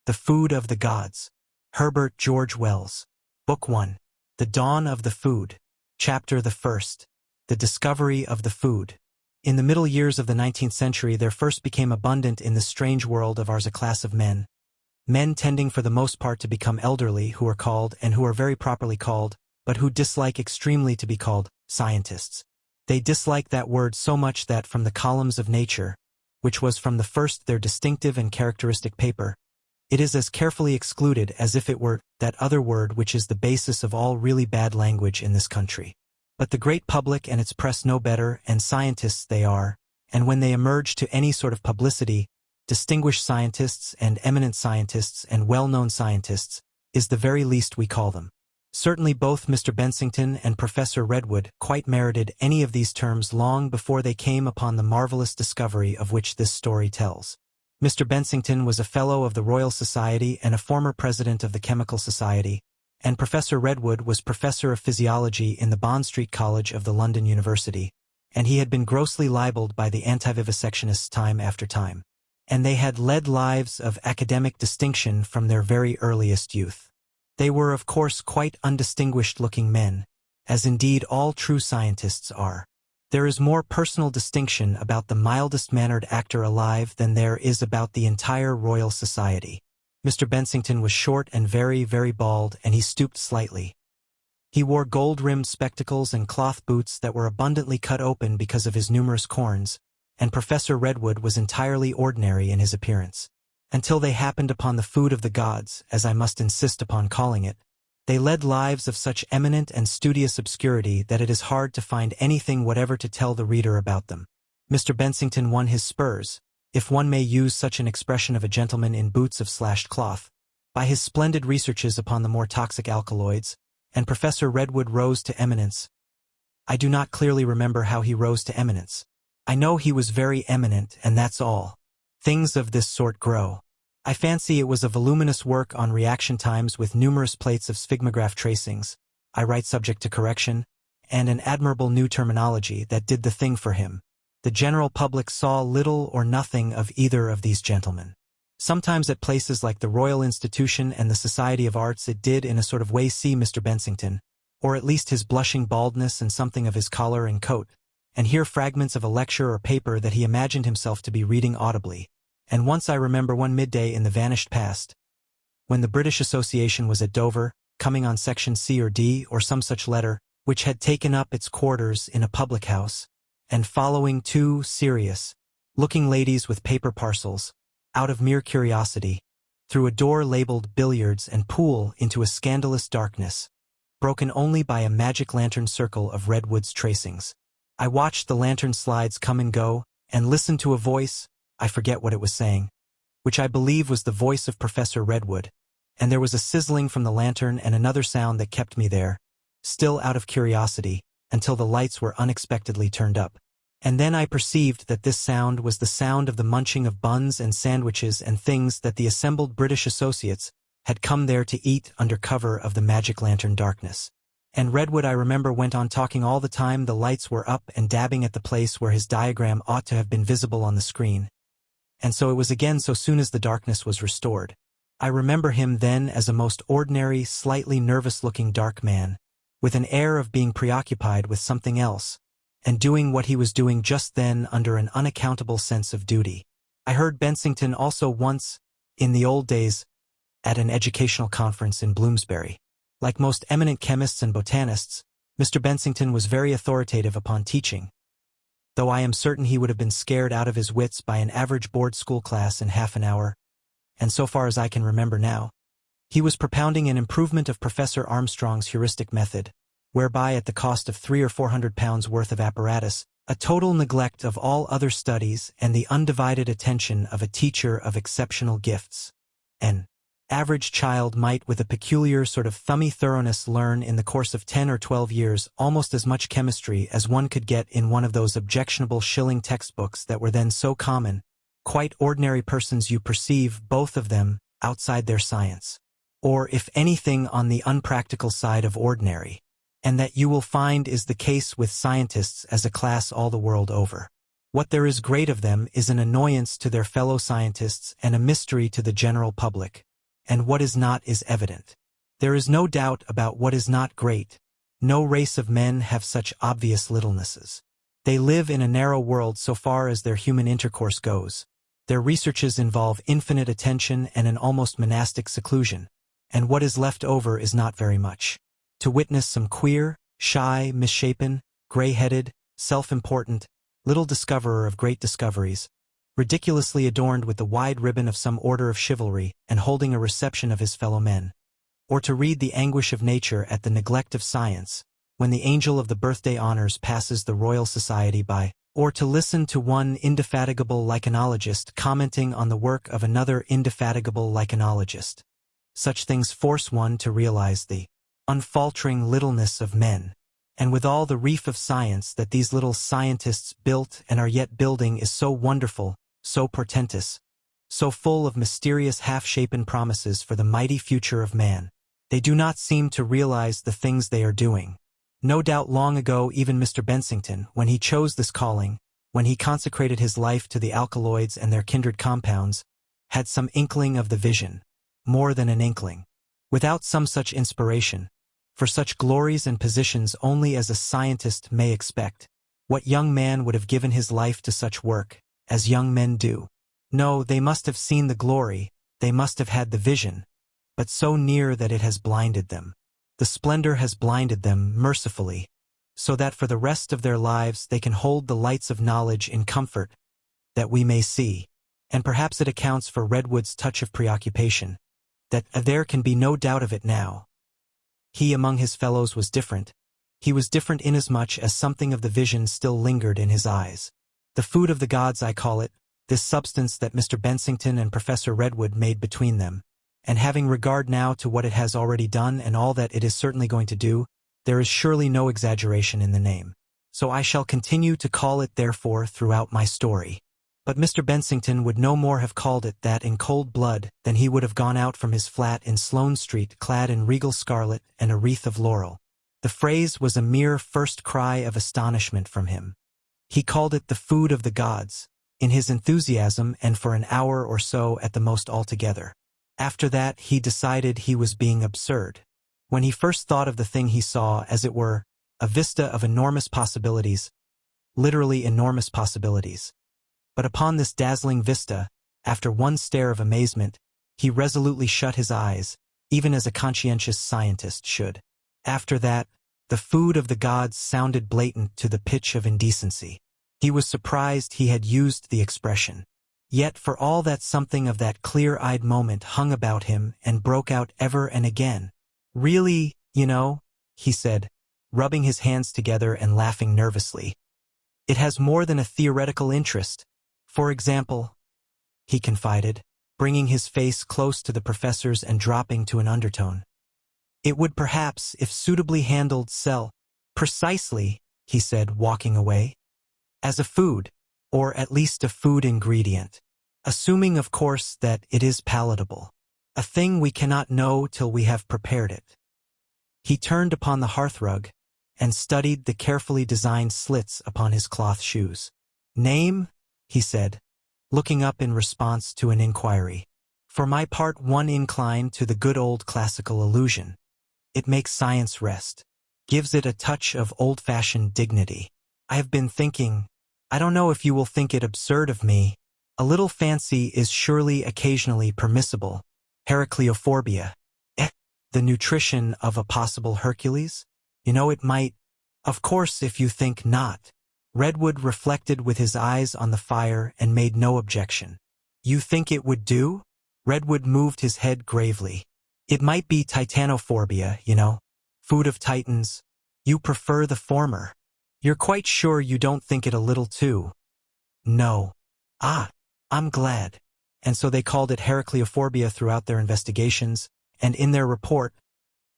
The Food of the Gods. Herbert George Wells. Book 1. The Dawn of the Food. Chapter the 1st. The Discovery of the Food. In the middle years of the 19th century there first became abundant in this strange world of ours a class of men. Men tending for the most part to become elderly, who are called, and who are very properly called, but who dislike extremely to be called, scientists. They dislike that word so much that from the columns of Nature, which was from the first their distinctive and characteristic paper, it is as carefully excluded as if it were that other word which is the basis of all really bad language in this country. But the great public and its press know better, and scientists they are, and when they emerge to any sort of publicity, distinguished scientists and eminent scientists and well-known scientists is the very least we call them. Certainly both Mr. Bensington and Professor Redwood quite merited any of these terms long before they came upon the marvelous discovery of which this story tells. Mr. Bensington was a Fellow of the Royal Society and a former President of the Chemical Society, and Professor Redwood was Professor of Physiology in the Bond Street College of the London University, and he had been grossly libelled by the anti-vivisectionists time after time. And they had led lives of academic distinction from their very earliest youth. They were of course quite undistinguished-looking men, as indeed all true scientists are. There is more personal distinction about the mildest-mannered actor alive than there is about the entire Royal Society. Mr. Bensington was short and very, very bald, and he stooped slightly. He wore gold-rimmed spectacles and cloth boots that were abundantly cut open because of his numerous corns, and Professor Redwood was entirely ordinary in his appearance. Until they happened upon the food of the gods, as I must insist upon calling it, they led lives of such eminent and studious obscurity that it is hard to find anything whatever to tell the reader about them. Mr. Bensington won his spurs, if one may use such an expression of a gentleman in boots of slashed cloth, by his splendid researches upon the more toxic alkaloids, and Professor Redwood rose to eminence. I do not clearly remember how he rose to eminence. I know he was very eminent, and that's all. Things of this sort grow. I fancy it was a voluminous work on reaction times with numerous plates of sphygmograph tracings, I write subject to correction, and an admirable new terminology that did the thing for him. The general public saw little or nothing of either of these gentlemen. Sometimes at places like the Royal Institution and the Society of Arts it did in a sort of way see Mr. Bensington, or at least his blushing baldness and something of his collar and coat, and hear fragments of a lecture or paper that he imagined himself to be reading audibly. And once I remember one midday in the vanished past, when the British Association was at Dover, coming on section C or D or some such letter, which had taken up its quarters in a public house, and following two serious-looking ladies with paper parcels, out of mere curiosity, through a door labeled billiards and pool into a scandalous darkness, broken only by a magic lantern circle of Redwood's tracings. I watched the lantern slides come and go, and listened to a voice, I forget what it was saying, which I believe was the voice of Professor Redwood, and there was a sizzling from the lantern and another sound that kept me there, still out of curiosity, until the lights were unexpectedly turned up. And then I perceived that this sound was the sound of the munching of buns and sandwiches and things that the assembled British associates had come there to eat under cover of the magic lantern darkness. And Redwood, I remember, went on talking all the time the lights were up and dabbing at the place where his diagram ought to have been visible on the screen. And so it was again so soon as the darkness was restored. I remember him then as a most ordinary, slightly nervous-looking dark man, with an air of being preoccupied with something else, and doing what he was doing just then under an unaccountable sense of duty. I heard Bensington also once, in the old days, at an educational conference in Bloomsbury. Like most eminent chemists and botanists, Mr. Bensington was very authoritative upon teaching, though I am certain he would have been scared out of his wits by an average board school class in half an hour, and so far as I can remember now, he was propounding an improvement of Professor Armstrong's heuristic method, whereby at the cost of £300 or £400 worth of apparatus, a total neglect of all other studies and the undivided attention of a teacher of exceptional gifts, an average child might with a peculiar sort of thummy thoroughness learn in the course of 10 or 12 years almost as much chemistry as one could get in one of those objectionable shilling textbooks that were then so common, quite ordinary persons you perceive both of them outside their science, or if anything on the unpractical side of ordinary, and that you will find is the case with scientists as a class all the world over. What there is great of them is an annoyance to their fellow scientists and a mystery to the general public. and what is not is evident. There is no doubt about what is not great. No race of men have such obvious littlenesses. They live in a narrow world so far as their human intercourse goes. Their researches involve infinite attention and an almost monastic seclusion, and what is left over is not very much. To witness some queer, shy, misshapen, gray-headed, self-important, little discoverer of great discoveries, ridiculously adorned with the wide ribbon of some order of chivalry and holding a reception of his fellow men. Or to read the anguish of nature at the neglect of science, when the angel of the birthday honors passes the Royal Society by, or to listen to one indefatigable lichenologist commenting on the work of another indefatigable lichenologist. Such things force one to realize the unfaltering littleness of men, and with all the reef of science that these little scientists built and are yet building is so wonderful, so portentous, so full of mysterious half-shapen promises for the mighty future of man. They do not seem to realize the things they are doing. No doubt long ago even Mr. Bensington, when he chose this calling, when he consecrated his life to the alkaloids and their kindred compounds, had some inkling of the vision, more than an inkling. Without some such inspiration, for such glories and positions only as a scientist may expect, what young man would have given his life to such work, as young men do? No, they must have seen the glory, they must have had the vision, but so near that it has blinded them. The splendor has blinded them mercifully, so that for the rest of their lives they can hold the lights of knowledge in comfort, that we may see, and perhaps it accounts for Redwood's touch of preoccupation, that there can be no doubt of it now. He among his fellows was different. He was different inasmuch as something of the vision still lingered in his eyes. The food of the gods, I call it, this substance that Mr. Bensington and Professor Redwood made between them. And having regard now to what it has already done and all that it is certainly going to do, there is surely no exaggeration in the name. So I shall continue to call it therefore throughout my story. But Mr. Bensington would no more have called it that in cold blood than he would have gone out from his flat in Sloane Street clad in regal scarlet and a wreath of laurel. The phrase was a mere first cry of astonishment from him. He called it the food of the gods, in his enthusiasm and for an hour or so at the most altogether. After that he decided he was being absurd. When he first thought of the thing he saw, as it were, a vista of enormous possibilities, literally enormous possibilities. But upon this dazzling vista, after one stare of amazement, he resolutely shut his eyes, even as a conscientious scientist should. After that, the food of the gods sounded blatant to the pitch of indecency. He was surprised he had used the expression. Yet for all that something of that clear-eyed moment hung about him and broke out ever and again. Really, you know, he said, rubbing his hands together and laughing nervously. It has more than a theoretical interest. For example, he confided, bringing his face close to the professor's and dropping to an undertone. It would perhaps, if suitably handled, sell. Precisely, he said, walking away. As a food, or at least a food ingredient. Assuming, of course, that it is palatable. A thing we cannot know till we have prepared it. He turned upon the hearthrug and studied the carefully designed slits upon his cloth shoes. Name? He said, looking up in response to an inquiry. For my part, one inclined to the good old classical illusion. It makes science rest, gives it a touch of old-fashioned dignity. I have been thinking, I don't know if you will think it absurd of me. A little fancy is surely occasionally permissible. Heracleophobia. The nutrition of a possible Hercules? You know, it might. Of course, if you think not. Redwood reflected with his eyes on the fire and made no objection. You think it would do? Redwood moved his head gravely. It might be titanophobia, you know. Food of titans. You prefer the former. You're quite sure you don't think it a little too? No. Ah, I'm glad. And so they called it Heracleophobia throughout their investigations, and in their report,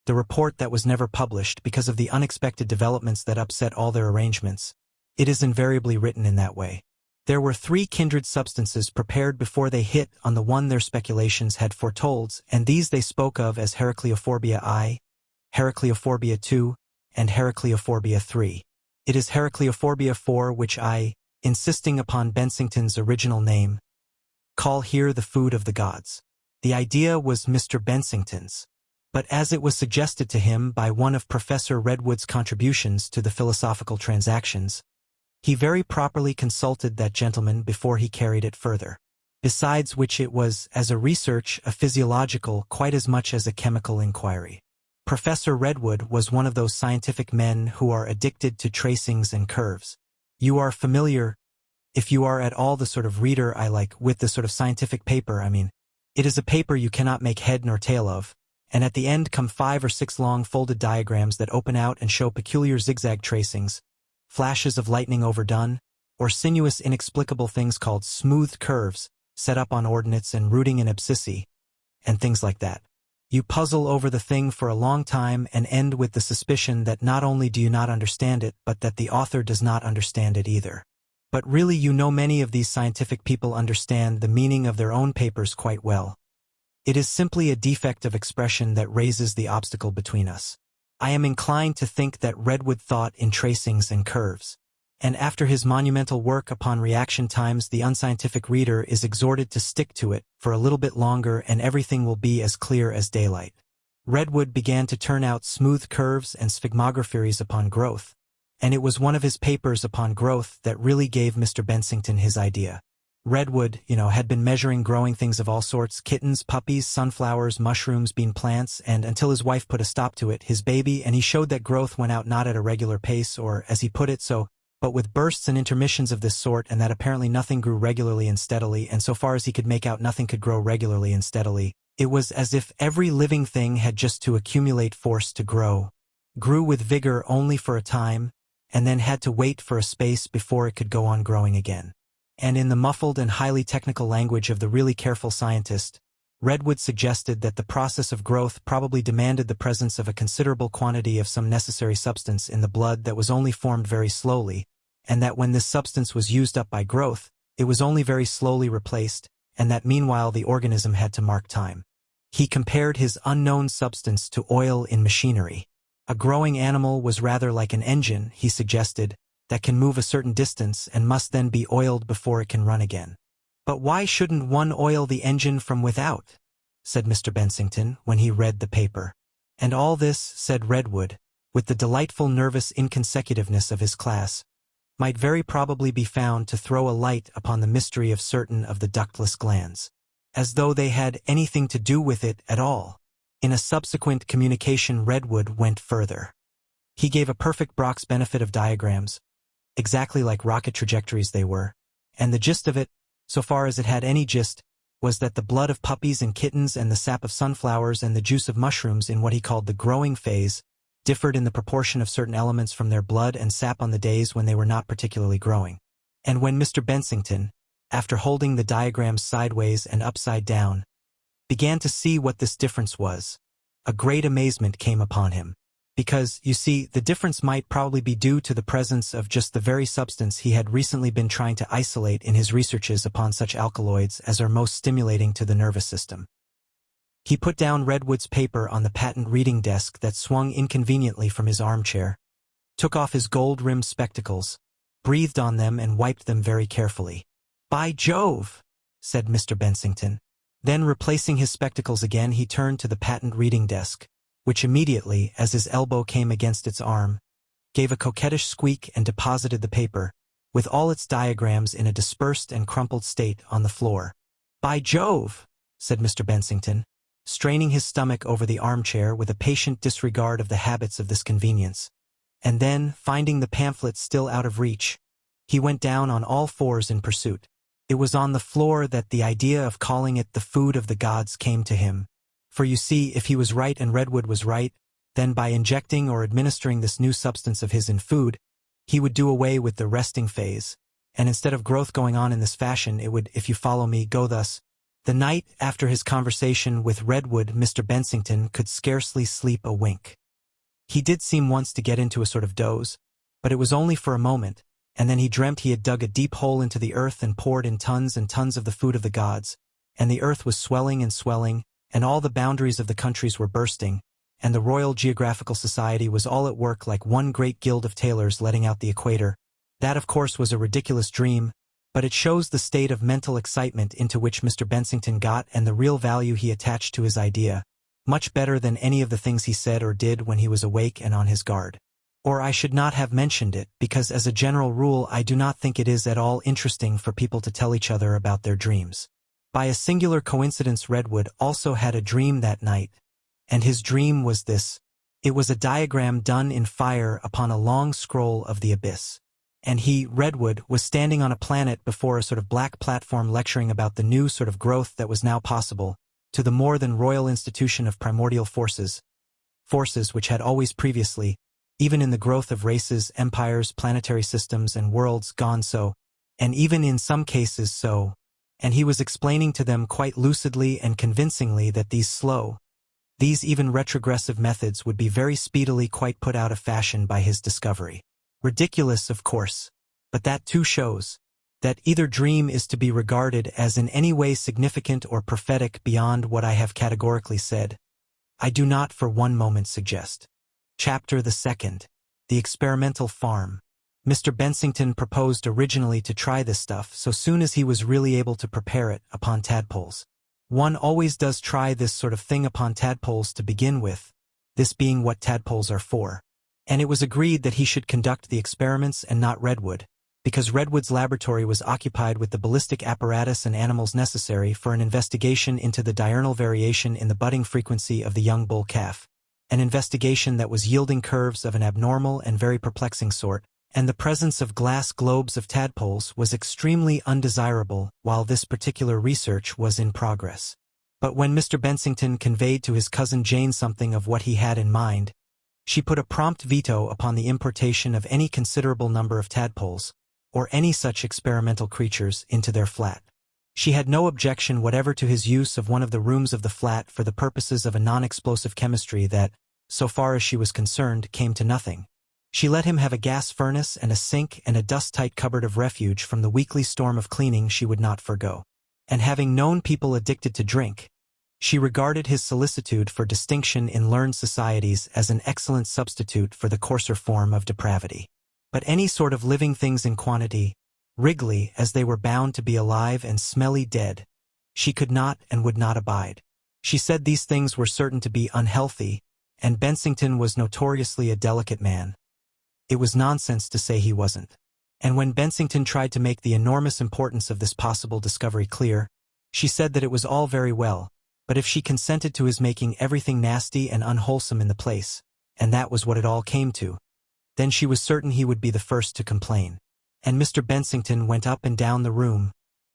the report that was never published because of the unexpected developments that upset all their arrangements, it is invariably written in that way. There were 3 kindred substances prepared before they hit on the one their speculations had foretold, and these they spoke of as Heracleophobia I, Heracleophobia II, and Heracleophobia III. It is Heracleophobia IV which I, insisting upon Bensington's original name, call here the food of the gods. The idea was Mr. Bensington's, but as it was suggested to him by one of Professor Redwood's contributions to the Philosophical Transactions, he very properly consulted that gentleman before he carried it further. Besides which it was, as a research, a physiological quite as much as a chemical inquiry. Professor Redwood was one of those scientific men who are addicted to tracings and curves. You are familiar, if you are at all the sort of reader I like, with the sort of scientific paper. It is a paper you cannot make head nor tail of, and at the end come 5 or 6 long folded diagrams that open out and show peculiar zigzag tracings, flashes of lightning overdone, or sinuous inexplicable things called smoothed curves, set up on ordinates and rooting in abscissae, and things like that. You puzzle over the thing for a long time and end with the suspicion that not only do you not understand it, but that the author does not understand it either. But really, many of these scientific people understand the meaning of their own papers quite well. It is simply a defect of expression that raises the obstacle between us. I am inclined to think that Redwood thought in tracings and curves, and after his monumental work upon reaction times, the unscientific reader is exhorted to stick to it for a little bit longer and everything will be as clear as daylight. Redwood began to turn out smooth curves and sphygmographies upon growth, and it was one of his papers upon growth that really gave Mr. Bensington his idea. Redwood, had been measuring growing things of all sorts, kittens, puppies, sunflowers, mushrooms, bean plants, and until his wife put a stop to it, his baby, and he showed that growth went out not at a regular pace, or, as he put it, but with bursts and intermissions of this sort, and that apparently nothing grew regularly and steadily, and so far as he could make out nothing could grow regularly and steadily. It was as if every living thing had just to accumulate force to grow, grew with vigor only for a time, and then had to wait for a space before it could go on growing again. And in the muffled and highly technical language of the really careful scientist, Redwood suggested that the process of growth probably demanded the presence of a considerable quantity of some necessary substance in the blood that was only formed very slowly, and that when this substance was used up by growth, it was only very slowly replaced, and that meanwhile the organism had to mark time. He compared his unknown substance to oil in machinery. A growing animal was rather like an engine, he suggested, that can move a certain distance and must then be oiled before it can run again. But why shouldn't one oil the engine from without? Said Mr. Bensington when he read the paper. And all this, said Redwood, with the delightful nervous inconsecutiveness of his class, might very probably be found to throw a light upon the mystery of certain of the ductless glands, as though they had anything to do with it at all. In a subsequent communication, Redwood went further. He gave a perfect Brock's benefit of diagrams, exactly like rocket trajectories they were, and the gist of it, so far as it had any gist, was that the blood of puppies and kittens and the sap of sunflowers and the juice of mushrooms in what he called the growing phase differed in the proportion of certain elements from their blood and sap on the days when they were not particularly growing. And when Mr. Bensington, after holding the diagrams sideways and upside down, began to see what this difference was, a great amazement came upon him. Because, you see, the difference might probably be due to the presence of just the very substance he had recently been trying to isolate in his researches upon such alkaloids as are most stimulating to the nervous system. He put down Redwood's paper on the patent reading desk that swung inconveniently from his armchair, took off his gold-rimmed spectacles, breathed on them and wiped them very carefully. "By Jove!" said Mr. Bensington. Then, replacing his spectacles again, he turned to the patent reading desk, which immediately, as his elbow came against its arm, gave a coquettish squeak and deposited the paper, with all its diagrams in a dispersed and crumpled state, on the floor. "By Jove!" said Mr. Bensington, straining his stomach over the armchair with a patient disregard of the habits of this convenience. And then, finding the pamphlet still out of reach, he went down on all fours in pursuit. It was on the floor that the idea of calling it the food of the gods came to him. For you see, if he was right and Redwood was right, then by injecting or administering this new substance of his in food, he would do away with the resting phase, and instead of growth going on in this fashion, it would, if you follow me, go thus. The night after his conversation with Redwood, Mr. Bensington could scarcely sleep a wink. He did seem once to get into a sort of doze, but it was only for a moment, and then he dreamt he had dug a deep hole into the earth and poured in tons and tons of the food of the gods, and the earth was swelling and swelling, and all the boundaries of the countries were bursting, and the Royal Geographical Society was all at work like one great guild of tailors letting out the equator. That, of course, was a ridiculous dream, but it shows the state of mental excitement into which Mr. Bensington got and the real value he attached to his idea, much better than any of the things he said or did when he was awake and on his guard. Or I should not have mentioned it, because as a general rule I do not think it is at all interesting for people to tell each other about their dreams. By a singular coincidence Redwood also had a dream that night, and his dream was this. It was a diagram done in fire upon a long scroll of the abyss. And he, Redwood, was standing on a planet before a sort of black platform lecturing about the new sort of growth that was now possible, to the more than royal institution of primordial forces which had always previously, even in the growth of races, empires, planetary systems, and worlds, gone so, and even in some cases so, and he was explaining to them quite lucidly and convincingly that these even retrogressive methods would be very speedily quite put out of fashion by his discovery. Ridiculous, of course, but that too shows that either dream is to be regarded as in any way significant or prophetic beyond what I have categorically said. I do not for one moment suggest. Chapter the 2nd. The Experimental Farm. Mr. Bensington proposed originally to try this stuff so soon as he was really able to prepare it upon tadpoles. One always does try this sort of thing upon tadpoles to begin with, this being what tadpoles are for. And it was agreed that he should conduct the experiments and not Redwood, because Redwood's laboratory was occupied with the ballistic apparatus and animals necessary for an investigation into the diurnal variation in the budding frequency of the young bull calf, an investigation that was yielding curves of an abnormal and very perplexing sort, and the presence of glass globes of tadpoles was extremely undesirable while this particular research was in progress. But when Mr. Bensington conveyed to his cousin Jane something of what he had in mind, she put a prompt veto upon the importation of any considerable number of tadpoles, or any such experimental creatures, into their flat. She had no objection whatever to his use of one of the rooms of the flat for the purposes of a non-explosive chemistry that, so far as she was concerned, came to nothing. She let him have a gas furnace and a sink and a dust-tight cupboard of refuge from the weekly storm of cleaning she would not forgo. And having known people addicted to drink, she regarded his solicitude for distinction in learned societies as an excellent substitute for the coarser form of depravity. But any sort of living things in quantity, wriggly as they were bound to be alive and smelly dead, she could not and would not abide. She said these things were certain to be unhealthy, and Bensington was notoriously a delicate man. It was nonsense to say he wasn't. And when Bensington tried to make the enormous importance of this possible discovery clear, she said that it was all very well, but if she consented to his making everything nasty and unwholesome in the place, and that was what it all came to, then she was certain he would be the first to complain. And Mr. Bensington went up and down the room,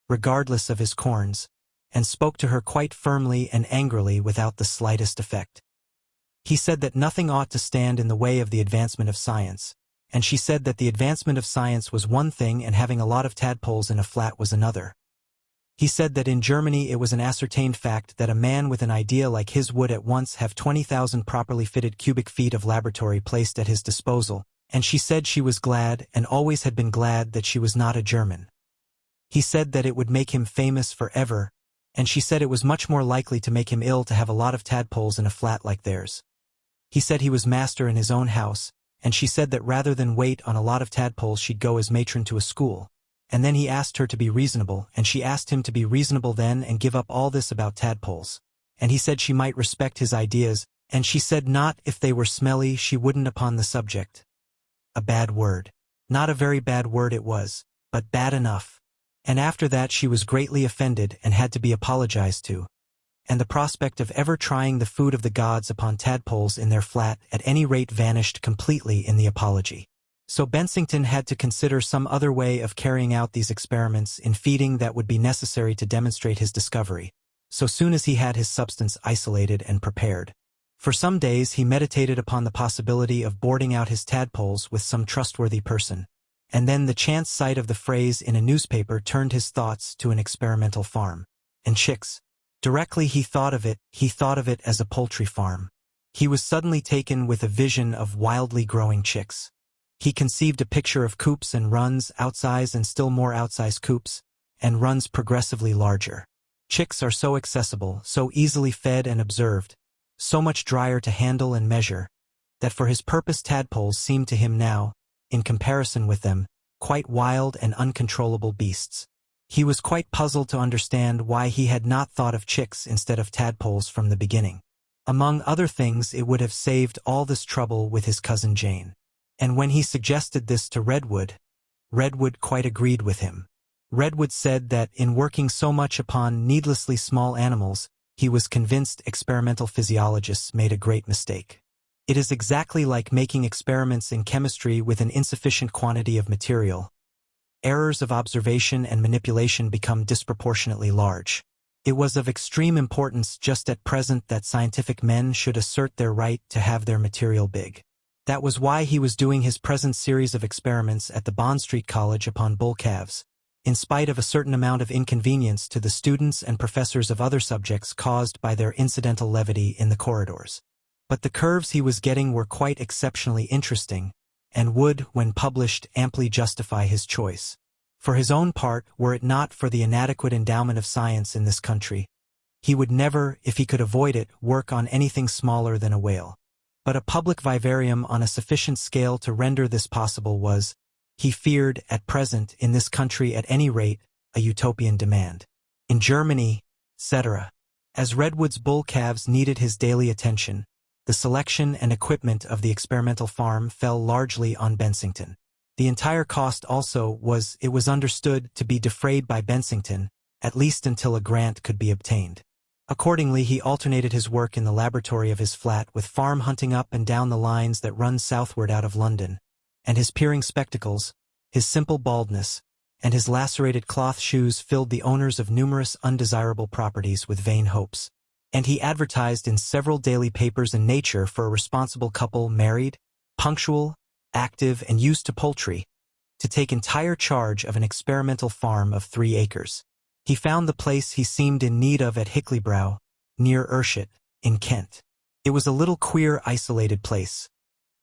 regardless of his corns, and spoke to her quite firmly and angrily without the slightest effect. He said that nothing ought to stand in the way of the advancement of science, and she said that the advancement of science was one thing and having a lot of tadpoles in a flat was another. He said that in Germany it was an ascertained fact that a man with an idea like his would at once have 20,000 properly fitted cubic feet of laboratory placed at his disposal, and she said she was glad and always had been glad that she was not a German. He said that it would make him famous forever, and she said it was much more likely to make him ill to have a lot of tadpoles in a flat like theirs. He said he was master in his own house, and she said that rather than wait on a lot of tadpoles she'd go as matron to a school. And then he asked her to be reasonable, and she asked him to be reasonable then and give up all this about tadpoles. And he said she might respect his ideas, and she said not if they were smelly she wouldn't upon the subject. A bad word. Not a very bad word it was, but bad enough. And after that she was greatly offended and had to be apologized to. And the prospect of ever trying the food of the gods upon tadpoles in their flat at any rate vanished completely in the apology. So Bensington had to consider some other way of carrying out these experiments in feeding that would be necessary to demonstrate his discovery, so soon as he had his substance isolated and prepared. For some days he meditated upon the possibility of boarding out his tadpoles with some trustworthy person, and then the chance sight of the phrase in a newspaper turned his thoughts to an experimental farm. And chicks. Directly he thought of it as a poultry farm. He was suddenly taken with a vision of wildly growing chicks. He conceived a picture of coops and runs, outsized and still more outsized coops, and runs progressively larger. Chicks are so accessible, so easily fed and observed, so much drier to handle and measure, that for his purpose tadpoles seemed to him now, in comparison with them, quite wild and uncontrollable beasts. He was quite puzzled to understand why he had not thought of chicks instead of tadpoles from the beginning. Among other things, it would have saved all this trouble with his cousin Jane. And when he suggested this to Redwood, Redwood quite agreed with him. Redwood said that in working so much upon needlessly small animals, he was convinced experimental physiologists made a great mistake. It is exactly like making experiments in chemistry with an insufficient quantity of material. Errors of observation and manipulation become disproportionately large. It was of extreme importance just at present that scientific men should assert their right to have their material big. That was why he was doing his present series of experiments at the Bond Street College upon bull calves, in spite of a certain amount of inconvenience to the students and professors of other subjects caused by their incidental levity in the corridors. But the curves he was getting were quite exceptionally interesting, and would, when published, amply justify his choice. For his own part, were it not for the inadequate endowment of science in this country, he would never, if he could avoid it, work on anything smaller than a whale. But a public vivarium on a sufficient scale to render this possible was, he feared, at present, in this country at any rate, a utopian demand. In Germany, etc. As Redwood's bull calves needed his daily attention, the selection and equipment of the experimental farm fell largely on Bensington. The entire cost also was, it was understood, to be defrayed by Bensington, at least until a grant could be obtained. Accordingly, he alternated his work in the laboratory of his flat with farm hunting up and down the lines that run southward out of London, and his peering spectacles, his simple baldness, and his lacerated cloth shoes filled the owners of numerous undesirable properties with vain hopes. And he advertised in several daily papers in Nature for a responsible couple married, punctual, active, and used to poultry, to take entire charge of an experimental farm of 3 acres. He found the place he seemed in need of at Hickley-Brow, near Ayrshire, in Kent. It was a little queer, isolated place,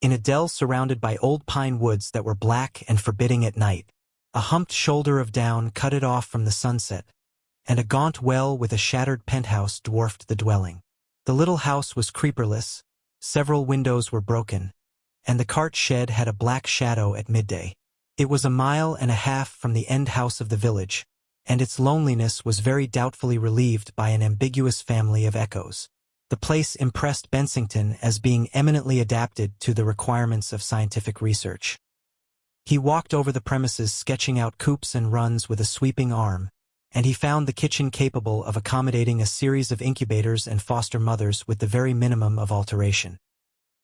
in a dell surrounded by old pine woods that were black and forbidding at night. A humped shoulder of down cut it off from the sunset, and a gaunt well with a shattered penthouse dwarfed the dwelling. The little house was creeperless, several windows were broken, and the cart shed had a black shadow at midday. It was 1.5 miles from the end house of the village, and its loneliness was very doubtfully relieved by an ambiguous family of echoes. The place impressed Bensington as being eminently adapted to the requirements of scientific research. He walked over the premises sketching out coops and runs with a sweeping arm, and he found the kitchen capable of accommodating a series of incubators and foster mothers with the very minimum of alteration.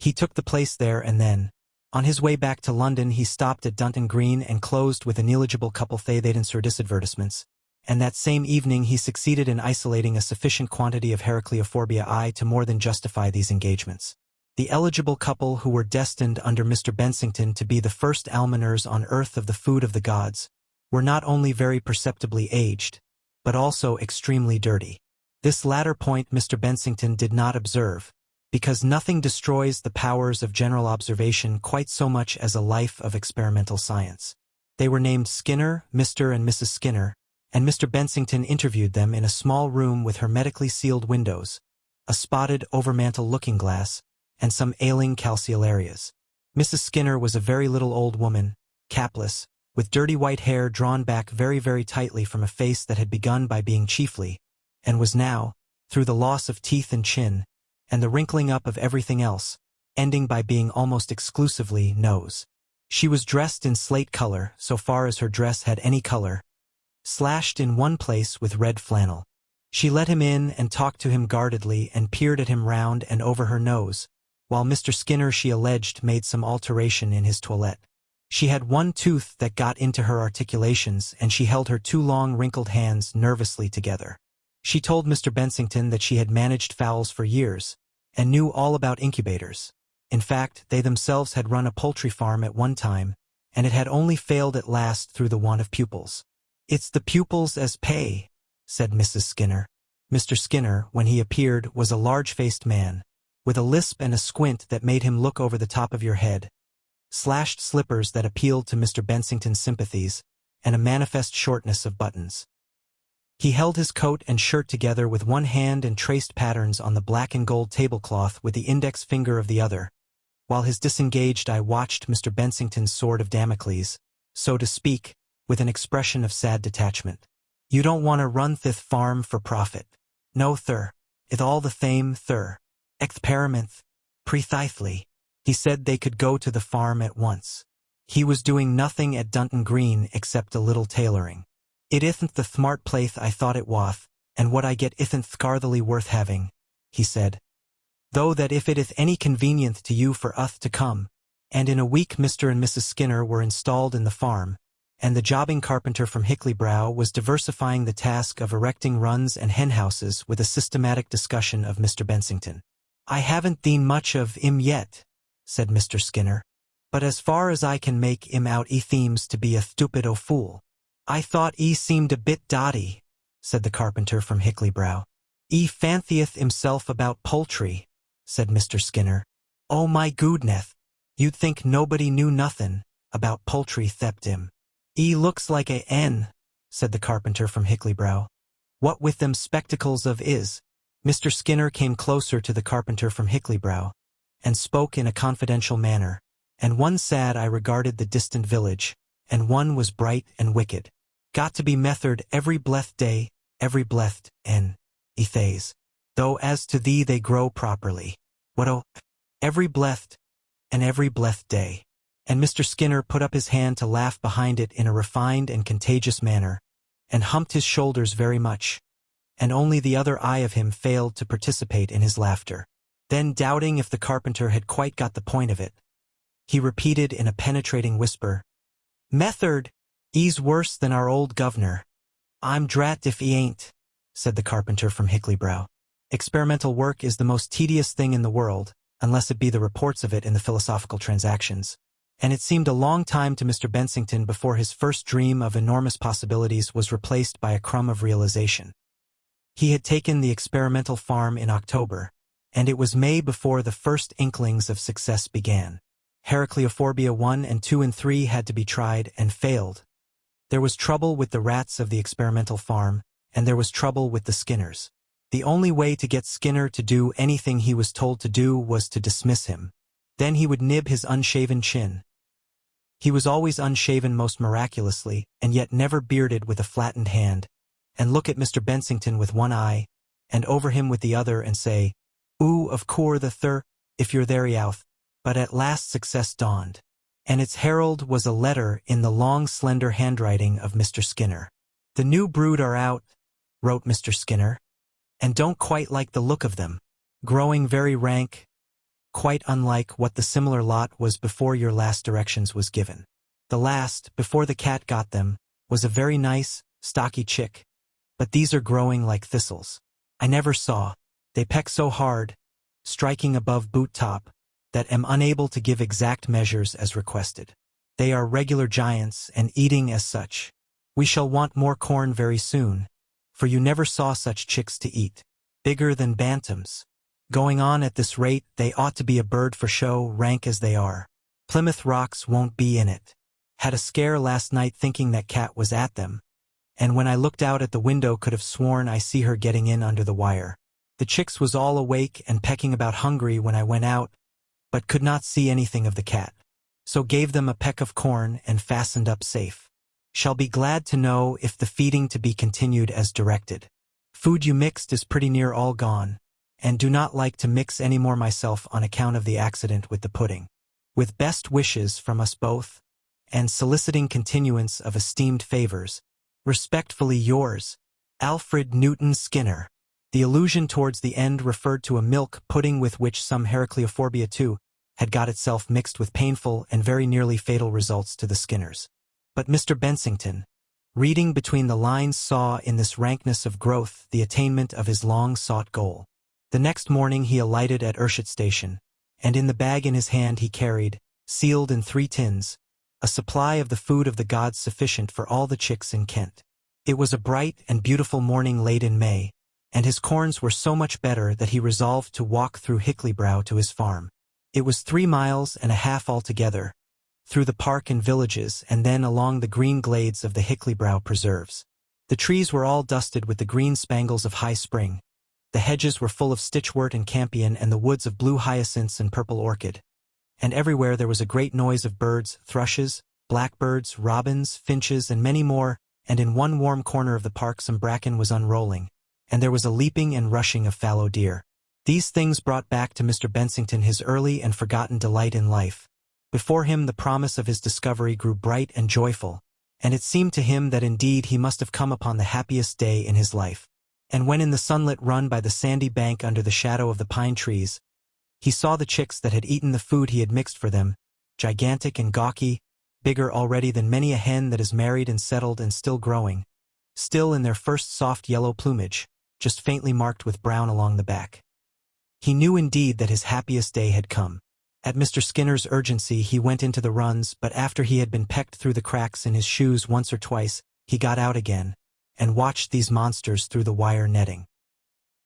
He took the place there and then, on his way back to London, he stopped at Dunton Green and closed with a negligible couple Thaden Surdis advertisements, and that same evening he succeeded in isolating a sufficient quantity of Heracleophobia I to more than justify these engagements. The eligible couple who were destined under Mr. Bensington to be the first almoners on earth of the food of the gods were not only very perceptibly aged, but also extremely dirty. This latter point Mr. Bensington did not observe, because nothing destroys the powers of general observation quite so much as a life of experimental science. They were named Skinner, Mr. and Mrs. Skinner, and Mr. Bensington interviewed them in a small room with hermetically sealed windows, a spotted overmantel looking-glass, and some ailing calceolarias. Mrs. Skinner was a very little old woman, capless, with dirty white hair drawn back very, very tightly from a face that had begun by being chiefly, and was now, through the loss of teeth and chin, and the wrinkling up of everything else, ending by being almost exclusively nose. She was dressed in slate color, so far as her dress had any color, slashed in one place with red flannel. She let him in and talked to him guardedly and peered at him round and over her nose, while Mr. Skinner, she alleged, made some alteration in his toilette. She had one tooth that got into her articulations, and she held her 2 long wrinkled hands nervously together. She told Mr. Bensington that she had managed fowls for years, and knew all about incubators. In fact, they themselves had run a poultry farm at one time, and it had only failed at last through the want of pupils. "It's the pupils as pay," said Mrs. Skinner. Mr. Skinner, when he appeared, was a large-faced man, with a lisp and a squint that made him look over the top of your head, slashed slippers that appealed to Mr. Bensington's sympathies, and a manifest shortness of buttons. He held his coat and shirt together with one hand and traced patterns on the black and gold tablecloth with the index finger of the other, while his disengaged eye watched Mr. Bensington's sword of Damocles, so to speak, with an expression of sad detachment. You don't want to run thith farm for profit. No, thir. Ith all the thame, thir. Experiment. Prethithely. He said they could go to the farm at once. He was doing nothing at Dunton Green except a little tailoring. It ithn't the thmart plathe I thought it wath, and what I get ithn't scarthily worth having, he said. Though that if it ith any convenient to you for uth to come, and in a week Mr. and Mrs. Skinner were installed in the farm, and the jobbing carpenter from Hickley-brow was diversifying the task of erecting runs and henhouses with a systematic discussion of Mr. Bensington. I haven't theen much of 'im yet, said Mr. Skinner, but as far as I can make 'im out 'e theems to be a stupid o' fool. I thought 'e seemed a bit dotty, said the carpenter from Hickley-brow. 'E fancyeth 'imself about poultry, said Mr. Skinner. Oh my goodness, you'd think nobody knew nothin' about poultry thept 'im. 'E looks like a n, said the carpenter from Hickley-brow. What with them spectacles of is? Mr. Skinner came closer to the carpenter from Hickley-brow, and spoke in a confidential manner, and one sad I regarded the distant village, and one was bright and wicked. Got to be methered every bleth day, every bleth en, ethays. Though as to thee they grow properly. What oh, every bleth, and every bleth day. And Mr. Skinner put up his hand to laugh behind it in a refined and contagious manner, and humped his shoulders very much, and only the other eye of him failed to participate in his laughter. Then, doubting if the carpenter had quite got the point of it, he repeated in a penetrating whisper, Method, 'e's worse than our old governor. I'm drat if 'e ain't, said the carpenter from Hickley-brow. Experimental work is the most tedious thing in the world, unless it be the reports of it in the Philosophical Transactions, and it seemed a long time to Mr. Bensington before his first dream of enormous possibilities was replaced by a crumb of realization. He had taken the experimental farm in October, and it was May before the first inklings of success began. Heracleophobia 1 and 2 and 3 had to be tried and failed. There was trouble with the rats of the experimental farm, and there was trouble with the Skinners. The only way to get Skinner to do anything he was told to do was to dismiss him. Then he would nib his unshaven chin. He was always unshaven most miraculously, and yet never bearded with a flattened hand, and look at Mr. Bensington with one eye, and over him with the other, and say, Ooh, of cour the thir, if you're there youth. But at last success dawned, and its herald was a letter in the long, slender handwriting of Mr. Skinner. The new brood are out, wrote Mr. Skinner, and don't quite like the look of them. Growing very rank, quite unlike what the similar lot was before your last directions was given. The last, before the cat got them, was a very nice, stocky chick, but these are growing like thistles. I never saw. They peck so hard, striking above boot top, that am unable to give exact measures as requested. They are regular giants and eating as such. We shall want more corn very soon, for you never saw such chicks to eat. Bigger than bantams. Going on at this rate, they ought to be a bird for show, rank as they are. Plymouth Rocks won't be in it. Had a scare last night thinking that cat was at them, and when I looked out at the window could have sworn I see her getting in under the wire. The chicks was all awake and pecking about hungry when I went out, but could not see anything of the cat. So gave them a peck of corn and fastened up safe. Shall be glad to know if the feeding to be continued as directed. Food you mixed is pretty near all gone, and do not like to mix any more myself on account of the accident with the pudding. With best wishes from us both, and soliciting continuance of esteemed favors, respectfully yours, Alfred Newton Skinner. The allusion towards the end referred to a milk pudding with which some Heracleophobia 2 had got itself mixed with painful and very nearly fatal results to the Skinners. But Mr. Bensington, reading between the lines, saw in this rankness of growth the attainment of his long-sought goal. The next morning he alighted at Ayrshire station, and in the bag in his hand he carried, sealed in 3 tins, a supply of the food of the gods sufficient for all the chicks in Kent. It was a bright and beautiful morning late in May, and his corns were so much better that he resolved to walk through Hickley-brow to his farm. It was 3 miles and a half altogether, through the park and villages, and then along the green glades of the Hickley-brow preserves. The trees were all dusted with the green spangles of high spring. The hedges were full of stitchwort and campion, and the woods of blue hyacinths and purple orchid. And everywhere there was a great noise of birds, thrushes, blackbirds, robins, finches, and many more, and in one warm corner of the park some bracken was unrolling, and there was a leaping and rushing of fallow deer. These things brought back to Mr. Bensington his early and forgotten delight in life. Before him the promise of his discovery grew bright and joyful, and it seemed to him that indeed he must have come upon the happiest day in his life. And when in the sunlit run by the sandy bank under the shadow of the pine trees, he saw the chicks that had eaten the food he had mixed for them, gigantic and gawky, bigger already than many a hen that is married and settled and still growing, still in their first soft yellow plumage, just faintly marked with brown along the back. He knew indeed that his happiest day had come. At Mr. Skinner's urgency he went into the runs, but after he had been pecked through the cracks in his shoes once or twice, he got out again, and watched these monsters through the wire netting.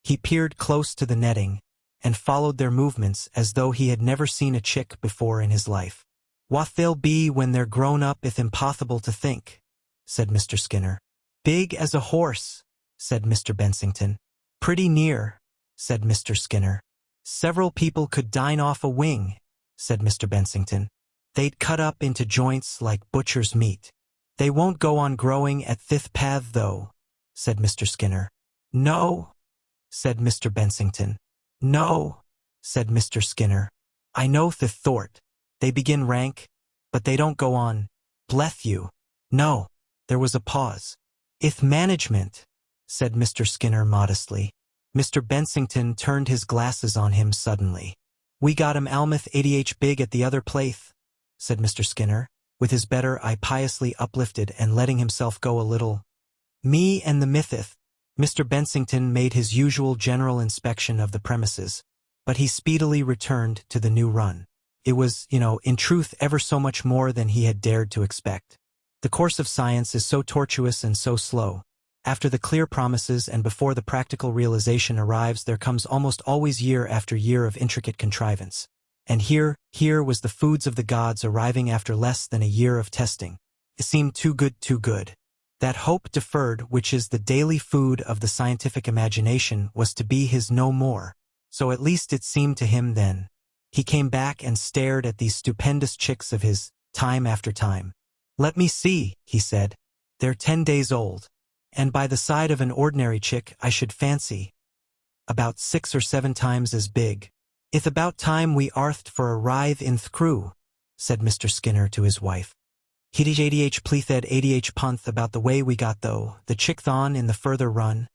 He peered close to the netting, and followed their movements as though he had never seen a chick before in his life. "What they'll be when they're grown up ith impossible to think," said Mr. Skinner. "Big as a horse," said Mr. Bensington. "Pretty near," said Mr. Skinner. "Several people could dine off a wing," said Mr. Bensington. "They'd cut up into joints like butcher's meat." "They won't go on growing at thith path though," said Mr. Skinner. "No," said Mr. Bensington. "No," said Mr. Skinner. "I know thith thort. They begin rank, but they don't go on. Bleth you. No." There was a pause. "Ith management," said Mr. Skinner modestly. Mr. Bensington turned his glasses on him suddenly. "We got 'em Almouth 80h big at the other plathe," said Mr. Skinner, with his better eye piously uplifted and letting himself go a little. "Me and the mythith." Mr. Bensington made his usual general inspection of the premises, but he speedily returned to the new run. It was, in truth ever so much more than he had dared to expect. The course of science is so tortuous and so slow. After the clear promises and before the practical realization arrives, there comes almost always year after year of intricate contrivance. And here was the foods of the gods arriving after less than a year of testing. It seemed too good, too good. That hope deferred, which is the daily food of the scientific imagination, was to be his no more. So at least it seemed to him then. He came back and stared at these stupendous chicks of his, time after time. "Let me see," he said. "They're 10 days old. And by the side of an ordinary chick, I should fancy, about 6 or 7 times as big. Ith about time we arthed for a rithe in th crew," said Mr. Skinner to his wife. "Hidij 80h plethed 80h punth about the way we got though, the chick thon in the further run.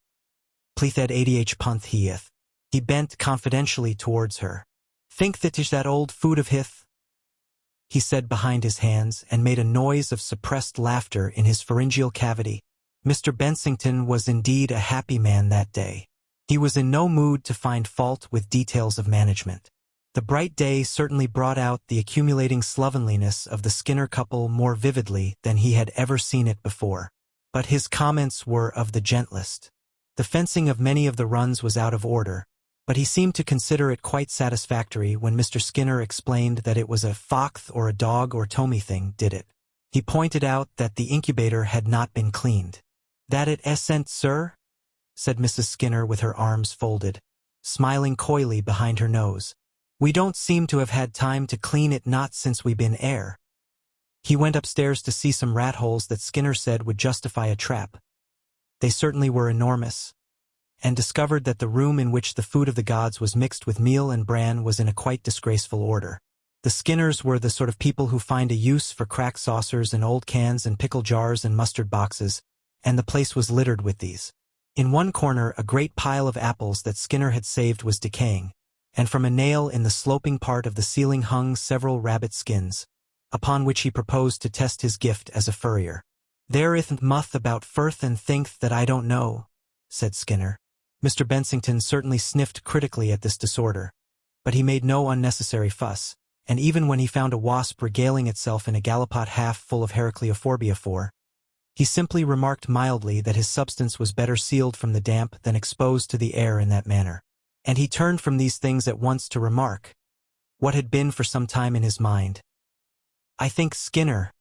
Plethed 80h punth heeth." He bent confidentially towards her. "Think that is that old food of hith?" he said behind his hands, and made a noise of suppressed laughter in his pharyngeal cavity. Mr. Bensington was indeed a happy man that day. He was in no mood to find fault with details of management. The bright day certainly brought out the accumulating slovenliness of the Skinner couple more vividly than he had ever seen it before. But his comments were of the gentlest. The fencing of many of the runs was out of order, but he seemed to consider it quite satisfactory when Mr. Skinner explained that it was a fox or a dog or tommy thing did it. He pointed out that the incubator had not been cleaned. "That it essent, sir?" said Mrs. Skinner with her arms folded, smiling coyly behind her nose. "We don't seem to have had time to clean it not since we been air." He went upstairs to see some rat holes that Skinner said would justify a trap. They certainly were enormous, and discovered that the room in which the food of the gods was mixed with meal and bran was in a quite disgraceful order. The Skinners were the sort of people who find a use for cracked saucers and old cans and pickle jars and mustard boxes, and the place was littered with these. In one corner a great pile of apples that Skinner had saved was decaying, and from a nail in the sloping part of the ceiling hung several rabbit skins, upon which he proposed to test his gift as a furrier. "There ith muth about firth and thinkth that I don't know," said Skinner. Mr. Bensington certainly sniffed critically at this disorder, but he made no unnecessary fuss, and even when he found a wasp regaling itself in a gallipot half full of Heracleophorbiaphore, he simply remarked mildly that his substance was better sealed from the damp than exposed to the air in that manner. And he turned from these things at once to remark, what had been for some time in his mind. "I think, Skinner,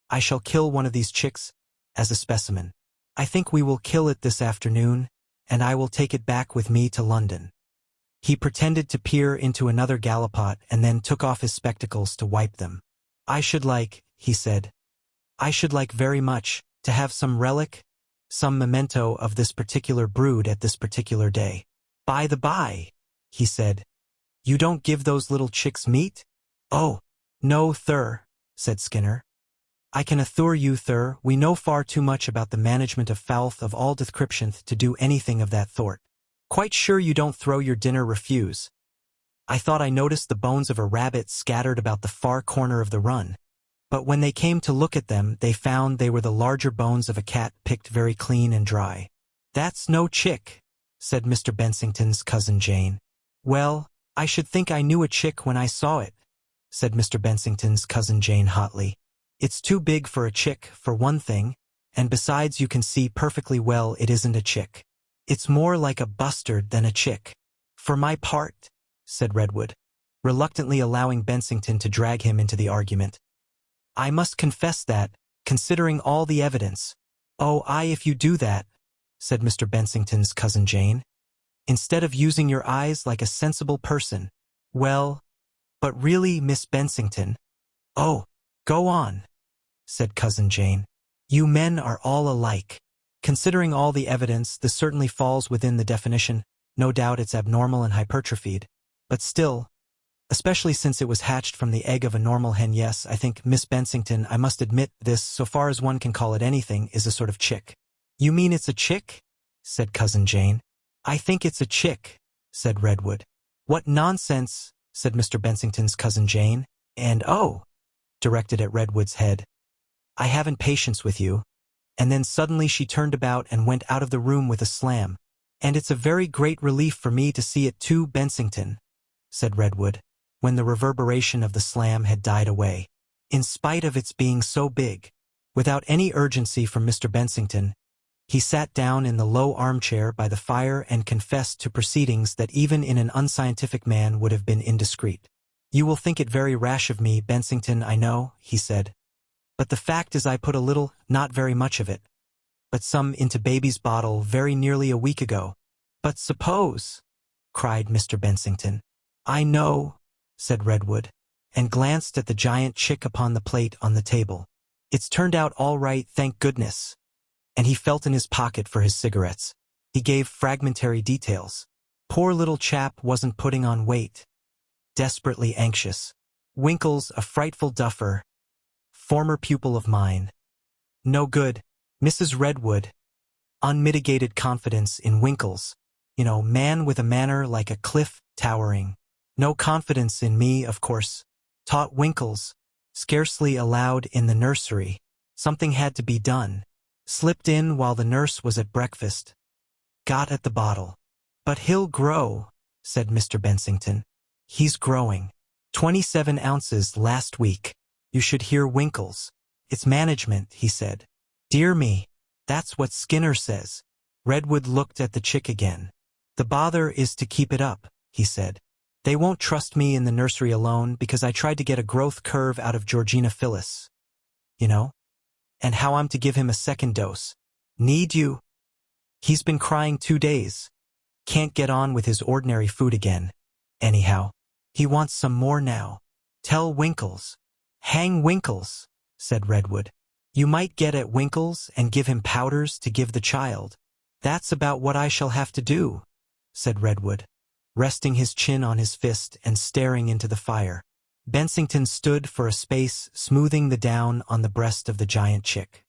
I shall kill one of these chicks as a specimen. I think we will kill it this afternoon, and I will take it back with me to London." He pretended to peer into another gallipot and then took off his spectacles to wipe them. "I should like," he said, "I should like very much To have some relic, some memento of this particular brood at this particular day. By the by, he said, you don't give those little chicks meat? Oh, no, thir, said Skinner. I can assure you, thir, we know far too much about the management of fowlth of all descriptions to do anything of that sort. Quite sure you don't throw your dinner refuse. I thought I noticed the bones of a rabbit scattered about the far corner of the run, but when they came to look at them, they found they were the larger bones of a cat picked very clean and dry. That's no chick, said Mr. Bensington's cousin Jane. Well, I should think I knew a chick when I saw it, said Mr. Bensington's cousin Jane hotly. It's too big for a chick, for one thing, and besides you can see perfectly well it isn't a chick. It's more like a bustard than a chick. For my part, said Redwood, reluctantly allowing Bensington to drag him into the argument, I must confess that, considering all the evidence— Oh, aye, if you do that, said Mr. Bensington's cousin Jane, instead of using your eyes like a sensible person. Well, but really, Miss Bensington— Oh, go on, said cousin Jane. You men are all alike. Considering all the evidence, this certainly falls within the definition. No doubt it's abnormal and hypertrophied, but still, especially since it was hatched from the egg of a normal hen, yes, I think, Miss Bensington, I must admit this, so far as one can call it anything, is a sort of chick. You mean it's a chick? Said cousin Jane. I think it's a chick, said Redwood. What nonsense, said Mr. Bensington's cousin Jane, and oh, directed at Redwood's head. I haven't patience with you. And then suddenly she turned about and went out of the room with a slam. And it's a very great relief for me to see it too, Bensington, said Redwood, when the reverberation of the slam had died away. In spite of its being so big. Without any urgency from Mr. Bensington, he sat down in the low armchair by the fire and confessed to proceedings that even in an unscientific man would have been indiscreet. You will think it very rash of me, Bensington, I know, he said. But the fact is I put a little, not very much of it, but some into baby's bottle very nearly a week ago. But suppose, cried Mr. Bensington. I know, said Redwood, and glanced at the giant chick upon the plate on the table. It's turned out all right, thank goodness. And he felt in his pocket for his cigarettes. He gave fragmentary details. Poor little chap wasn't putting on weight. Desperately anxious. Winkles, a frightful duffer. Former pupil of mine. No good. Mrs. Redwood. Unmitigated confidence in Winkles. You know, man with a manner like a cliff towering. No confidence in me, of course. Taught Winkles. Scarcely allowed in the nursery. Something had to be done. Slipped in while the nurse was at breakfast. Got at the bottle. But he'll grow, said Mr. Bensington. He's growing. 27 ounces last week. You should hear Winkles. It's management, he said. Dear me, that's what Skinner says. Redwood looked at the chick again. The bother is to keep it up, he said. They won't trust me in the nursery alone because I tried to get a growth curve out of Georgina Phyllis. You know? And how I'm to give him a second dose. Need you? He's been crying 2 days. Can't get on with his ordinary food again. Anyhow, he wants some more now. Tell Winkles. Hang Winkles, said Redwood. You might get at Winkles and give him powders to give the child. That's about what I shall have to do, said Redwood, resting his chin on his fist and staring into the fire. Bensington stood for a space, smoothing the down on the breast of the giant chick.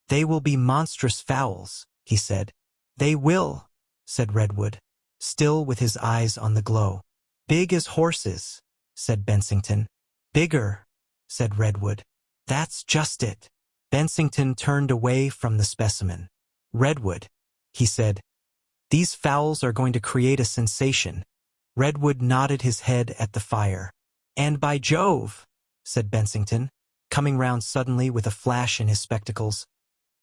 They will be monstrous fowls, he said. They will, said Redwood, still with his eyes on the glow. Big as horses, said Bensington. Bigger, said Redwood. That's just it. Bensington turned away from the specimen. Redwood, he said. These fowls are going to create a sensation. Redwood nodded his head at the fire. And by Jove, said Bensington, coming round suddenly with a flash in his spectacles.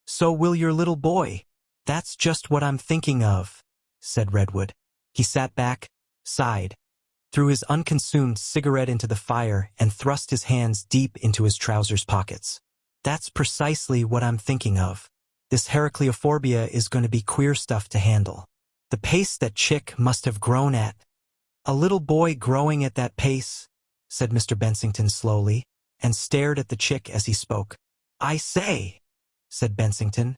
So will your little boy. That's just what I'm thinking of, said Redwood. He sat back, sighed, threw his unconsumed cigarette into the fire and thrust his hands deep into his trousers pockets. That's precisely what I'm thinking of. This Heracleophobia is going to be queer stuff to handle. The pace that chick must have grown at. A little boy growing at that pace, said Mr. Bensington slowly, and stared at the chick as he spoke. I say, said Bensington.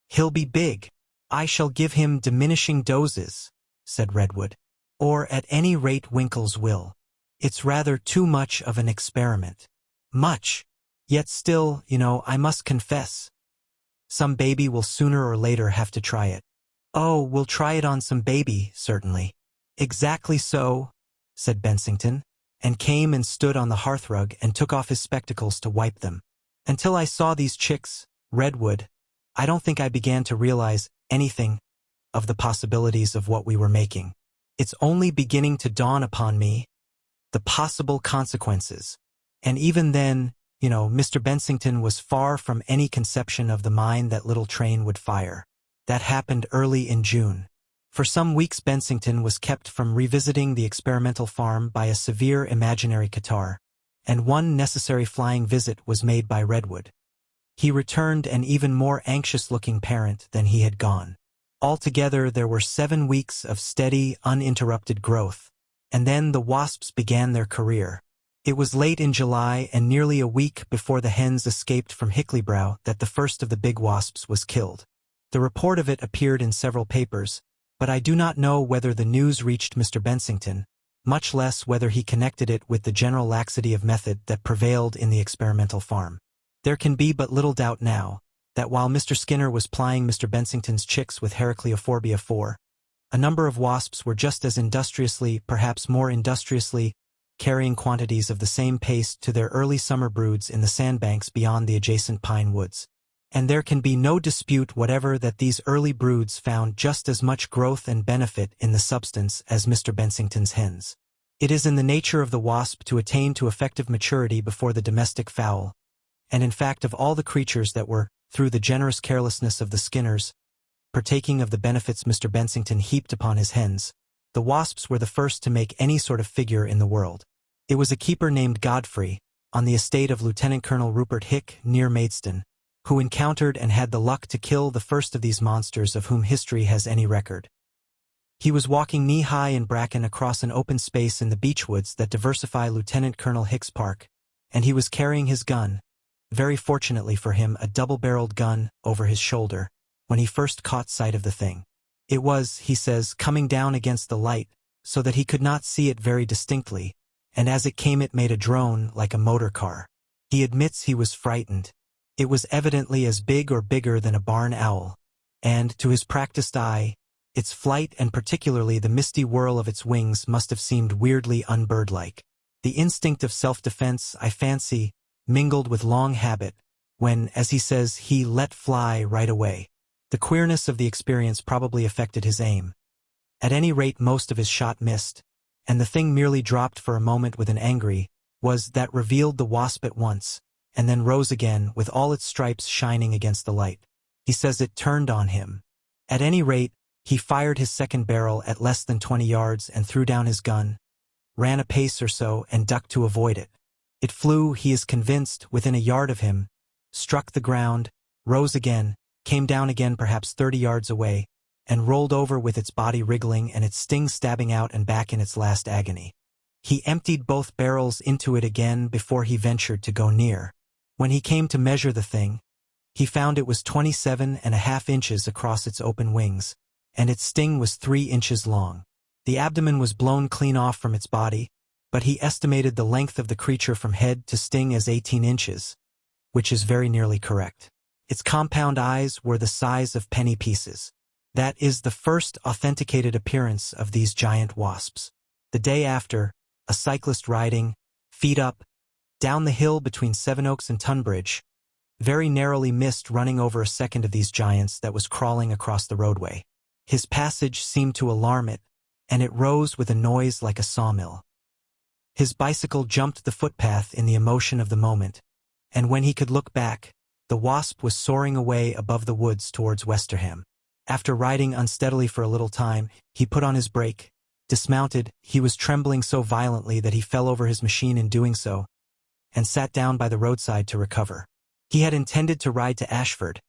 "He'll be big. I shall give him diminishing doses," said Redwood. "Or at any rate Winkles will. It's rather too much of an experiment." "Much. Yet still, I must confess. Some baby will sooner or later have to try it." "Oh, we'll try it on some baby, certainly." "Exactly so," said Bensington, and came and stood on the hearthrug and took off his spectacles to wipe them. "Until I saw these chicks, Redwood, I don't think I began to realize anything of the possibilities of what we were making. It's only beginning to dawn upon me, the possible consequences. And even then, Mr. Bensington was far from any conception of the mine that little train would fire. That happened early in June. For some weeks Bensington was kept from revisiting the experimental farm by a severe imaginary catarrh, and one necessary flying visit was made by Redwood. He returned an even more anxious-looking parent than he had gone. Altogether there were 7 weeks of steady, uninterrupted growth, and then the wasps began their career. It was late in July and nearly a week before the hens escaped from Hickley-Brow that the first of the big wasps was killed. The report of it appeared in several papers, but I do not know whether the news reached Mr. Bensington, much less whether he connected it with the general laxity of method that prevailed in the experimental farm. There can be but little doubt now that while Mr. Skinner was plying Mr. Bensington's chicks with Heracleophobia 4, a number of wasps were just as industriously, perhaps more industriously, carrying quantities of the same paste to their early summer broods in the sandbanks beyond the adjacent pine woods. And there can be no dispute whatever that these early broods found just as much growth and benefit in the substance as Mr. Bensington's hens. It is in the nature of the wasp to attain to effective maturity before the domestic fowl, and in fact of all the creatures that were, through the generous carelessness of the Skinners, partaking of the benefits Mr. Bensington heaped upon his hens, the wasps were the first to make any sort of figure in the world. It was a keeper named Godfrey, on the estate of Lieutenant Colonel Rupert Hick near Maidstone, who encountered and had the luck to kill the first of these monsters of whom history has any record. He was walking knee-high in bracken across an open space in the beechwoods that diversify Lieutenant Colonel Hick's park, and he was carrying his gun, very fortunately for him a double-barreled gun, over his shoulder, when he first caught sight of the thing. It was, he says, coming down against the light, so that he could not see it very distinctly, and as it came it made a drone like a motor car. He admits he was frightened. It was evidently as big or bigger than a barn owl, and, to his practiced eye, its flight and particularly the misty whirl of its wings must have seemed weirdly unbirdlike. The instinct of self-defense, I fancy, mingled with long habit, when, as he says, he let fly right away. The queerness of the experience probably affected his aim. At any rate most of his shot missed, and the thing merely dropped for a moment with an angry was that revealed the wasp at once, and then rose again with all its stripes shining against the light. He says it turned on him. At any rate, he fired his second barrel at less than 20 yards and threw down his gun, ran a pace or so and ducked to avoid it. It flew, he is convinced, within a yard of him, struck the ground, rose again, came down again perhaps 30 yards away, and rolled over with its body wriggling and its sting stabbing out and back in its last agony. He emptied both barrels into it again before he ventured to go near. When he came to measure the thing, he found it was 27.5 inches across its open wings, and its sting was 3 inches long. The abdomen was blown clean off from its body, but he estimated the length of the creature from head to sting as 18 inches, which is very nearly correct. Its compound eyes were the size of penny pieces. That is the first authenticated appearance of these giant wasps. The day after, a cyclist riding, feet up, down the hill between Sevenoaks and Tunbridge, very narrowly missed running over a second of these giants that was crawling across the roadway. His passage seemed to alarm it, and it rose with a noise like a sawmill. His bicycle jumped the footpath in the emotion of the moment, and when he could look back, the wasp was soaring away above the woods towards Westerham. After riding unsteadily for a little time, he put on his brake, dismounted. He was trembling so violently that he fell over his machine in doing so, and sat down by the roadside to recover. He had intended to ride to Ashford,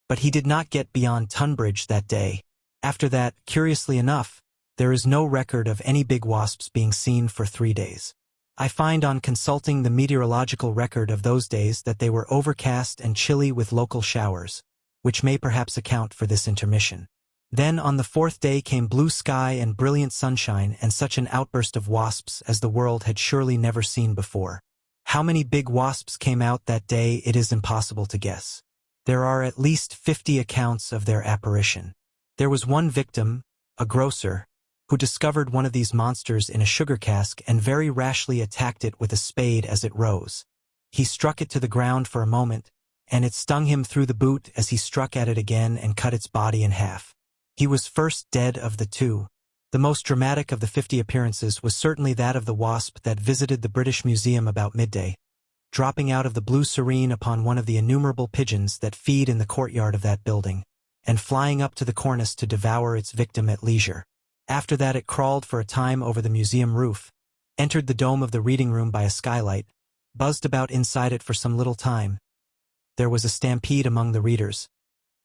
but he did not get beyond Tunbridge that day. After that, curiously enough, there is no record of any big wasps being seen for 3 days. I find on consulting the meteorological record of those days that they were overcast and chilly with local showers, which may perhaps account for this intermission. Then on the fourth day came blue sky and brilliant sunshine and such an outburst of wasps as the world had surely never seen before. How many big wasps came out that day it is impossible to guess. There are at least 50 accounts of their apparition. There was one victim, a grocer, who discovered one of these monsters in a sugar cask and very rashly attacked it with a spade as it rose. He struck it to the ground for a moment, and it stung him through the boot as he struck at it again and cut its body in half. He was first dead of the two. The most dramatic of the 50 appearances was certainly that of the wasp that visited the British Museum about midday, dropping out of the blue serene upon one of the innumerable pigeons that feed in the courtyard of that building, and flying up to the cornice to devour its victim at leisure. After that it crawled for a time over the museum roof, entered the dome of the reading room by a skylight, buzzed about inside it for some little time. There was a stampede among the readers,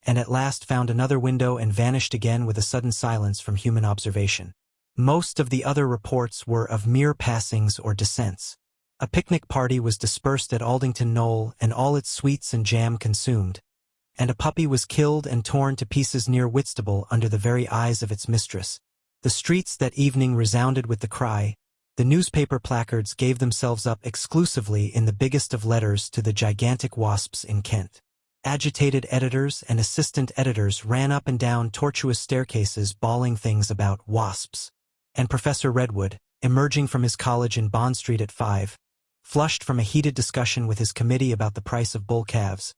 and at last found another window and vanished again with a sudden silence from human observation. Most of the other reports were of mere passings or descents. A picnic party was dispersed at Aldington Knoll and all its sweets and jam consumed, and a puppy was killed and torn to pieces near Whitstable under the very eyes of its mistress. The streets that evening resounded with the cry. The newspaper placards gave themselves up exclusively in the biggest of letters to the gigantic wasps in Kent. Agitated editors and assistant editors ran up and down tortuous staircases bawling things about wasps. And Professor Redwood, emerging from his college in Bond Street at 5, flushed from a heated discussion with his committee about the price of bull calves,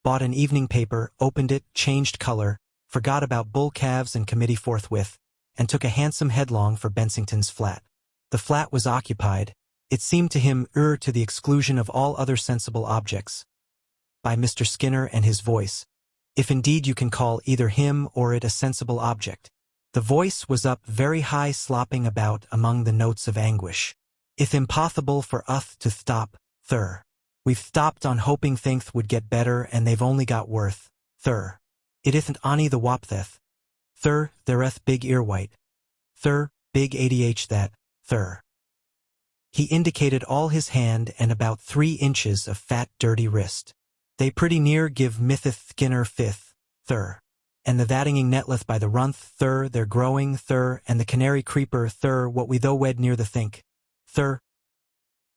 bought an evening paper, opened it, changed color, forgot about bull calves and committee forthwith, and took a handsome headlong for Bensington's flat. The flat was occupied, it seemed to him to the exclusion of all other sensible objects, by Mr. Skinner and his voice, if indeed you can call either him or it a sensible object. The voice was up very high, slopping about among the notes of anguish. If impossible for uth to stop, thur. We've stopped on hoping things would get better and they've only got worse, thur. It ithn't ony the waptheth. Thur, thereth big earwhite. Thur, big adh that, thur. He indicated all his hand and about 3 inches of fat dirty wrist. They pretty near give mithith Skinner fifth, thur. And the thattinging netleth by the runth, thur, they're growing, thur, and the canary creeper, thur, what we though wed near the think, thur.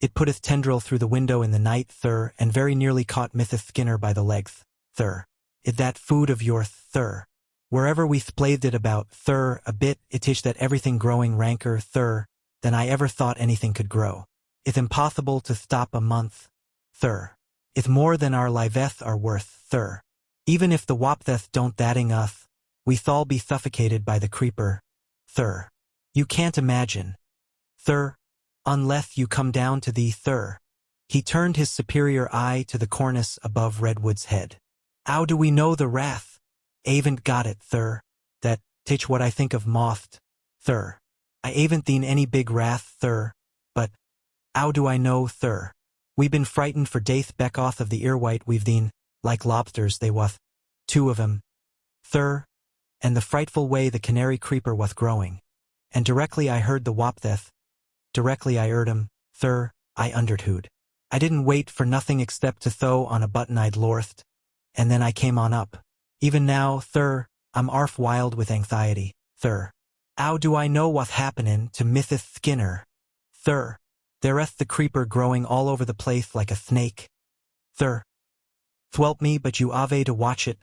It putteth tendril through the window in the night, thur, and very nearly caught Mithith Skinner by the legs, thur. It that food of your thur. Wherever we splathed it about, thur, a bit, it ish that everything growing ranker, thur, than I ever thought anything could grow. It's impossible to stop a month, thur. It's more than our liveth are worth, thur. Even if the waptheth don't thatting uth, we thall be suffocated by the creeper, thur. You can't imagine, thur, unless you come down to thee, thur. He turned his superior eye to the cornice above Redwood's head. How do we know the wrath? Avent got it, thur. That, tich what I think of mothed, thur. I avent theen any big wrath, thur. But, how do I know, thur? We been frightened for daith beckoth of the earwhite we've theen, like lobsters they wath, 2 of 'em, thur, and the frightful way the canary creeper wath growing. And directly I heard the waptheth, directly I heard 'em, thur, I undertood. I didn't wait for nothing except to thaw on a button I'd lorthed, and then I came on up. Even now, thur, I'm arf wild with anxiety, thur. How do I know whath happenin' to Mithith Skinner, thur? There'th the creeper growing all over the place like a snake, thur. Thwelp me but you ave to watch it,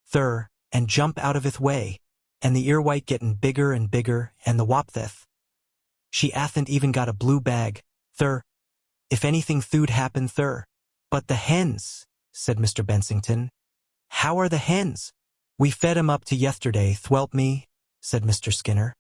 thur, and jump out of ith way, and the earwhite gettin' bigger and bigger, and the waptheth. She athn't even got a blue bag, thur. If anything thoud happen, thur. But the hens, said Mr. Bensington. How are the hens? We fed 'em up to yesterday, thwelp me, said Mr. Skinner.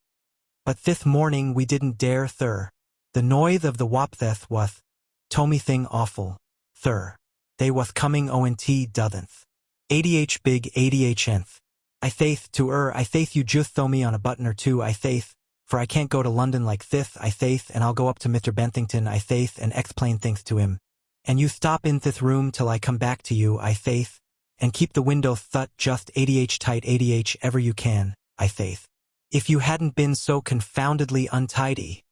But thith morning we didn't dare, thur. The noise of the waptheth wath, tomy thing awful, thur. They wath coming ont dotheth. Adh big adhnth. I faith to I faith you just throw me on a button or two, I faith, for I can't go to London like thith, I faith, and I'll go up to Mr. Bensington, I faith, and explain things to him. And you stop in thith room till I come back to you, I faith, and keep the window thut just adh tight adh ever you can, I faith. If you hadn't been so confoundedly untidy,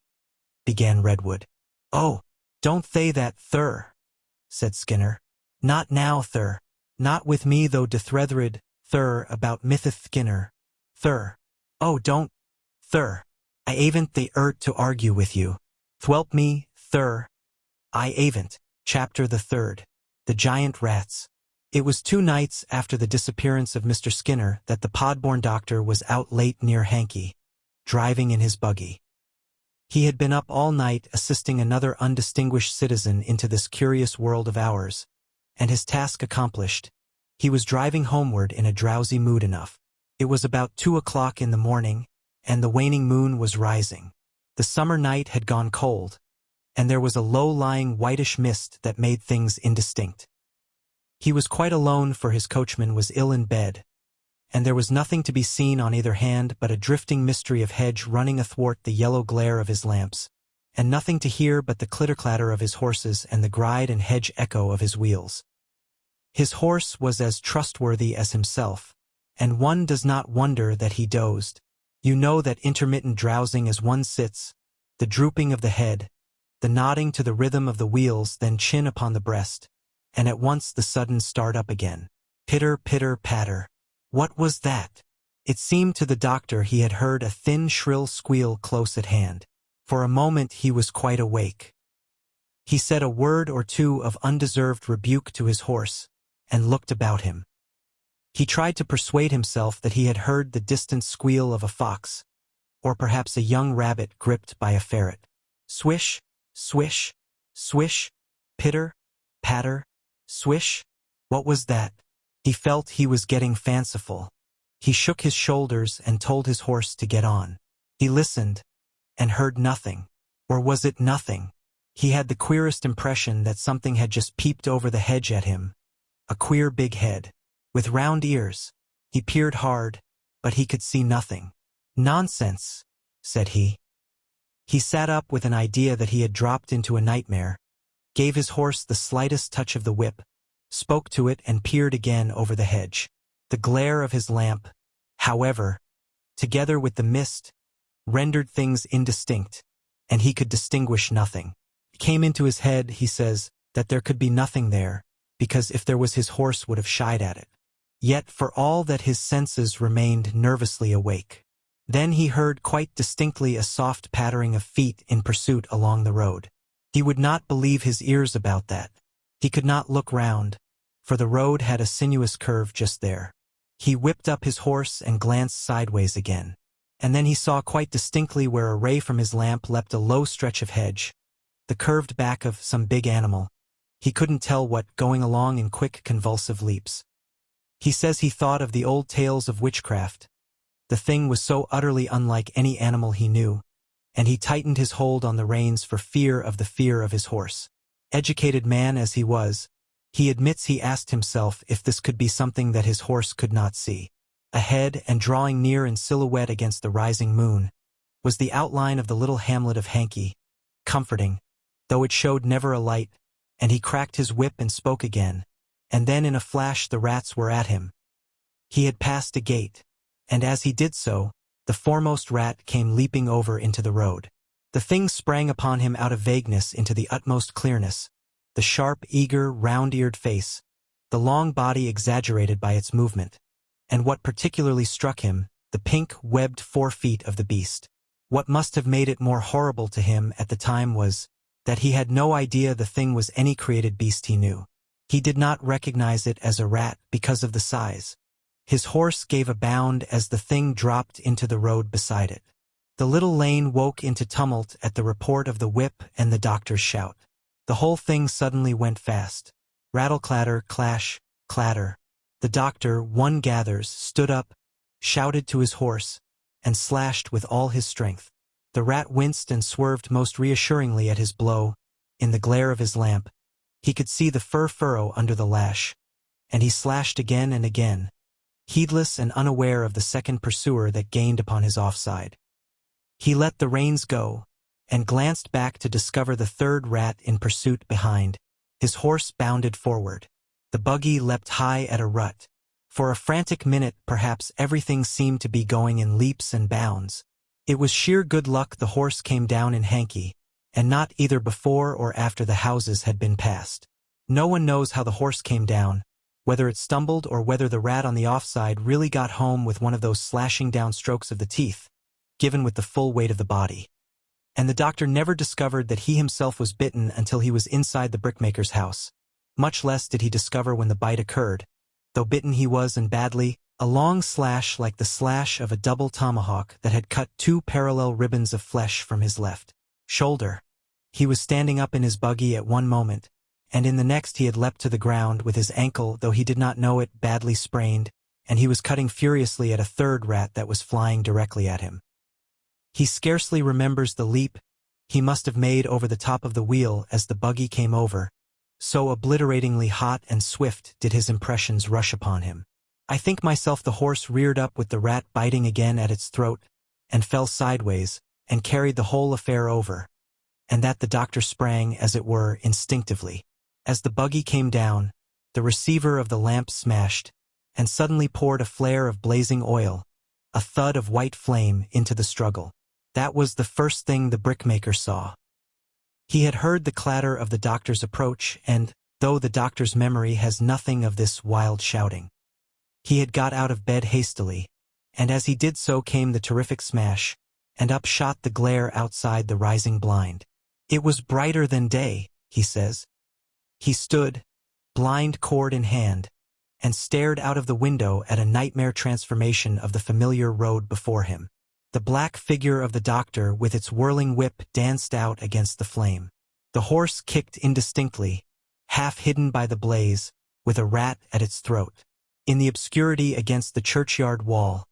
began Redwood. Oh, "Don't thay that, thur," said Skinner. "Not now, thur. Not with me though dethrethered, thur, about Mithith Skinner. Thur. Oh, don't, thur. I avent the to argue with you. Thwelp me, thur. I avent." Chapter the 3rd. The Giant Rats. It was 2 nights after the disappearance of Mr. Skinner that the Podborne doctor was out late near Hankey, driving in his buggy. He had been up all night assisting another undistinguished citizen into this curious world of ours, and his task accomplished, he was driving homeward in a drowsy mood enough. It was about 2 o'clock in the morning, and the waning moon was rising. The summer night had gone cold, and there was a low-lying whitish mist that made things indistinct. He was quite alone, for his coachman was ill in bed, and there was nothing to be seen on either hand but a drifting mystery of hedge running athwart the yellow glare of his lamps, and nothing to hear but the clitter-clatter of his horses and the gride and hedge echo of his wheels. His horse was as trustworthy as himself, and one does not wonder that he dozed. You know that intermittent drowsing as one sits, the drooping of the head, the nodding to the rhythm of the wheels, then chin upon the breast, and at once the sudden start up again. Pitter, pitter, patter. What was that? It seemed to the doctor he had heard a thin, shrill squeal close at hand. For a moment he was quite awake. He said a word or two of undeserved rebuke to his horse, and looked about him. He tried to persuade himself that he had heard the distant squeal of a fox, or perhaps a young rabbit gripped by a ferret. Swish, swish, swish, pitter, patter, swish. What was that? He felt he was getting fanciful. He shook his shoulders and told his horse to get on. He listened, and heard nothing. Or was it nothing? He had the queerest impression that something had just peeped over the hedge at him. A queer big head, with round ears. He peered hard, but he could see nothing. "Nonsense," said he. He sat up with an idea that he had dropped into a nightmare, gave his horse the slightest touch of the whip, spoke to it and peered again over the hedge. The glare of his lamp, however, together with the mist, rendered things indistinct, and he could distinguish nothing. It came into his head, he says, that there could be nothing there, because if there was his horse would have shied at it. Yet for all that his senses remained nervously awake. Then he heard quite distinctly a soft pattering of feet in pursuit along the road. He would not believe his ears about that. He could not look round, for the road had a sinuous curve just there. He whipped up his horse and glanced sideways again. And then he saw quite distinctly where a ray from his lamp leapt a low stretch of hedge, the curved back of some big animal. He couldn't tell what, going along in quick convulsive leaps. He says he thought of the old tales of witchcraft. The thing was so utterly unlike any animal he knew, and he tightened his hold on the reins for fear of his horse. Educated man as he was, he admits he asked himself if this could be something that his horse could not see. Ahead, and drawing near in silhouette against the rising moon, was the outline of the little hamlet of Hankey, comforting, though it showed never a light, and he cracked his whip and spoke again, and then in a flash the rats were at him. He had passed a gate, and as he did so, the foremost rat came leaping over into the road. The thing sprang upon him out of vagueness into the utmost clearness, the sharp, eager, round-eared face, the long body exaggerated by its movement, and what particularly struck him, the pink, webbed 4 feet of the beast. What must have made it more horrible to him at the time was that he had no idea the thing was any created beast he knew. He did not recognize it as a rat because of the size. His horse gave a bound as the thing dropped into the road beside it. The little lane woke into tumult at the report of the whip and the doctor's shout. The whole thing suddenly went fast. Rattle-clatter, clash, clatter. The doctor, one gathers, stood up, shouted to his horse, and slashed with all his strength. The rat winced and swerved most reassuringly at his blow. In the glare of his lamp, he could see the fur furrow under the lash, and he slashed again and again, heedless and unaware of the second pursuer that gained upon his offside. He let the reins go, and glanced back to discover the third rat in pursuit behind. His horse bounded forward. The buggy leapt high at a rut. For a frantic minute perhaps everything seemed to be going in leaps and bounds. It was sheer good luck the horse came down in Hankey, and not either before or after the houses had been passed. No one knows how the horse came down, whether it stumbled or whether the rat on the offside really got home with one of those slashing down strokes of the teeth, given with the full weight of the body. And the doctor never discovered that he himself was bitten until he was inside the brickmaker's house. Much less did he discover when the bite occurred, though bitten he was and badly, a long slash like the slash of a double tomahawk that had cut 2 parallel ribbons of flesh from his left shoulder. He was standing up in his buggy at one moment, and in the next he had leapt to the ground with his ankle, though he did not know it, badly sprained, and he was cutting furiously at a third rat that was flying directly at him. He scarcely remembers the leap he must have made over the top of the wheel as the buggy came over, so obliteratingly hot and swift did his impressions rush upon him. I think myself the horse reared up with the rat biting again at its throat, and fell sideways, and carried the whole affair over, and that the doctor sprang, as it were, instinctively. As the buggy came down, the receiver of the lamp smashed, and suddenly poured a flare of blazing oil, a thud of white flame, into the struggle. That was the first thing the brickmaker saw. He had heard the clatter of the doctor's approach, and, though the doctor's memory has nothing of this wild shouting, he had got out of bed hastily, and as he did so came the terrific smash, and up shot the glare outside the rising blind. It was brighter than day, he says. He stood, blind cord in hand, and stared out of the window at a nightmare transformation of the familiar road before him. The black figure of the doctor with its whirling whip danced out against the flame. The horse kicked indistinctly, half hidden by the blaze, with a rat at its throat. In the obscurity against the churchyard wall,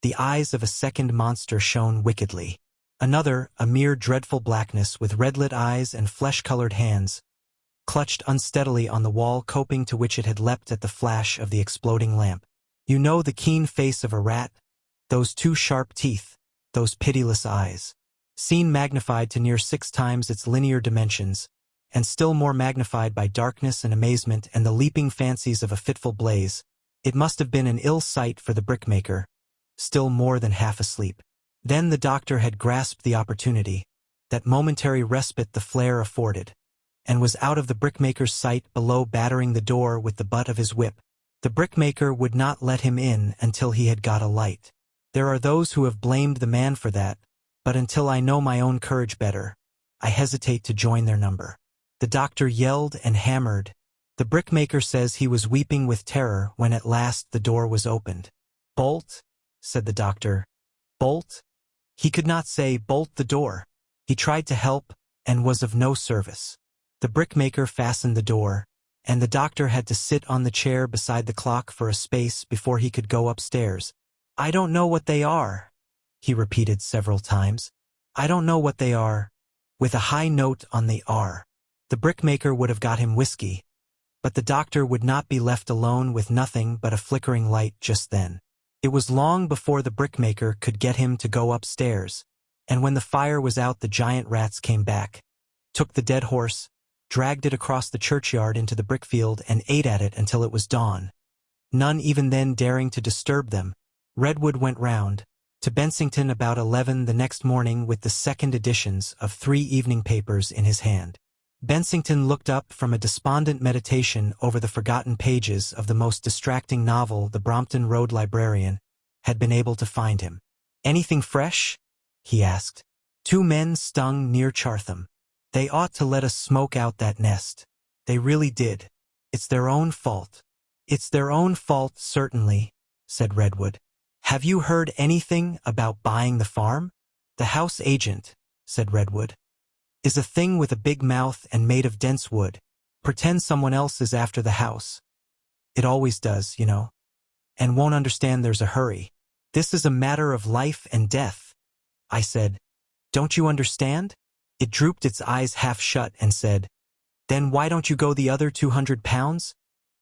the eyes of a second monster shone wickedly. Another, a mere dreadful blackness with red-lit eyes and flesh-colored hands, clutched unsteadily on the wall coping to which it had leapt at the flash of the exploding lamp. You know the keen face of a rat, those 2 sharp teeth, those pitiless eyes. Seen magnified to near 6 times its linear dimensions, and still more magnified by darkness and amazement and the leaping fancies of a fitful blaze, it must have been an ill sight for the brickmaker, still more than half asleep. Then the doctor had grasped the opportunity, that momentary respite the flare afforded, and was out of the brickmaker's sight below, battering the door with the butt of his whip. The brickmaker would not let him in until he had got a light. There are those who have blamed the man for that, but until I know my own courage better, I hesitate to join their number. The doctor yelled and hammered. The brickmaker says he was weeping with terror when at last the door was opened. "Bolt," said the doctor. "Bolt?" He could not say, "Bolt the door." He tried to help, and was of no service. The brickmaker fastened the door, and the doctor had to sit on the chair beside the clock for a space before he could go upstairs. "I don't know what they are," he repeated several times. "I don't know what they are," with a high note on the R. The brickmaker would have got him whiskey, but the doctor would not be left alone with nothing but a flickering light just then. It was long before the brickmaker could get him to go upstairs, and when the fire was out the giant rats came back, took the dead horse, dragged it across the churchyard into the brickfield and ate at it until it was dawn, none even then daring to disturb them. Redwood went round to Bensington about 11 the next morning with the second editions of 3 evening papers in his hand. Bensington looked up from a despondent meditation over the forgotten pages of the most distracting novel the Brompton Road librarian had been able to find him. "Anything fresh?" he asked. "2 men stung near Chartham. They ought to let us smoke out that nest. They really did. It's their own fault." "It's their own fault, certainly," said Redwood. "Have you heard anything about buying the farm?" "The house agent," said Redwood, "is a thing with a big mouth and made of dense wood. Pretend someone else is after the house. It always does, you know. And won't understand there's a hurry. This is a matter of life and death." I said, "Don't you understand?" It drooped its eyes half shut and said, "Then why don't you go the other £200?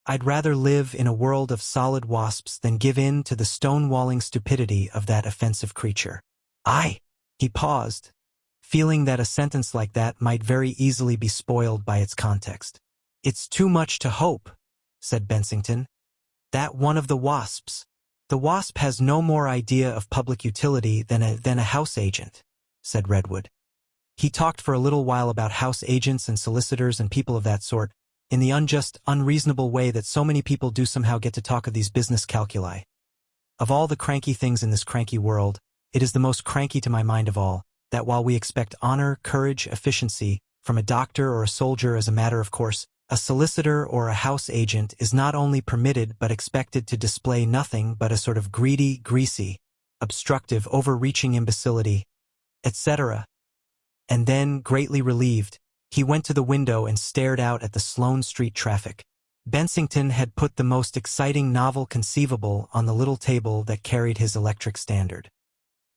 I'd rather live in a world of solid wasps than give in to the stonewalling stupidity of that offensive creature." He paused, feeling that a sentence like that might very easily be spoiled by its context. "It's too much to hope," said Bensington. "That one of the wasps. The wasp has no more idea of public utility than a house agent," said Redwood. He talked for a little while about house agents and solicitors and people of that sort, in the unjust, unreasonable way that so many people do somehow get to talk of these business calculi. Of all the cranky things in this cranky world, it is the most cranky to my mind of all, that while we expect honor, courage, efficiency, from a doctor or a soldier as a matter of course, a solicitor or a house agent is not only permitted but expected to display nothing but a sort of greedy, greasy, obstructive, overreaching imbecility, etc. And then, greatly relieved, he went to the window and stared out at the Sloane Street traffic. Bensington had put the most exciting novel conceivable on the little table that carried his electric standard.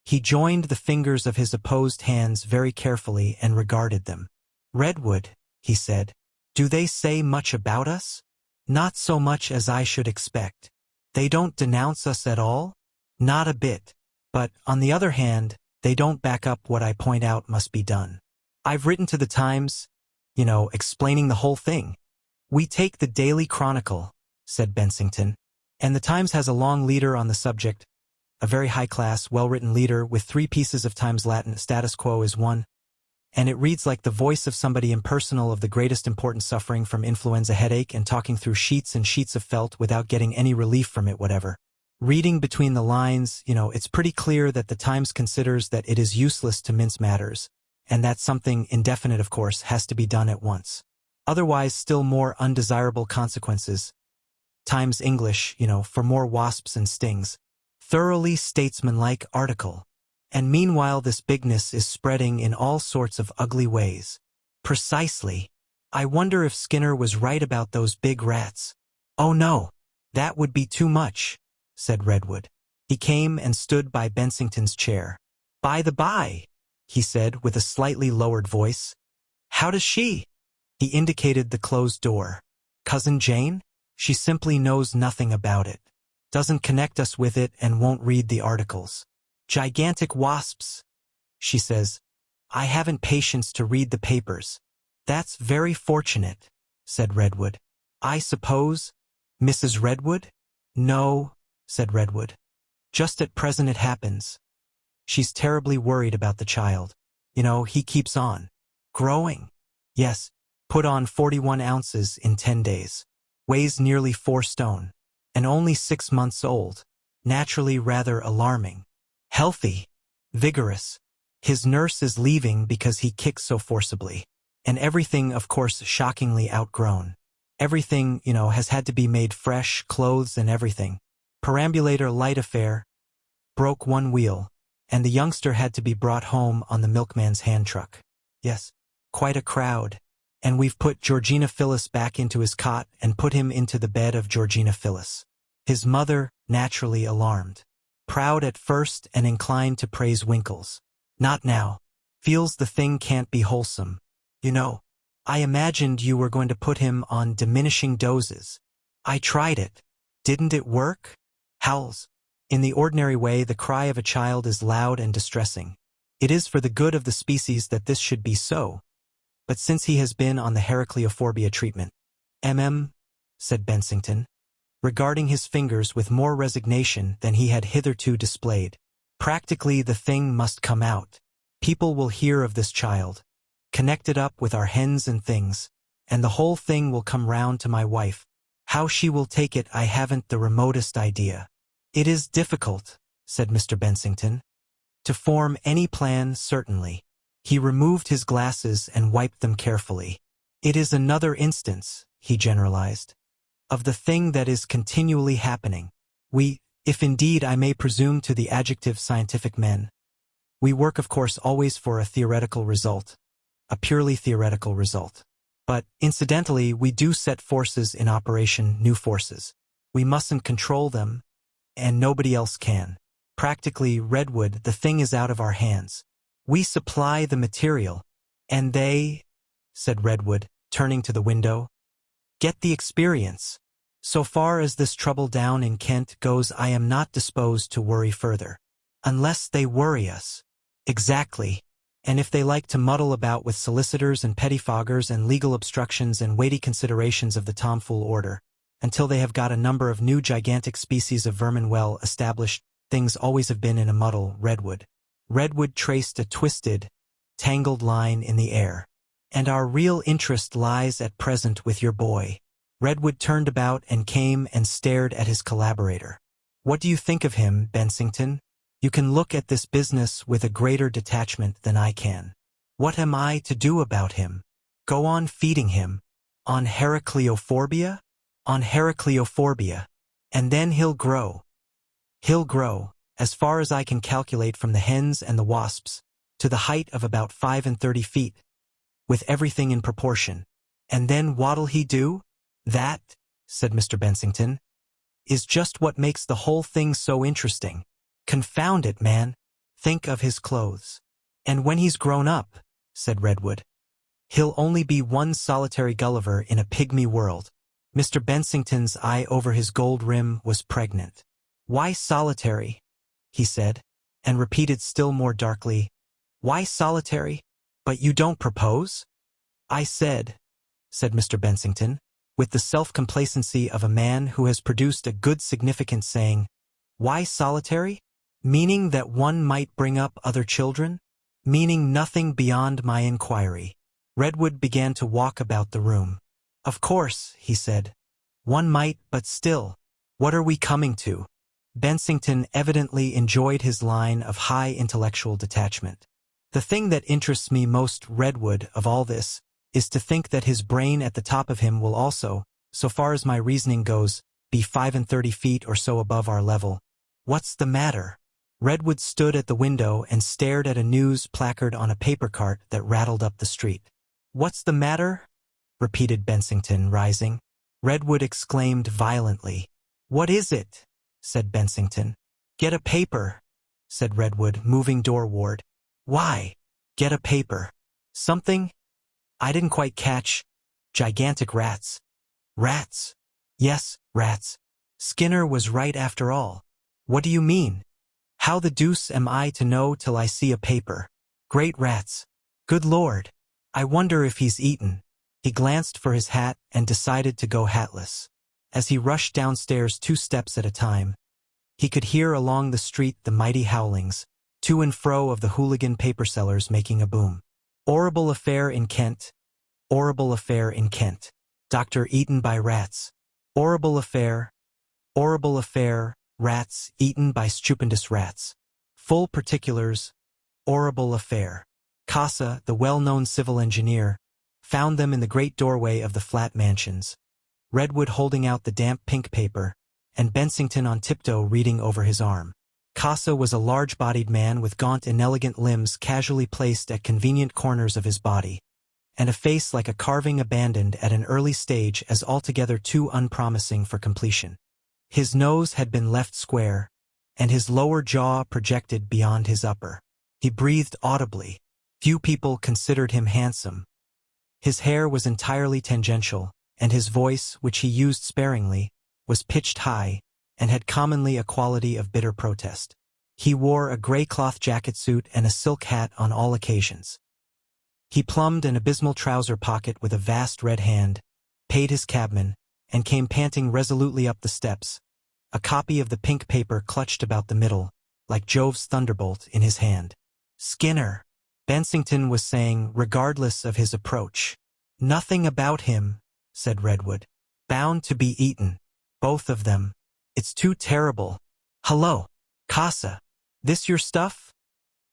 He joined the fingers of his opposed hands very carefully and regarded them. "Redwood," he said, "do they say much about us?" "Not so much as I should expect." "They don't denounce us at all?" "Not a bit. But, on the other hand, they don't back up what I point out must be done. I've written to the Times, explaining the whole thing." "We take the Daily Chronicle," said Bensington, "and the Times has a long leader on the subject, a very high-class, well-written leader with 3 pieces of Times Latin, status quo is 1, and it reads like the voice of somebody impersonal of the greatest importance suffering from influenza headache and talking through sheets and sheets of felt without getting any relief from it whatever. Reading between the lines, it's pretty clear that the Times considers that it is useless to mince matters, and that something indefinite, of course, has to be done at once. Otherwise, still more undesirable consequences. Times English, for more wasps and stings. Thoroughly statesmanlike article. And meanwhile this bigness is spreading in all sorts of ugly ways. Precisely. I wonder if Skinner was right about those big rats. "Oh no, that would be too much," said Redwood. He came and stood by Bensington's chair. "By the by," he said with a slightly lowered voice, "how does she?" He indicated the closed door. "Cousin Jane? She simply knows nothing about it. Doesn't connect us with it and won't read the articles. Gigantic wasps, she says. I haven't patience to read the papers." "That's very fortunate," said Redwood. "I suppose, Mrs. Redwood?" "No," said Redwood. "Just at present it happens. She's terribly worried about the child. He keeps on growing. Yes, put on 41 ounces in 10 days. Weighs nearly 4 stone. And only 6 months old. Naturally rather alarming. Healthy. Vigorous. His nurse is leaving because he kicks so forcibly. And everything, of course, shockingly outgrown. Everything, has had to be made fresh, clothes and everything. Perambulator light affair. Broke 1 wheel. And the youngster had to be brought home on the milkman's hand truck. Yes, quite a crowd. And we've put Georgina Phyllis back into his cot and put him into the bed of Georgina Phyllis. His mother, naturally alarmed. Proud at first and inclined to praise Winkles. Not now. Feels the thing can't be wholesome. I imagined you were going to put him on diminishing doses. I tried it. Didn't it work? Howls. In the ordinary way, the cry of a child is loud and distressing. It is for the good of the species that this should be so. But since he has been on the Heracleophobia treatment, said Bensington, regarding his fingers with more resignation than he had hitherto displayed, practically the thing must come out. People will hear of this child, connect it up with our hens and things, and the whole thing will come round to my wife. How she will take it I haven't the remotest idea. It is difficult, said Mr. Bensington, to form any plan certainly. He removed his glasses and wiped them carefully. It is another instance, he generalized, of the thing that is continually happening. We, if indeed I may presume to the adjective scientific men, we work of course always for a theoretical result, a purely theoretical result. But, incidentally, we do set forces in operation, new forces. We mustn't control them, and nobody else can. Practically, Redwood, the thing is out of our hands. We supply the material, and they, said Redwood, turning to the window, get the experience. So far as this trouble down in Kent goes, I am not disposed to worry further. Unless they worry us. Exactly. And if they like to muddle about with solicitors and pettifoggers and legal obstructions and weighty considerations of the tomfool order, until they have got a number of new gigantic species of vermin well established, things always have been in a muddle, Redwood. Redwood traced a twisted, tangled line in the air. And our real interest lies at present with your boy. Redwood turned about and came and stared at his collaborator. What do you think of him, Bensington? You can look at this business with a greater detachment than I can. What am I to do about him? Go on feeding him. On Heracleophobia? On Heracleophobia. And then he'll grow. He'll grow, as far as I can calculate from the hens and the wasps, to the height of about 35 feet, with everything in proportion. And then what'll he do? That, said Mr. Bensington, is just what makes the whole thing so interesting. Confound it, man. Think of his clothes. And when he's grown up, said Redwood, he'll only be one solitary Gulliver in a pygmy world. Mr. Bensington's eye over his gold rim was pregnant. Why solitary? He said, and repeated still more darkly, why solitary? But you don't propose? I said Mr. Bensington, with the self-complacency of a man who has produced a good significant saying, why solitary? Meaning that one might bring up other children? Meaning nothing beyond my inquiry. Redwood began to walk about the room. Of course, he said, one might, but still, what are we coming to? Bensington evidently enjoyed his line of high intellectual detachment. The thing that interests me most, Redwood, of all this, is to think that his brain at the top of him will also, so far as my reasoning goes, be 35 feet or so above our level. What's the matter? Redwood stood at the window and stared at a news placard on a paper cart that rattled up the street. What's the matter? Repeated Bensington, rising. Redwood exclaimed violently. What is it? Said Bensington. Get a paper, said Redwood, moving doorward. Why? Get a paper. Something? I didn't quite catch. Gigantic rats. Rats? Yes, rats. Skinner was right after all. What do you mean? How the deuce am I to know till I see a paper? Great rats. Good Lord. I wonder if he's eaten. He glanced for his hat and decided to go hatless. As he rushed downstairs 2 steps at a time, he could hear along the street the mighty howlings, to and fro of the hooligan paper sellers making a boom. Horrible affair in Kent. Horrible affair in Kent. Doctor eaten by rats. Horrible affair. Horrible affair. Rats eaten by stupendous rats. Full particulars. Horrible affair. Casa, the well-known civil engineer, found them in the great doorway of the flat mansions. Redwood holding out the damp pink paper, and Bensington on tiptoe reading over his arm. Casa was a large-bodied man with gaunt, inelegant limbs casually placed at convenient corners of his body, and a face like a carving abandoned at an early stage as altogether too unpromising for completion. His nose had been left square, and his lower jaw projected beyond his upper. He breathed audibly. Few people considered him handsome. His hair was entirely tangential, and his voice, which he used sparingly, was pitched high, and had commonly a quality of bitter protest. He wore a gray cloth jacket suit and a silk hat on all occasions. He plumbed an abysmal trouser pocket with a vast red hand, paid his cabman, and came panting resolutely up the steps, a copy of the pink paper clutched about the middle, like Jove's thunderbolt in his hand. Skinner, Bensington was saying, regardless of his approach. Nothing about him, said Redwood. Bound to be eaten. Both of them. It's too terrible. Hello, Casa. This your stuff?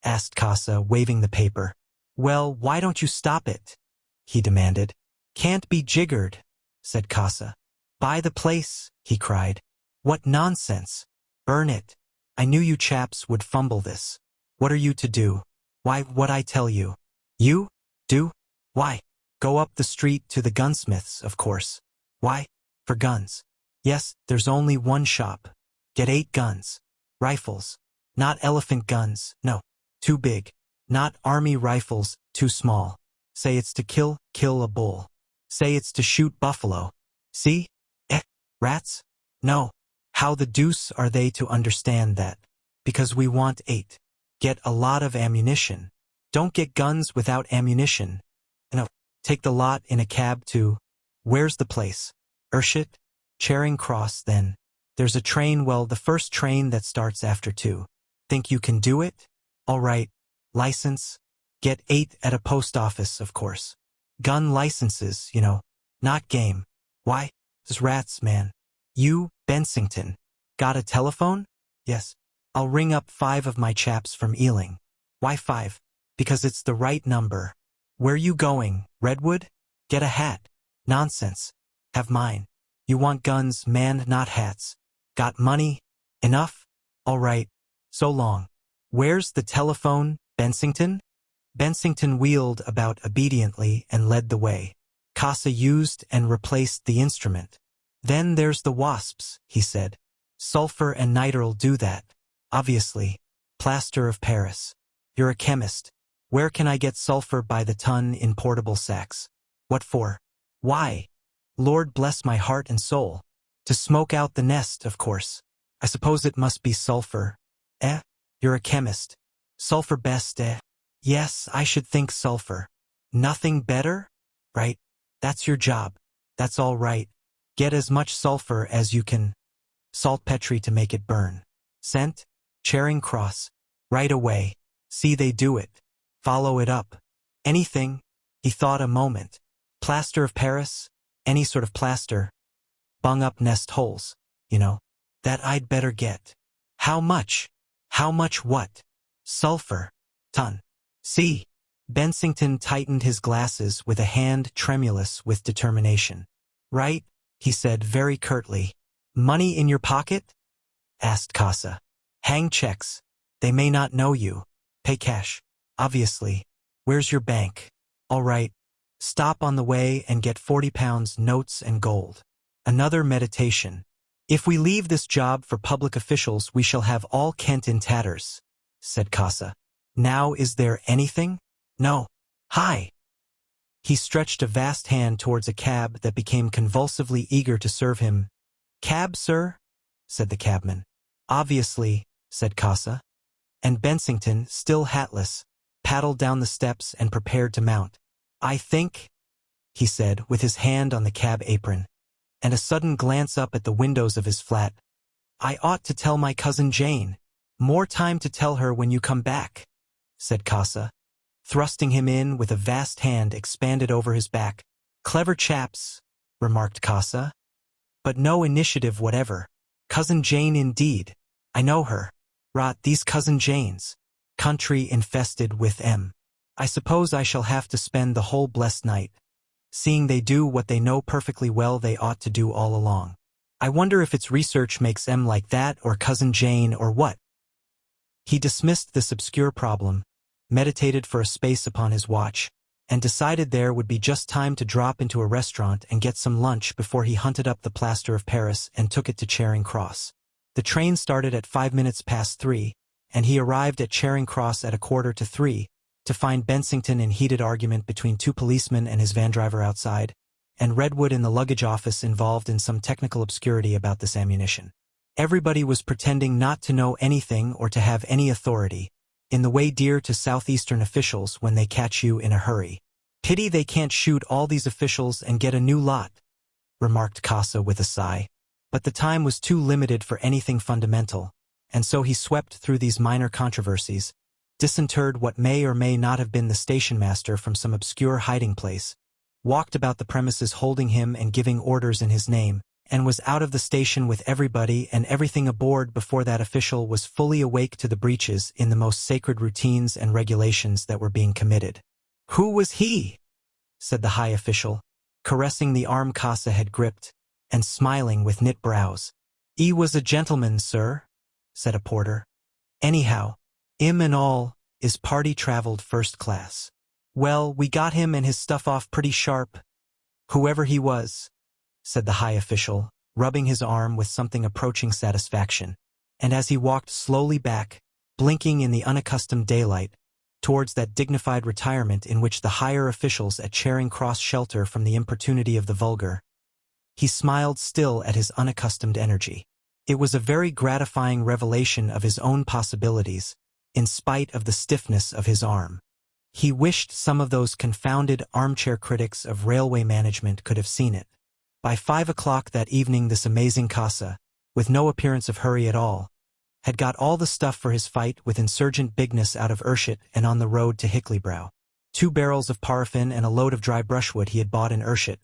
Asked Casa, waving the paper. Well, why don't you stop it? He demanded. Can't be jiggered, said Casa. Buy the place, he cried. What nonsense. Burn it. I knew you chaps would fumble this. What are you to do? Why, what I tell you. You? Do? Why? Go up the street to the gunsmith's, of course. Why? For guns. Yes, there's only one shop. Get 8 guns. Rifles. Not elephant guns, no. Too big. Not army rifles, too small. Say it's to kill a bull. Say it's to shoot buffalo. See? Rats? No. How the deuce are they to understand that? Because we want 8. Get a lot of ammunition. Don't get guns without ammunition. No. Take the lot in a cab to... Where's the place? Urshit? Charing Cross, then. There's a train, well, the first train that starts after 2. Think you can do it? All right. License? Get 8 at a post office, of course. Gun licenses, not game. Why? This rats, man. You, Bensington. Got a telephone? Yes. I'll ring up 5 of my chaps from Ealing. Why 5? Because it's the right number. Where you going, Redwood? Get a hat. Nonsense. Have mine. You want guns, man, not hats. Got money? Enough? All right. So long. Where's the telephone, Bensington? Bensington wheeled about obediently and led the way. Casa used and replaced the instrument. Then there's the wasps, he said. Sulfur and nitrile do that. Obviously. Plaster of Paris. You're a chemist. Where can I get sulfur by the ton in portable sacks? What for? Why? Lord bless my heart and soul. To smoke out the nest, of course. I suppose it must be sulfur. Eh? You're a chemist. Sulfur best, eh? Yes, I should think sulfur. Nothing better? Right. That's your job. That's all right. Get as much sulfur as you can. Saltpetre to make it burn. Scent? Charing Cross. Right away. See they do it. Follow it up. Anything? He thought a moment. Plaster of Paris? Any sort of plaster. Bung up nest holes. That I'd better get. How much? How much what? Sulfur. Ton. See. Bensington tightened his glasses with a hand tremulous with determination. Right, he said very curtly. Money in your pocket? Asked Casa. Hang checks. They may not know you. Pay cash. Obviously. Where's your bank? All right. Stop on the way and get 40 pounds notes and gold. Another meditation. If we leave this job for public officials, we shall have all Kent in tatters, said Casa. Now is there anything? No. Hi. He stretched a vast hand towards a cab that became convulsively eager to serve him. Cab, sir? Said the cabman. Obviously, said Casa. And Bensington, still hatless, paddled down the steps and prepared to mount. I think, he said, with his hand on the cab apron, and a sudden glance up at the windows of his flat, I ought to tell my cousin Jane. More time to tell her when you come back, said Casa, thrusting him in with a vast hand expanded over his back. Clever chaps, remarked Casa, but no initiative whatever. Cousin Jane indeed. I know her. Rot, these cousin Janes. Country infested with M. I suppose I shall have to spend the whole blessed night. Seeing they do what they know perfectly well they ought to do all along. I wonder if its research makes M like that or cousin Jane or what. He dismissed this obscure problem, meditated for a space upon his watch, and decided there would be just time to drop into a restaurant and get some lunch before he hunted up the plaster of Paris and took it to Charing Cross. The train started at 3:05, and he arrived at Charing Cross at 2:45, to find Bensington in heated argument between 2 policemen and his van driver outside, and Redwood in the luggage office involved in some technical obscurity about this ammunition. Everybody was pretending not to know anything or to have any authority, in the way dear to southeastern officials when they catch you in a hurry. Pity they can't shoot all these officials and get a new lot, remarked Casa with a sigh. But the time was too limited for anything fundamental, and so he swept through these minor controversies, disinterred what may or may not have been the station master from some obscure hiding place, walked about the premises holding him and giving orders in his name, and was out of the station with everybody and everything aboard before that official was fully awake to the breaches in the most sacred routines and regulations that were being committed. Who was he? Said the high official, caressing the arm Casa had gripped, and smiling with knit brows. "'E was a gentleman, sir," said a porter. "Anyhow, 'im and all, 'is party travelled first class. Well, we got him and his stuff off pretty sharp, whoever he was," said the high official, rubbing his arm with something approaching satisfaction, and as he walked slowly back, blinking in the unaccustomed daylight, towards that dignified retirement in which the higher officials at Charing Cross shelter from the importunity of the vulgar, he smiled still at his unaccustomed energy. It was a very gratifying revelation of his own possibilities, in spite of the stiffness of his arm. He wished some of those confounded armchair critics of railway management could have seen it. By 5 o'clock that evening this amazing Casa, with no appearance of hurry at all, had got all the stuff for his fight with insurgent Bigness out of Urshet and on the road to Hicklybrow. 2 barrels of paraffin and a load of dry brushwood he had bought in Urshet.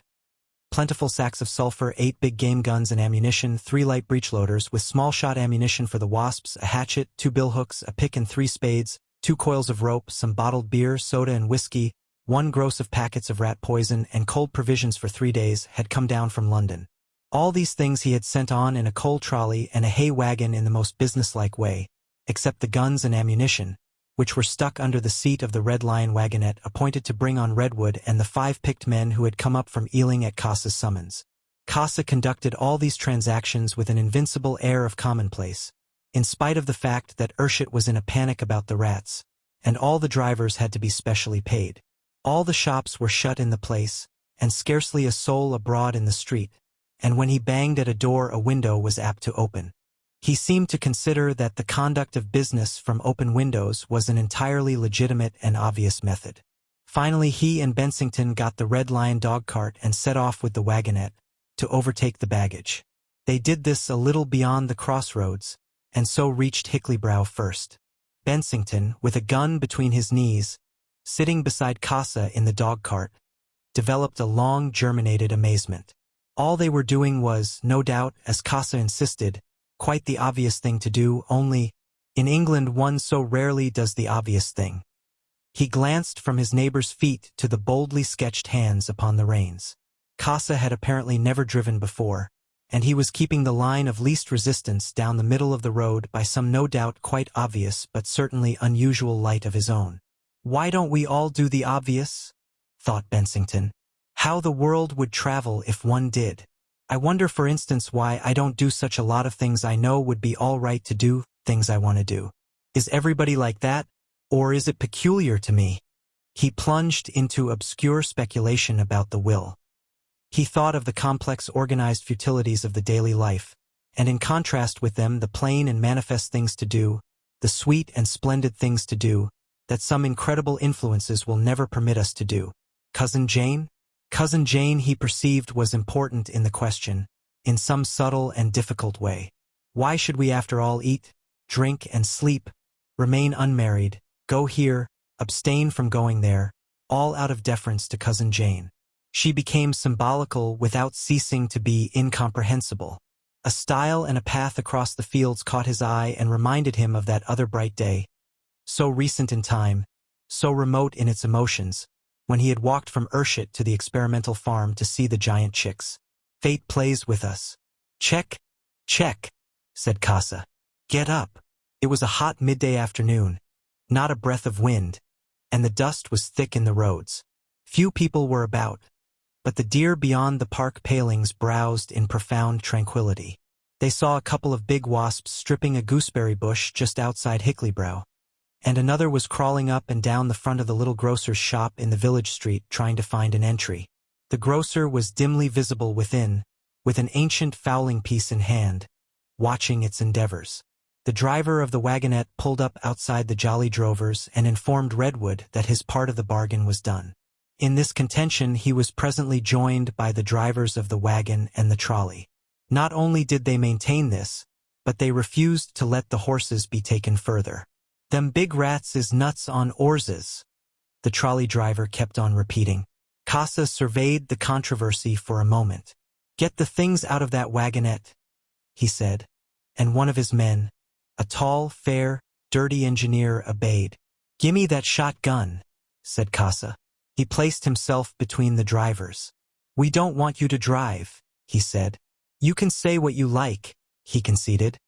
Plentiful sacks of sulfur, 8 big game guns and ammunition, 3 light breechloaders with small-shot ammunition for the wasps, a hatchet, 2 billhooks, a pick and 3 spades, 2 coils of rope, some bottled beer, soda and whiskey, 1 gross of packets of rat poison, and cold provisions for 3 days had come down from London. All these things he had sent on in a coal trolley and a hay wagon in the most businesslike way, except the guns and ammunition, which were stuck under the seat of the Red Lion wagonette appointed to bring on Redwood and the 5 picked men who had come up from Ealing at Cassa's summons. Cassa conducted all these transactions with an invincible air of commonplace, in spite of the fact that Urshet was in a panic about the rats, and all the drivers had to be specially paid. All the shops were shut in the place, and scarcely a soul abroad in the street, and when he banged at a door a window was apt to open. He seemed to consider that the conduct of business from open windows was an entirely legitimate and obvious method. Finally he and Bensington got the Red Lion dog-cart and set off with the wagonette to overtake the baggage. They did this a little beyond the crossroads, and so reached Hicklybrow first. Bensington, with a gun between his knees, sitting beside Cassa in the dog-cart, developed a long germinated amazement. All they were doing was, no doubt, as Cassa insisted, quite the obvious thing to do, only, in England one so rarely does the obvious thing. He glanced from his neighbor's feet to the boldly sketched hands upon the reins. Cassa had apparently never driven before, and he was keeping the line of least resistance down the middle of the road by some no doubt quite obvious but certainly unusual light of his own. "Why don't we all do the obvious?" thought Bensington. "How the world would travel if one did. I wonder for instance why I don't do such a lot of things I know would be all right to do, things I want to do. Is everybody like that, or is it peculiar to me?" He plunged into obscure speculation about the will. He thought of the complex organized futilities of the daily life, and in contrast with them the plain and manifest things to do, the sweet and splendid things to do, that some incredible influences will never permit us to do. Cousin Jane? Cousin Jane, he perceived, was important in the question, in some subtle and difficult way. Why should we after all eat, drink, and sleep, remain unmarried, go here, abstain from going there, all out of deference to Cousin Jane? She became symbolical without ceasing to be incomprehensible. A stile and a path across the fields caught his eye and reminded him of that other bright day, so recent in time, so remote in its emotions, when he had walked from Urshet to the experimental farm to see the giant chicks. "Fate plays with us." "Check, check," said Cassa. "Get up." It was a hot midday afternoon, not a breath of wind, and the dust was thick in the roads. Few people were about, but the deer beyond the park palings browsed in profound tranquility. They saw a couple of big wasps stripping a gooseberry bush just outside Hicklybrow, and another was crawling up and down the front of the little grocer's shop in the village street trying to find an entry. The grocer was dimly visible within, with an ancient fowling piece in hand, watching its endeavors. The driver of the wagonette pulled up outside the Jolly Drovers and informed Redwood that his part of the bargain was done. In this contention he was presently joined by the drivers of the wagon and the trolley. Not only did they maintain this, but they refused to let the horses be taken further. "Them big rats is nuts on 'orses," the trolley driver kept on repeating. Cassa surveyed the controversy for a moment. "Get the things out of that wagonette," he said, and one of his men, a tall, fair, dirty engineer, obeyed. "Gimme that shotgun," said Cassa. He placed himself between the drivers. "We don't want you to drive," he said. "You can say what you like," he conceded,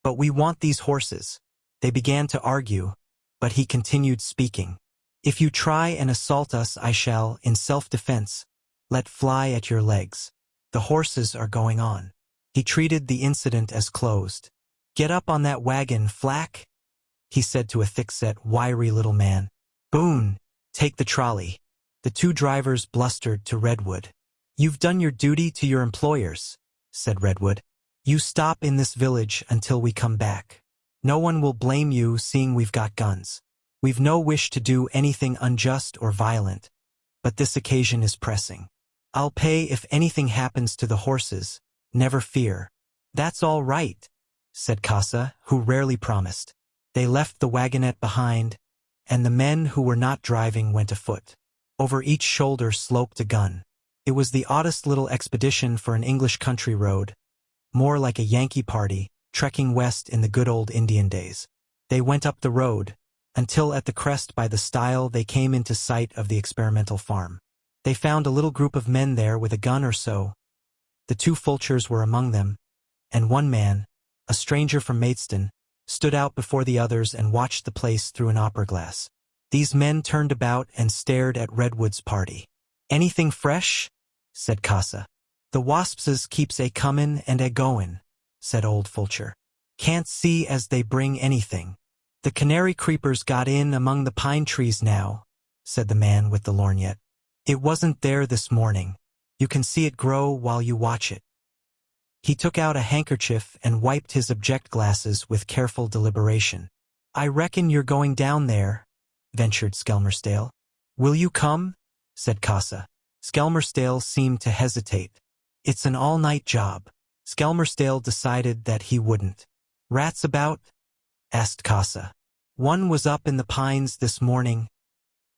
"but we want these horses." They began to argue, but he continued speaking. "If you try and assault us I shall, in self-defense, let fly at your legs. The horses are going on." He treated the incident as closed. "Get up on that wagon, Flack," he said to a thick-set, wiry little man. "Boone, take the trolley." The 2 drivers blustered to Redwood. "You've done your duty to your employers," said Redwood. "You stop in this village until we come back. No one will blame you, seeing we've got guns. We've no wish to do anything unjust or violent, but this occasion is pressing. I'll pay if anything happens to the horses, never fear." "That's all right," said Casa, who rarely promised. They left the wagonette behind, and the men who were not driving went afoot. Over each shoulder sloped a gun. It was the oddest little expedition for an English country road, more like a Yankee party, trekking west in the good old Indian days. They went up the road, until at the crest by the stile they came into sight of the experimental farm. They found a little group of men there with a gun or so. The 2 Fulchers were among them, and one man, a stranger from Maidstone, stood out before the others and watched the place through an opera glass. These men turned about and stared at Redwood's party. "Anything fresh?" said Casa. "The waspses keeps a comin' and a goin'," said old Fulcher. "Can't see as they bring anything." "The canary creepers got in among the pine trees now," said the man with the lorgnette. "It wasn't there this morning. You can see it grow while you watch it." He took out a handkerchief and wiped his object glasses with careful deliberation. "I reckon you're going down there," ventured Skelmersdale. "Will you come?" said Casa. Skelmersdale seemed to hesitate. "It's an all-night job." Skelmersdale decided that he wouldn't. "Rats about?" asked Casa. "One was up in the pines this morning.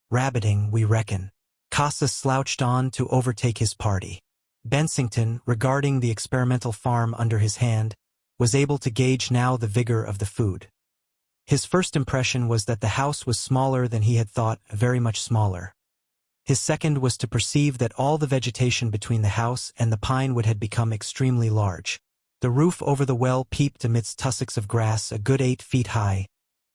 Rabbiting, we reckon." Casa slouched on to overtake his party. Bensington, regarding the experimental farm under his hand, was able to gauge now the vigor of the food. His first impression was that the house was smaller than he had thought, very much smaller. His second was to perceive that all the vegetation between the house and the pine wood had become extremely large. The roof over the well peeped amidst tussocks of grass a good 8 feet high,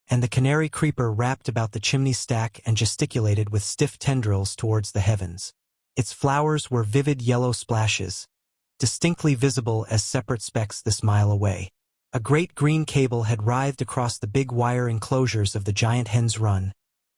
and the canary creeper wrapped about the chimney stack and gesticulated with stiff tendrils towards the heavens. Its flowers were vivid yellow splashes, distinctly visible as separate specks this mile away. A great green cable had writhed across the big wire enclosures of the giant hen's run,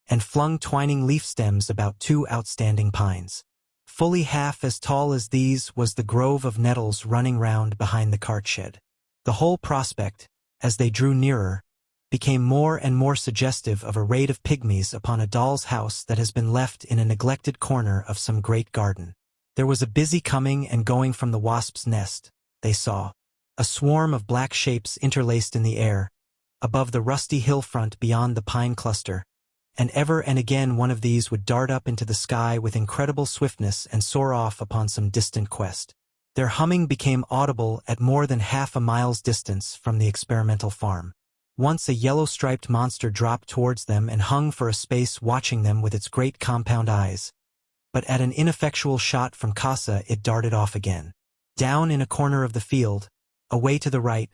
and flung twining leaf stems about 2 outstanding pines. Fully half as tall as these was the grove of nettles running round behind the cart shed. The whole prospect, as they drew nearer, became more and more suggestive of a raid of pygmies upon a doll's house that has been left in a neglected corner of some great garden. There was a busy coming and going from the wasp's nest, they saw. A swarm of black shapes interlaced in the air, above the rusty hill front beyond the pine cluster, and ever and again one of these would dart up into the sky with incredible swiftness and soar off upon some distant quest. Their humming became audible at more than half a mile's distance from the experimental farm. Once a yellow-striped monster dropped towards them and hung for a space watching them with its great compound eyes, but at an ineffectual shot from Casa it darted off again. Down in a corner of the field, away to the right,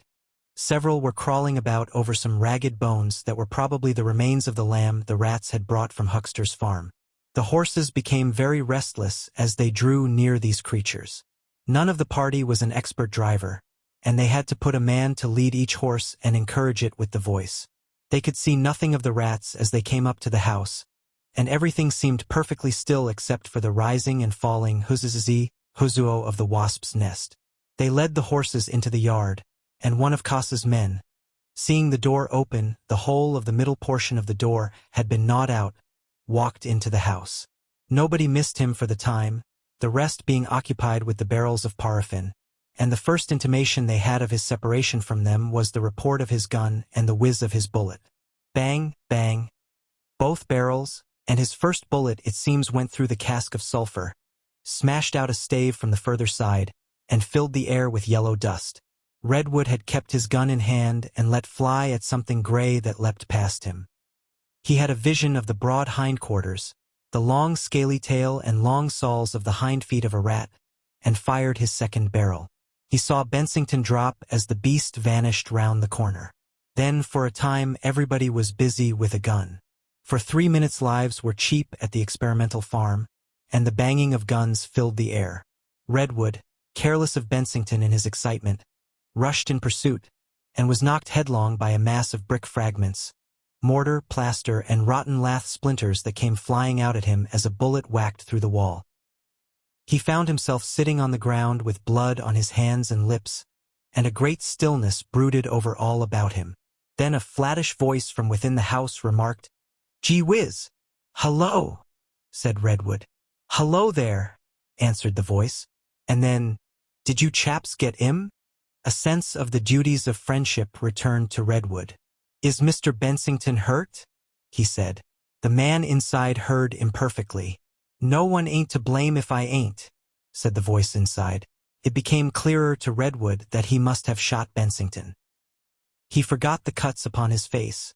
several were crawling about over some ragged bones that were probably the remains of the lamb the rats had brought from Huckster's farm. The horses became very restless as they drew near these creatures. None of the party was an expert driver, and they had to put a man to lead each horse and encourage it with the voice. They could see nothing of the rats as they came up to the house, and everything seemed perfectly still except for the rising and falling huzuo of the wasp's nest. They led the horses into the yard, and one of Casa's men, seeing the door open, the whole of the middle portion of the door had been gnawed out, walked into the house. Nobody missed him for the time, the rest being occupied with the barrels of paraffin, and the first intimation they had of his separation from them was the report of his gun and the whiz of his bullet. Bang, bang, both barrels, and his first bullet it seems went through the cask of sulfur, smashed out a stave from the further side, and filled the air with yellow dust. Redwood had kept his gun in hand and let fly at something gray that leapt past him. He had a vision of the broad hindquarters, the long scaly tail and long soles of the hind feet of a rat, and fired his second barrel. He saw Bensington drop as the beast vanished round the corner. Then for a time everybody was busy with a gun. For 3 minutes lives were cheap at the experimental farm, and the banging of guns filled the air. Redwood, careless of Bensington in his excitement, rushed in pursuit, and was knocked headlong by a mass of brick fragments, mortar, plaster, and rotten lath splinters that came flying out at him as a bullet whacked through the wall. He found himself sitting on the ground with blood on his hands and lips, and a great stillness brooded over all about him. Then a flattish voice from within the house remarked, "Gee whiz!" "Hello," said Redwood. "Hello there," answered the voice. And then, "Did you chaps get 'im?" A sense of the duties of friendship returned to Redwood. "Is Mr. Bensington hurt?" he said. The man inside heard imperfectly. "No one ain't to blame if I ain't," said the voice inside. It became clearer to Redwood that he must have shot Bensington. He forgot the cuts upon his face,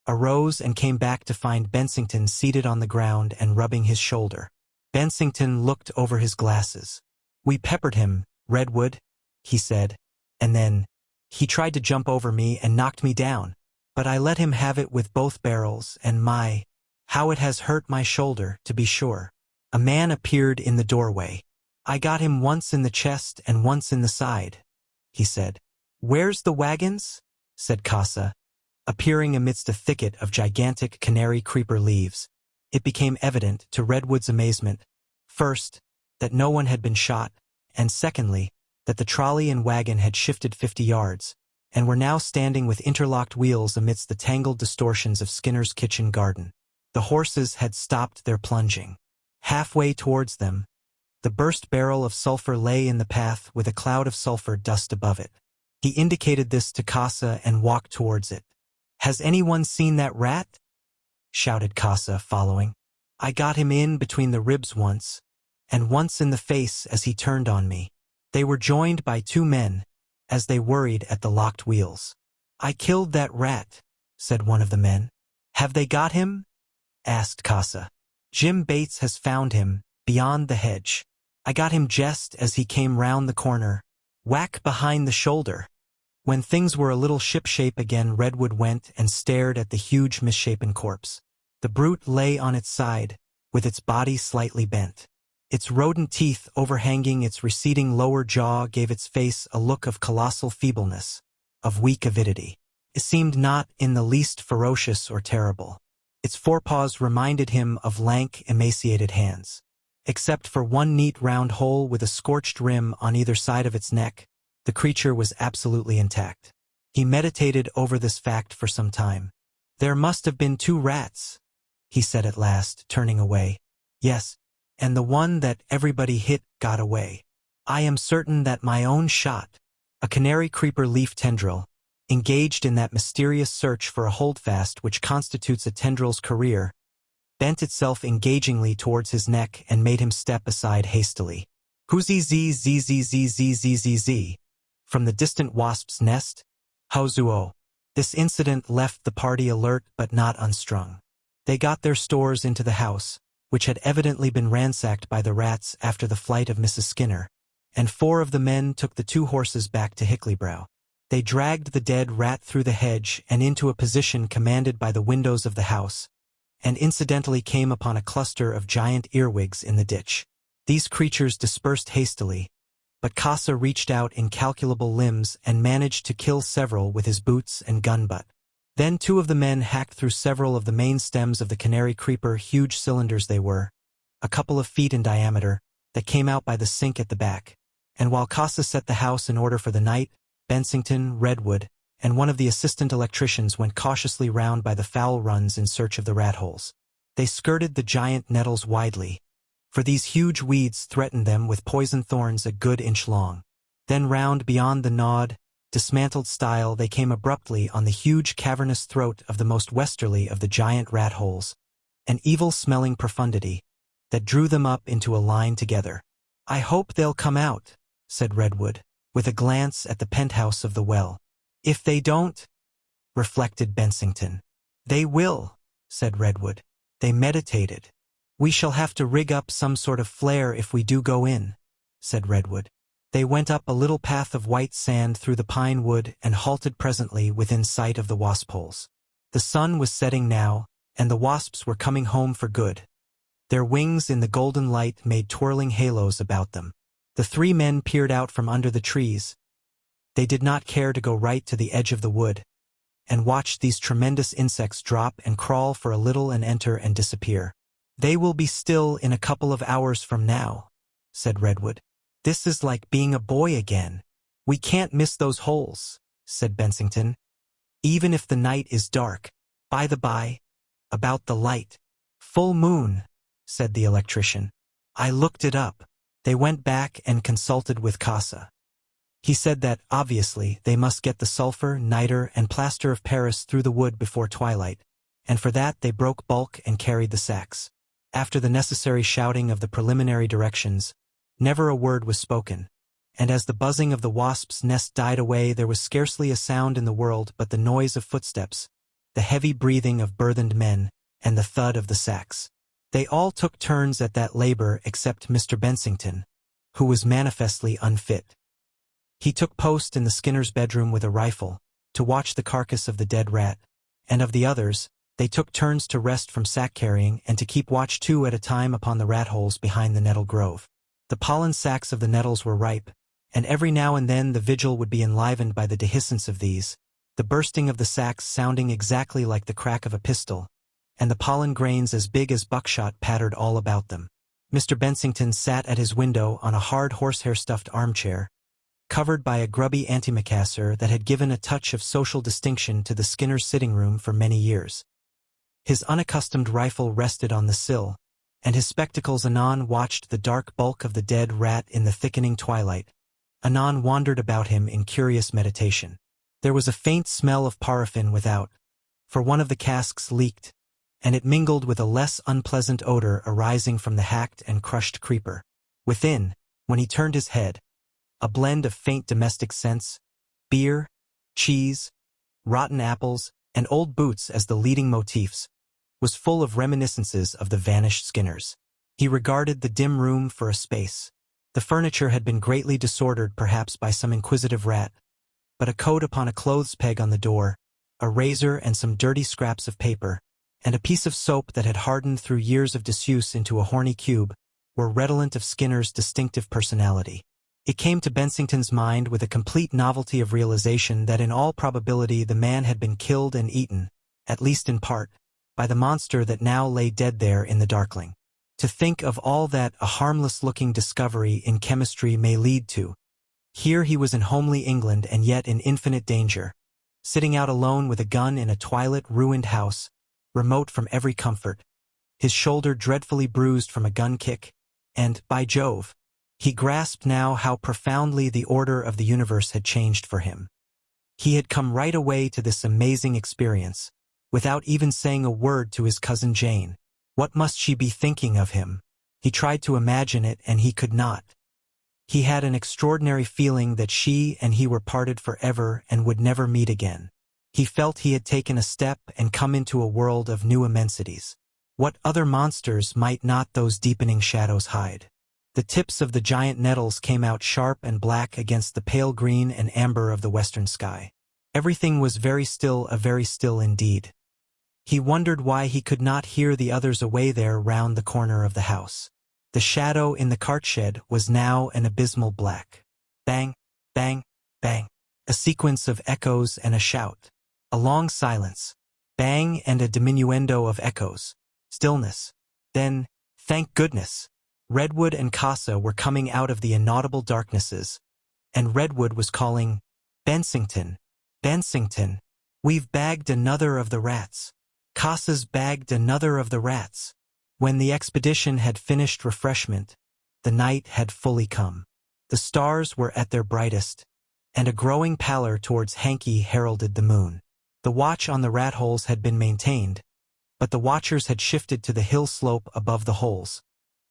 arose and came back to find Bensington seated on the ground and rubbing his shoulder. Bensington looked over his glasses. "We peppered him, Redwood," he said, and then, "He tried to jump over me and knocked me down, but I let him have it with both barrels, and how it has hurt my shoulder, to be sure." A man appeared in the doorway. "I got him once in the chest and once in the side," he said. "Where's the wagons?" said Casa, appearing amidst a thicket of gigantic canary creeper leaves. It became evident to Redwood's amazement, first, that no one had been shot, and secondly, that the trolley and wagon had shifted 50 yards, and were now standing with interlocked wheels amidst the tangled distortions of Skinner's kitchen garden. The horses had stopped their plunging. Halfway towards them, the burst barrel of sulfur lay in the path with a cloud of sulfur dust above it. He indicated this to Casa and walked towards it. "Has anyone seen that rat?" shouted Casa, following. "I got him in between the ribs once, and once in the face as he turned on me." They were joined by 2 men, as they worried at the locked wheels. "I killed that rat," said one of the men. "Have they got him?" asked Casa. "Jim Bates has found him, beyond the hedge. I got him just as he came round the corner. Whack behind the shoulder." When things were a little shipshape again, Redwood went and stared at the huge misshapen corpse. The brute lay on its side, with its body slightly bent. Its rodent teeth overhanging its receding lower jaw gave its face a look of colossal feebleness, of weak avidity. It seemed not in the least ferocious or terrible. Its forepaws reminded him of lank, emaciated hands. Except for one neat round hole with a scorched rim on either side of its neck, the creature was absolutely intact. He meditated over this fact for some time. "There must have been 2 rats," he said at last, turning away. "Yes, and the one that everybody hit got away. I am certain that my own shot." A canary creeper leaf tendril, engaged in that mysterious search for a holdfast which constitutes a tendril's career, bent itself engagingly towards his neck and made him step aside hastily. "Hoo-zee-zee-zee-zee-zee-zee-zee-zee," from the distant wasp's nest. "Howzuo." This incident left the party alert but not unstrung. They got their stores into the house, which had evidently been ransacked by the rats after the flight of Mrs. Skinner, and 4 of the men took the 2 horses back to Hickley-Brow. They dragged the dead rat through the hedge and into a position commanded by the windows of the house, and incidentally came upon a cluster of giant earwigs in the ditch. These creatures dispersed hastily, but Casa reached out incalculable limbs and managed to kill several with his boots and gun butt. Then 2 of the men hacked through several of the main stems of the canary creeper. Huge cylinders they were, a couple of feet in diameter, that came out by the sink at the back. And while Casa set the house in order for the night, Bensington, Redwood, and one of the assistant electricians went cautiously round by the foul runs in search of the rat holes. They skirted the giant nettles widely, for these huge weeds threatened them with poison thorns a good inch long. Then round beyond the gnawed, dismantled stile they came abruptly on the huge cavernous throat of the most westerly of the giant rat holes, an evil-smelling profundity that drew them up into a line together. "I hope they'll come out," said Redwood, with a glance at the penthouse of the well. "If they don't," reflected Bensington. "They will," said Redwood. They meditated. "We shall have to rig up some sort of flare if we do go in," said Redwood. They went up a little path of white sand through the pine wood and halted presently within sight of the wasp holes. The sun was setting now, and the wasps were coming home for good. Their wings in the golden light made twirling halos about them. The 3 men peered out from under the trees. They did not care to go right to the edge of the wood, and watched these tremendous insects drop and crawl for a little and enter and disappear. "They will be still in a couple of hours from now," said Redwood. "This is like being a boy again." "We can't miss those holes," said Bensington, "even if the night is dark. By the by, about the light." "Full moon," said the electrician. "I looked it up." They went back and consulted with Casa. He said that, obviously, they must get the sulfur, niter, and plaster of Paris through the wood before twilight, and for that they broke bulk and carried the sacks. After the necessary shouting of the preliminary directions, never a word was spoken, and as the buzzing of the wasp's nest died away there was scarcely a sound in the world but the noise of footsteps, the heavy breathing of burthened men, and the thud of the sacks. They all took turns at that labor except Mr. Bensington, who was manifestly unfit. He took post in the Skinner's bedroom with a rifle, to watch the carcass of the dead rat, and of the others, they took turns to rest from sack-carrying and to keep watch 2 at a time upon the rat-holes behind the nettle grove. The pollen sacs of the nettles were ripe, and every now and then the vigil would be enlivened by the dehiscence of these, the bursting of the sacs sounding exactly like the crack of a pistol, and the pollen grains as big as buckshot pattered all about them. Mr. Bensington sat at his window on a hard horsehair-stuffed armchair, covered by a grubby antimacassar that had given a touch of social distinction to the Skinner's sitting room for many years. His unaccustomed rifle rested on the sill, and his spectacles anon watched the dark bulk of the dead rat in the thickening twilight, anon wandered about him in curious meditation. There was a faint smell of paraffin without, for one of the casks leaked, and it mingled with a less unpleasant odor arising from the hacked and crushed creeper. Within, when he turned his head, a blend of faint domestic scents, beer, cheese, rotten apples, and old boots as the leading motifs, was full of reminiscences of the vanished Skinners. He regarded the dim room for a space. The furniture had been greatly disordered perhaps by some inquisitive rat, but a coat upon a clothes peg on the door, a razor and some dirty scraps of paper, and a piece of soap that had hardened through years of disuse into a horny cube, were redolent of Skinner's distinctive personality. It came to Bensington's mind with a complete novelty of realization that in all probability the man had been killed and eaten, at least in part, by the monster that now lay dead there in the darkling. To think of all that a harmless-looking discovery in chemistry may lead to. Here he was in homely England and yet in infinite danger, sitting out alone with a gun in a twilit, ruined house, remote from every comfort, his shoulder dreadfully bruised from a gun kick, and, by Jove, he grasped now how profoundly the order of the universe had changed for him. He had come right away to this amazing experience, without even saying a word to his cousin Jane. What must she be thinking of him? He tried to imagine it, and he could not. He had an extraordinary feeling that she and he were parted forever and would never meet again. He felt he had taken a step and come into a world of new immensities. What other monsters might not those deepening shadows hide? The tips of the giant nettles came out sharp and black against the pale green and amber of the western sky. Everything was very still indeed. He wondered why he could not hear the others away there round the corner of the house. The shadow in the cart shed was now an abysmal black. Bang, bang, bang. A sequence of echoes and a shout. A long silence. Bang and a diminuendo of echoes. Stillness. Then, thank goodness, Redwood and Casa were coming out of the inaudible darknesses, and Redwood was calling, "Bensington, Bensington, we've bagged another of the rats. Casa's bagged another of the rats." When the expedition had finished refreshment, the night had fully come. The stars were at their brightest, and a growing pallor towards Hanky heralded the moon. The watch on the rat holes had been maintained, but the watchers had shifted to the hill slope above the holes,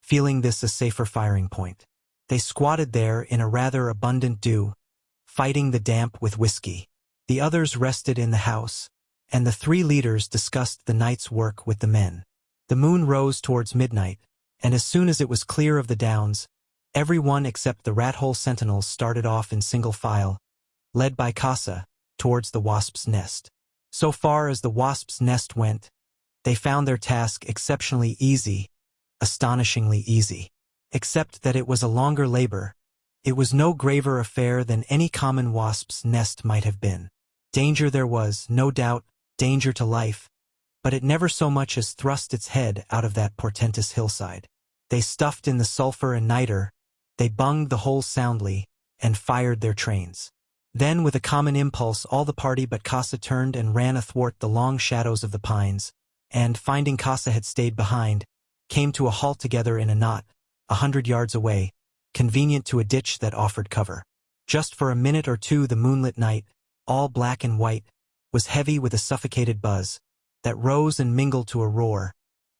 feeling this a safer firing point. They squatted there in a rather abundant dew, fighting the damp with whiskey. The others rested in the house, and the 3 leaders discussed the night's work with the men. The moon rose towards midnight, and as soon as it was clear of the downs, every one except the rat-hole sentinels started off in single file, led by Casa, towards the wasp's nest. So far as the wasp's nest went, they found their task exceptionally easy, astonishingly easy. Except that it was a longer labor, it was no graver affair than any common wasp's nest might have been. Danger there was, no doubt, danger to life, but it never so much as thrust its head out of that portentous hillside. They stuffed in the sulfur and niter, they bunged the holes soundly, and fired their trains. Then with a common impulse all the party but Casa turned and ran athwart the long shadows of the pines, and, finding Casa had stayed behind, came to a halt together in a knot, 100 yards away, convenient to a ditch that offered cover. Just for a minute or two the moonlit night, all black and white, was heavy with a suffocated buzz that rose and mingled to a roar,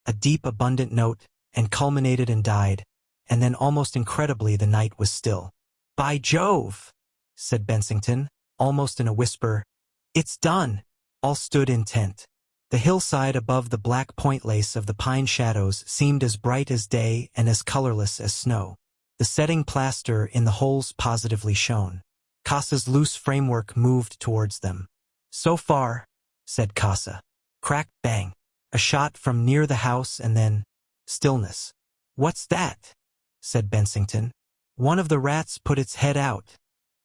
a deep abundant note, and culminated and died, and then almost incredibly the night was still. "By Jove!" said Bensington, almost in a whisper. "It's done!" All stood intent. The hillside above the black point lace of the pine shadows seemed as bright as day and as colorless as snow. The setting plaster in the holes positively shone. Casa's loose framework moved towards them. "So far," said Casa. Crack, bang. A shot from near the house and then stillness. "What's that?" said Bensington. "One of the rats put its head out,"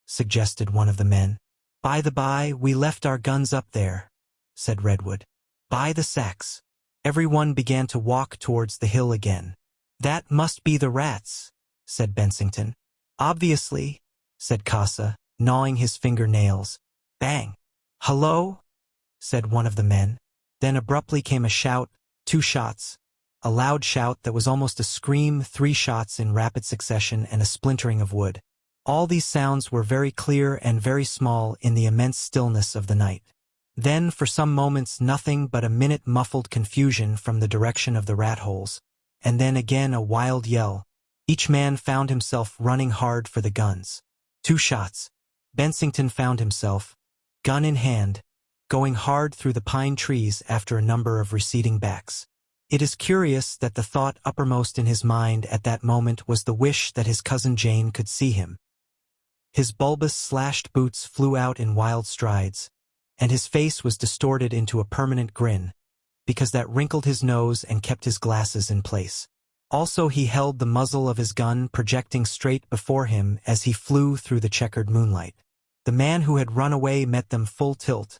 suggested one of the men. "By the by, we left our guns up there," said Redwood. "By the sacks." Everyone began to walk towards the hill again. "That must be the rats," said Bensington. "Obviously," said Casa, gnawing his fingernails. Bang. "Hello?" said one of the men. Then abruptly came a shout, 2 shots, a loud shout that was almost a scream, 3 shots in rapid succession, and a splintering of wood. All these sounds were very clear and very small in the immense stillness of the night. Then, for some moments, nothing but a minute muffled confusion from the direction of the rat holes, and then again a wild yell. Each man found himself running hard for the guns. 2 shots. Bensington found himself, gun in hand, going hard through the pine trees after a number of receding backs. It is curious that the thought uppermost in his mind at that moment was the wish that his cousin Jane could see him. His bulbous slashed boots flew out in wild strides, and his face was distorted into a permanent grin, because that wrinkled his nose and kept his glasses in place. Also he held the muzzle of his gun projecting straight before him as he flew through the checkered moonlight. The man who had run away met them full tilt.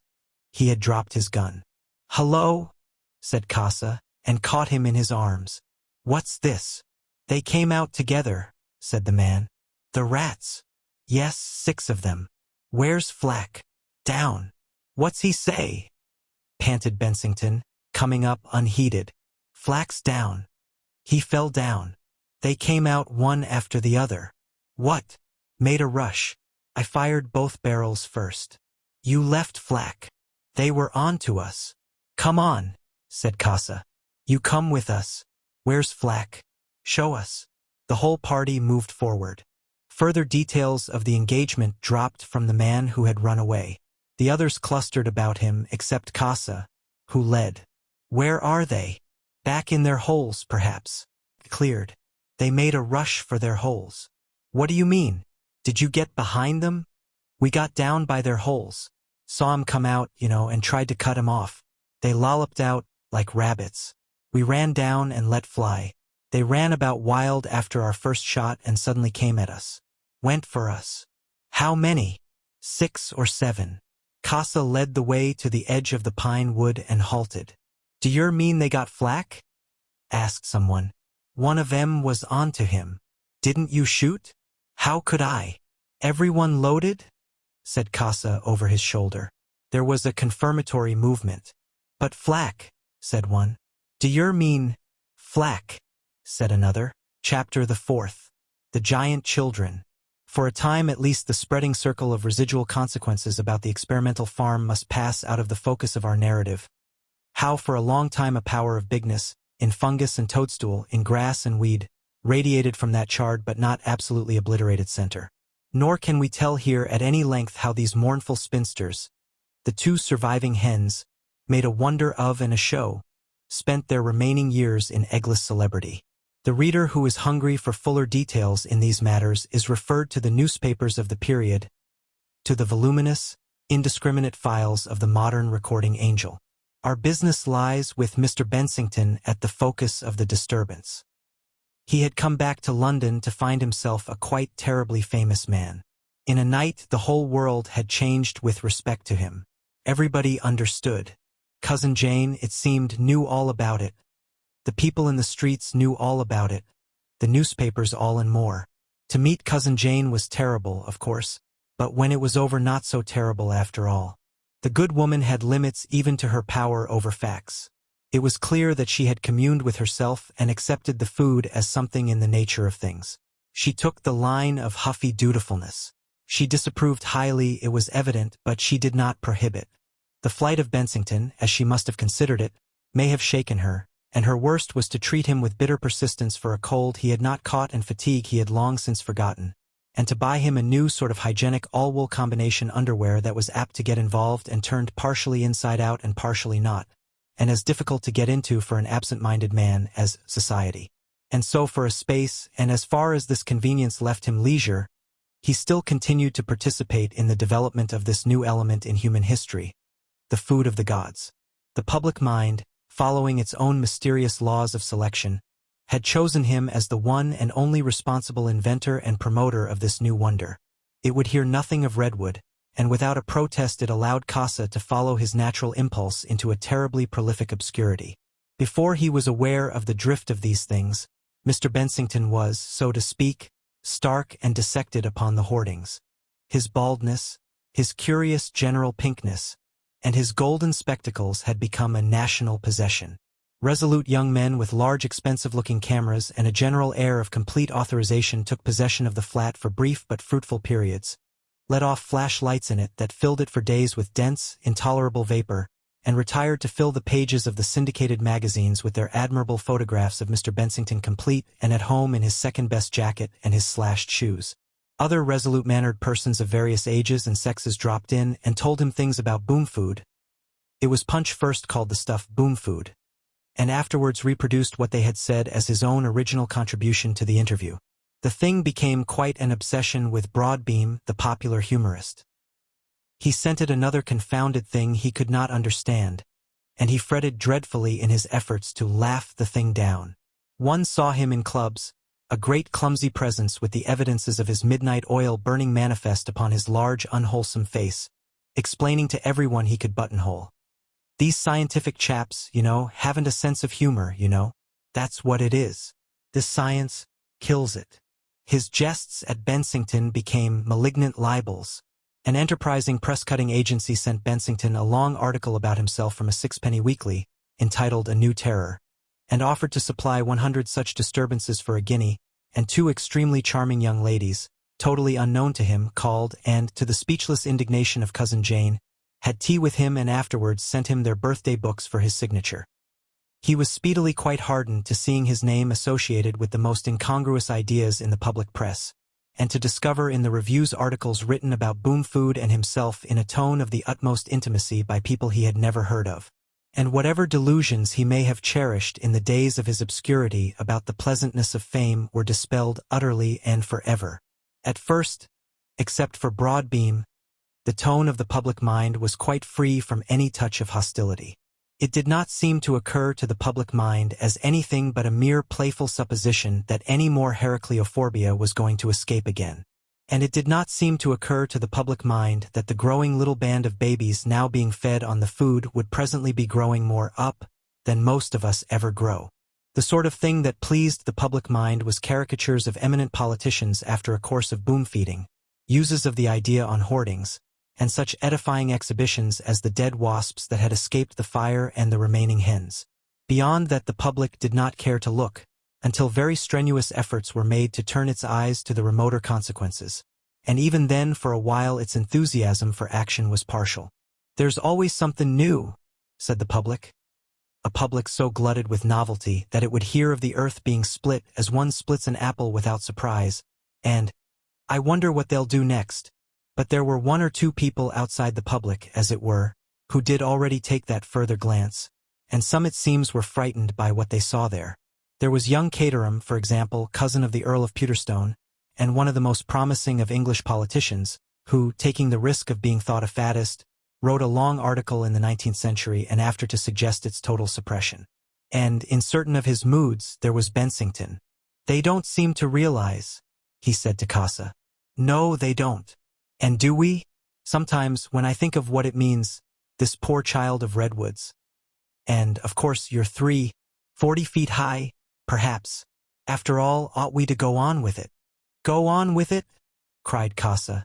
He had dropped his gun. "Hello?" said Casa, and caught him in his arms. "What's this?" "They came out together," said the man. "The rats." "Yes, 6 of them." "Where's Flack?" "Down." "What's he say?" panted Bensington, coming up unheeded. "Flack's down. He fell down. They came out one after the other." "What?" "Made a rush. I fired both barrels first." "You left Flack." "They were on to us." "Come on," said Casa. "You come with us." "Where's Flack?" "Show us." The whole party moved forward. Further details of the engagement dropped from the man who had run away. The others clustered about him except Casa, who led. "Where are they?" "Back in their holes, perhaps." "Cleared." "They made a rush for their holes." "What do you mean? Did you get behind them?" "We got down by their holes. Saw 'em come out, and tried to cut 'em off. They lolloped out like rabbits. We ran down and let fly. They ran about wild after our first shot and suddenly came at us. Went for us." "How many?" 6 or 7. Casa led the way to the edge of the pine wood and halted. "Do yer mean they got Flack?" asked someone. "One of 'em was on to him." "Didn't you shoot?" "How could I?" "Everyone loaded?" said Casa over his shoulder. There was a confirmatory movement. "But Flack," said one. "Do yer mean Flack?" said another. Chapter the 4th. The Giant Children. For a time at least the spreading circle of residual consequences about the experimental farm must pass out of the focus of our narrative. How for a long time a power of bigness, in fungus and toadstool, in grass and weed, radiated from that charred but not absolutely obliterated center. Nor can we tell here at any length how these mournful spinsters, the 2 surviving hens, made a wonder of and a show, spent their remaining years in eggless celebrity. The reader who is hungry for fuller details in these matters is referred to the newspapers of the period, to the voluminous, indiscriminate files of the modern recording angel. Our business lies with Mr. Bensington at the focus of the disturbance. He had come back to London to find himself a quite terribly famous man. In a night the whole world had changed with respect to him. Everybody understood. Cousin Jane, it seemed, knew all about it. The people in the streets knew all about it, the newspapers all and more. To meet Cousin Jane was terrible, of course, but when it was over not so terrible after all. The good woman had limits even to her power over facts. It was clear that she had communed with herself and accepted the food as something in the nature of things. She took the line of huffy dutifulness. She disapproved highly, it was evident, but she did not prohibit. The flight of Bensington, as she must have considered it, may have shaken her, and her worst was to treat him with bitter persistence for a cold he had not caught and fatigue he had long since forgotten, and to buy him a new sort of hygienic all-wool combination underwear that was apt to get involved and turned partially inside out and partially not, and as difficult to get into for an absent-minded man as society. And so for a space, and as far as this convenience left him leisure, he still continued to participate in the development of this new element in human history, the food of the gods. The public mind, following its own mysterious laws of selection, had chosen him as the one and only responsible inventor and promoter of this new wonder. It would hear nothing of redwood, and without a protest it allowed Casa to follow his natural impulse into a terribly prolific obscurity. Before he was aware of the drift of these things, Mr. Bensington was, so to speak, stark and dissected upon the hoardings. His baldness, his curious general pinkness, and his golden spectacles had become a national possession. Resolute young men with large expensive-looking cameras and a general air of complete authorization took possession of the flat for brief but fruitful periods, let off flashlights in it that filled it for days with dense, intolerable vapor, and retired to fill the pages of the syndicated magazines with their admirable photographs of Mr. Bensington complete and at home in his second-best jacket and his slashed shoes. Other resolute-mannered persons of various ages and sexes dropped in and told him things about boom food. It was Punch first called the stuff boom food, and afterwards reproduced what they had said as his own original contribution to the interview. The thing became quite an obsession with Broadbeam, the popular humorist. He scented another confounded thing he could not understand, and he fretted dreadfully in his efforts to laugh the thing down. One saw him in clubs, a great clumsy presence with the evidences of his midnight oil burning manifest upon his large unwholesome face, explaining to everyone he could buttonhole. These scientific chaps, haven't a sense of humor, That's what it is. This science kills it. His jests at Bensington became malignant libels. An enterprising press-cutting agency sent Bensington a long article about himself from a sixpenny weekly, entitled A New Terror, and offered to supply 100 such disturbances for a guinea, and 2 extremely charming young ladies, totally unknown to him, called, and, to the speechless indignation of Cousin Jane, had tea with him and afterwards sent him their birthday books for his signature. He was speedily quite hardened to seeing his name associated with the most incongruous ideas in the public press, and to discover in the reviews articles written about boom food and himself in a tone of the utmost intimacy by people he had never heard of. And whatever delusions he may have cherished in the days of his obscurity about the pleasantness of fame were dispelled utterly and forever. At first, except for Broadbeam, the tone of the public mind was quite free from any touch of hostility. It did not seem to occur to the public mind as anything but a mere playful supposition that any more Heracleophobia was going to escape again. And it did not seem to occur to the public mind that the growing little band of babies now being fed on the food would presently be growing more up than most of us ever grow. The sort of thing that pleased the public mind was caricatures of eminent politicians after a course of boom feeding, uses of the idea on hoardings, and such edifying exhibitions as the dead wasps that had escaped the fire and the remaining hens. Beyond that the public did not care to look, until very strenuous efforts were made to turn its eyes to the remoter consequences, and even then for a while its enthusiasm for action was partial. "There's always something new," said the public. A public so glutted with novelty that it would hear of the earth being split as one splits an apple without surprise, and, "I wonder what they'll do next." But there were 1 or 2 people outside the public, as it were, who did already take that further glance, and some it seems were frightened by what they saw there. There was young Caterham, for example, cousin of the Earl of Pewterstone, and one of the most promising of English politicians, who, taking the risk of being thought a faddist, wrote a long article in the 19th century and after to suggest its total suppression. And, in certain of his moods, there was Bensington. "They don't seem to realize," he said to Casa. "No, they don't. And do we? Sometimes, when I think of what it means, this poor child of redwoods. And, of course, you're 40 feet high, perhaps. After all, ought we to go on with it?" "Go on with it?" cried Casa,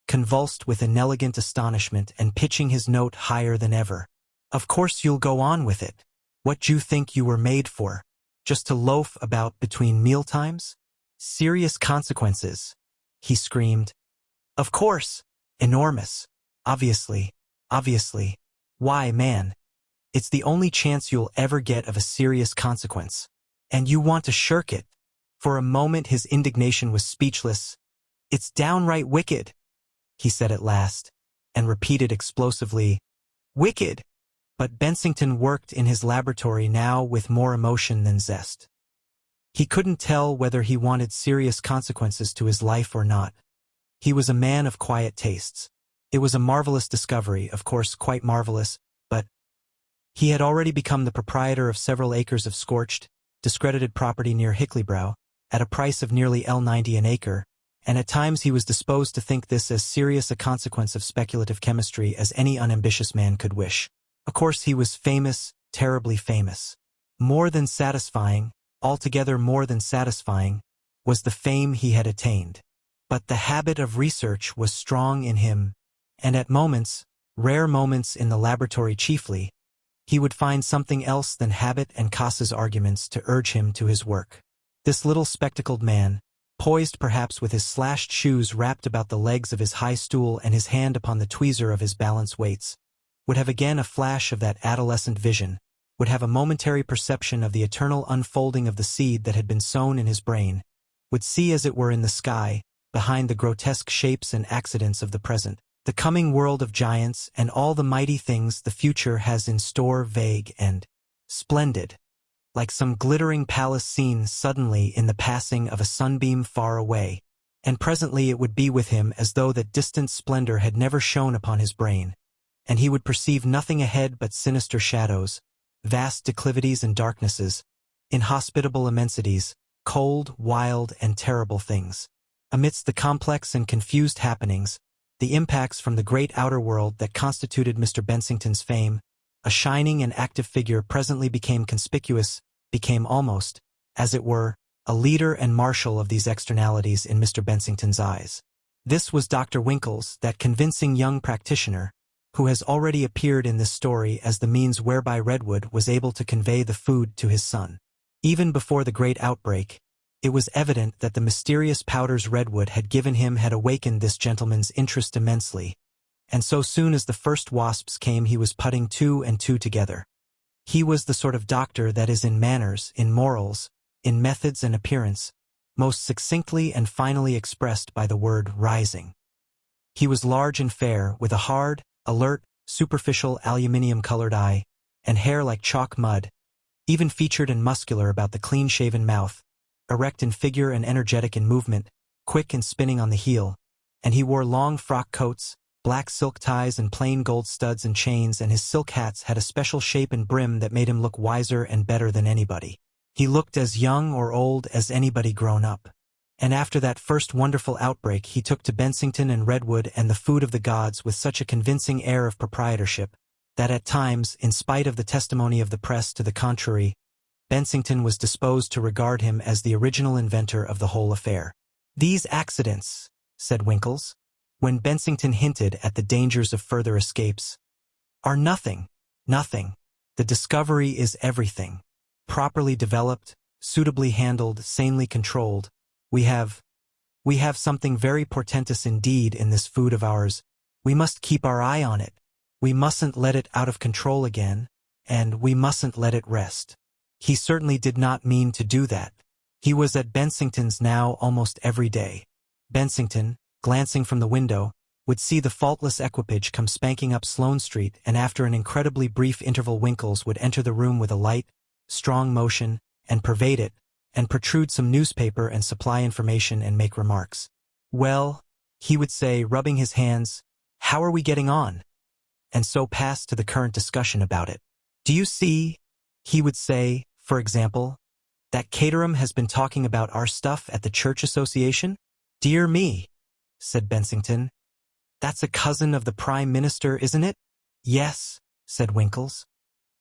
convulsed with inelegant astonishment and pitching his note higher than ever. "Of course you'll go on with it. What d'you think you were made for? Just to loaf about between mealtimes? Serious consequences," he screamed. Of course. Enormous. Obviously. Obviously. Why, man? It's the only chance you'll ever get of a serious consequence. And you want to shirk it. For a moment his indignation was speechless. It's downright wicked, he said at last, and repeated explosively, wicked. But Bensington worked in his laboratory now with more emotion than zest. He couldn't tell whether he wanted serious consequences to his life or not. He was a man of quiet tastes. It was a marvelous discovery, of course quite marvelous, but he had already become the proprietor of several acres of scorched, discredited property near Hickley-brow, at a price of nearly L90 an acre, and at times he was disposed to think this as serious a consequence of speculative chemistry as any unambitious man could wish. Of course he was famous, terribly famous. More than satisfying, altogether more than satisfying, was the fame he had attained. But the habit of research was strong in him, and at moments, rare moments in the laboratory chiefly, he would find something else than habit and Cass's arguments to urge him to his work. This little spectacled man, poised perhaps with his slashed shoes wrapped about the legs of his high stool and his hand upon the tweezer of his balance weights, would have again a flash of that adolescent vision, would have a momentary perception of the eternal unfolding of the seed that had been sown in his brain, would see as it were in the sky, behind the grotesque shapes and accidents of the present, the coming world of giants and all the mighty things the future has in store, vague and splendid, like some glittering palace seen suddenly in the passing of a sunbeam far away, and presently it would be with him as though that distant splendor had never shone upon his brain, and he would perceive nothing ahead but sinister shadows, vast declivities and darknesses, inhospitable immensities, cold, wild, and terrible things. Amidst the complex and confused happenings, the impacts from the great outer world that constituted Mr. Bensington's fame, a shining and active figure presently became conspicuous, became almost, as it were, a leader and marshal of these externalities in Mr. Bensington's eyes. This was Dr. Winkles, that convincing young practitioner, who has already appeared in this story as the means whereby Redwood was able to convey the food to his son. Even before the great outbreak, it was evident that the mysterious powders Redwood had given him had awakened this gentleman's interest immensely, and so soon as the first wasps came he was putting two and two together. He was the sort of doctor that is in manners, in morals, in methods and appearance, most succinctly and finally expressed by the word rising. He was large and fair, with a hard, alert, superficial aluminium-colored eye, and hair like chalk mud, even featured and muscular about the clean-shaven mouth, erect in figure and energetic in movement, quick and spinning on the heel, and he wore long frock coats, black silk ties and plain gold studs and chains, and his silk hats had a special shape and brim that made him look wiser and better than anybody. He looked as young or old as anybody grown up. And after that first wonderful outbreak he took to Bensington and Redwood and the food of the gods with such a convincing air of proprietorship, that at times, in spite of the testimony of the press to the contrary, Bensington was disposed to regard him as the original inventor of the whole affair. "These accidents," said Winkles, when Bensington hinted at the dangers of further escapes, "are nothing, nothing. The discovery is everything. Properly developed, suitably handled, sanely controlled, we have something very portentous indeed in this food of ours. We must keep our eye on it. We mustn't let it out of control again, and we mustn't let it rest." He certainly did not mean to do that. He was at Bensington's now almost every day. Bensington, glancing from the window, would see the faultless equipage come spanking up Sloane Street, and after an incredibly brief interval Winkles would enter the room with a light, strong motion, and pervade it, and protrude some newspaper and supply information and make remarks. "Well," he would say, rubbing his hands, "how are we getting on?" And so pass to the current discussion about it. "Do you see," he would say, for example, "that Caterham has been talking about our stuff at the Church Association?" "Dear me," said Bensington, "that's a cousin of the Prime Minister, isn't it?" "Yes," said Winkles.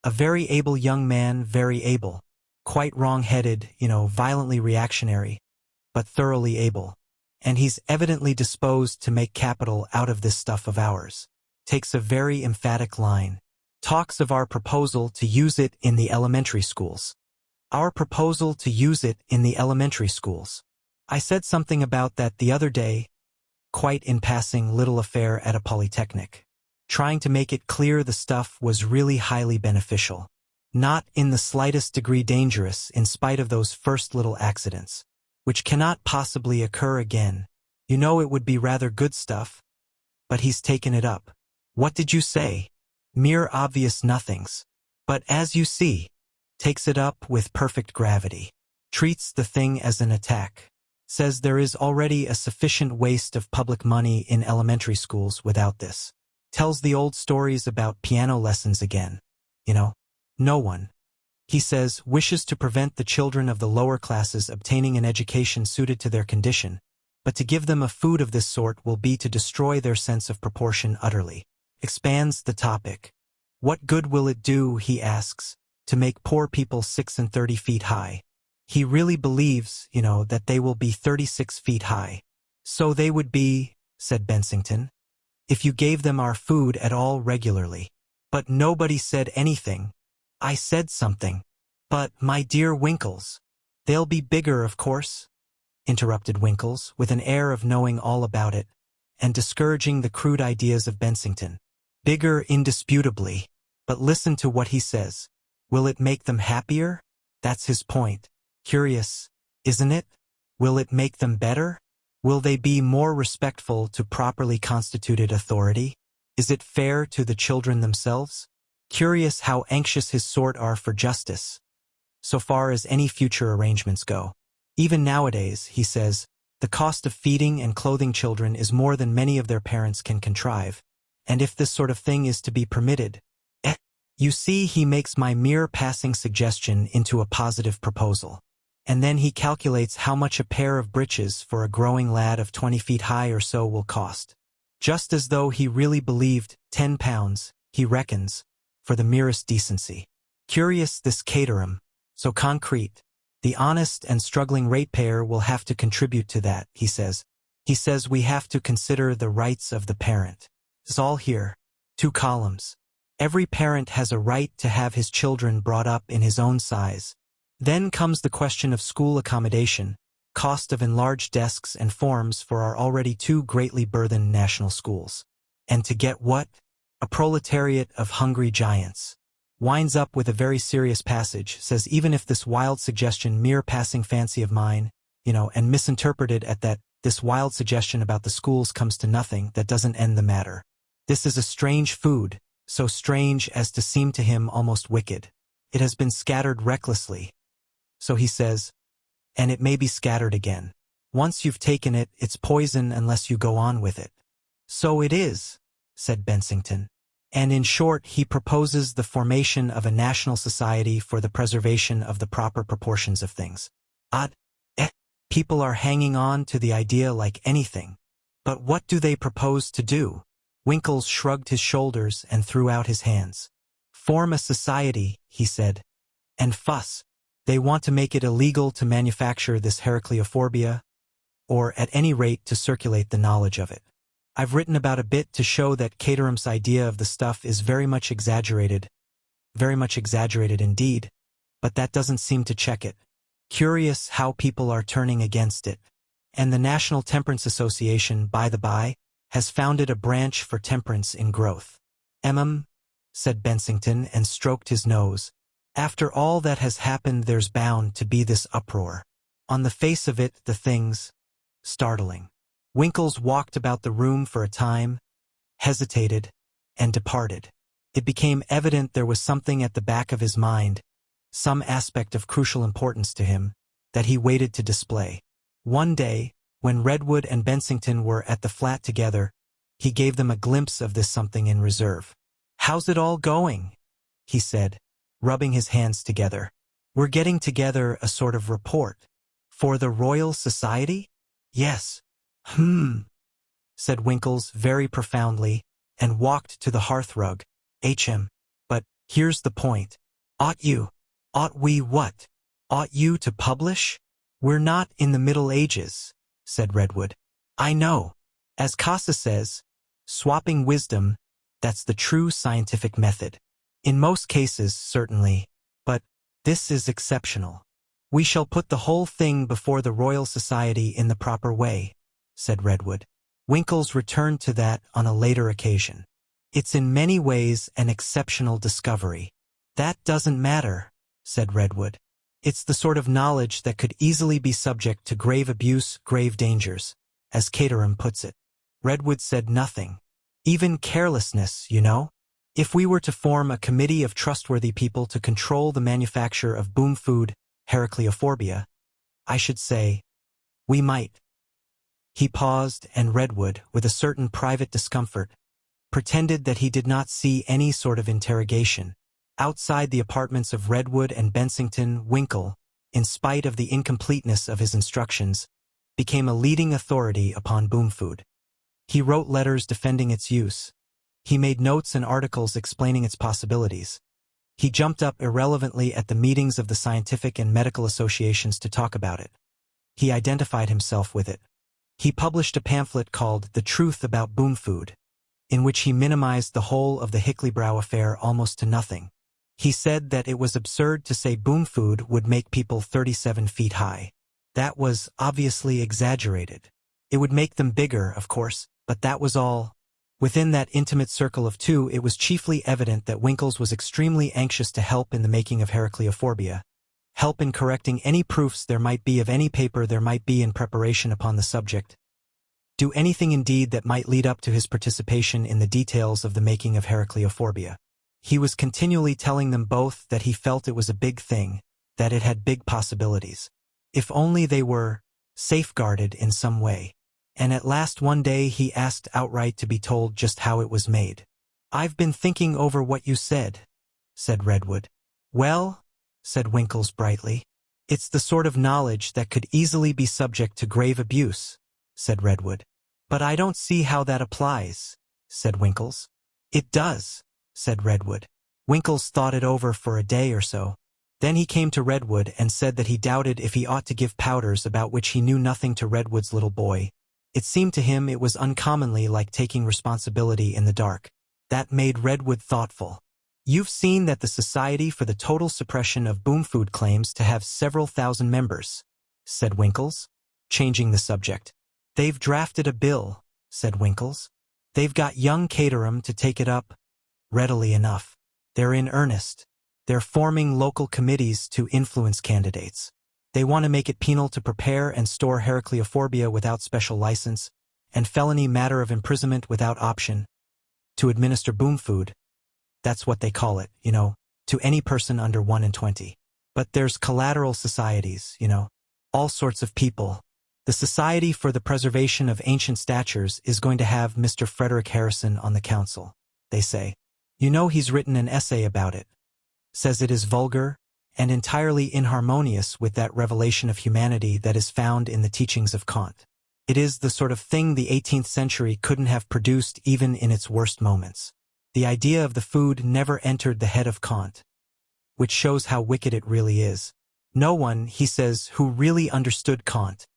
"A very able young man, very able. Quite wrong-headed, violently reactionary, but thoroughly able. And he's evidently disposed to make capital out of this stuff of ours. Takes a very emphatic line. Talks of our proposal to use it in the elementary schools. Our proposal to use it in the elementary schools. I said something about that the other day. quite in passing little affair at a polytechnic. Trying to make it clear the stuff was really highly beneficial. Not in the slightest degree dangerous in spite of those first little accidents, which cannot possibly occur again. You know it would be rather good stuff. But he's taken it up. What did you say? Mere obvious nothings. But as you see, takes it up with perfect gravity. Treats the thing as an attack. Says there is already a sufficient waste of public money in elementary schools without this. Tells the old stories about piano lessons again. No one, he says, wishes to prevent the children of the lower classes obtaining an education suited to their condition, but to give them a food of this sort will be to destroy their sense of proportion utterly. Expands the topic. What good will it do, he asks, to make poor people 36 feet high? He really believes, that they will be 36 feet high. So they would be, said Bensington, if you gave them our food at all regularly. But nobody said anything. I said something. But, my dear Winkles, they'll be bigger, of course, interrupted Winkles, with an air of knowing all about it, and discouraging the crude ideas of Bensington. Bigger indisputably. But listen to what he says. Will it make them happier? That's his point. Curious, isn't it? Will it make them better? Will they be more respectful to properly constituted authority? Is it fair to the children themselves? Curious how anxious his sort are for justice, so far as any future arrangements go. Even nowadays, he says, the cost of feeding and clothing children is more than many of their parents can contrive, and if this sort of thing is to be permitted, you see, he makes my mere passing suggestion into a positive proposal. And then he calculates how much a pair of breeches for a growing lad of 20 feet high or so will cost. Just as though he really believed £10, he reckons, for the merest decency. Curious, this caterum, so concrete. The honest and struggling ratepayer will have to contribute to that, he says. He says we have to consider the rights of the parent. It's all here. 2 columns. Every parent has a right to have his children brought up in his own size. Then comes the question of school accommodation, cost of enlarged desks and forms for our already too greatly burthened national schools. And to get what? A proletariat of hungry giants. Winds up with a very serious passage, says even if this wild suggestion, mere passing fancy of mine, and misinterpreted at that, this wild suggestion about the schools comes to nothing, that doesn't end the matter. This is a strange food, so strange as to seem to him almost wicked. It has been scattered recklessly. So he says, and it may be scattered again. Once you've taken it, it's poison unless you go on with it. So it is, said Bensington. And in short, he proposes the formation of a national society for the preservation of the proper proportions of things. People are hanging on to the idea like anything. But what do they propose to do? Winkles shrugged his shoulders and threw out his hands. Form a society, he said. And fuss. They want to make it illegal to manufacture this Heracleophobia, or at any rate to circulate the knowledge of it. I've written about a bit to show that Caterham's idea of the stuff is very much exaggerated indeed, but that doesn't seem to check it. Curious how people are turning against it. And the National Temperance Association, by the by, has founded a branch for temperance in growth. Said Bensington and stroked his nose. After all that has happened, there's bound to be this uproar. On the face of it, the thing's startling. Winkles walked about the room for a time, hesitated, and departed. It became evident there was something at the back of his mind, some aspect of crucial importance to him, that he waited to display. One day, when Redwood and Bensington were at the flat together, he gave them a glimpse of this something in reserve. "How's it all going?" he said, rubbing his hands together. "We're getting together a sort of report. For the Royal Society?" "Yes." Said Winkles very profoundly, and walked to the hearthrug. But here's the point. Ought we what? Ought you to publish? We're not in the Middle Ages, said Redwood. I know. As Casa says, swapping wisdom, that's the true scientific method. In most cases, certainly, but this is exceptional. We shall put the whole thing before the Royal Society in the proper way, said Redwood. Winkles returned to that on a later occasion. It's in many ways an exceptional discovery. That doesn't matter, said Redwood. It's the sort of knowledge that could easily be subject to grave abuse, grave dangers, as Caterham puts it. Redwood said nothing. Even carelessness, you know? If we were to form a committee of trustworthy people to control the manufacture of boom food, Heracleophobia, I should say, we might. He paused, and Redwood, with a certain private discomfort, pretended that he did not see any sort of interrogation. Outside the apartments of Redwood and Bensington, Winkle, in spite of the incompleteness of his instructions, became a leading authority upon boom food. He wrote letters defending its use. He made notes and articles explaining its possibilities. He jumped up irrelevantly at the meetings of the scientific and medical associations to talk about it. He identified himself with it. He published a pamphlet called The Truth About Boom Food, in which he minimized the whole of the Hickley-Brow affair almost to nothing. He said that it was absurd to say boom food would make people 37 feet high. That was obviously exaggerated. It would make them bigger, of course, but that was all. Within that intimate circle of two, it was chiefly evident that Winkles was extremely anxious to help in the making of Heracleophobia, help in correcting any proofs there might be of any paper there might be in preparation upon the subject, do anything indeed that might lead up to his participation in the details of the making of Heracleophobia. He was continually telling them both that he felt it was a big thing, that it had big possibilities. If only they were safeguarded in some way. And at last one day he asked outright to be told just how it was made. "I've been thinking over what you said," said Redwood. "Well," said Winkles brightly, "it's the sort of knowledge that could easily be subject to grave abuse," said Redwood. "But I don't see how that applies," said Winkles. "It does," said Redwood. Winkles thought it over for a day or so. Then he came to Redwood and said that he doubted if he ought to give powders about which he knew nothing to Redwood's little boy. It seemed to him it was uncommonly like taking responsibility in the dark. That made Redwood thoughtful. "You've seen that the Society for the Total Suppression of Boom Food claims to have several thousand members," said Winkles, changing the subject. "They've drafted a bill," said Winkles. "They've got young Caterham to take it up readily enough. They're in earnest. They're forming local committees to influence candidates. They want to make it penal to prepare and store Heracleophobia without special license, and felony matter of imprisonment without option. To administer boom food, that's what they call it, you know, to any person under 1 in 20. But there's collateral societies, you know, all sorts of people. The Society for the Preservation of Ancient Statures is going to have Mr. Frederick Harrison on the council, they say. You know, he's written an essay about it. Says it is vulgar and entirely inharmonious with that revelation of humanity that is found in the teachings of Kant. It is the sort of thing the 18th century couldn't have produced even in its worst moments. The idea of the food never entered the head of Kant, which shows how wicked it really is. No one, he says, who really understood Kant.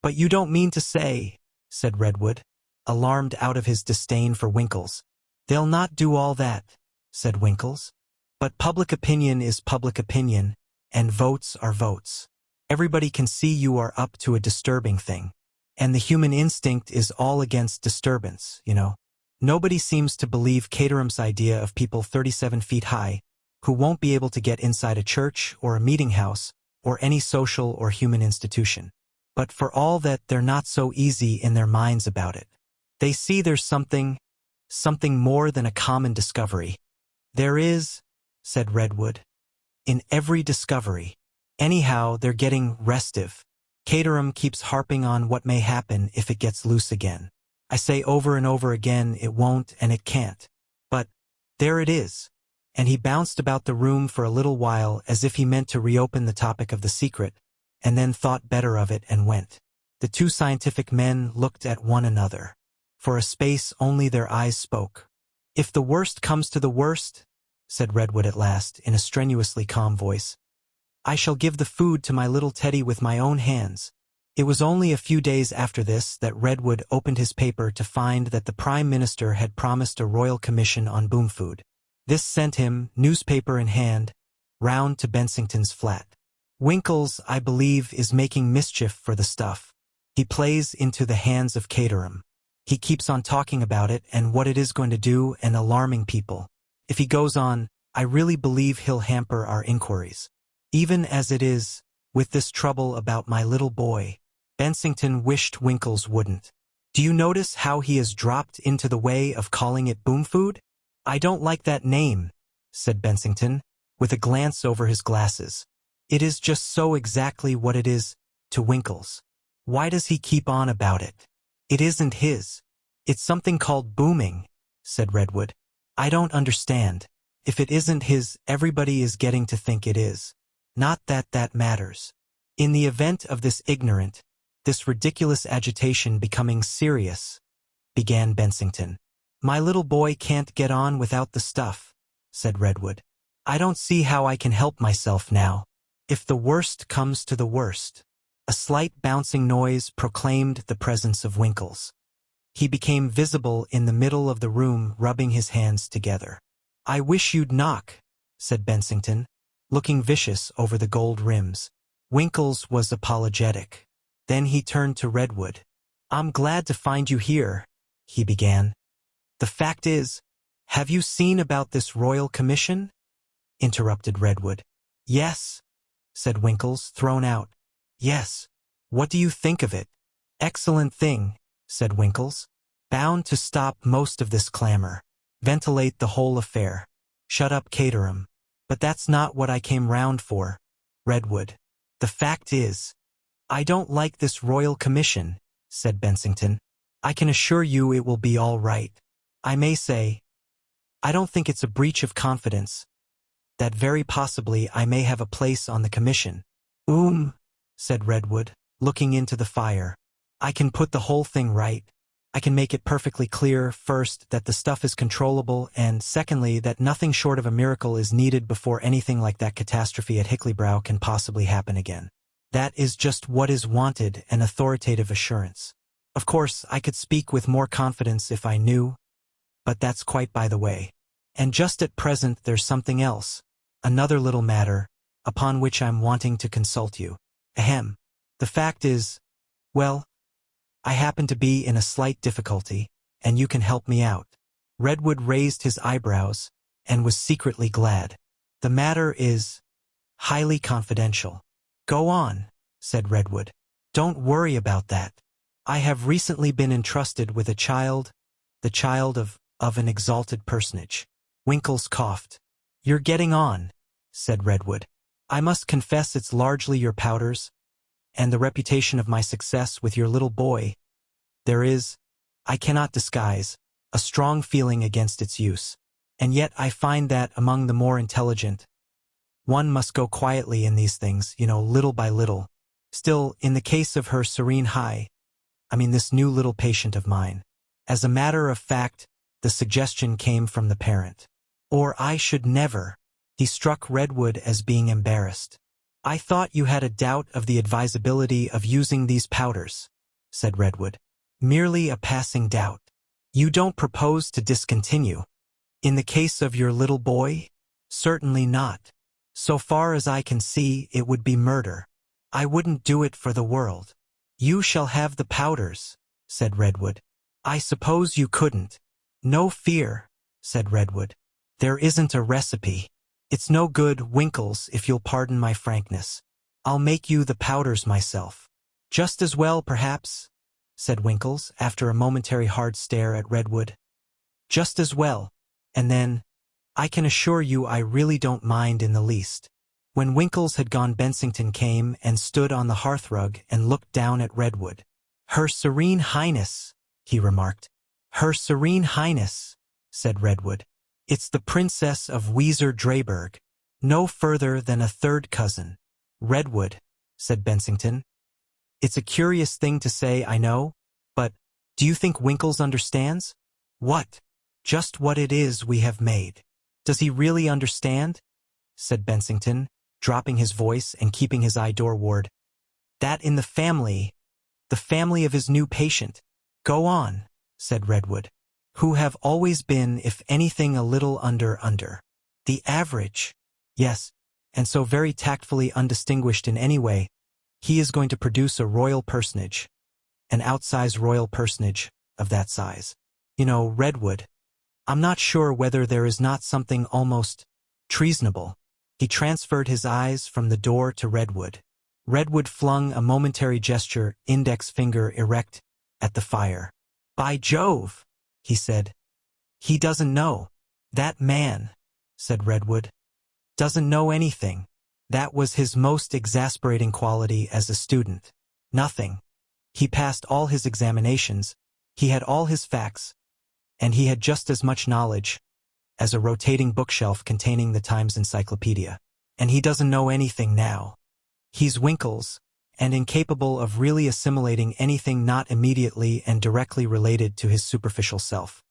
"But you don't mean to say," said Redwood, alarmed out of his disdain for Winkles. "They'll not do all that," said Winkles. "But public opinion is public opinion, and votes are votes. Everybody can see you are up to a disturbing thing. And the human instinct is all against disturbance, you know. Nobody seems to believe Caterham's idea of people 37 feet high, who won't be able to get inside a church or a meeting house or any social or human institution. But for all that, they're not so easy in their minds about it. They see there's something more than a common discovery." "There is," said Redwood, "in every discovery. Anyhow, they're getting restive. Caterham keeps harping on what may happen if it gets loose again. I say over and over again it won't and it can't. But there it is." And he bounced about the room for a little while as if he meant to reopen the topic of the secret, and then thought better of it and went. The two scientific men looked at one another. For a space only their eyes spoke. "If the worst comes to the worst," said Redwood at last, in a strenuously calm voice, "I shall give the food to my little Teddy with my own hands." It was only a few days after this that Redwood opened his paper to find that the Prime Minister had promised a royal commission on boom food. This sent him, newspaper in hand, round to Bensington's flat. "Winkles, I believe, is making mischief for the stuff. He plays into the hands of Caterham. He keeps on talking about it and what it is going to do and alarming people. If he goes on, I really believe he'll hamper our inquiries. Even as it is, with this trouble about my little boy. Bensington wished Winkles wouldn't. Do you notice how he has dropped into the way of calling it boom food? I don't like that name, said Bensington, with a glance over his glasses. It is just so exactly what it is to Winkles. Why does he keep on about it? It isn't his. It's something called booming, said Redwood. I don't understand. If it isn't his, everybody is getting to think it is. Not that that matters. In the event of this ridiculous agitation becoming serious, began Bensington. My little boy can't get on without the stuff, said Redwood. I don't see how I can help myself now. If the worst comes to the worst. A slight bouncing noise proclaimed the presence of Winkles. He became visible in the middle of the room, rubbing his hands together. I wish you'd knock, said Bensington, looking vicious over the gold rims. Winkles was apologetic. Then he turned to Redwood. I'm glad to find you here, he began. The fact is, have you seen about this royal commission? Interrupted Redwood. Yes, said Winkles, thrown out. Yes. What do you think of it? Excellent thing, said Winkles. Bound to stop most of this clamor. Ventilate the whole affair. Shut up Caterham. But that's not what I came round for, Redwood. The fact is, I don't like this royal commission, said Bensington. I can assure you it will be all right. I may say, I don't think it's a breach of confidence, that very possibly I may have a place on the commission. Said Redwood, looking into the fire. I can put the whole thing right. I can make it perfectly clear, first, that the stuff is controllable, and secondly, that nothing short of a miracle is needed before anything like that catastrophe at Hickley can possibly happen again. That is just what is wanted, an authoritative assurance. Of course, I could speak with more confidence if I knew, but that's quite by the way. And just at present there's something else, another little matter, upon which I'm wanting to consult you. Ahem. The fact is, well, I happen to be in a slight difficulty, and you can help me out. Redwood raised his eyebrows, and was secretly glad. The matter is highly confidential. Go on, said Redwood. Don't worry about that. I have recently been entrusted with a child, the child of an exalted personage. Winkles coughed. You're getting on, said Redwood. I must confess it's largely your powders, and the reputation of my success with your little boy. There is, I cannot disguise, a strong feeling against its use. And yet I find that among the more intelligent, one must go quietly in these things, little by little. Still, in the case of her Serene this new little patient of mine. As a matter of fact, the suggestion came from the parent. Or I should never. He struck Redwood as being embarrassed. I thought you had a doubt of the advisability of using these powders, said Redwood. Merely a passing doubt. You don't propose to discontinue. In the case of your little boy? Certainly not. So far as I can see, it would be murder. I wouldn't do it for the world. You shall have the powders, said Redwood. I suppose you couldn't. No fear, said Redwood. There isn't a recipe. It's no good, Winkles, if you'll pardon my frankness. I'll make you the powders myself. Just as well, perhaps, said Winkles, after a momentary hard stare at Redwood. Just as well. And then, I can assure you I really don't mind in the least. When Winkles had gone, Bensington came and stood on the hearthrug and looked down at Redwood. Her Serene Highness, he remarked. Her Serene Highness, said Redwood. It's the Princess of Weser-Drayberg, no further than a third cousin. Redwood, said Bensington. It's a curious thing to say, I know, but do you think Winkles understands? What? Just what it is we have made. Does he really understand? Said Bensington, dropping his voice and keeping his eye doorward. That in the family of his new patient. Go on, said Redwood. Who have always been, if anything, a little under. The average. Yes, and so very tactfully undistinguished in any way. He is going to produce a royal personage. An outsized royal personage, of that size. You know, Redwood, I'm not sure whether there is not something almost treasonable. He transferred his eyes from the door to Redwood. Redwood flung a momentary gesture, index finger erect, at the fire. By Jove, he said. He doesn't know. That man, said Redwood, doesn't know anything. That was his most exasperating quality as a student. Nothing. He passed all his examinations, he had all his facts, and he had just as much knowledge as a rotating bookshelf containing the Times Encyclopedia. And he doesn't know anything now. He's Winkles, and incapable of really assimilating anything not immediately and directly related to his superficial self.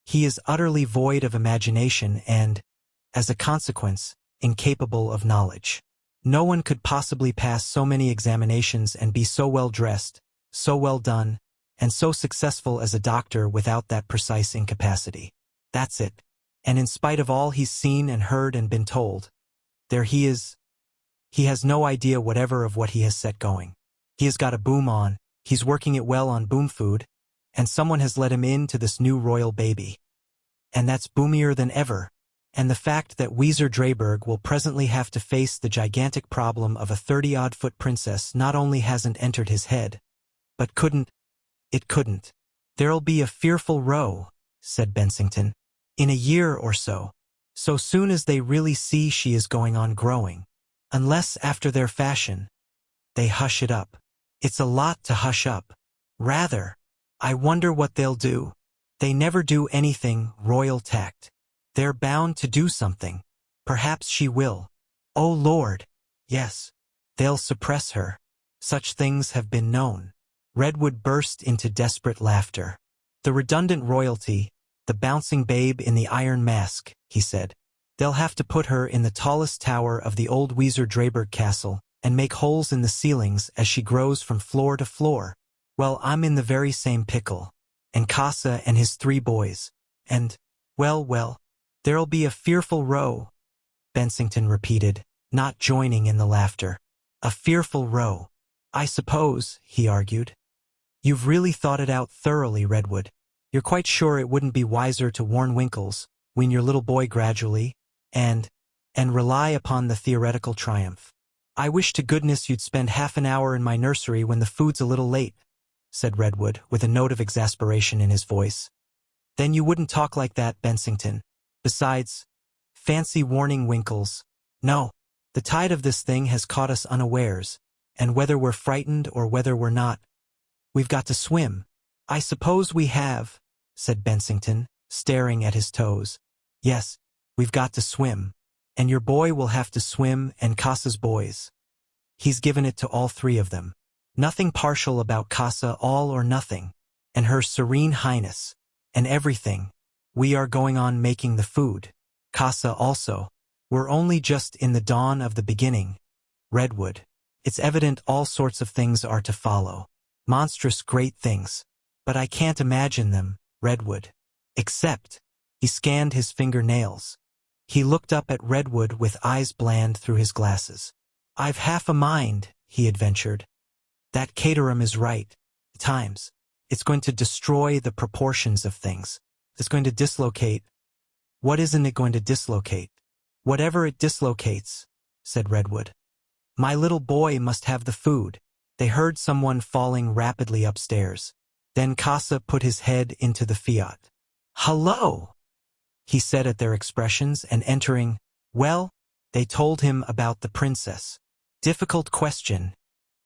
He is utterly void of imagination and, as a consequence, incapable of knowledge. No one could possibly pass so many examinations and be so well dressed, so well done, and so successful as a doctor without that precise incapacity. That's it. And in spite of all he's seen and heard and been told, there he is. He has no idea whatever of what he has set going. He has got a boom on, he's working it well on boom food, and someone has let him in to this new royal baby. And that's boomier than ever. And the fact that Weezer Drayberg will presently have to face the gigantic problem of a 30-odd-foot princess not only hasn't entered his head, but couldn't. There'll be a fearful row, said Bensington, in a year or so soon as they really see she is going on growing. Unless, after their fashion, they hush it up. It's a lot to hush up. Rather, I wonder what they'll do. They never do anything, royal tact. They're bound to do something. Perhaps she will. Oh Lord! Yes. They'll suppress her. Such things have been known. Redwood burst into desperate laughter. The redundant royalty, the bouncing babe in the iron mask, he said. They'll have to put her in the tallest tower of the old Weezer Drayberg castle and make holes in the ceilings as she grows from floor to floor. Well, I'm in the very same pickle. And Casa and his 3 boys. And, well, there'll be a fearful row, Bensington repeated, not joining in the laughter. A fearful row. I suppose, he argued. You've really thought it out thoroughly, Redwood. You're quite sure it wouldn't be wiser to warn Winkles, wean your little boy gradually, and rely upon the theoretical triumph. I wish to goodness you'd spend half an hour in my nursery when the food's a little late, said Redwood, with a note of exasperation in his voice. Then you wouldn't talk like that, Bensington. Besides, fancy warning Winkles. No, the tide of this thing has caught us unawares, and whether we're frightened or whether we're not, we've got to swim. I suppose we have, said Bensington, staring at his toes. Yes, we've got to swim. And your boy will have to swim, and Casa's boys. He's given it to all 3 of them. Nothing partial about Casa, all or nothing. And Her Serene Highness. And everything. We are going on making the food. Casa also. We're only just in the dawn of the beginning. Redwood. It's evident all sorts of things are to follow. Monstrous great things. But I can't imagine them, Redwood. Except, he scanned his fingernails. He looked up at Redwood with eyes bland through his glasses. I've half a mind, he adventured. That Caterham is right. Times. It's going to destroy the proportions of things. It's going to dislocate. What isn't it going to dislocate? Whatever it dislocates, said Redwood. My little boy must have the food. They heard someone falling rapidly upstairs. Then Casa put his head into the Fiat. Hello, he said at their expressions, and entering, well, they told him about the princess. Difficult question,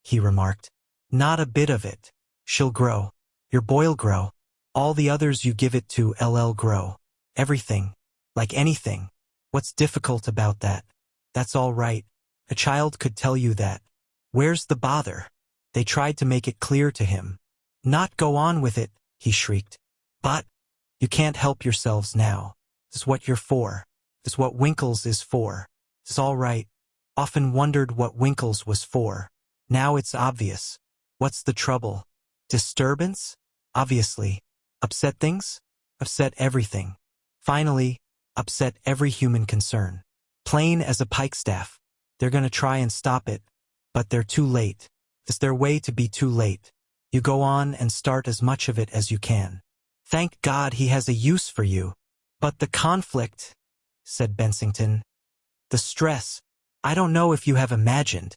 he remarked. Not a bit of it. She'll grow. Your boy'll grow. All the others you give it to LL grow. Everything. Like anything. What's difficult about that? That's all right. A child could tell you that. Where's the bother? They tried to make it clear to him. Not go on with it, he shrieked. But, you can't help yourselves now. This is what you're for. This is what Winkles is for. It's all right. Often wondered what Winkles was for. Now it's obvious. What's the trouble? Disturbance? Obviously. Upset things? Upset everything. Finally, upset every human concern. Plain as a pikestaff. They're going to try and stop it, but they're too late. It's their way to be too late. You go on and start as much of it as you can. Thank God he has a use for you. But the conflict, said Bensington. The stress. I don't know if you have imagined.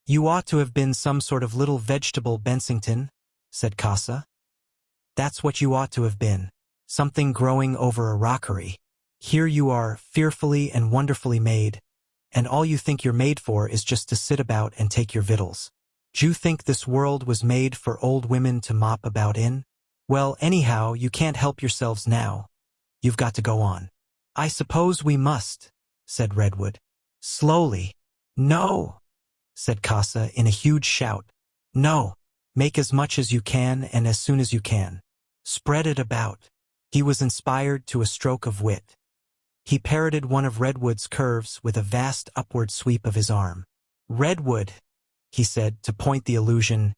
You ought to have been some sort of little vegetable, Bensington, said Casa. That's what you ought to have been. Something growing over a rockery. Here you are, fearfully and wonderfully made, and all you think you're made for is just to sit about and take your victuals. D'you think this world was made for old women to mop about in? Well, anyhow, you can't help yourselves now. You've got to go on. I suppose we must, said Redwood. Slowly. No, said Casa in a huge shout. No, make as much as you can and as soon as you can. Spread it about. He was inspired to a stroke of wit. He parroted one of Redwood's curves with a vast upward sweep of his arm. Redwood, he said, to point the illusion.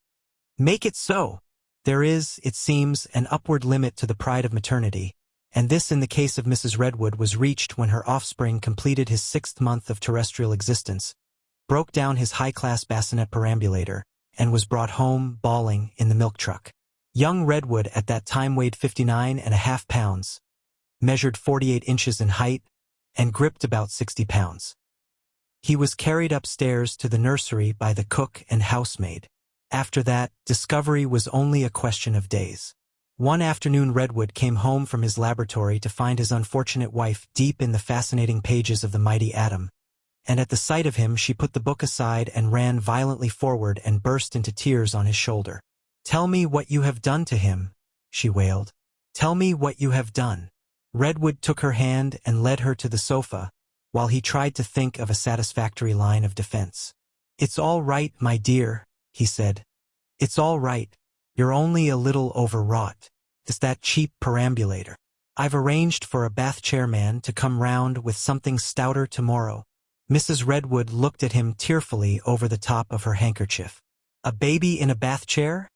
Make it so. There is, it seems, an upward limit to the pride of maternity, and this in the case of Mrs. Redwood was reached when her offspring completed his 6th month of terrestrial existence, broke down his high-class bassinet perambulator, and was brought home, bawling, in the milk truck. Young Redwood at that time weighed 59.5 pounds, measured 48 inches in height, and gripped about 60 pounds. He was carried upstairs to the nursery by the cook and housemaid. After that, discovery was only a question of days. One afternoon Redwood came home from his laboratory to find his unfortunate wife deep in the fascinating pages of the mighty atom, and at the sight of him she put the book aside and ran violently forward and burst into tears on his shoulder. "Tell me what you have done to him," she wailed. "Tell me what you have done." Redwood took her hand and led her to the sofa, while he tried to think of a satisfactory line of defense. "It's all right, my dear," he said. "It's all right. You're only a little overwrought. It's that cheap perambulator. I've arranged for a bath chairman to come round with something stouter tomorrow." Mrs. Redwood looked at him tearfully over the top of her handkerchief. "A baby in a bath chair?"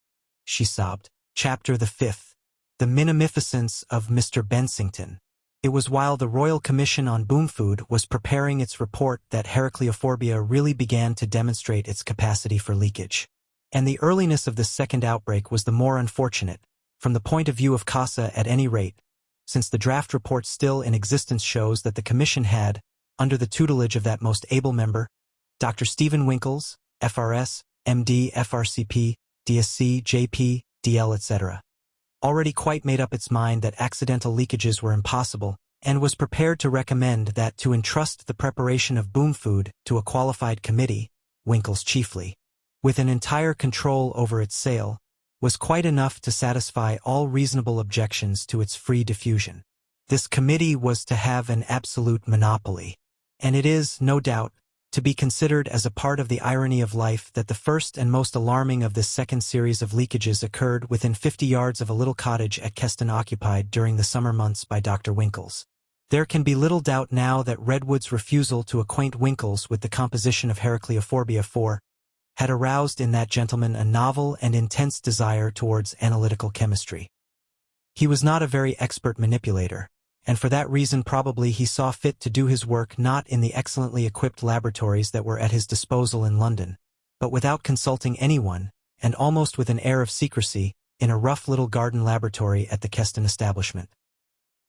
she sobbed. Chapter the 5th. The Minimificence of Mr. Bensington. It was while the Royal Commission on Boom Food was preparing its report that Heracleophobia really began to demonstrate its capacity for leakage. And the earliness of this second outbreak was the more unfortunate, from the point of view of Casa at any rate, since the draft report still in existence shows that the Commission had, under the tutelage of that most able member, Dr. Stephen Winkles, FRS, MD, FRCP, DSc, JP, DL, etc., already quite made up its mind that accidental leakages were impossible, and was prepared to recommend that to entrust the preparation of boom food to a qualified committee, Winkles chiefly, with an entire control over its sale, was quite enough to satisfy all reasonable objections to its free diffusion. This committee was to have an absolute monopoly, and it is, no doubt, to be considered as a part of the irony of life that the first and most alarming of this second series of leakages occurred within 50 yards of a little cottage at Keston occupied during the summer months by Dr. Winkles. There can be little doubt now that Redwood's refusal to acquaint Winkles with the composition of Heracleophobia 4 had aroused in that gentleman a novel and intense desire towards analytical chemistry. He was not a very expert manipulator, and for that reason probably he saw fit to do his work not in the excellently equipped laboratories that were at his disposal in London, but without consulting anyone, and almost with an air of secrecy, in a rough little garden laboratory at the Keston establishment.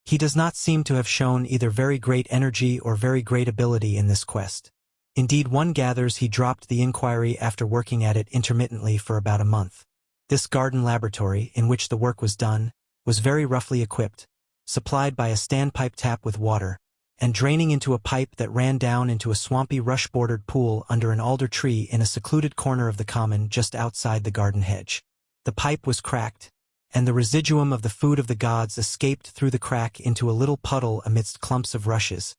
He does not seem to have shown either very great energy or very great ability in this quest. Indeed, one gathers he dropped the inquiry after working at it intermittently for about a month. This garden laboratory, in which the work was done, was very roughly equipped, supplied by a standpipe tap with water, and draining into a pipe that ran down into a swampy rush-bordered pool under an alder tree in a secluded corner of the common just outside the garden hedge. The pipe was cracked, and the residuum of the food of the gods escaped through the crack into a little puddle amidst clumps of rushes,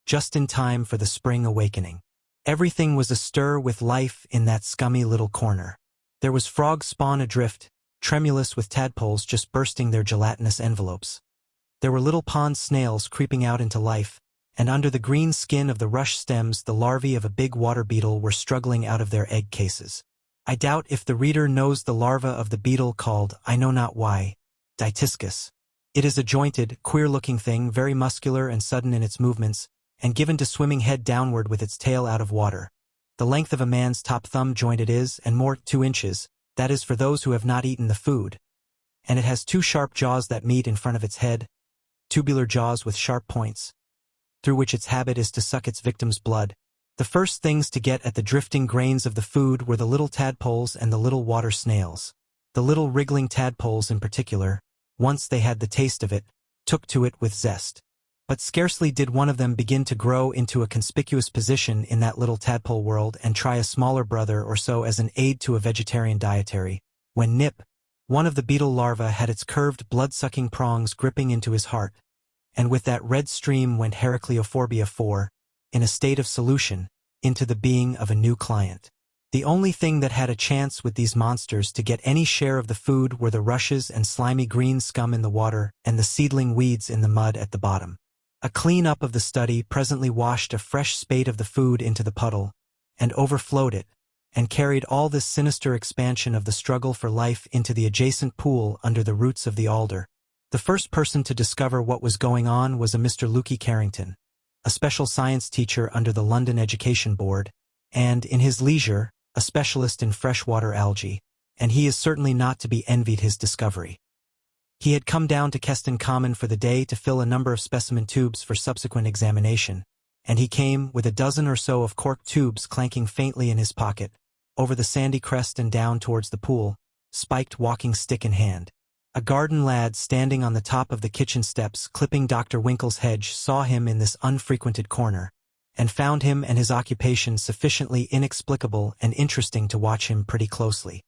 just in time for the spring awakening. Everything was astir with life in that scummy little corner. There was frog spawn adrift, tremulous with tadpoles just bursting their gelatinous envelopes. There were little pond snails creeping out into life, and under the green skin of the rush stems the larvae of a big water beetle were struggling out of their egg cases. I doubt if the reader knows the larva of the beetle called, I know not why, Dytiscus. It is a jointed, queer-looking thing, very muscular and sudden in its movements, and given to swimming head downward with its tail out of water. The length of a man's top thumb joint it is, and more, 2 inches, that is for those who have not eaten the food, and it has 2 sharp jaws that meet in front of its head, tubular jaws with sharp points, through which its habit is to suck its victim's blood. The first things to get at the drifting grains of the food were the little tadpoles and the little water snails. The little wriggling tadpoles in particular, once they had the taste of it, took to it with zest. But scarcely did one of them begin to grow into a conspicuous position in that little tadpole world and try a smaller brother or so as an aid to a vegetarian dietary, when nip, one of the beetle larvae had its curved blood-sucking prongs gripping into his heart, and with that red stream went Heracleophobia 4, in a state of solution, into the being of a new client. The only thing that had a chance with these monsters to get any share of the food were the rushes and slimy green scum in the water and the seedling weeds in the mud at the bottom. A clean-up of the study presently washed a fresh spate of the food into the puddle, and overflowed it, and carried all this sinister expansion of the struggle for life into the adjacent pool under the roots of the alder. The first person to discover what was going on was a Mr. Lukey Carrington, a special science teacher under the London Education Board, and, in his leisure, a specialist in freshwater algae, and he is certainly not to be envied his discovery. He had come down to Keston Common for the day to fill a number of specimen tubes for subsequent examination, and he came, with a dozen or so of corked tubes clanking faintly in his pocket, over the sandy crest and down towards the pool, spiked walking stick in hand. A garden lad standing on the top of the kitchen steps clipping Dr. Winkle's hedge saw him in this unfrequented corner, and found him and his occupation sufficiently inexplicable and interesting to watch him pretty closely.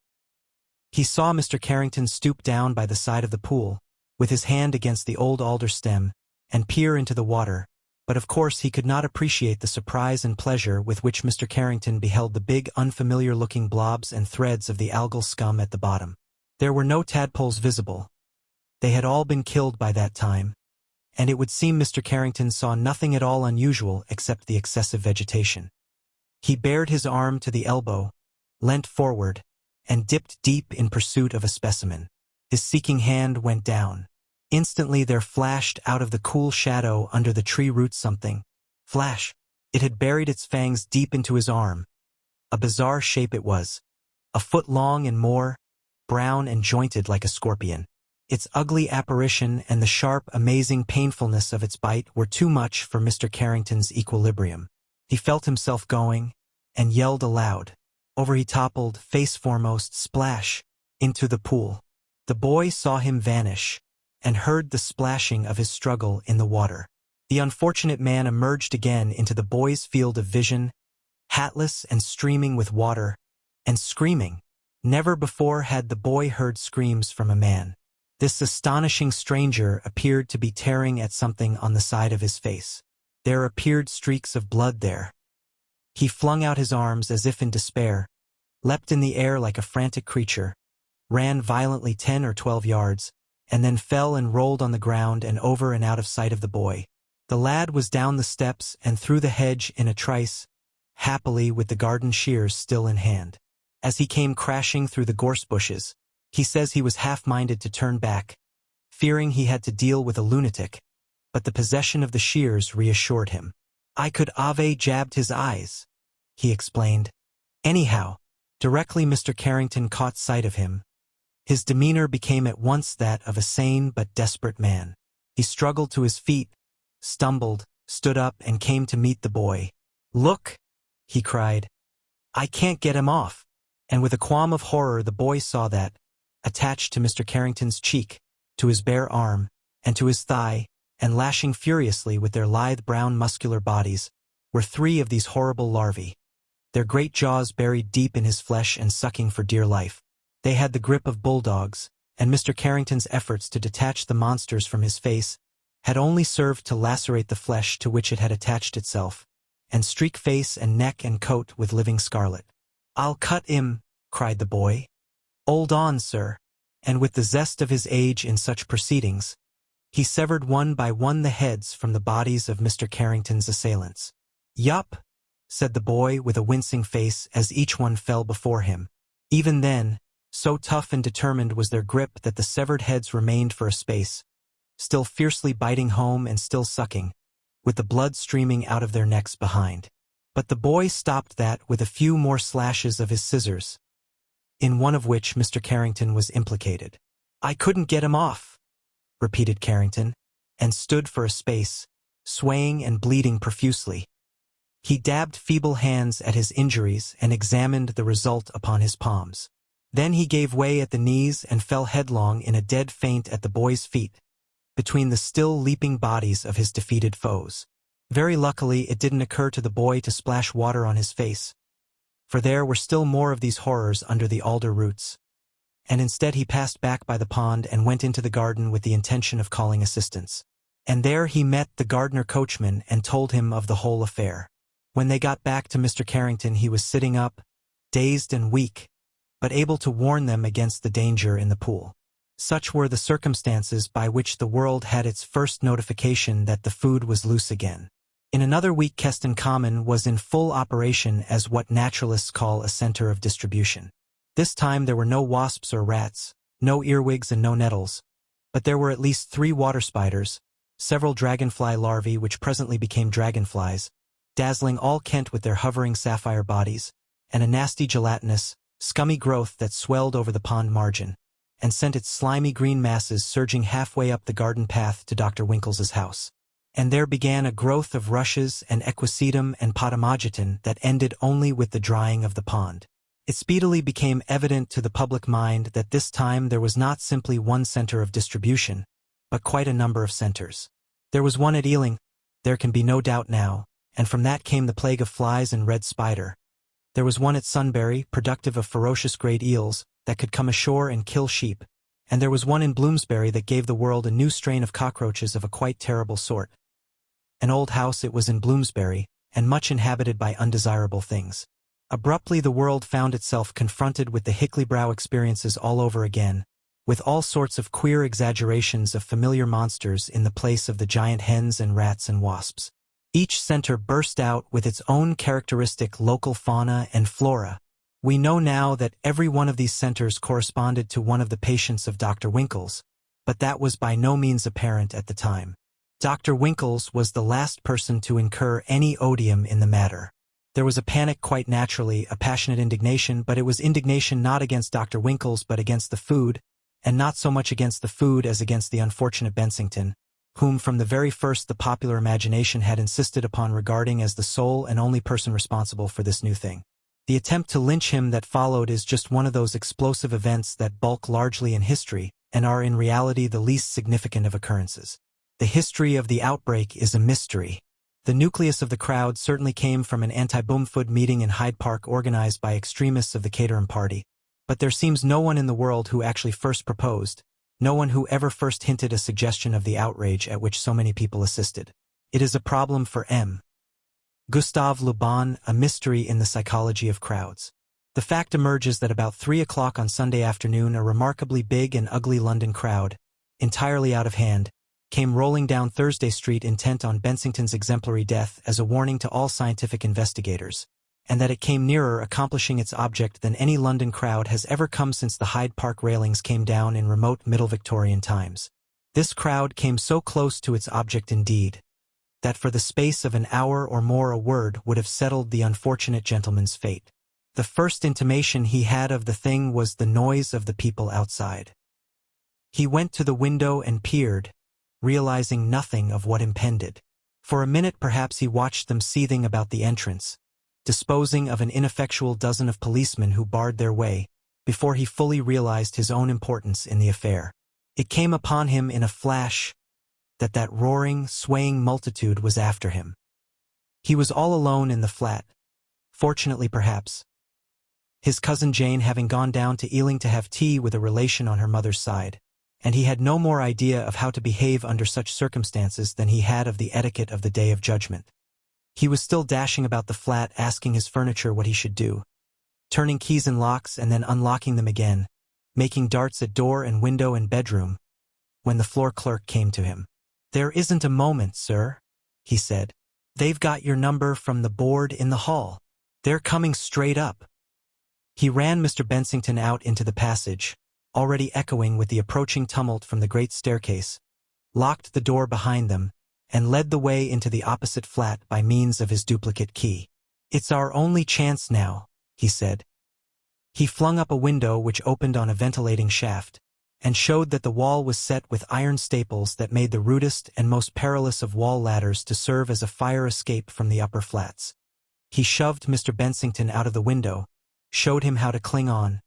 He saw Mr. Carrington stoop down by the side of the pool, with his hand against the old alder stem, and peer into the water, but of course he could not appreciate the surprise and pleasure with which Mr. Carrington beheld the big unfamiliar-looking blobs and threads of the algal scum at the bottom. There were no tadpoles visible. They had all been killed by that time, and it would seem Mr. Carrington saw nothing at all unusual except the excessive vegetation. He bared his arm to the elbow, leant forward, and dipped deep in pursuit of a specimen. His seeking hand went down. Instantly there flashed out of the cool shadow under the tree roots something. Flash! It had buried its fangs deep into his arm. A bizarre shape it was, 1 foot long and more, brown and jointed like a scorpion. Its ugly apparition and the sharp, amazing painfulness of its bite were too much for Mr. Carrington's equilibrium. He felt himself going, and yelled aloud. Over he toppled, face foremost, splash, into the pool. The boy saw him vanish, and heard the splashing of his struggle in the water. The unfortunate man emerged again into the boy's field of vision, hatless and streaming with water, and screaming. Never before had the boy heard screams from a man. This astonishing stranger appeared to be tearing at something on the side of his face. There appeared streaks of blood there. He flung out his arms as if in despair, leapt in the air like a frantic creature, ran violently 10 or 12 yards, and then fell and rolled on the ground and over and out of sight of the boy. The lad was down the steps and through the hedge in a trice, happily with the garden shears still in hand. As he came crashing through the gorse bushes, he says he was half-minded to turn back, fearing he had to deal with a lunatic, but the possession of the shears reassured him. I could have jabbed his eyes, he explained. Anyhow, directly Mr. Carrington caught sight of him, his demeanor became at once that of a sane but desperate man. He struggled to his feet, stumbled, stood up and came to meet the boy. Look, he cried. I can't get him off. And with a qualm of horror the boy saw that, attached to Mr. Carrington's cheek, to his bare arm, and to his thigh, and lashing furiously with their lithe brown muscular bodies, were 3 of these horrible larvae, their great jaws buried deep in his flesh and sucking for dear life. They had the grip of bulldogs, and Mr. Carrington's efforts to detach the monsters from his face had only served to lacerate the flesh to which it had attached itself, and streak face and neck and coat with living scarlet. I'll cut him, cried the boy. Hold on, sir. And with the zest of his age in such proceedings, he severed one by one the heads from the bodies of Mr. Carrington's assailants. Yup, said the boy with a wincing face as each one fell before him. Even then, so tough and determined was their grip that the severed heads remained for a space, still fiercely biting home and still sucking, with the blood streaming out of their necks behind. But the boy stopped that with a few more slashes of his scissors. in one of which Mr. Carrington was implicated. "I couldn't get him off," repeated Carrington, and stood for a space, swaying and bleeding profusely. He dabbed feeble hands at his injuries and examined the result upon his palms. Then he gave way at the knees and fell headlong in a dead faint at the boy's feet, between the still leaping bodies of his defeated foes. Very luckily, it didn't occur to the boy to splash water on his face, for there were still more of these horrors under the alder roots, and instead he passed back by the pond and went into the garden with the intention of calling assistance. And there he met the gardener coachman and told him of the whole affair. When they got back to Mr. Carrington, he was sitting up, dazed and weak, but able to warn them against the danger in the pool. Such were the circumstances by which the world had its first notification that the food was loose again. In another week, Keston Common was in full operation as what naturalists call a center of distribution. This time there were no wasps or rats, no earwigs and no nettles, but there were at least 3 water spiders, several dragonfly larvae which presently became dragonflies, dazzling all Kent with their hovering sapphire bodies, and a nasty gelatinous, scummy growth that swelled over the pond margin, and sent its slimy green masses surging halfway up the garden path to Dr. Winkles's house. And there began a growth of rushes and equisetum and potamogeton that ended only with the drying of the pond. It speedily became evident to the public mind that this time there was not simply one center of distribution, but quite a number of centers. There was one at Ealing, there can be no doubt now, and from that came the plague of flies and red spider. There was one at Sunbury, productive of ferocious great eels, that could come ashore and kill sheep, and there was one in Bloomsbury that gave the world a new strain of cockroaches of a quite terrible sort. An old house it was in Bloomsbury, and much inhabited by undesirable things. Abruptly the world found itself confronted with the Hickley-Brow experiences all over again, with all sorts of queer exaggerations of familiar monsters in the place of the giant hens and rats and wasps. Each center burst out with its own characteristic local fauna and flora. We know now that every one of these centers corresponded to one of the patients of Dr. Winkles, but that was by no means apparent at the time. Dr. Winkles was the last person to incur any odium in the matter. There was a panic quite naturally, a passionate indignation, but it was indignation not against Dr. Winkles but against the food, and not so much against the food as against the unfortunate Bensington, whom from the very first the popular imagination had insisted upon regarding as the sole and only person responsible for this new thing. The attempt to lynch him that followed is just one of those explosive events that bulk largely in history and are in reality the least significant of occurrences. The history of the outbreak is a mystery. The nucleus of the crowd certainly came from an anti-Boomfood meeting in Hyde Park organized by extremists of the Caterham Party, but there seems no one in the world who actually first proposed, no one who ever first hinted a suggestion of the outrage at which so many people assisted. It is a problem for M. Gustave Le Bon, a mystery in the psychology of crowds. The fact emerges that about 3 o'clock on Sunday afternoon a remarkably big and ugly London crowd, entirely out of hand, came rolling down Thursday Street intent on Bensington's exemplary death as a warning to all scientific investigators, and that it came nearer accomplishing its object than any London crowd has ever come since the Hyde Park railings came down in remote Middle Victorian times. This crowd came so close to its object indeed, that for the space of an hour or more a word would have settled the unfortunate gentleman's fate. The first intimation he had of the thing was the noise of the people outside. He went to the window and peered, realizing nothing of what impended. For a minute perhaps he watched them seething about the entrance, disposing of an ineffectual dozen of policemen who barred their way, before he fully realized his own importance in the affair. It came upon him in a flash that roaring, swaying multitude was after him. He was all alone in the flat, fortunately perhaps, his cousin Jane having gone down to Ealing to have tea with a relation on her mother's side, and he had no more idea of how to behave under such circumstances than he had of the etiquette of the Day of Judgment. He was still dashing about the flat asking his furniture what he should do, turning keys in locks and then unlocking them again, making darts at door and window and bedroom, when the floor clerk came to him. "There isn't a moment, sir," he said. "They've got your number from the board in the hall. They're coming straight up." He ran Mr. Bensington out into the passage, already echoing with the approaching tumult from the great staircase, locked the door behind them, and led the way into the opposite flat by means of his duplicate key. "It's our only chance now," he said. He flung up a window which opened on a ventilating shaft, and showed that the wall was set with iron staples that made the rudest and most perilous of wall ladders to serve as a fire escape from the upper flats. He shoved Mr. Bensington out of the window, showed him how to cling on,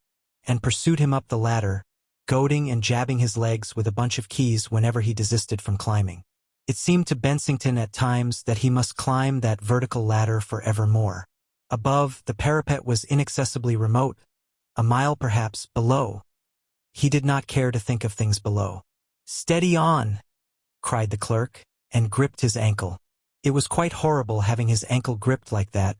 and pursued him up the ladder, goading and jabbing his legs with a bunch of keys whenever he desisted from climbing. It seemed to Bensington at times that he must climb that vertical ladder forevermore. Above, the parapet was inaccessibly remote, a mile perhaps below. He did not care to think of things below. "Steady on!" cried the clerk, and gripped his ankle. It was quite horrible having his ankle gripped like that,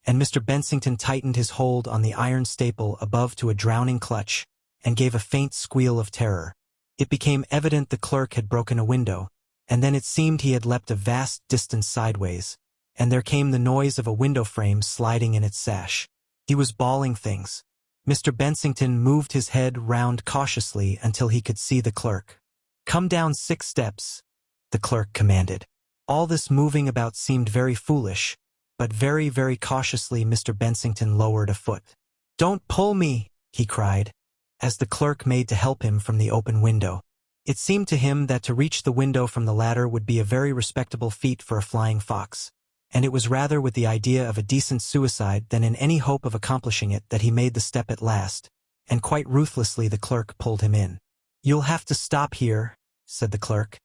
and Mr. Bensington tightened his hold on the iron staple above to a drowning clutch, and gave a faint squeal of terror. It became evident the clerk had broken a window, and then it seemed he had leapt a vast distance sideways, and there came the noise of a window frame sliding in its sash. He was bawling things. Mr. Bensington moved his head round cautiously until he could see the clerk. "Come down 6 steps," the clerk commanded. All this moving about seemed very foolish, but very, very cautiously Mr. Bensington lowered a foot. "Don't pull me," he cried, as the clerk made to help him from the open window. It seemed to him that to reach the window from the ladder would be a very respectable feat for a flying fox, and it was rather with the idea of a decent suicide than in any hope of accomplishing it that he made the step at last, and quite ruthlessly the clerk pulled him in. "You'll have to stop here," said the clerk.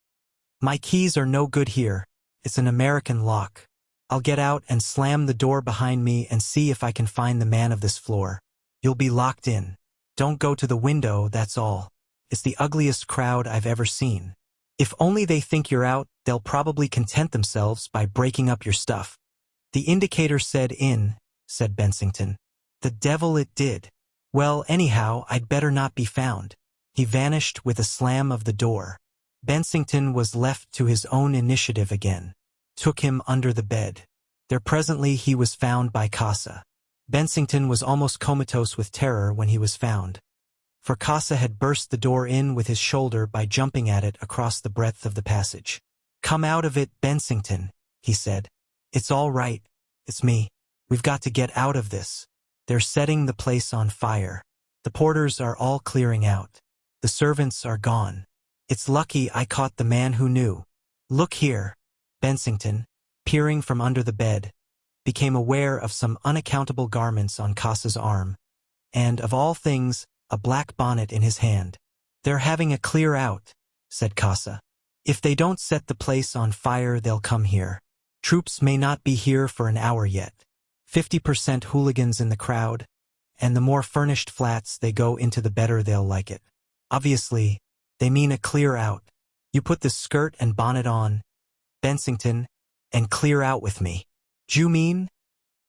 "My keys are no good here. It's an American lock. I'll get out and slam the door behind me and see if I can find the man of this floor. You'll be locked in. Don't go to the window, that's all. It's the ugliest crowd I've ever seen. If only they think you're out, they'll probably content themselves by breaking up your stuff." "The indicator said in," said Bensington. "The devil it did. Well, anyhow, I'd better not be found." He vanished with a slam of the door. Bensington was left to his own initiative again. Took him under the bed. There presently he was found by Casa. Bensington was almost comatose with terror when he was found, for Casa had burst the door in with his shoulder by jumping at it across the breadth of the passage. "Come out of it, Bensington," he said. "It's all right. It's me. We've got to get out of this. They're setting the place on fire. The porters are all clearing out. The servants are gone. It's lucky I caught the man who knew. Look here." Bensington, peering from under the bed, became aware of some unaccountable garments on Casa's arm, and, of all things, a black bonnet in his hand. "They're having a clear out," said Casa. "If they don't set the place on fire, they'll come here. Troops may not be here for an hour yet. 50% hooligans in the crowd, and the more furnished flats they go into the better they'll like it. Obviously, they mean a clear out. You put this skirt and bonnet on, Bensington, and clear out with me." "D'you mean?"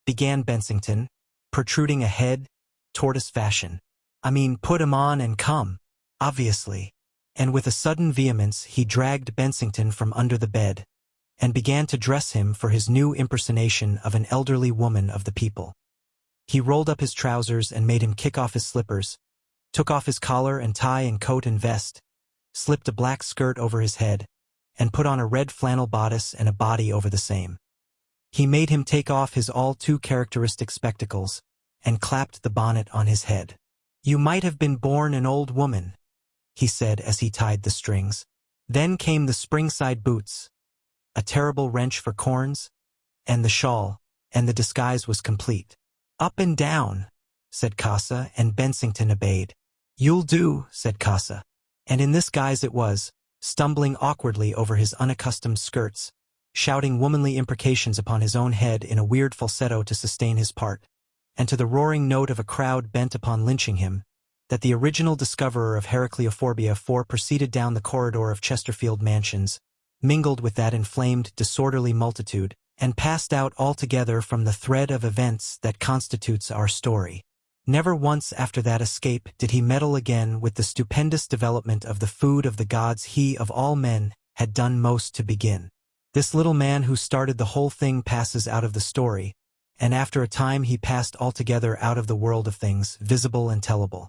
began Bensington, protruding a head, tortoise fashion. "I mean, put 'em on and come, obviously." And with a sudden vehemence he dragged Bensington from under the bed, and began to dress him for his new impersonation of an elderly woman of the people. He rolled up his trousers and made him kick off his slippers, took off his collar and tie and coat and vest, slipped a black skirt over his head, and put on a red flannel bodice and a body over the same. He made him take off his all too characteristic spectacles, and clapped the bonnet on his head. "You might have been born an old woman," he said as he tied the strings. Then came the springside boots, a terrible wrench for corns, and the shawl, and the disguise was complete. "Up and down," said Casa, and Bensington obeyed. "You'll do," said Casa. And in this guise it was, stumbling awkwardly over his unaccustomed skirts, shouting womanly imprecations upon his own head in a weird falsetto to sustain his part, and to the roaring note of a crowd bent upon lynching him, that the original discoverer of Heracleophobia 4 proceeded down the corridor of Chesterfield Mansions, mingled with that inflamed, disorderly multitude, and passed out altogether from the thread of events that constitutes our story. Never once after that escape did he meddle again with the stupendous development of the food of the gods he, of all men, had done most to begin. This little man who started the whole thing passes out of the story, and after a time he passed altogether out of the world of things, visible and tellable.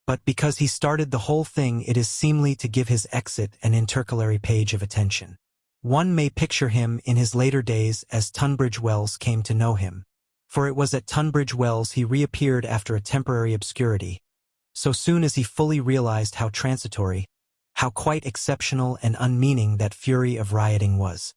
But because he started the whole thing, it is seemly to give his exit an intercalary page of attention. One may picture him in his later days as Tunbridge Wells came to know him. For it was at Tunbridge Wells he reappeared after a temporary obscurity, so soon as he fully realized how transitory, how quite exceptional and unmeaning that fury of rioting was.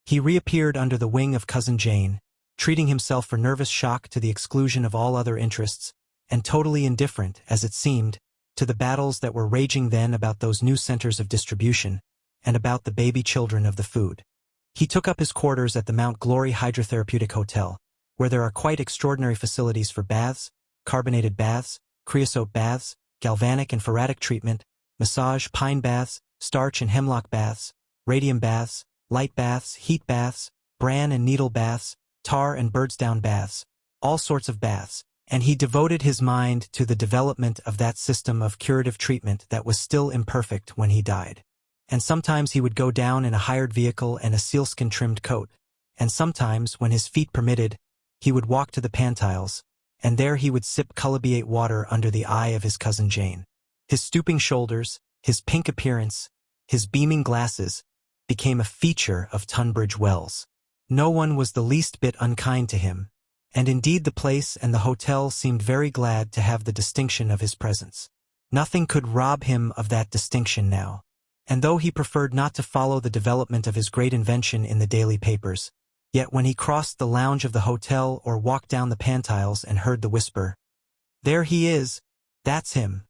He reappeared under the wing of Cousin Jane, treating himself for nervous shock to the exclusion of all other interests, and totally indifferent, as it seemed, to the battles that were raging then about those new centers of distribution, and about the baby children of the food. He took up his quarters at the Mount Glory Hydrotherapeutic Hotel, where there are quite extraordinary facilities for baths, carbonated baths, creosote baths, galvanic and ferratic treatment, massage, pine baths, starch and hemlock baths, radium baths, light baths, heat baths, bran and needle baths, tar and birdsdown baths, all sorts of baths, and he devoted his mind to the development of that system of curative treatment that was still imperfect when he died. And sometimes he would go down in a hired vehicle and a sealskin-trimmed coat, and sometimes, when his feet permitted, he would walk to the pantiles, and there he would sip chalybeate water under the eye of his Cousin Jane. His stooping shoulders, his pink appearance, his beaming glasses, became a feature of Tunbridge Wells. No one was the least bit unkind to him, and indeed the place and the hotel seemed very glad to have the distinction of his presence. Nothing could rob him of that distinction now. And though he preferred not to follow the development of his great invention in the daily papers, yet when he crossed the lounge of the hotel or walked down the pantiles and heard the whisper, "There he is, that's him,"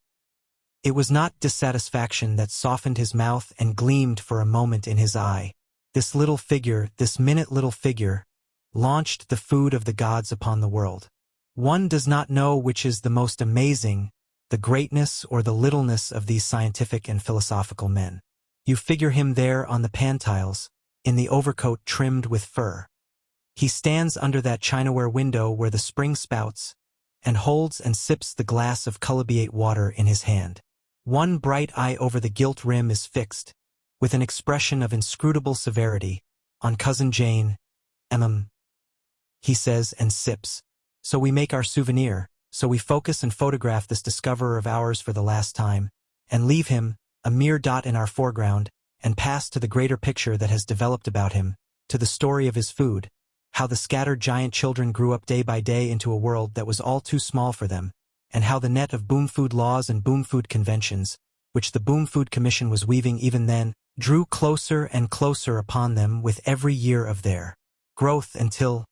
it was not dissatisfaction that softened his mouth and gleamed for a moment in his eye. This little figure, this minute little figure, launched the food of the gods upon the world. One does not know which is the most amazing, the greatness or the littleness of these scientific and philosophical men. You figure him there on the pantiles, in the overcoat trimmed with fur. He stands under that chinaware window where the spring spouts, and holds and sips the glass of chalybeate water in his hand. One bright eye over the gilt rim is fixed, with an expression of inscrutable severity, on Cousin Jane. He says and sips. So we make our souvenir, so we focus and photograph this discoverer of ours for the last time, and leave him, a mere dot in our foreground, and pass to the greater picture that has developed about him, to the story of his food, how the scattered giant children grew up day by day into a world that was all too small for them, and how the net of boom food laws and boom food conventions, which the Boom Food Commission was weaving even then, drew closer and closer upon them with every year of their growth until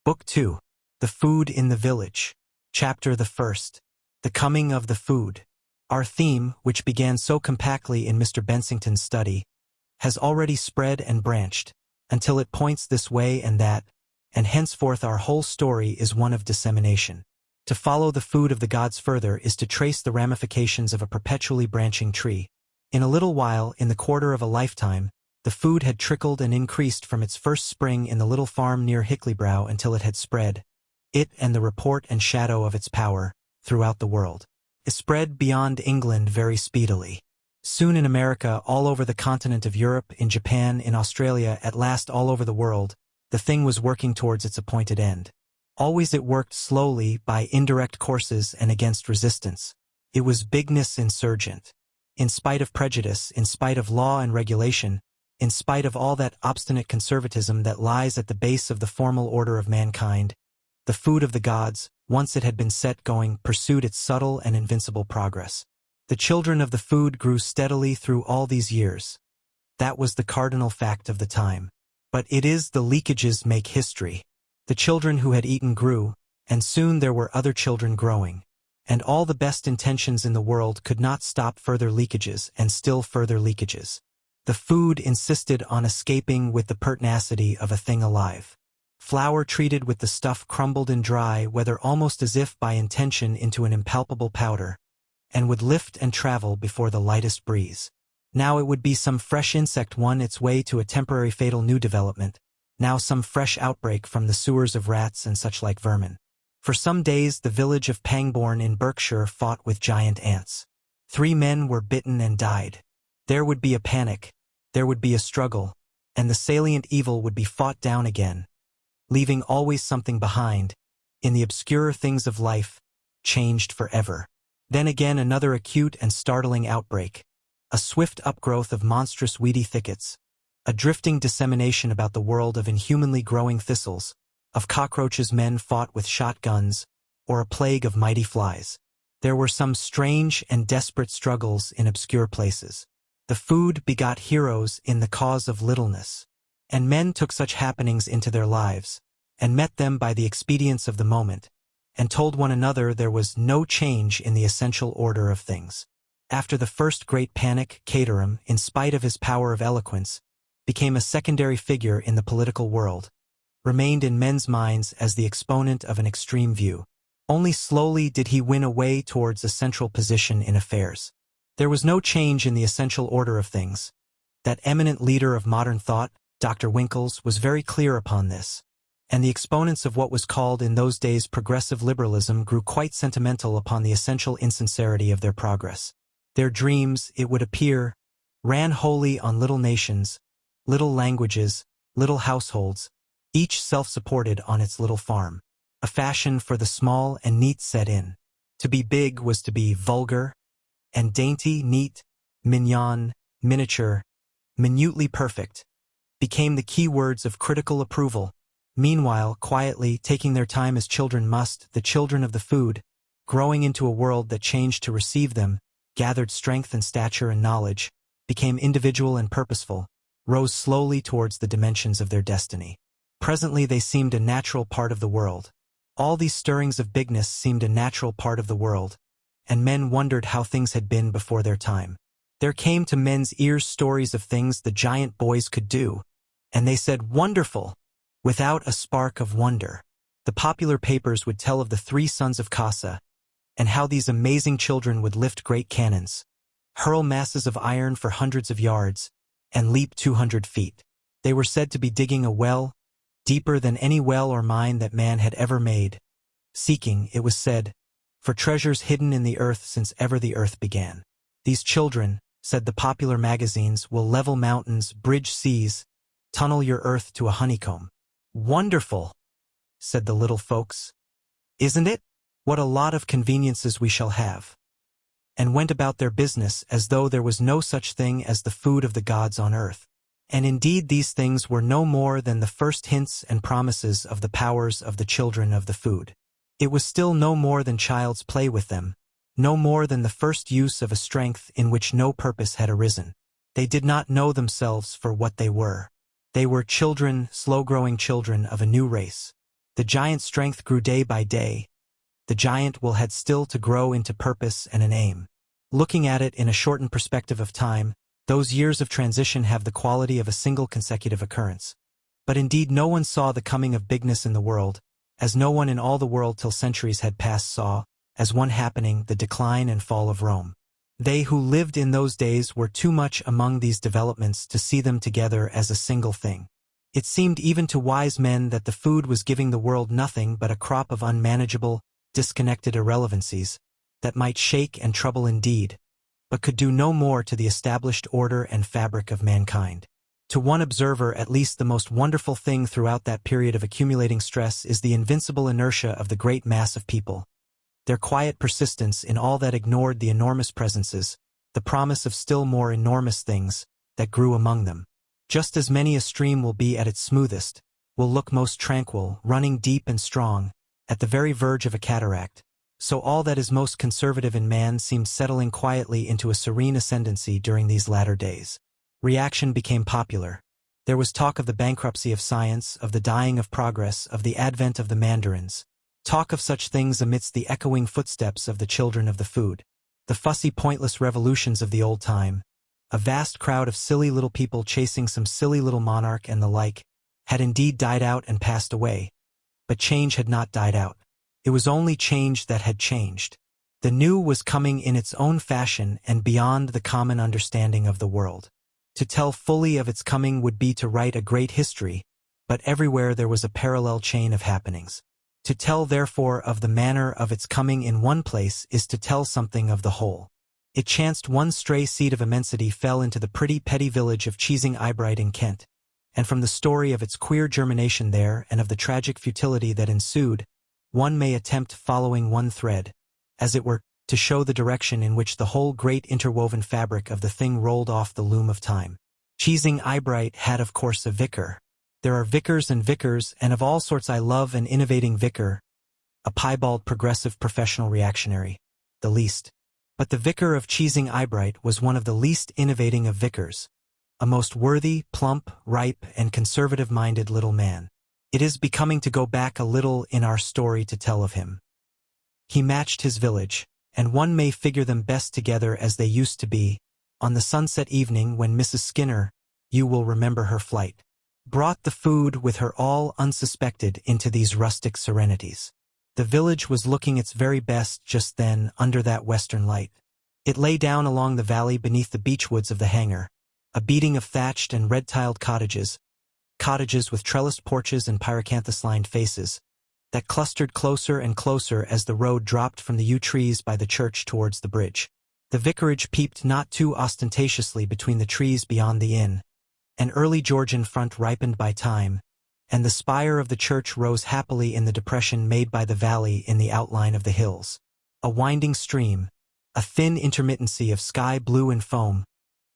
Book 2, The Food in the Village, Chapter the First, The Coming of the Food. Our theme, which began so compactly in Mr. Bensington's study, has already spread and branched, until it points this way and that, and henceforth our whole story is one of dissemination. To follow the food of the gods further is to trace the ramifications of a perpetually branching tree. In a little while, in the quarter of a lifetime, the food had trickled and increased from its first spring in the little farm near Hickley-brow until it had spread, it and the report and shadow of its power, throughout the world. It spread beyond England very speedily. Soon in America, all over the continent of Europe, in Japan, in Australia, at last all over the world, the thing was working towards its appointed end. Always it worked slowly, by indirect courses and against resistance. It was bigness insurgent. In spite of prejudice, in spite of law and regulation, in spite of all that obstinate conservatism that lies at the base of the formal order of mankind, the food of the gods, once it had been set going, pursued its subtle and invincible progress. The children of the food grew steadily through all these years. That was the cardinal fact of the time. But it is the leakages make history. The children who had eaten grew, and soon there were other children growing, and all the best intentions in the world could not stop further leakages and still further leakages. The food insisted on escaping with the pertinacity of a thing alive. Flour treated with the stuff crumbled and dry, whether almost as if by intention, into an impalpable powder, and would lift and travel before the lightest breeze. Now it would be some fresh insect won its way to a temporary fatal new development, now some fresh outbreak from the sewers of rats and such like vermin. For some days the village of Pangbourne in Berkshire fought with giant ants. 3 men were bitten and died. There would be a panic, there would be a struggle, and the salient evil would be fought down again, leaving always something behind, in the obscurer things of life, changed forever. Then again another acute and startling outbreak, a swift upgrowth of monstrous weedy thickets, a drifting dissemination about the world of inhumanly growing thistles, Of cockroaches men fought with shotguns, or a plague of mighty flies. There were some strange and desperate struggles in obscure places. The food begot heroes in the cause of littleness. And men took such happenings into their lives, and met them by the expedients of the moment, and told one another there was no change in the essential order of things. After the first great panic, Caterham, in spite of his power of eloquence, became a secondary figure in the political world, remained in men's minds as the exponent of an extreme view. Only slowly did he win a way towards a central position in affairs. There was no change in the essential order of things. That eminent leader of modern thought, Dr. Winkles, was very clear upon this, and the exponents of what was called in those days progressive liberalism grew quite sentimental upon the essential insincerity of their progress. Their dreams, it would appear, ran wholly on little nations, little languages, little households, each self-supported on its little farm. A fashion for the small and neat set in. To be big was to be vulgar, and dainty, neat, mignon, miniature, minutely perfect, became the key words of critical approval. Meanwhile, quietly, taking their time as children must, the children of the food, growing into a world that changed to receive them, gathered strength and stature and knowledge, became individual and purposeful, rose slowly towards the dimensions of their destiny. Presently they seemed a natural part of the world. All these stirrings of bigness seemed a natural part of the world, and men wondered how things had been before their time. There came to men's ears stories of things the giant boys could do, and they said, "Wonderful!" without a spark of wonder. The popular papers would tell of the 3 sons of Casa, and how these amazing children would lift great cannons, hurl masses of iron for hundreds of yards, and leap 200 feet. They were said to be digging a well, deeper than any well or mine that man had ever made, seeking, it was said, for treasures hidden in the earth since ever the earth began. These children, said the popular magazines, will level mountains, bridge seas, tunnel your earth to a honeycomb. Wonderful, said the little folks. Isn't it? What a lot of conveniences we shall have. And went about their business as though there was no such thing as the food of the gods on earth. And indeed these things were no more than the first hints and promises of the powers of the children of the food. It was still no more than child's play with them, no more than the first use of a strength in which no purpose had arisen. They did not know themselves for what they were. They were children, slow-growing children of a new race. The giant strength grew day by day. The giant will had still to grow into purpose and an aim. Looking at it in a shortened perspective of time, those years of transition have the quality of a single consecutive occurrence. But indeed no one saw the coming of bigness in the world, as no one in all the world till centuries had passed saw, as one happening, the decline and fall of Rome. They who lived in those days were too much among these developments to see them together as a single thing. It seemed even to wise men that the food was giving the world nothing but a crop of unmanageable, disconnected irrelevancies, that might shake and trouble indeed, but could do no more to the established order and fabric of mankind. To one observer at least the most wonderful thing throughout that period of accumulating stress is the invincible inertia of the great mass of people, their quiet persistence in all that ignored the enormous presences, the promise of still more enormous things, that grew among them. Just as many a stream will be at its smoothest, will look most tranquil, running deep and strong, at the very verge of a cataract, so all that is most conservative in man seemed settling quietly into a serene ascendancy during these latter days. Reaction became popular. There was talk of the bankruptcy of science, of the dying of progress, of the advent of the mandarins. Talk of such things amidst the echoing footsteps of the children of the food. The fussy, pointless revolutions of the old time, a vast crowd of silly little people chasing some silly little monarch and the like, had indeed died out and passed away. But change had not died out. It was only change that had changed. The new was coming in its own fashion and beyond the common understanding of the world. To tell fully of its coming would be to write a great history, but everywhere there was a parallel chain of happenings. To tell therefore of the manner of its coming in one place is to tell something of the whole. It chanced one stray seed of immensity fell into the pretty petty village of Cheesing Eyebright in Kent, and from the story of its queer germination there and of the tragic futility that ensued, one may attempt following one thread, as it were, to show the direction in which the whole great interwoven fabric of the thing rolled off the loom of time. Cheesing Eyebright had of course a vicar. There are vicars and of all sorts. I love an innovating vicar, a piebald progressive professional reactionary, the least. But the vicar of Cheesing Eyebright was one of the least innovating of vicars, a most worthy, plump, ripe, and conservative-minded little man. It is becoming to go back a little in our story to tell of him. He matched his village, and one may figure them best together as they used to be, on the sunset evening when Mrs. Skinner, you will remember her flight, brought the food with her all unsuspected into these rustic serenities. The village was looking its very best just then under that western light. It lay down along the valley beneath the beechwoods of the hangar, a beating of thatched and red-tiled cottages with trellised porches and pyracanthus-lined faces, that clustered closer and closer as the road dropped from the yew trees by the church towards the bridge. The vicarage peeped not too ostentatiously between the trees beyond the inn, an early Georgian front ripened by time, and the spire of the church rose happily in the depression made by the valley in the outline of the hills. A winding stream, a thin intermittency of sky blue and foam,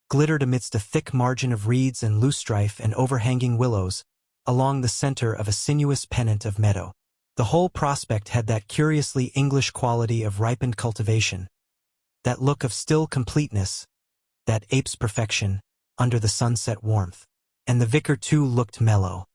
glittered amidst a thick margin of reeds and loosestrife and overhanging willows, along the center of a sinuous pennant of meadow. The whole prospect had that curiously English quality of ripened cultivation, that look of still completeness, that ape's perfection, under the sunset warmth. And the vicar too looked mellow.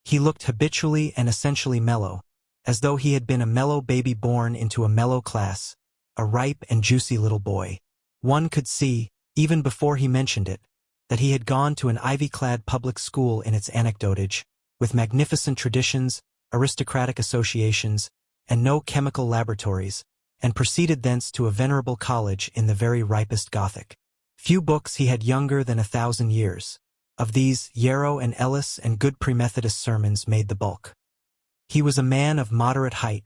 He looked habitually and essentially mellow, as though he had been a mellow baby born into a mellow class, a ripe and juicy little boy. One could see, even before he mentioned it, that he had gone to an ivy-clad public school in its anecdotage, with magnificent traditions, aristocratic associations, and no chemical laboratories, and proceeded thence to a venerable college in the very ripest Gothic. Few books he had younger than 1,000 years. Of these, Yarrow and Ellis and good pre-Methodist sermons made the bulk. He was a man of moderate height,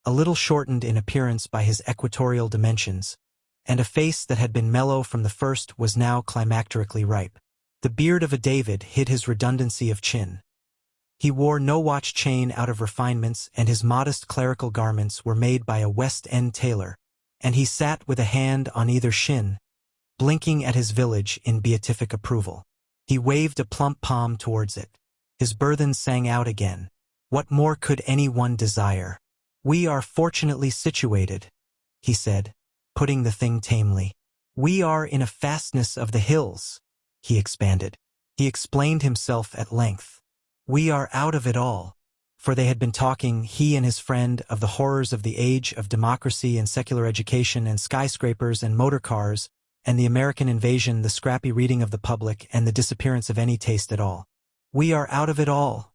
a little shortened in appearance by his equatorial dimensions, and a face that had been mellow from the first was now climacterically ripe. The beard of a David hid his redundancy of chin. He wore no watch chain out of refinements, and his modest clerical garments were made by a West End tailor, and he sat with a hand on either shin, blinking at his village in beatific approval. He waved a plump palm towards it. His burthen sang out again. What more could anyone desire? We are fortunately situated, he said, putting the thing tamely. We are in a fastness of the hills, he expanded. He explained himself at length. We are out of it all. For they had been talking, he and his friend, of the horrors of the age of democracy and secular education and skyscrapers and motor cars, and the American invasion, the scrappy reading of the public, and the disappearance of any taste at all. We are out of it all,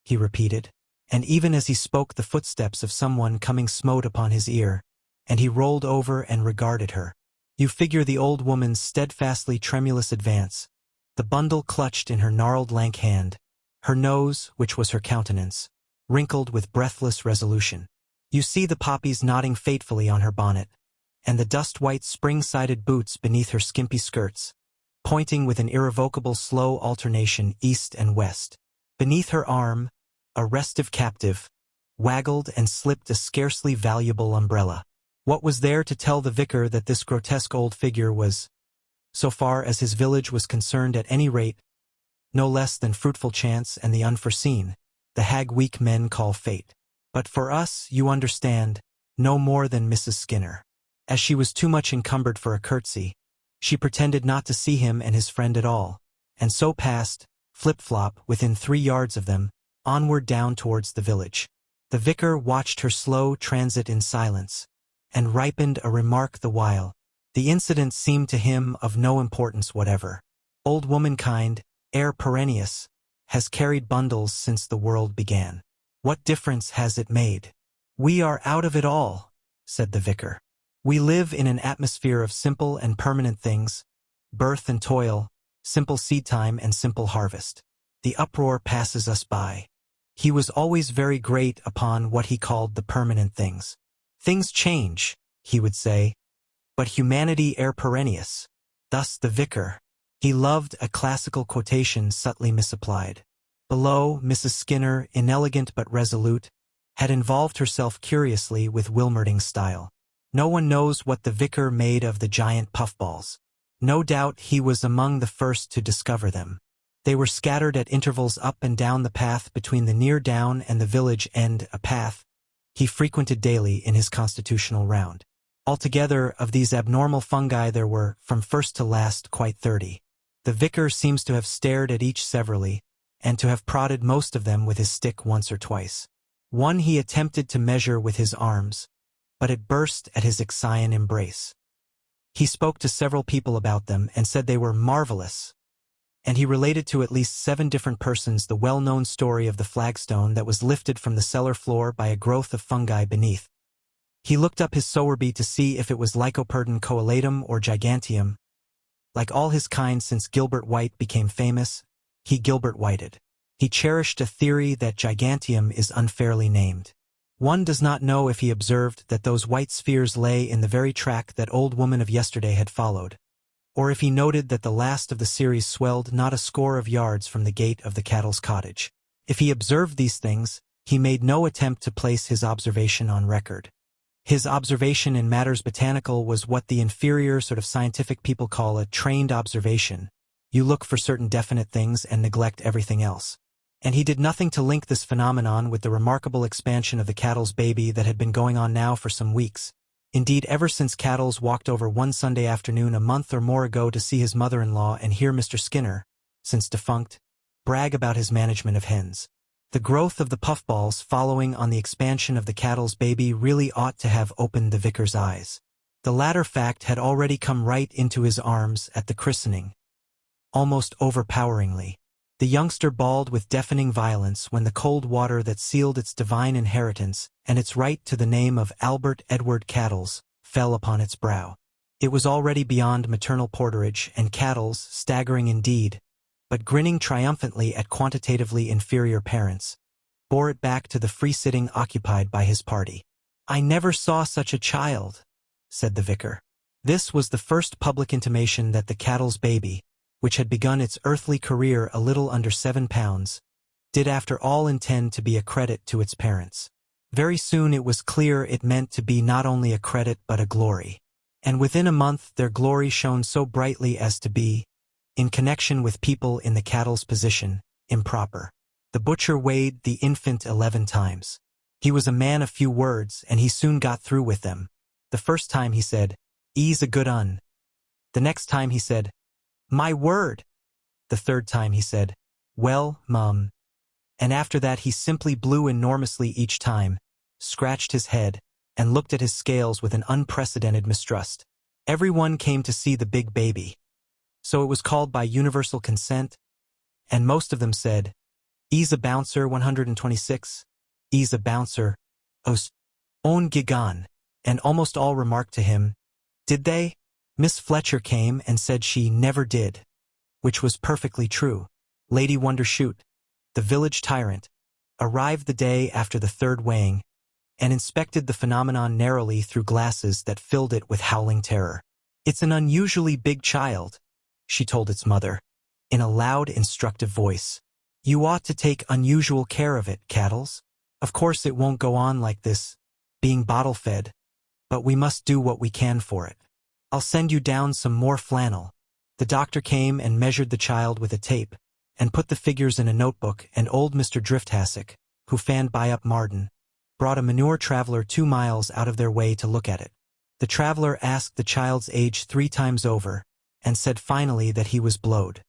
he repeated, and even as he spoke the footsteps of someone coming smote upon his ear, and he rolled over and regarded her. You figure the old woman's steadfastly tremulous advance, the bundle clutched in her gnarled lank hand, her nose, which was her countenance, wrinkled with breathless resolution. You see the poppies nodding fatefully on her bonnet, and the dust-white spring-sided boots beneath her skimpy skirts, pointing with an irrevocable slow alternation east and west. Beneath her arm, a restive captive, waggled and slipped a scarcely valuable umbrella. What was there to tell the vicar that this grotesque old figure was, so far as his village was concerned at any rate, no less than fruitful chance and the unforeseen, the hag weak men call fate. But for us, you understand, no more than Mrs. Skinner. As she was too much encumbered for a curtsy, she pretended not to see him and his friend at all, and so passed, flip-flop, within 3 yards of them, onward down towards the village. The vicar watched her slow transit in silence, and ripened a remark the while. The incident seemed to him of no importance whatever. Old womankind, ere perennius, has carried bundles since the world began. What difference has it made? We are out of it all, said the vicar. We live in an atmosphere of simple and permanent things, birth and toil, simple seedtime and simple harvest. The uproar passes us by. He was always very great upon what he called the permanent things. Things change, he would say, but humanity ere perennius. Thus the vicar. He loved a classical quotation subtly misapplied. Below, Mrs. Skinner, inelegant but resolute, had involved herself curiously with Wilmerding's style. No one knows what the vicar made of the giant puffballs. No doubt he was among the first to discover them. They were scattered at intervals up and down the path between the near down and the village end, a path he frequented daily in his constitutional round. Altogether, of these abnormal fungi there were, from first to last, quite 30. The vicar seems to have stared at each severally, and to have prodded most of them with his stick once or twice. One he attempted to measure with his arms, but it burst at his Ixion embrace. He spoke to several people about them and said they were marvelous, and he related to at least 7 different persons the well-known story of the flagstone that was lifted from the cellar floor by a growth of fungi beneath. He looked up his Sowerby to see if it was Lycoperdon coelatum or giganteum. Like all his kind since Gilbert White became famous, he Gilbert Whited. He cherished a theory that giganteum is unfairly named. One does not know if he observed that those white spheres lay in the very track that old woman of yesterday had followed, or if he noted that the last of the series swelled not a score of yards from the gate of the cattle's cottage. If he observed these things, he made no attempt to place his observation on record. His observation in matters botanical was what the inferior sort of scientific people call a trained observation. You look for certain definite things and neglect everything else. And he did nothing to link this phenomenon with the remarkable expansion of the cattle's baby that had been going on now for some weeks. Indeed, ever since Cattles walked over one Sunday afternoon a month or more ago to see his mother-in-law and hear Mr. Skinner, since defunct, brag about his management of hens. The growth of the puffballs following on the expansion of the cattle's baby really ought to have opened the vicar's eyes. The latter fact had already come right into his arms at the christening, almost overpoweringly. The youngster bawled with deafening violence when the cold water that sealed its divine inheritance and its right to the name of Albert Edward Cattles fell upon its brow. It was already beyond maternal porterage, and Cattles, staggering indeed, but grinning triumphantly at quantitatively inferior parents, bore it back to the free sitting occupied by his party. "I never saw such a child," said the vicar. This was the first public intimation that the cattle's baby, which had begun its earthly career a little under 7 pounds, did after all intend to be a credit to its parents. Very soon it was clear it meant to be not only a credit but a glory. And within a month their glory shone so brightly as to be, in connection with people in the cattle's position, improper. The butcher weighed the infant 11 times. He was a man of few words, and he soon got through with them. The first time he said, "'E's a good un." The next time he said, "My word." The third time he said, "Well, mum." And after that he simply blew enormously each time, scratched his head, and looked at his scales with an unprecedented mistrust. Everyone came to see the big baby. So it was called by universal consent, and most of them said, "'E's a bouncer 126, 'e's a bouncer, os own gigan," and almost all remarked to him, "Did they?" Miss Fletcher came and said she never did, which was perfectly true. Lady Wondershoot, the village tyrant, arrived the day after the third weighing, and inspected the phenomenon narrowly through glasses that filled it with howling terror. "It's an unusually big child," she told its mother, in a loud, instructive voice. "You ought to take unusual care of it, Cattles. Of course it won't go on like this, being bottle-fed, but we must do what we can for it. I'll send you down some more flannel." The doctor came and measured the child with a tape, and put the figures in a notebook, and old Mr. Drifthassock, who fanned by up Marden, brought a manure traveler 2 miles out of their way to look at it. The traveler asked the child's age 3 times over, and said finally that he was blowed.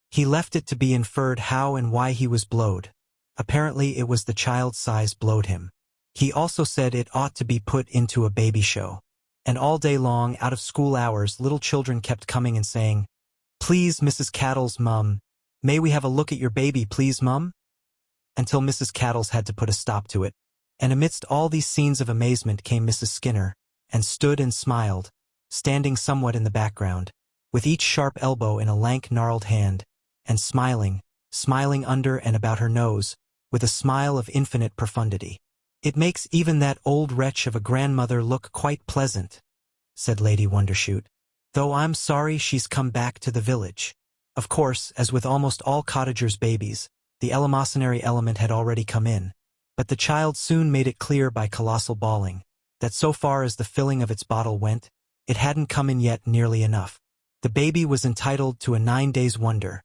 He left it to be inferred how and why he was blowed. Apparently it was the child's size blowed him. He also said it ought to be put into a baby show. And all day long, out of school hours, little children kept coming and saying, "Please, Mrs. Cattles, mum, may we have a look at your baby, please, mum?" Until Mrs. Cattles had to put a stop to it. And amidst all these scenes of amazement came Mrs. Skinner, and stood and smiled, standing somewhat in the background, with each sharp elbow in a lank gnarled hand, and smiling under and about her nose, with a smile of infinite profundity. "It makes even that old wretch of a grandmother look quite pleasant," said Lady Wondershoot, "though I'm sorry she's come back to the village." Of course, as with almost all cottagers' babies, the eleemosynary element had already come in, but the child soon made it clear by colossal bawling, that so far as the filling of its bottle went, it hadn't come in yet nearly enough. The baby was entitled to a 9 days' wonder,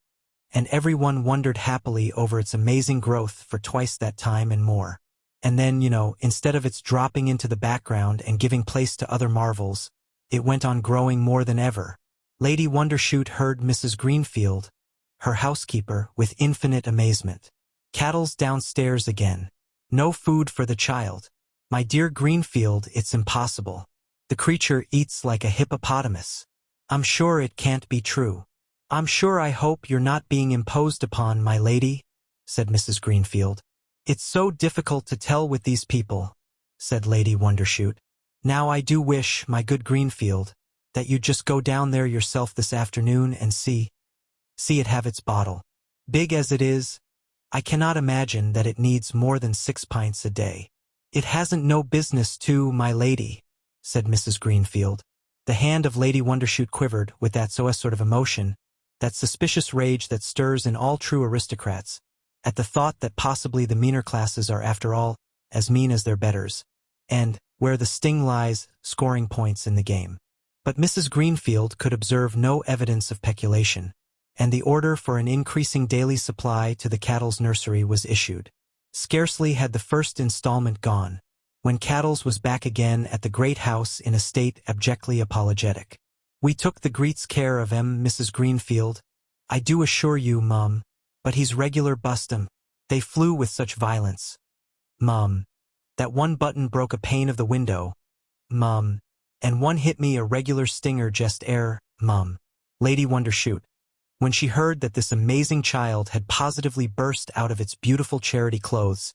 and everyone wondered happily over its amazing growth for twice that time and more. And then, instead of its dropping into the background and giving place to other marvels, it went on growing more than ever. Lady Wondershoot heard Mrs. Greenfield, her housekeeper, with infinite amazement. "Cattle's downstairs again. No food for the child. My dear Greenfield, it's impossible. The creature eats like a hippopotamus. I'm sure it can't be true." "I'm sure I hope you're not being imposed upon, my lady," said Mrs. Greenfield. "It's so difficult to tell with these people," said Lady Wondershoot. "Now I do wish, my good Greenfield, that you'd just go down there yourself this afternoon and see it have its bottle. Big as it is, I cannot imagine that it needs more than 6 pints a day." "It hasn't no business to, my lady," said Mrs. Greenfield. The hand of Lady Wondershoot quivered with that sort of emotion, that suspicious rage that stirs in all true aristocrats, at the thought that possibly the meaner classes are after all as mean as their betters, and, where the sting lies, scoring points in the game. But Mrs. Greenfield could observe no evidence of peculation, and the order for an increasing daily supply to the Cattle's nursery was issued. Scarcely had the first installment gone, when Cattle's was back again at the great house in a state abjectly apologetic. "We took the great's care of 'em, Mrs. Greenfield, I do assure you, mum, but he's regular bust 'em. They flew with such violence, mum, that one button broke a pane of the window, mum, and one hit me a regular stinger just mum." Lady Wondershoot, when she heard that this amazing child had positively burst out of its beautiful charity clothes,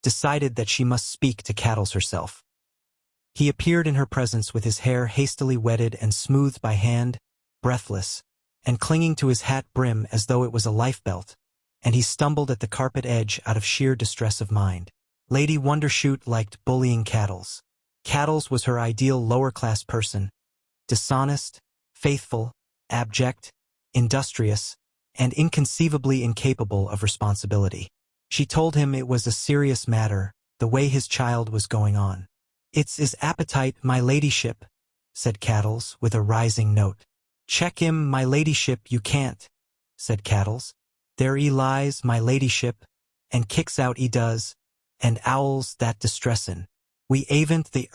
decided that she must speak to Cattles herself. He appeared in her presence with his hair hastily wetted and smoothed by hand, breathless, and clinging to his hat brim as though it was a lifebelt, and he stumbled at the carpet edge out of sheer distress of mind. Lady Wondershoot liked bullying Cattles. Cattles was her ideal lower-class person, dishonest, faithful, abject, industrious, and inconceivably incapable of responsibility. She told him it was a serious matter, the way his child was going on. "It's his appetite, my ladyship," said Cattles, with a rising note. "Check him, my ladyship, you can't," said Cattles. "There he lies, my ladyship, and kicks out he does, and owls that distressin'. We aven't the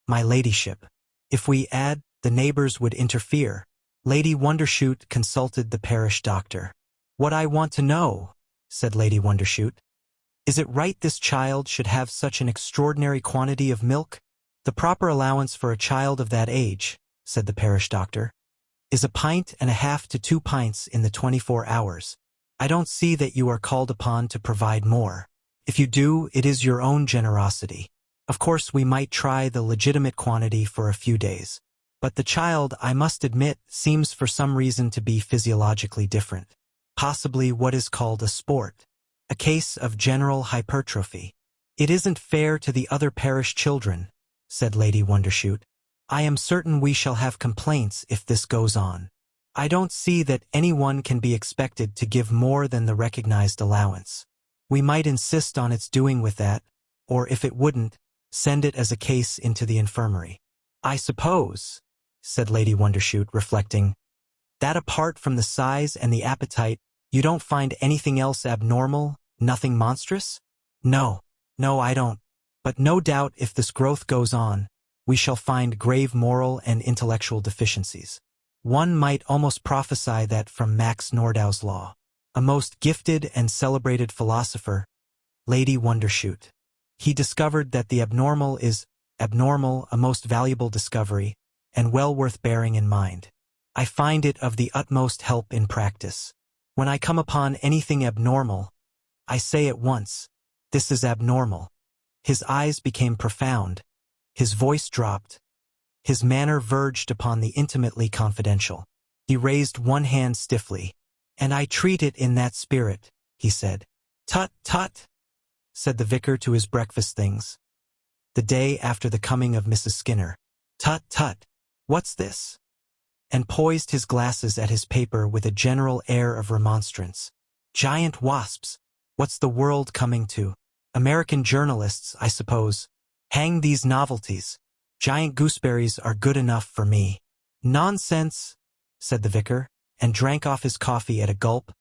my ladyship. If we add, the neighbors would interfere." Lady Wondershoot consulted the parish doctor. "What I want to know," said Lady Wondershoot, "is it right this child should have such an extraordinary quantity of milk?" "The proper allowance for a child of that age," said the parish doctor, "is 1.5 pints to 2 pints in the 24 hours. I don't see that you are called upon to provide more. If you do, it is your own generosity. Of course, we might try the legitimate quantity for a few days. But the child, I must admit, seems for some reason to be physiologically different. Possibly what is called a sport. A case of general hypertrophy. It isn't fair to the other parish children," said Lady Wondershoot. "I am certain we shall have complaints if this goes on. I don't see that anyone can be expected to give more than the recognized allowance. We might insist on its doing with that, or if it wouldn't, send it as a case into the infirmary. I suppose," said Lady Wondershoot, reflecting, "that apart from the size and the appetite, you don't find anything else abnormal, nothing monstrous?" No, I don't. But no doubt if this growth goes on, we shall find grave moral and intellectual deficiencies. One might almost prophesy that from Max Nordau's law. A most gifted and celebrated philosopher, Lady Wondershoot. He discovered that the abnormal is abnormal, a most valuable discovery, and well worth bearing in mind. I find it of the utmost help in practice. When I come upon anything abnormal, I say at once, "This is abnormal." His eyes became profound, his voice dropped, his manner verged upon the intimately confidential. He raised one hand stiffly. "And I treat it in that spirit," he said. "Tut, tut," said the vicar to his breakfast things, the day after the coming of Mrs. Skinner. "Tut, tut, what's this?" and poised his glasses at his paper with a general air of remonstrance. "Giant wasps! What's the world coming to? American journalists, I suppose. Hang these novelties. Giant gooseberries are good enough for me." "Nonsense," said the vicar, and drank off his coffee at a gulp,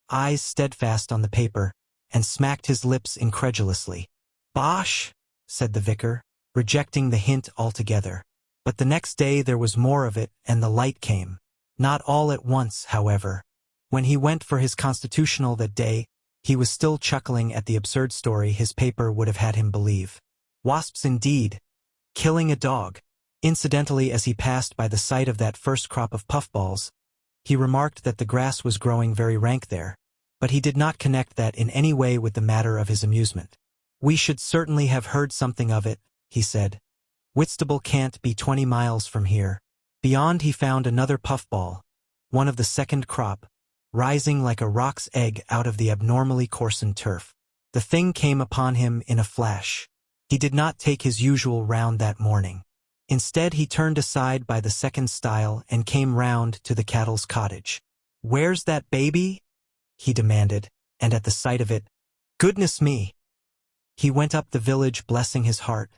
eyes steadfast on the paper, and smacked his lips incredulously. "Bosh," said the vicar, rejecting the hint altogether. But the next day there was more of it, and the light came. Not all at once, however. When he went for his constitutional that day, he was still chuckling at the absurd story his paper would have had him believe. Wasps indeed. Killing a dog. Incidentally, as he passed by the site of that first crop of puffballs, he remarked that the grass was growing very rank there, but he did not connect that in any way with the matter of his amusement. "We should certainly have heard something of it," he said. "Whitstable can't be 20 miles from here." Beyond he found another puffball, one of the second crop, rising like a roc's egg out of the abnormally coarsened turf. The thing came upon him in a flash. He did not take his usual round that morning. Instead he turned aside by the second stile and came round to the cattle's cottage. "Where's that baby?" he demanded, and at the sight of it, "Goodness me!" He went up the village blessing his heart,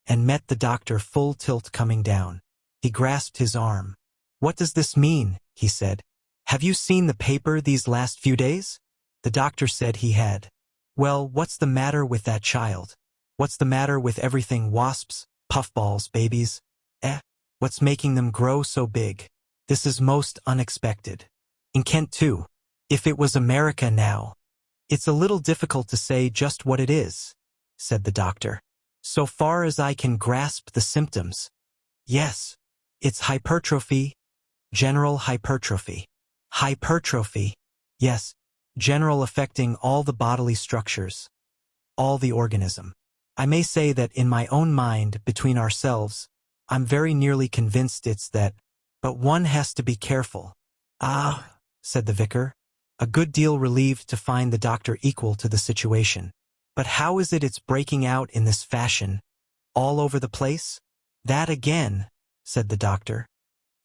and met the doctor full tilt coming down. He grasped his arm. "What does this mean?" he said. "Have you seen the paper these last few days?" The doctor said he had. "Well, what's the matter with that child? What's the matter with everything? Wasps, puffballs, babies? What's making them grow so big? This is most unexpected. In Kent too. If it was America now." "It's a little difficult to say just what it is," said the doctor. "So far as I can grasp the symptoms. Yes. It's hypertrophy, general hypertrophy." "Hypertrophy." "Yes, general, affecting all the bodily structures, all the organism. I may say that in my own mind, between ourselves, I'm very nearly convinced it's that, but one has to be careful." "Ah," said the vicar, a good deal relieved to find the doctor equal to the situation. "But how is it it's breaking out in this fashion, all over the place?" "That again," said the doctor,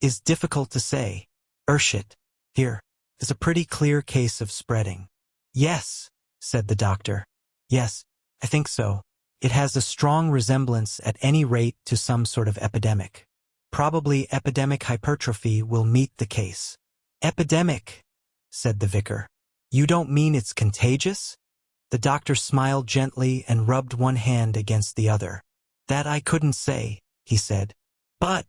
"is difficult to say. Urshit, here, is a pretty clear case of spreading." "Yes," said the doctor. "Yes, I think so. It has a strong resemblance at any rate to some sort of epidemic. Probably epidemic hypertrophy will meet the case." "Epidemic," said the vicar. "You don't mean it's contagious?" The doctor smiled gently and rubbed one hand against the other. "That I couldn't say," he said. "But,"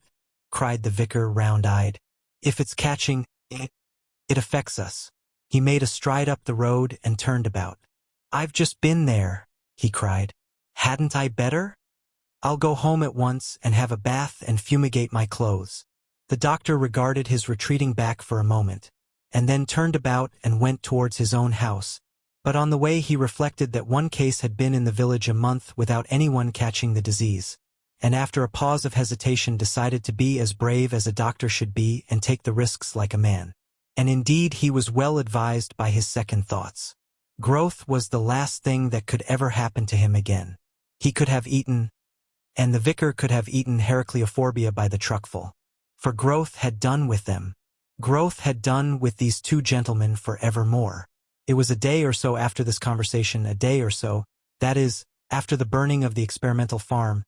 cried the vicar round-eyed, "if it's catching, it affects us." He made a stride up the road and turned about. "I've just been there," he cried. "Hadn't I better? I'll go home at once and have a bath and fumigate my clothes." The doctor regarded his retreating back for a moment, and then turned about and went towards his own house. But on the way he reflected that one case had been in the village a month without anyone catching the disease, and after a pause of hesitation decided to be as brave as a doctor should be and take the risks like a man. And indeed he was well advised by his second thoughts. Growth was the last thing that could ever happen to him again. He could have eaten, and the vicar could have eaten Heracleophobia by the truckful. For growth had done with them. Growth had done with these two gentlemen for evermore. It was a day or so after this conversation, a day or so, that is, after the burning of the experimental farm,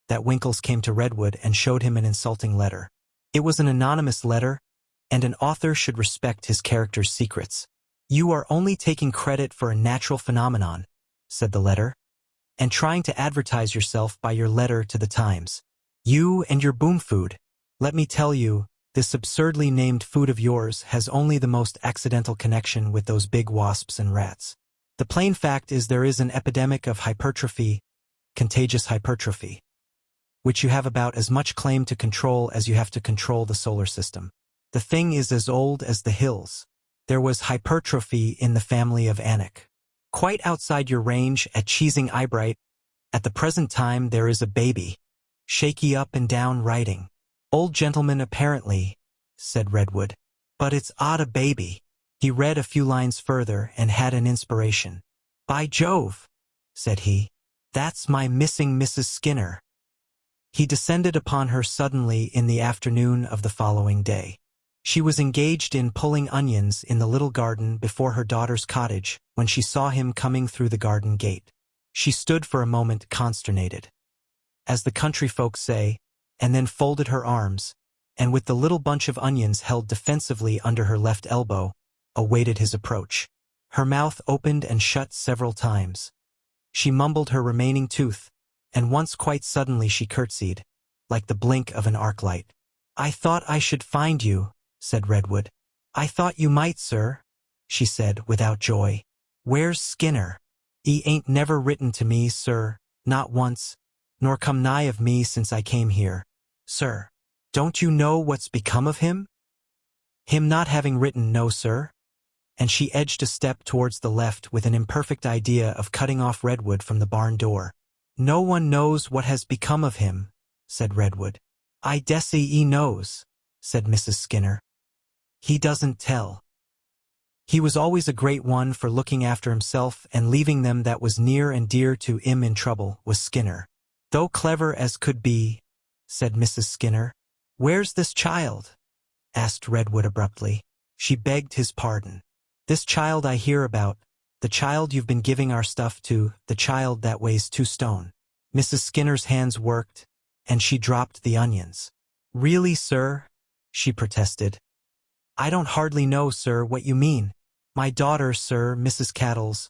that Winkles came to Redwood and showed him an insulting letter. It was an anonymous letter, and an author should respect his character's secrets. "You are only taking credit for a natural phenomenon," said the letter, "and trying to advertise yourself by your letter to the Times. You and your boom food. Let me tell you, this absurdly named food of yours has only the most accidental connection with those big wasps and rats. The plain fact is there is an epidemic of hypertrophy, contagious hypertrophy, which you have about as much claim to control as you have to control the solar system. The thing is as old as the hills. There was hypertrophy in the family of Anak. Quite outside your range at Cheesing Eyebright, at the present time there is a baby, shaky up and down writing. Old gentleman apparently, said Redwood. But it's odd a baby. He read a few lines further and had an inspiration. By Jove, said he, that's my missing Mrs. Skinner. He descended upon her suddenly in the afternoon of the following day. She was engaged in pulling onions in the little garden before her daughter's cottage when she saw him coming through the garden gate. She stood for a moment consternated, as the country folk say, and then folded her arms, and with the little bunch of onions held defensively under her left elbow, awaited his approach. Her mouth opened and shut several times. She mumbled her remaining tooth, and once quite suddenly she curtsied, like the blink of an arc light. "I thought I should find you," said Redwood. "I thought you might, sir," she said without joy. "Where's Skinner? 'E ain't never written to me, sir, not once, nor come nigh of me since I came here. Sir, don't you know what's become of him?" "Him not having written, no, sir." And she edged a step towards the left with an imperfect idea of cutting off Redwood from the barn door. "No one knows what has become of him," said Redwood. "I dessay 'e knows," said Mrs. Skinner. "He doesn't tell. He was always a great one for looking after himself and leaving them that was near and dear to 'im in trouble, was Skinner. Though clever as could be," said Mrs. Skinner. "Where's this child?" asked Redwood abruptly. She begged his pardon. "This child I hear about, the child you've been giving our stuff to, the child that weighs 2 stone. Mrs. Skinner's hands worked, and she dropped the onions. "Really, sir?" she protested. "I don't hardly know, sir, what you mean. My daughter, sir, Mrs. Cattles.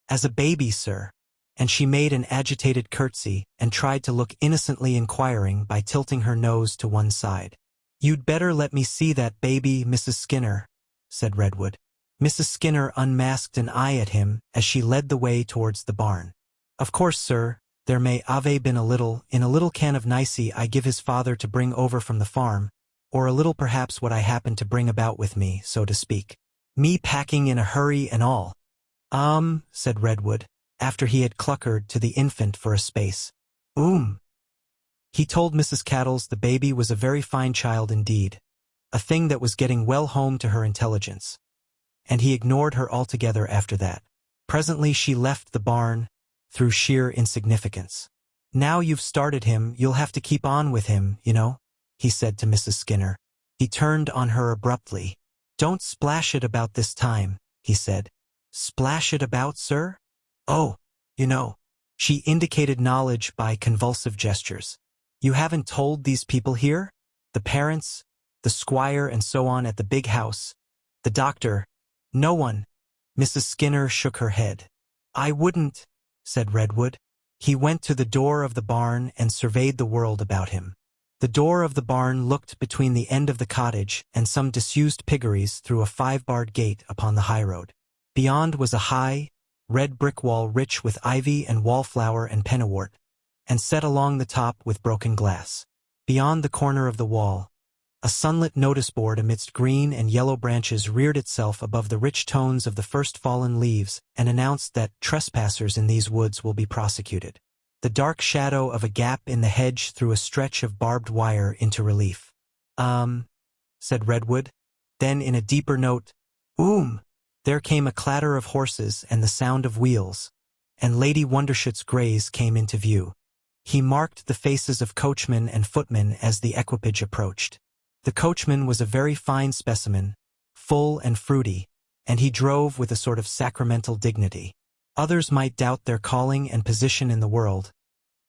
As a baby, sir." And she made an agitated curtsy and tried to look innocently inquiring by tilting her nose to one side. "You'd better let me see that baby, Mrs. Skinner," said Redwood. Mrs. Skinner unmasked an eye at him as she led the way towards the barn. "Of course, sir, there may have been in a little can of nicey I give his father to bring over from the farm, or a little perhaps what I happen to bring about with me, so to speak. Me packing in a hurry and all." Said Redwood, after he had cluckered to the infant for a space. He told Mrs. Cattles the baby was a very fine child indeed, a thing that was getting well home to her intelligence. And he ignored her altogether after that. Presently she left the barn, through sheer insignificance. "Now you've started him, you'll have to keep on with him, you know," he said to Mrs. Skinner. He turned on her abruptly. "Don't splash it about this time," he said. "Splash it about, sir?" "Oh, you know." She indicated knowledge by convulsive gestures. "You haven't told these people here? The parents, the squire and so on at the big house, the doctor, no one?" Mrs. Skinner shook her head. "I wouldn't," said Redwood. He went to the door of the barn and surveyed the world about him. The door of the barn looked between the end of the cottage and some disused piggeries through a 5-barred gate upon the highroad. Beyond was a high, red brick wall rich with ivy and wallflower and pennywort, and set along the top with broken glass. Beyond the corner of the wall, a sunlit notice board amidst green and yellow branches reared itself above the rich tones of the first fallen leaves and announced that trespassers in these woods will be prosecuted. The dark shadow of a gap in the hedge threw a stretch of barbed wire into relief. Said Redwood. Then in a deeper note, there came a clatter of horses and the sound of wheels, and Lady Wondershoot's greys came into view. He marked the faces of coachman and footmen as the equipage approached. The coachman was a very fine specimen, full and fruity, and he drove with a sort of sacramental dignity. Others might doubt their calling and position in the world.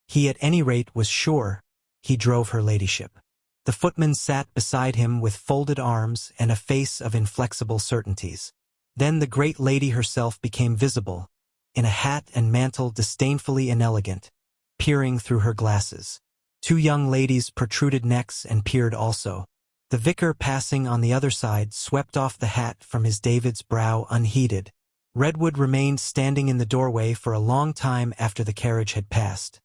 He at any rate was sure he drove her ladyship. The footman sat beside him with folded arms and a face of inflexible certainties. Then the great lady herself became visible, in a hat and mantle disdainfully inelegant, peering through her glasses. 2 young ladies protruded necks and peered also. The vicar passing on the other side swept off the hat from his David's brow unheeded. Redwood remained standing in the doorway for a long time after the carriage had passed,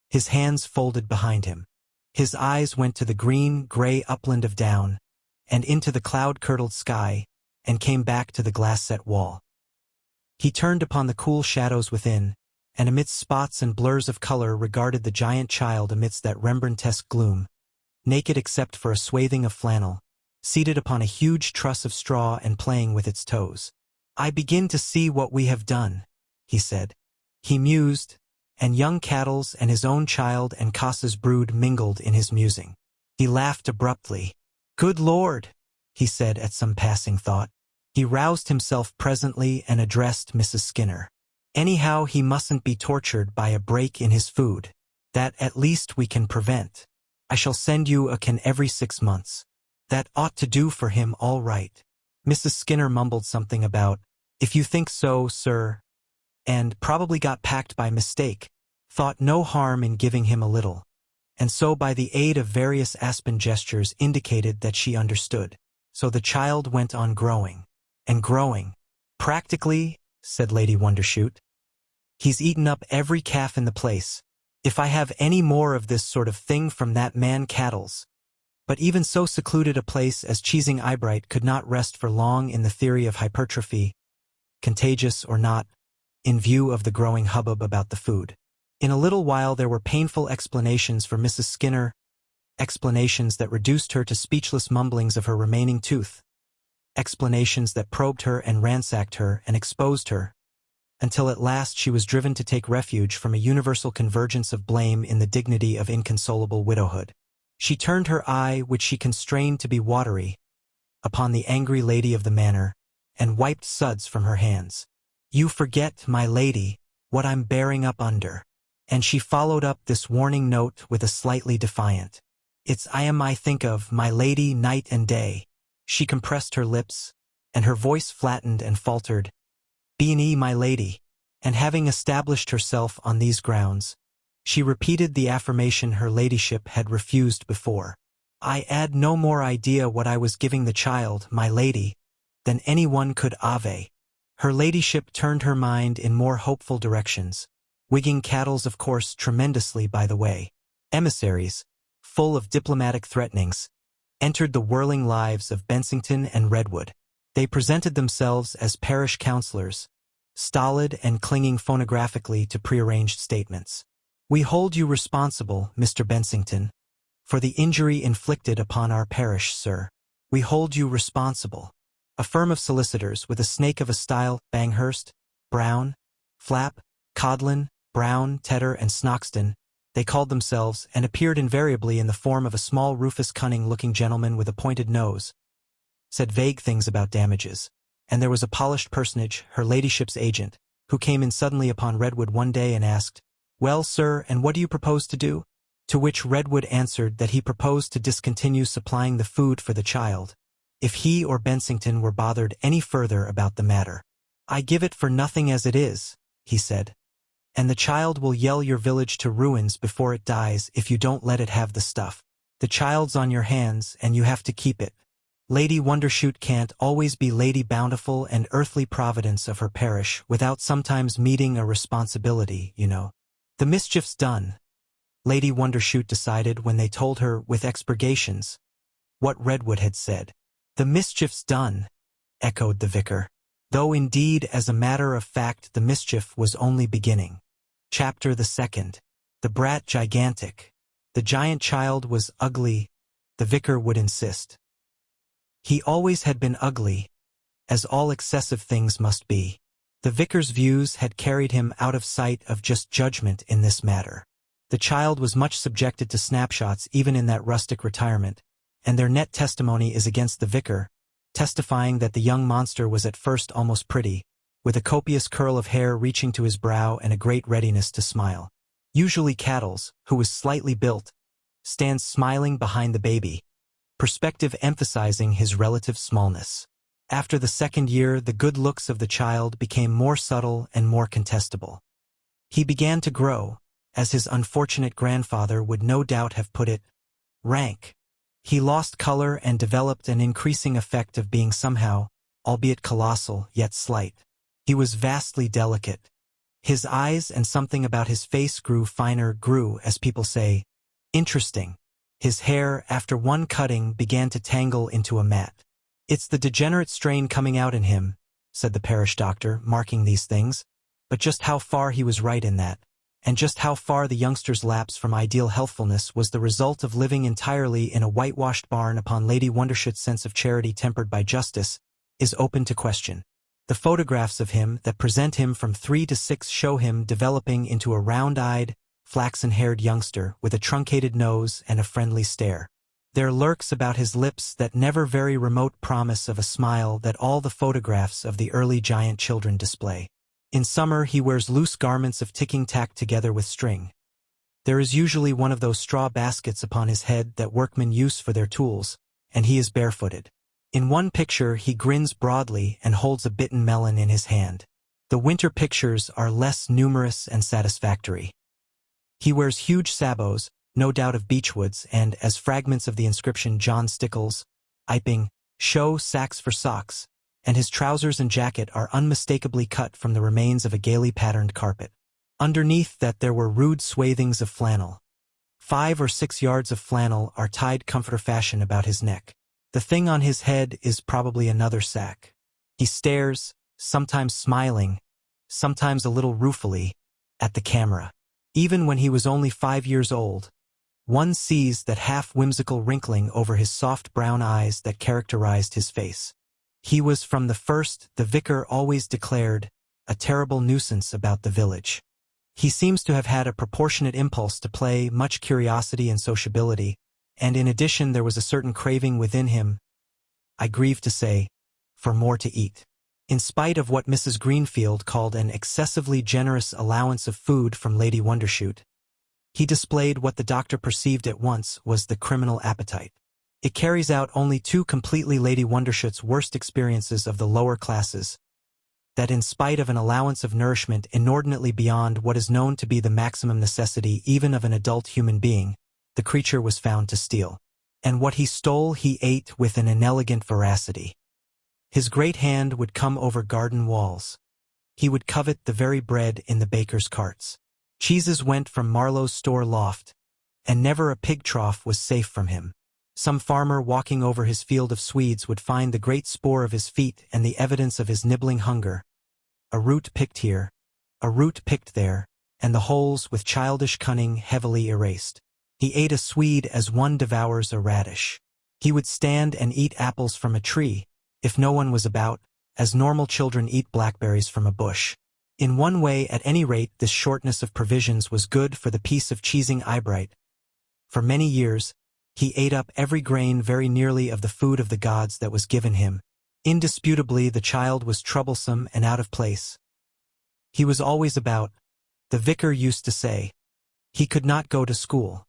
his hands folded behind him. His eyes went to the green-gray upland of down, and into the cloud-curdled sky, and came back to the glass-set wall. He turned upon the cool shadows within, and amidst spots and blurs of color regarded the giant child amidst that Rembrandtesque gloom, naked except for a swathing of flannel, seated upon a huge truss of straw and playing with its toes. "I begin to see what we have done," he said. He mused, and young Cattles and his own child and Cassa's brood mingled in his musing. He laughed abruptly. "Good Lord," he said at some passing thought. He roused himself presently and addressed Mrs. Skinner. "Anyhow, he mustn't be tortured by a break in his food. That at least we can prevent. I shall send you a can every 6 months. That ought to do for him all right." Mrs. Skinner mumbled something about If you think so, sir, and probably got packed by mistake, thought no harm in giving him a little, and so by the aid of various aspen gestures indicated that she understood. So the child went on growing, and growing. Practically, said Lady Wondershoot, he's eaten up every calf in the place. If I have any more of this sort of thing from that man Cattles. But even so secluded a place as Cheesing Eyebright could not rest for long in the theory of hypertrophy, contagious or not, in view of the growing hubbub about the food. In a little while there were painful explanations for Mrs. Skinner, explanations that reduced her to speechless mumblings of her remaining tooth, explanations that probed her and ransacked her and exposed her, until at last she was driven to take refuge from a universal convergence of blame in the dignity of inconsolable widowhood. She turned her eye, which she constrained to be watery, upon the angry lady of the manor, and wiped suds from her hands. You forget, my lady, what I'm bearing up under. And she followed up this warning note with a slightly defiant. It's I think of, my lady, night and day. She compressed her lips, and her voice flattened and faltered. Be my lady. And having established herself on these grounds, she repeated the affirmation her ladyship had refused before. I had no more idea what I was giving the child, my lady, than anyone could have. Her ladyship turned her mind in more hopeful directions, wigging Cattles of course tremendously by the way. Emissaries, full of diplomatic threatenings, entered the whirling lives of Bensington and Redwood. They presented themselves as parish councillors, stolid and clinging phonographically to prearranged statements. We hold you responsible, Mr. Bensington, for the injury inflicted upon our parish, sir. We hold you responsible. A firm of solicitors with a snake of a style, Banghurst, Brown, Flap, Codlin, Brown, Tedder, and Snoxton, they called themselves, and appeared invariably in the form of a small Rufus Cunning-looking gentleman with a pointed nose, said vague things about damages, and there was a polished personage, her ladyship's agent, who came in suddenly upon Redwood one day and asked, Well, sir, and what do you propose to do? To which Redwood answered that he proposed to discontinue supplying the food for the child, if he or Bensington were bothered any further about the matter. I give it for nothing as it is, he said, and the child will yell your village to ruins before it dies if you don't let it have the stuff. The child's on your hands and you have to keep it. Lady Wondershoot can't always be Lady Bountiful and earthly providence of her parish without sometimes meeting a responsibility, you know. The mischief's done, Lady Wondershoot decided when they told her, with expurgations, what Redwood had said. The mischief's done, echoed the vicar, though indeed as a matter of fact the mischief was only beginning. Chapter the 2nd. The brat gigantic. The giant child was ugly, the vicar would insist. He always had been ugly, as all excessive things must be. The vicar's views had carried him out of sight of just judgment in this matter. The child was much subjected to snapshots even in that rustic retirement, and their net testimony is against the vicar, testifying that the young monster was at first almost pretty, with a copious curl of hair reaching to his brow and a great readiness to smile. Usually Cattles, who was slightly built, stands smiling behind the baby, perspective emphasizing his relative smallness. After the second year, the good looks of the child became more subtle and more contestable. He began to grow, as his unfortunate grandfather would no doubt have put it, rank. He lost color and developed an increasing effect of being somehow, albeit colossal, yet slight. He was vastly delicate. His eyes and something about his face grew finer, grew, as people say, interesting. His hair, after one cutting, began to tangle into a mat. It's the degenerate strain coming out in him, said the parish doctor, marking these things, but just how far he was right in that, and just how far the youngster's lapse from ideal healthfulness was the result of living entirely in a whitewashed barn upon Lady Wondershoot's sense of charity tempered by justice, is open to question. The photographs of him that present him from 3 to 6 show him developing into a round-eyed, flaxen-haired youngster with a truncated nose and a friendly stare. There lurks about his lips that never very remote promise of a smile that all the photographs of the early giant children display. In summer he wears loose garments of ticking tacked together with string. There is usually one of those straw baskets upon his head that workmen use for their tools, and he is barefooted. In one picture he grins broadly and holds a bitten melon in his hand. The winter pictures are less numerous and satisfactory. He wears huge sabots, no doubt of beechwoods, and, as fragments of the inscription John Stickles, Iping, show sacks for socks, and his trousers and jacket are unmistakably cut from the remains of a gaily patterned carpet. Underneath that there were rude swathings of flannel. 5 or 6 yards of flannel are tied comforter fashion about his neck. The thing on his head is probably another sack. He stares, sometimes smiling, sometimes a little ruefully, at the camera. Even when he was only 5 years old, one sees that half-whimsical wrinkling over his soft brown eyes that characterized his face. He was from the first, the vicar always declared, a terrible nuisance about the village. He seems to have had a proportionate impulse to play, much curiosity and sociability, and in addition there was a certain craving within him, I grieve to say, for more to eat. In spite of what Mrs. Greenfield called an excessively generous allowance of food from Lady Wondershoot, he displayed what the doctor perceived at once was the criminal appetite. It carries out only 2 completely Lady Wondershoot's worst experiences of the lower classes, that in spite of an allowance of nourishment inordinately beyond what is known to be the maximum necessity even of an adult human being, the creature was found to steal. And what he stole he ate with an inelegant voracity. His great hand would come over garden walls. He would covet the very bread in the baker's carts. Cheeses went from Marlowe's store loft, and never a pig trough was safe from him. Some farmer walking over his field of Swedes would find the great spoor of his feet and the evidence of his nibbling hunger. A root picked here, a root picked there, and the holes with childish cunning heavily erased. He ate a Swede as one devours a radish. He would stand and eat apples from a tree, if no one was about, as normal children eat blackberries from a bush. In one way, at any rate, this shortness of provisions was good for the piece of cheesing eyebright. For many years, he ate up every grain very nearly of the food of the gods that was given him. Indisputably, the child was troublesome and out of place. He was always about, the vicar used to say. He could not go to school.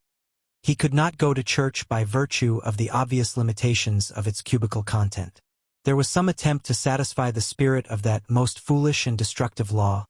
He could not go to church by virtue of the obvious limitations of its cubical content. There was some attempt to satisfy the spirit of that most foolish and destructive law.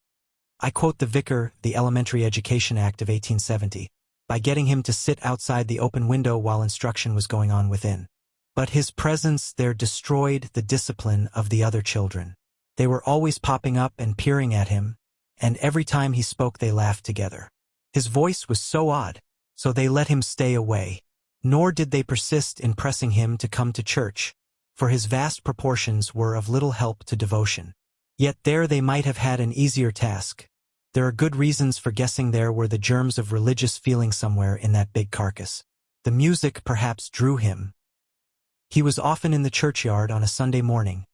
I quote the Vicar, the Elementary Education Act of 1870, by getting him to sit outside the open window while instruction was going on within. But his presence there destroyed the discipline of the other children. They were always popping up and peering at him, and every time he spoke they laughed together. His voice was so odd, so they let him stay away. Nor did they persist in pressing him to come to church, for his vast proportions were of little help to devotion. Yet there they might have had an easier task. There are good reasons for guessing there were the germs of religious feeling somewhere in that big carcass. The music perhaps drew him. He was often in the churchyard on a Sunday morning,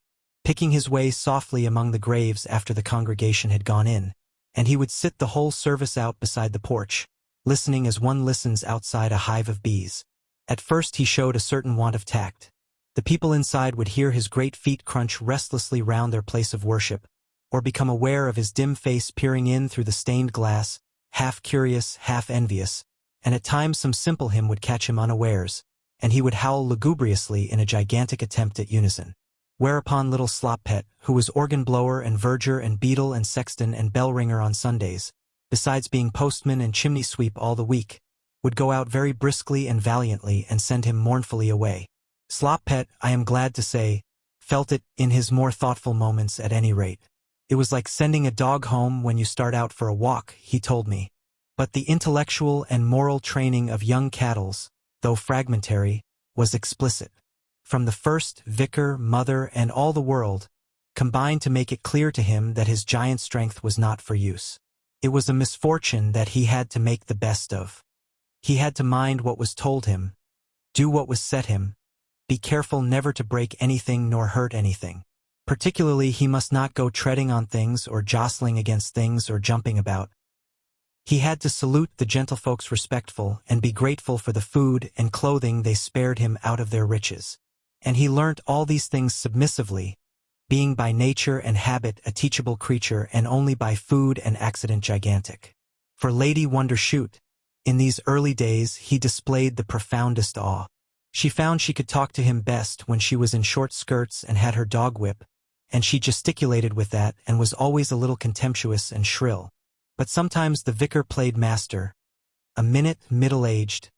picking his way softly among the graves after the congregation had gone in, and he would sit the whole service out beside the porch, listening as one listens outside a hive of bees. At first he showed a certain want of tact. The people inside would hear his great feet crunch restlessly round their place of worship, or become aware of his dim face peering in through the stained glass, half curious, half envious, and at times some simple hymn would catch him unawares, and he would howl lugubriously in a gigantic attempt at unison. Whereupon little Sloppet, who was organ-blower and verger and beadle and sexton and bell-ringer on Sundays, besides being postman and chimney-sweep all the week, would go out very briskly and valiantly and send him mournfully away. Sloppet, I am glad to say, felt it in his more thoughtful moments at any rate. It was like sending a dog home when you start out for a walk, he told me. But the intellectual and moral training of young cattles, though fragmentary, was explicit. From the first, vicar, mother, and all the world combined to make it clear to him that his giant strength was not for use. It was a misfortune that he had to make the best of. He had to mind what was told him, do what was set him, be careful never to break anything nor hurt anything. Particularly he must not go treading on things or jostling against things or jumping about. He had to salute the gentlefolks respectful and be grateful for the food and clothing they spared him out of their riches. And he learnt all these things submissively, being by nature and habit a teachable creature and only by food and accident gigantic. For Lady Wondershoot, in these early days he displayed the profoundest awe. She found she could talk to him best when she was in short skirts and had her dog whip, and she gesticulated with that and was always a little contemptuous and shrill. But sometimes the vicar played master, a minute middle-aged,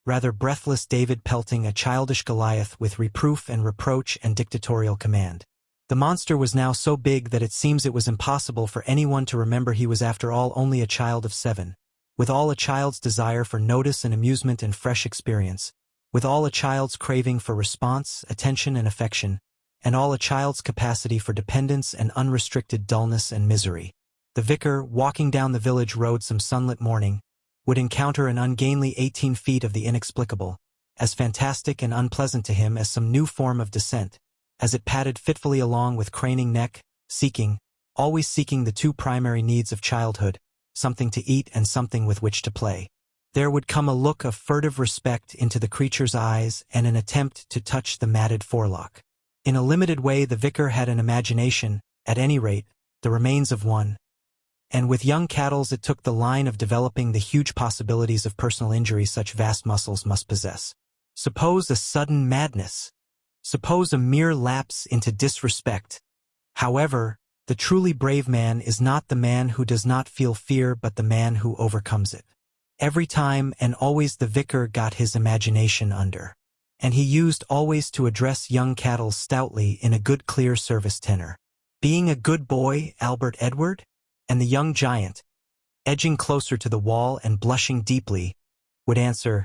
rather breathless David pelting a childish Goliath with reproof and reproach and dictatorial command. The monster was now so big that it seems it was impossible for anyone to remember he was after all only a child of 7, with all a child's desire for notice and amusement and fresh experience, with all a child's craving for response, attention and affection, and all a child's capacity for dependence and unrestricted dullness and misery. The vicar, walking down the village road some sunlit morning, would encounter an ungainly 18 feet of the inexplicable, as fantastic and unpleasant to him as some new form of descent, as it padded fitfully along with craning neck, always seeking the two primary needs of childhood, something to eat and something with which to play. There would come a look of furtive respect into the creature's eyes and an attempt to touch the matted forelock. In a limited way the vicar had an imagination, at any rate, the remains of one, and with young cattles it took the line of developing the huge possibilities of personal injury such vast muscles must possess. Suppose a sudden madness. Suppose a mere lapse into disrespect. However, the truly brave man is not the man who does not feel fear but the man who overcomes it. Every time and always the vicar got his imagination under. And he used always to address young cattles stoutly in a good clear service tenor. Being a good boy, Albert Edward? And the young giant, edging closer to the wall and blushing deeply, would answer,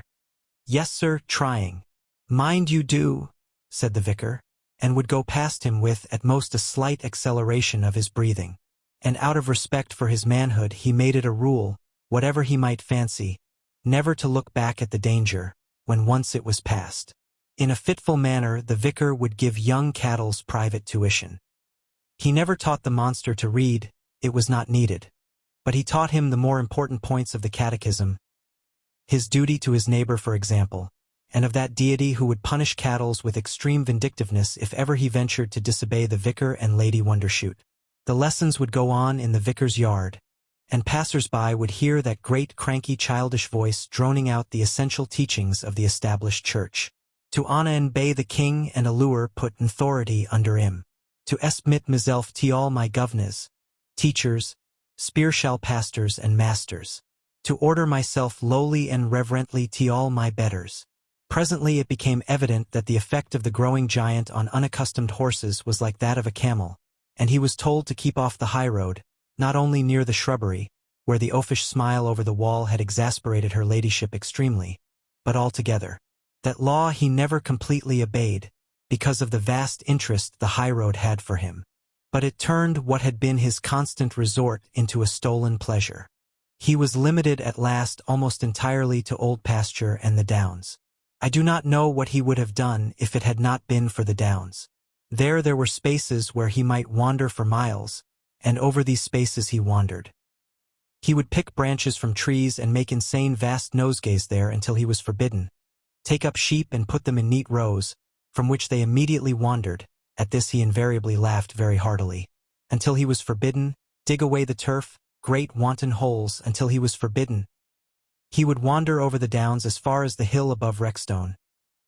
"Yes, sir, trying." "Mind you do," said the vicar, and would go past him with at most a slight acceleration of his breathing. And out of respect for his manhood he made it a rule, whatever he might fancy, never to look back at the danger, when once it was past. In a fitful manner the vicar would give young cattles private tuition. He never taught the monster to read, it was not needed. But he taught him the more important points of the catechism, his duty to his neighbor for example, and of that deity who would punish cattles with extreme vindictiveness if ever he ventured to disobey the vicar and Lady Wondershoot. The lessons would go on in the vicar's yard, and passers-by would hear that great cranky childish voice droning out the essential teachings of the established church. To honor and obey the king and allure put authority under him. To esmit myself to all my governors, teachers, spiritual pastors and masters. To order myself lowly and reverently to all my betters. Presently it became evident that the effect of the growing giant on unaccustomed horses was like that of a camel, and he was told to keep off the high road, not only near the shrubbery, where the oafish smile over the wall had exasperated her ladyship extremely, but altogether. That law he never completely obeyed, because of the vast interest the high road had for him. But it turned what had been his constant resort into a stolen pleasure. He was limited at last almost entirely to old pasture and the downs. I do not know what he would have done if it had not been for the downs. There were spaces where he might wander for miles, and over these spaces he wandered. He would pick branches from trees and make insane vast nosegays there until he was forbidden, take up sheep and put them in neat rows, from which they immediately wandered. At this he invariably laughed very heartily. Until he was forbidden, dig away the turf, great wanton holes until he was forbidden. He would wander over the downs as far as the hill above Rexstone,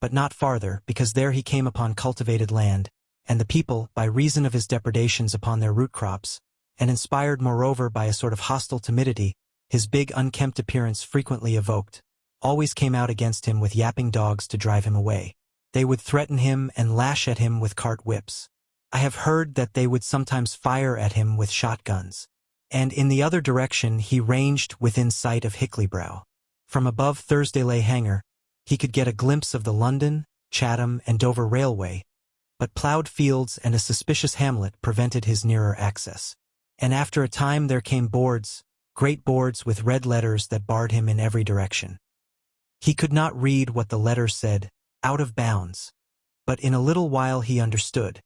but not farther, because there he came upon cultivated land, and the people, by reason of his depredations upon their root crops, and inspired moreover by a sort of hostile timidity, his big unkempt appearance frequently evoked, always came out against him with yapping dogs to drive him away. They would threaten him and lash at him with cart whips. I have heard that they would sometimes fire at him with shotguns. And in the other direction he ranged within sight of Hickley-brow. From above Thursday Hanger, he could get a glimpse of the London, Chatham, and Dover Railway, but ploughed fields and a suspicious hamlet prevented his nearer access. And after a time there came boards, great boards with red letters that barred him in every direction. He could not read what the letters said, out of bounds, but in a little while he understood.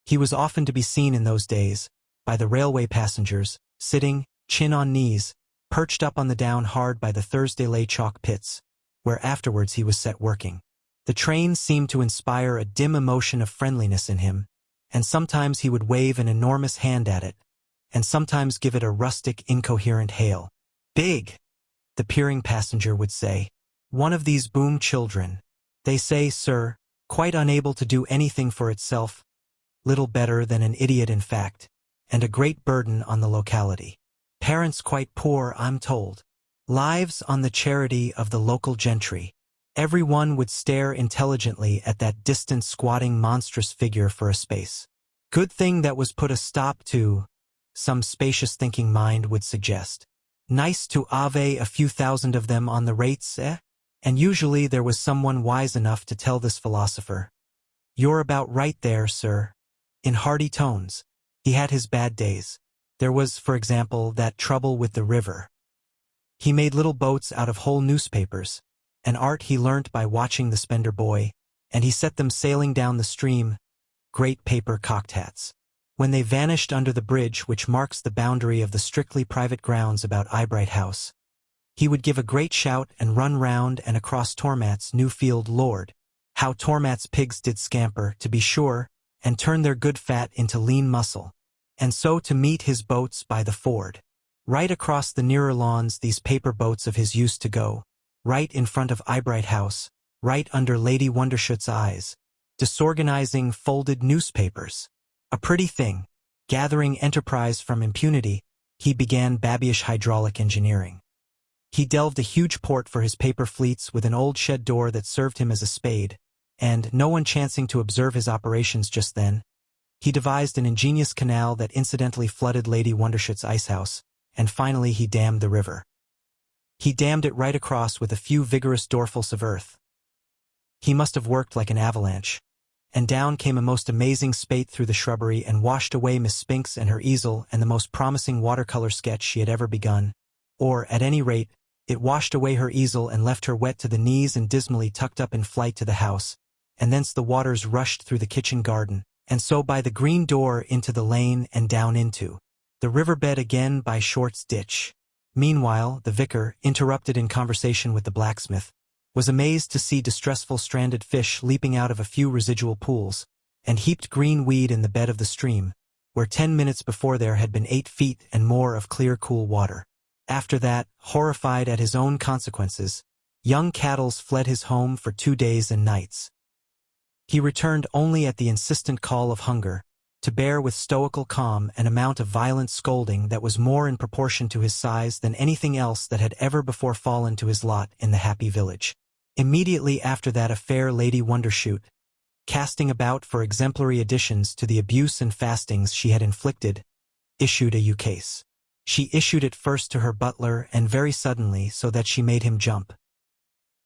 He was often to be seen in those days, by the railway passengers, sitting, chin on knees, perched up on the down hard by the Thursday chalk pits, where afterwards he was set working. The train seemed to inspire a dim emotion of friendliness in him, and sometimes he would wave an enormous hand at it, and sometimes give it a rustic, incoherent hail. "Big," the peering passenger would say. "One of these boom children." They say, sir, quite unable to do anything for itself, little better than an idiot in fact, and a great burden on the locality. Parents quite poor, I'm told. Lives on the charity of the local gentry. Everyone would stare intelligently at that distant squatting monstrous figure for a space. Good thing that was put a stop to, some spacious thinking mind would suggest. Nice to have a few thousand of them on the rates, eh? And usually there was someone wise enough to tell this philosopher, "You're about right there, sir," in hearty tones. He had his bad days. There was, for example, that trouble with the river. He made little boats out of whole newspapers, an art he learnt by watching the Spender boy, and he set them sailing down the stream, great paper cocked hats. When they vanished under the bridge which marks the boundary of the strictly private grounds about Eyebright House, he would give a great shout and run round and across Tormat's new field. Lord, how Tormat's pigs did scamper, to be sure, and turn their good fat into lean muscle. And so to meet his boats by the ford. Right across the nearer lawns these paper boats of his used to go, right in front of Eyebright House, right under Lady Wondershoot's eyes, disorganizing folded newspapers. A pretty thing. Gathering enterprise from impunity, he began babyish hydraulic engineering. He delved a huge port for his paper fleets with an old shed door that served him as a spade, and, no one chancing to observe his operations just then, he devised an ingenious canal that incidentally flooded Lady Wondershoot's icehouse, and finally he dammed the river. He dammed it right across with a few vigorous doorfuls of earth. He must have worked like an avalanche, and down came a most amazing spate through the shrubbery and washed away Miss Spinks and her easel and the most promising watercolor sketch she had ever begun, or, at any rate, it washed away her easel and left her wet to the knees and dismally tucked up in flight to the house, and thence the waters rushed through the kitchen garden, and so by the green door into the lane and down into the riverbed again by Short's ditch. Meanwhile, the vicar, interrupted in conversation with the blacksmith, was amazed to see distressful stranded fish leaping out of a few residual pools, and heaped green weed in the bed of the stream, where 10 minutes before there had been 8 feet and more of clear cool water. After that, horrified at his own consequences, young Cattles fled his home for 2 days and nights. He returned only at the insistent call of hunger, to bear with stoical calm an amount of violent scolding that was more in proportion to his size than anything else that had ever before fallen to his lot in the happy village. Immediately after that affair Lady Wondershoot, casting about for exemplary additions to the abuse and fastings she had inflicted, issued a ukase. She issued it first to her butler and very suddenly so that she made him jump.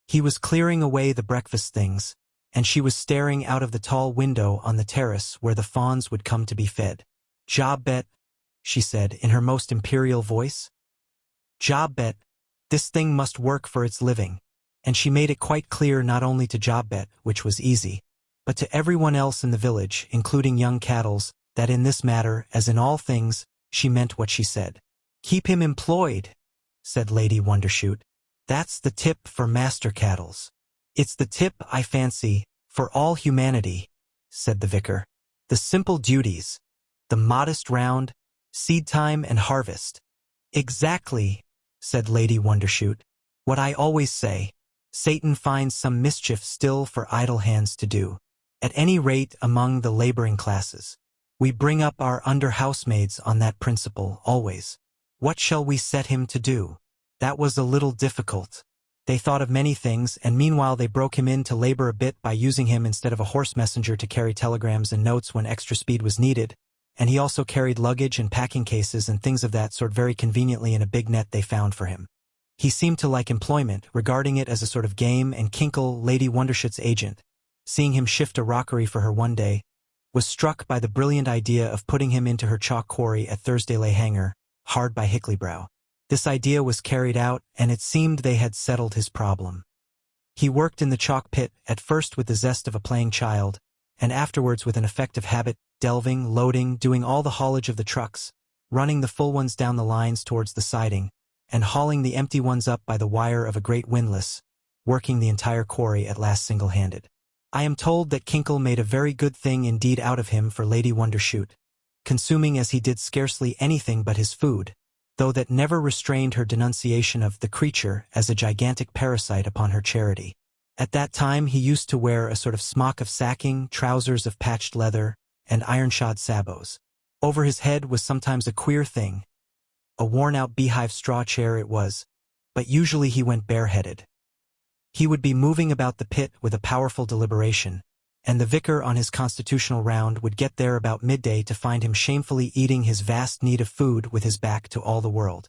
He was clearing away the breakfast things, and she was staring out of the tall window on the terrace where the fawns would come to be fed. "Job bet," she said in her most imperial voice. "Job bet, this thing must work for its living." And she made it quite clear not only to Job bet, which was easy, but to everyone else in the village, including young Cattles, that in this matter, as in all things, she meant what she said. "Keep him employed," said Lady Wondershoot. "That's the tip for Master Cattles." "It's the tip, I fancy, for all humanity," said the vicar. "The simple duties, the modest round, seed time and harvest." "Exactly," said Lady Wondershoot. "What I always say. Satan finds some mischief still for idle hands to do. At any rate among the laboring classes. We bring up our under-housemaids on that principle, always. What shall we set him to do?" That was a little difficult. They thought of many things, and meanwhile they broke him in to labor a bit by using him instead of a horse messenger to carry telegrams and notes when extra speed was needed, and he also carried luggage and packing cases and things of that sort very conveniently in a big net they found for him. He seemed to like employment, regarding it as a sort of game, and Kinkle, Lady Wondershoot's agent, seeing him shift a rockery for her one day, was struck by the brilliant idea of putting him into her chalk quarry at Thursday Hanger, hard by Hickley-brow. This idea was carried out, and it seemed they had settled his problem. He worked in the chalk pit, at first with the zest of a playing child, and afterwards with an effective habit, delving, loading, doing all the haulage of the trucks, running the full ones down the lines towards the siding, and hauling the empty ones up by the wire of a great windlass, working the entire quarry at last single-handed. I am told that Kinkle made a very good thing indeed out of him for Lady Wondershoot, consuming as he did scarcely anything but his food, though that never restrained her denunciation of the creature as a gigantic parasite upon her charity. At that time he used to wear a sort of smock of sacking, trousers of patched leather, and iron-shod sabots. Over his head was sometimes a queer thing, a worn-out beehive straw chair it was, but usually he went bareheaded. He would be moving about the pit with a powerful deliberation, and the vicar on his constitutional round would get there about midday to find him shamefully eating his vast need of food with his back to all the world.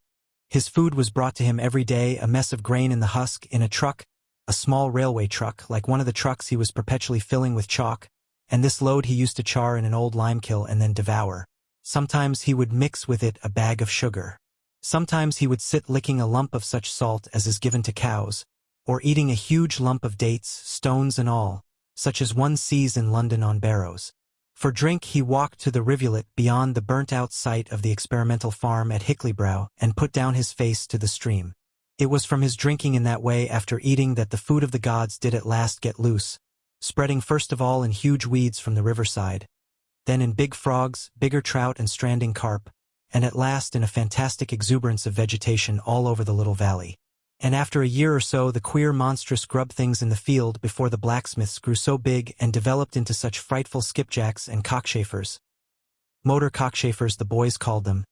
His food was brought to him every day, a mess of grain in the husk, in a truck, a small railway truck, like one of the trucks he was perpetually filling with chalk, and this load he used to char in an old limekiln and then devour. Sometimes he would mix with it a bag of sugar. Sometimes he would sit licking a lump of such salt as is given to cows, or eating a huge lump of dates, stones and all, such as one sees in London on barrows. For drink he walked to the rivulet beyond the burnt-out site of the experimental farm at Hickley-brow and put down his face to the stream. It was from his drinking in that way after eating that the food of the gods did at last get loose, spreading first of all in huge weeds from the riverside, then in big frogs, bigger trout and stranding carp, and at last in a fantastic exuberance of vegetation all over the little valley. And after a year or so the queer monstrous grub things in the field before the blacksmiths grew so big and developed into such frightful skipjacks and cockchafers, motor cockchafers the boys called them,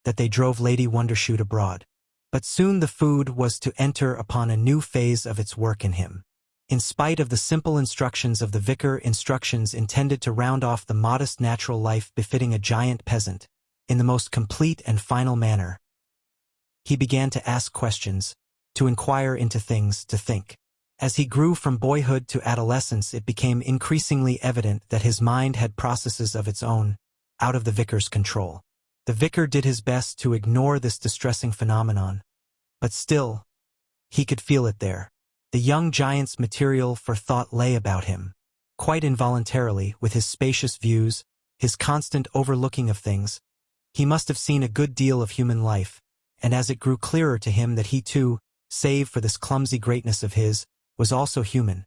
that they drove Lady Wondershoot abroad. But soon the food was to enter upon a new phase of its work in him. In spite of the simple instructions of the vicar, instructions intended to round off the modest natural life befitting a giant peasant, in the most complete and final manner, he began to ask questions, to inquire into things, to think. As he grew from boyhood to adolescence it became increasingly evident that his mind had processes of its own, out of the vicar's control. The vicar did his best to ignore this distressing phenomenon, but still, he could feel it there. The young giant's material for thought lay about him. Quite involuntarily, with his spacious views, his constant overlooking of things, he must have seen a good deal of human life, and as it grew clearer to him that he too, save for this clumsy greatness of his, was also human,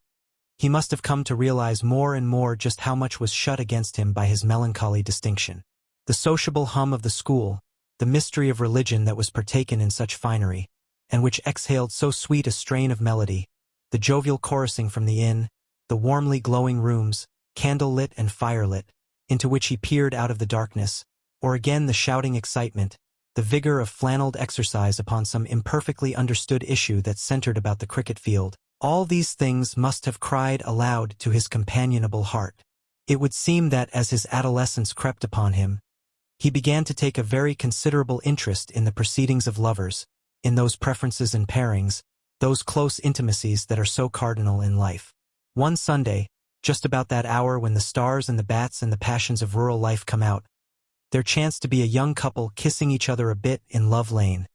he must have come to realize more and more just how much was shut against him by his melancholy distinction. The sociable hum of the school, the mystery of religion that was partaken in such finery, and which exhaled so sweet a strain of melody, the jovial chorusing from the inn, the warmly glowing rooms, candle-lit and fire-lit, into which he peered out of the darkness, or again the shouting excitement, the vigor of flannelled exercise upon some imperfectly understood issue that centered about the cricket field, all these things must have cried aloud to his companionable heart. It would seem that as his adolescence crept upon him, he began to take a very considerable interest in the proceedings of lovers, in those preferences and pairings, those close intimacies that are so cardinal in life. One Sunday, just about that hour when the stars and the bats and the passions of rural life come out, there chanced to be a young couple kissing each other a bit in Love Lane,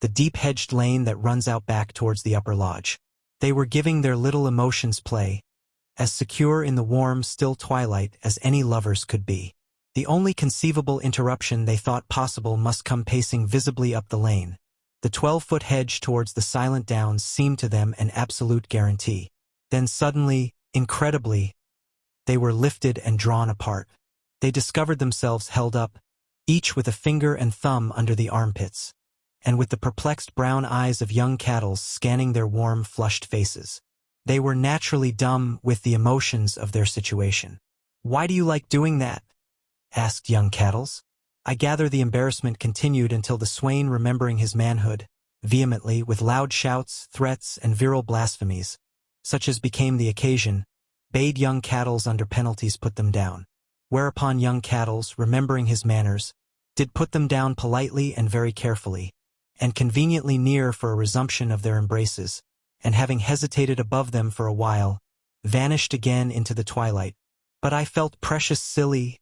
the deep-hedged lane that runs out back towards the upper lodge. They were giving their little emotions play, as secure in the warm, still twilight as any lovers could be. The only conceivable interruption they thought possible must come pacing visibly up the lane. The 12-foot hedge towards the silent downs seemed to them an absolute guarantee. Then suddenly, incredibly, they were lifted and drawn apart. They discovered themselves held up, each with a finger and thumb under the armpits, and with the perplexed brown eyes of young cattles scanning their warm, flushed faces. They were naturally dumb with the emotions of their situation. "Why do you like doing that?" asked young Cattles. I gather the embarrassment continued until the swain, remembering his manhood, vehemently, with loud shouts, threats, and virile blasphemies, such as became the occasion, bade young Cattles under penalties put them down. Whereupon young Cattles, remembering his manners, did put them down politely and very carefully, and conveniently near for a resumption of their embraces, and having hesitated above them for a while, vanished again into the twilight. "But I felt precious silly,"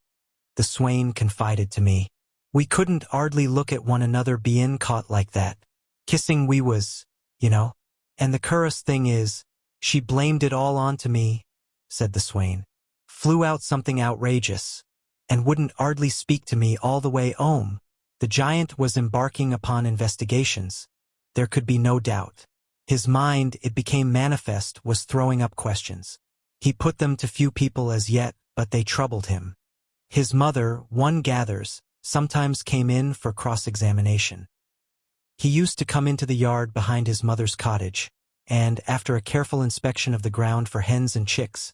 the swain confided to me. "We couldn't hardly look at one another bein' caught like that. Kissing we was, you know. And the cur'ous thing is, she blamed it all on to me," said the swain. "Flew out something outrageous, and wouldn't hardly speak to me all the way 'ome." The giant was embarking upon investigations. There could be no doubt. His mind, it became manifest, was throwing up questions. He put them to few people as yet, but they troubled him. His mother, one gathers, sometimes came in for cross-examination. He used to come into the yard behind his mother's cottage, and, after a careful inspection of the ground for hens and chicks,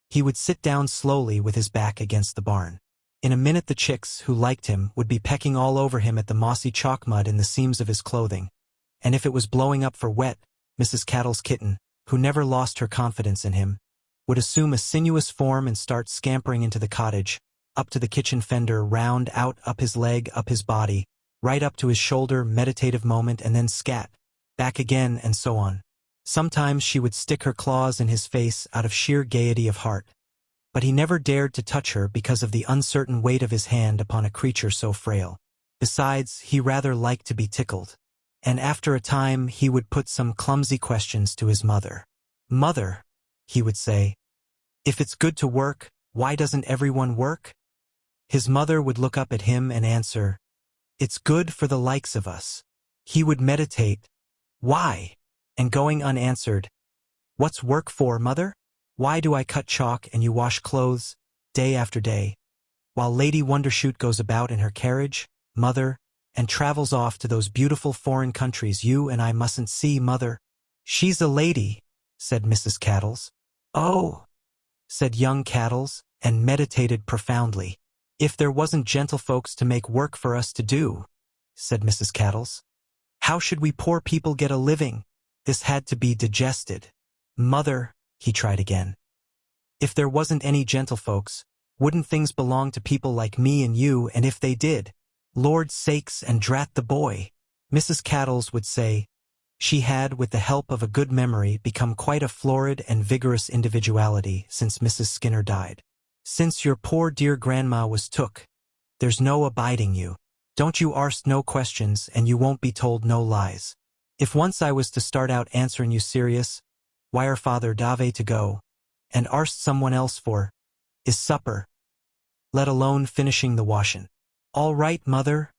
he would sit down slowly with his back against the barn. In a minute the chicks, who liked him, would be pecking all over him at the mossy chalk mud in the seams of his clothing, and if it was blowing up for wet, Mrs. Cattle's kitten, who never lost her confidence in him, would assume a sinuous form and start scampering into the cottage, up to the kitchen fender, round, out, up his leg, up his body, right up to his shoulder, meditative moment, and then scat, back again, and so on. Sometimes she would stick her claws in his face out of sheer gaiety of heart, but he never dared to touch her because of the uncertain weight of his hand upon a creature so frail. Besides, he rather liked to be tickled, and after a time he would put some clumsy questions to his mother. "Mother," he would say, "if it's good to work, why doesn't everyone work?" His mother would look up at him and answer, "It's good for the likes of us." He would meditate, "Why?" and going unanswered, "What's work for, mother? Why do I cut chalk and you wash clothes, day after day, while Lady Wondershoot goes about in her carriage, mother, and travels off to those beautiful foreign countries you and I mustn't see, mother?" "She's a lady," said Mrs. Cattles. "Oh," said young Cattles, and meditated profoundly. "If there wasn't gentlefolks to make work for us to do," said Mrs. Cattles, "how should we poor people get a living?" This had to be digested. "Mother," he tried again, "if there wasn't any gentlefolks, wouldn't things belong to people like me and you, and if they did, Lord's sakes and drat the boy?" Mrs. Cattles would say, she had, with the help of a good memory, become quite a florid and vigorous individuality since Mrs. Skinner died. "Since your poor dear grandma was took, there's no abiding you. Don't you arst no questions, and you won't be told no lies. If once I was to start out answering you serious, wire father dave to go, and arst someone else for is supper, let alone finishing the washin'." "All right, mother,"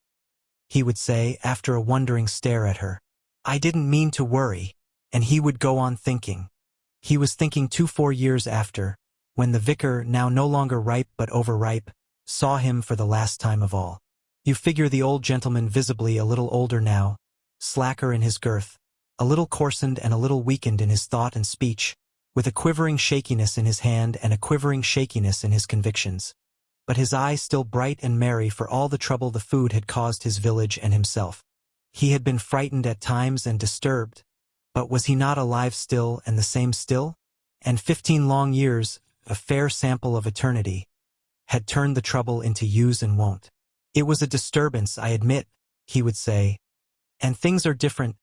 he would say after a wondering stare at her. "I didn't mean to worry," and he would go on thinking. He was thinking 4 years after, when the vicar, now no longer ripe but overripe, saw him for the last time of all. You figure the old gentleman visibly a little older now, slacker in his girth, a little coarsened and a little weakened in his thought and speech, with a quivering shakiness in his hand and a quivering shakiness in his convictions, but his eye still bright and merry for all the trouble the food had caused his village and himself. He had been frightened at times and disturbed, but was he not alive still and the same still? And 15 long years, a fair sample of eternity, had turned the trouble into use and won't. "It was a disturbance, I admit," he would say, "and things are different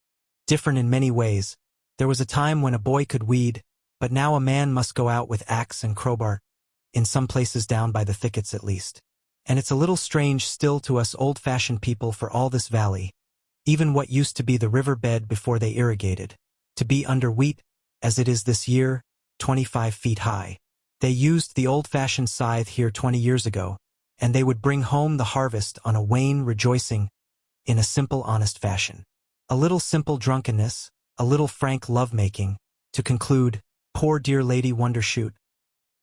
in many ways. There was a time when a boy could weed, but now a man must go out with axe and crowbar, in some places down by the thickets at least. And it's a little strange still to us old-fashioned people for all this valley, even what used to be the river bed before they irrigated, to be under wheat, as it is this year, 25 feet high. They used the old-fashioned scythe here 20 years ago, and they would bring home the harvest on a wain rejoicing in a simple, honest fashion. A little simple drunkenness, a little frank love-making, to conclude, poor dear Lady Wondershoot.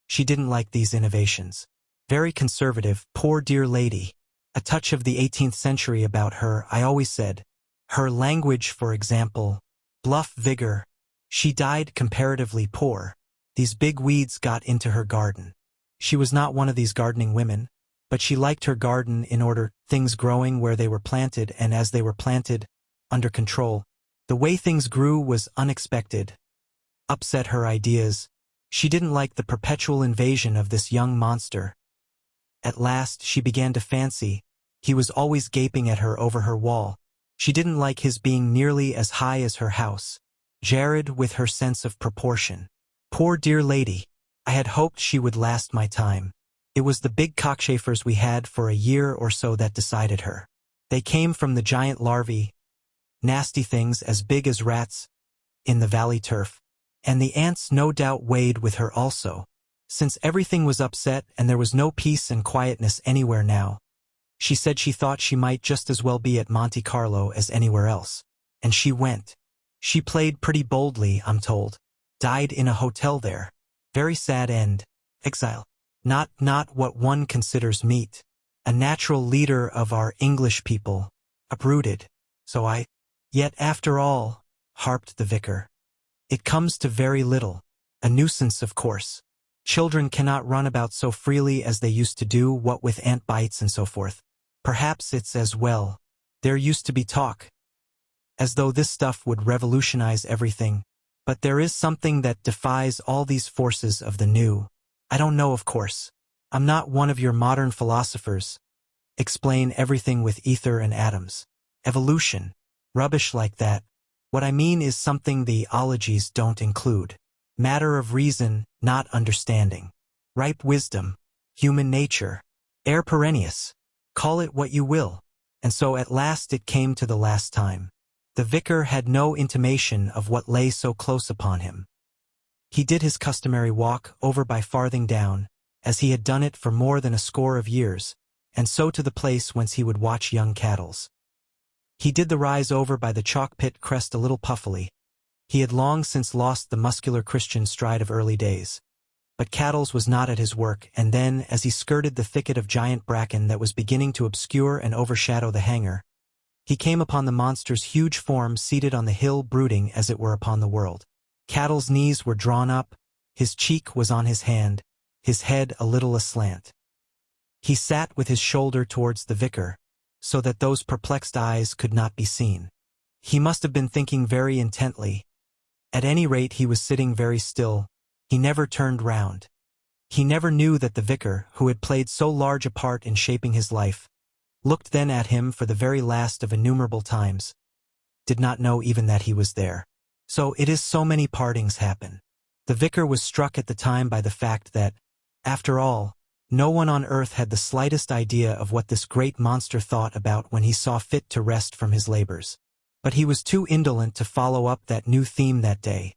She didn't like these innovations. Very conservative, poor dear lady. A touch of the 18th century about her, I always said. Her language, for example, bluff vigor. She died comparatively poor. These big weeds got into her garden. She was not one of these gardening women, but she liked her garden in order, things growing where they were planted and as they were planted, under control. The way things grew was unexpected, upset her ideas. She didn't like the perpetual invasion of this young monster. At last she began to fancy he was always gaping at her over her wall. She didn't like his being nearly as high as her house. Jared with her sense of proportion. Poor dear lady. I had hoped she would last my time. It was the big cockchafers we had for a year or so that decided her. They came from the giant larvae, nasty things as big as rats, in the valley turf. And the ants no doubt weighed with her also. Since everything was upset and there was no peace and quietness anywhere now, she said she thought she might just as well be at Monte Carlo as anywhere else. And she went. She played pretty boldly, I'm told. Died in a hotel there. Very sad end. Exile. Not what one considers meet. A natural leader of our English people. Uprooted. So I... Yet after all, harped the vicar, It comes to very little. A nuisance, of course. Children cannot run about so freely as they used to do, what with ant bites and so forth. Perhaps it's as well. There used to be talk, as though this stuff would revolutionize everything. But there is something that defies all these forces of the new. I don't know, of course. I'm not one of your modern philosophers. Explain everything with ether and atoms. Evolution. Rubbish like that. What I mean is something the ologies don't include. Matter of reason, not understanding. Ripe wisdom. Human nature. Air perennius. Call it what you will. And so at last it came to the last time. The vicar had no intimation of what lay so close upon him. He did his customary walk over by Farthing Down, as he had done it for more than a score of years, and so to the place whence he would watch young cattles. He did the rise over by the chalk pit crest a little puffily. He had long since lost the muscular Christian stride of early days. But Cattles was not at his work, and then, as he skirted the thicket of giant bracken that was beginning to obscure and overshadow the hangar, he came upon the monster's huge form seated on the hill, brooding as it were upon the world. Cattle's knees were drawn up, his cheek was on his hand, his head a little aslant. He sat with his shoulder towards the vicar, so that those perplexed eyes could not be seen. He must have been thinking very intently. At any rate, he was sitting very still. He never turned round. He never knew that the vicar, who had played so large a part in shaping his life, looked then at him for the very last of innumerable times, did not know even that he was there. So it is so many partings happen. The vicar was struck at the time by the fact that, after all, no one on earth had the slightest idea of what this great monster thought about when he saw fit to rest from his labors. But he was too indolent to follow up that new theme that day.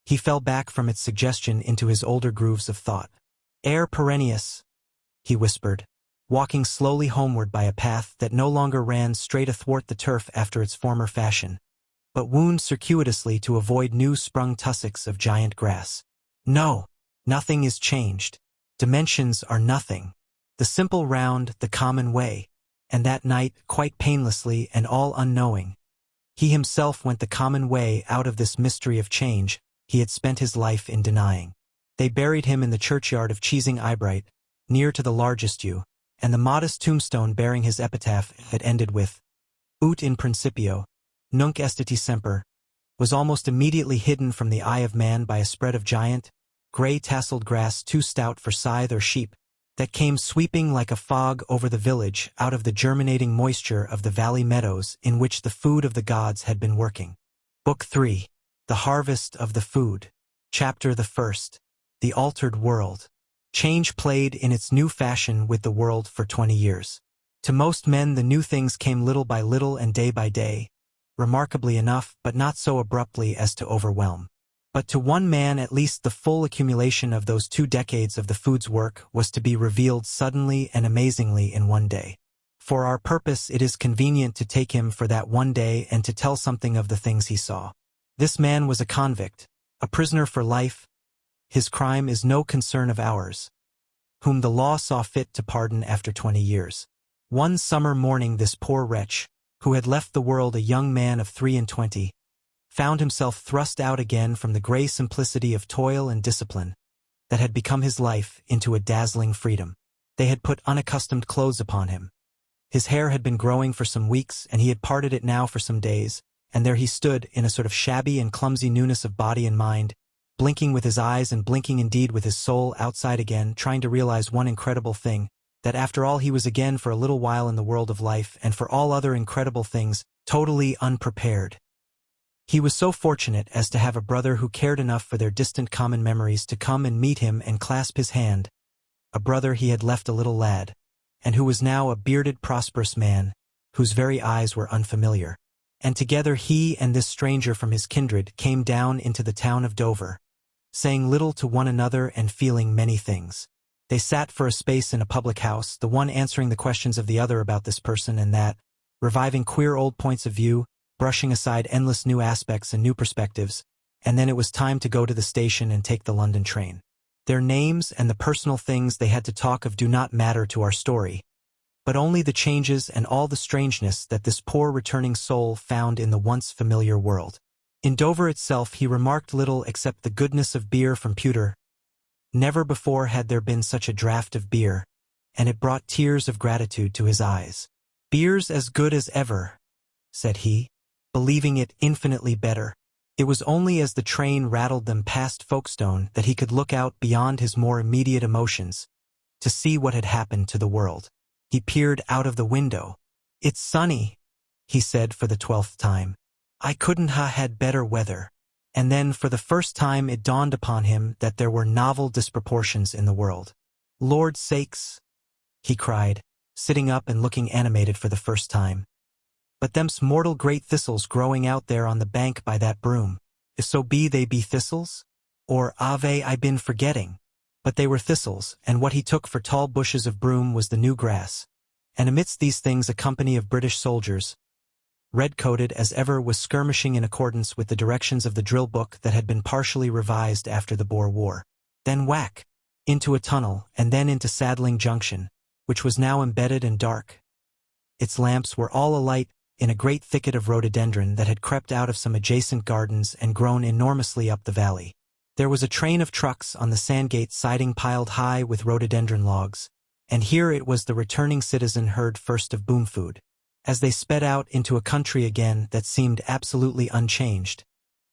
He fell back from its suggestion into his older grooves of thought. Air perennius, he whispered, walking slowly homeward by a path that no longer ran straight athwart the turf after its former fashion, but wound circuitously to avoid new-sprung tussocks of giant grass. No, nothing is changed. Dimensions are nothing. The simple round, the common way. And that night, quite painlessly and all unknowing, he himself went the common way out of this mystery of change he had spent his life in denying. They buried him in the churchyard of Cheesing Eyebright, near to the largest yew, and the modest tombstone bearing his epitaph that ended with Ut in principio, nunc estiti semper, was almost immediately hidden from the eye of man by a spread of giant, gray-tasseled grass too stout for scythe or sheep, that came sweeping like a fog over the village out of the germinating moisture of the valley meadows in which the food of the gods had been working. Book 3. The Harvest of the Food. Chapter the 1st. The Altered World. Change played in its new fashion with the world for 20 years. To most men the new things came little by little and day by day, remarkably enough, but not so abruptly as to overwhelm. But to one man at least the full accumulation of those 2 decades of the food's work was to be revealed suddenly and amazingly in one day. For our purpose it is convenient to take him for that one day and to tell something of the things he saw. This man was a convict, a prisoner for life. His crime is no concern of ours, whom the law saw fit to pardon after 20 years. One summer morning this poor wretch, who had left the world a young man of 23, found himself thrust out again from the gray simplicity of toil and discipline that had become his life into a dazzling freedom. They had put unaccustomed clothes upon him. His hair had been growing for some weeks, and he had parted it now for some days, and there he stood in a sort of shabby and clumsy newness of body and mind, blinking with his eyes and blinking indeed with his soul outside again, trying to realize one incredible thing, that after all he was again for a little while in the world of life, and for all other incredible things, totally unprepared. He was so fortunate as to have a brother who cared enough for their distant common memories to come and meet him and clasp his hand, a brother he had left a little lad, and who was now a bearded, prosperous man, whose very eyes were unfamiliar. And together he and this stranger from his kindred came down into the town of Dover, saying little to one another and feeling many things. They sat for a space in a public house, the one answering the questions of the other about this person and that, reviving queer old points of view, brushing aside endless new aspects and new perspectives, and then it was time to go to the station and take the London train. Their names and the personal things they had to talk of do not matter to our story, but only the changes and all the strangeness that this poor returning soul found in the once familiar world. In Dover itself he remarked little except the goodness of beer from pewter. Never before had there been such a draught of beer, and it brought tears of gratitude to his eyes. "Beer's as good as ever," said he, believing it infinitely better. It was only as the train rattled them past Folkestone that he could look out beyond his more immediate emotions, to see what had happened to the world. He peered out of the window. "It's sunny," he said for the 12th time. "I couldn't ha' had better weather." And then for the first time it dawned upon him that there were novel disproportions in the world. "Lord's sakes," he cried, sitting up and looking animated for the first time. "But them's mortal great thistles growing out there on the bank by that broom. If so be they be thistles? Or ave I been forgetting?" But they were thistles, and what he took for tall bushes of broom was the new grass. And amidst these things a company of British soldiers, red-coated as ever, was skirmishing in accordance with the directions of the drill book that had been partially revised after the Boer War. Then whack! Into a tunnel, and then into Sadling Junction, which was now embedded and dark. Its lamps were all alight in a great thicket of rhododendron that had crept out of some adjacent gardens and grown enormously up the valley. There was a train of trucks on the Sandgate siding piled high with rhododendron logs, and here it was the returning citizen heard first of Boomfood. As they sped out into a country again that seemed absolutely unchanged,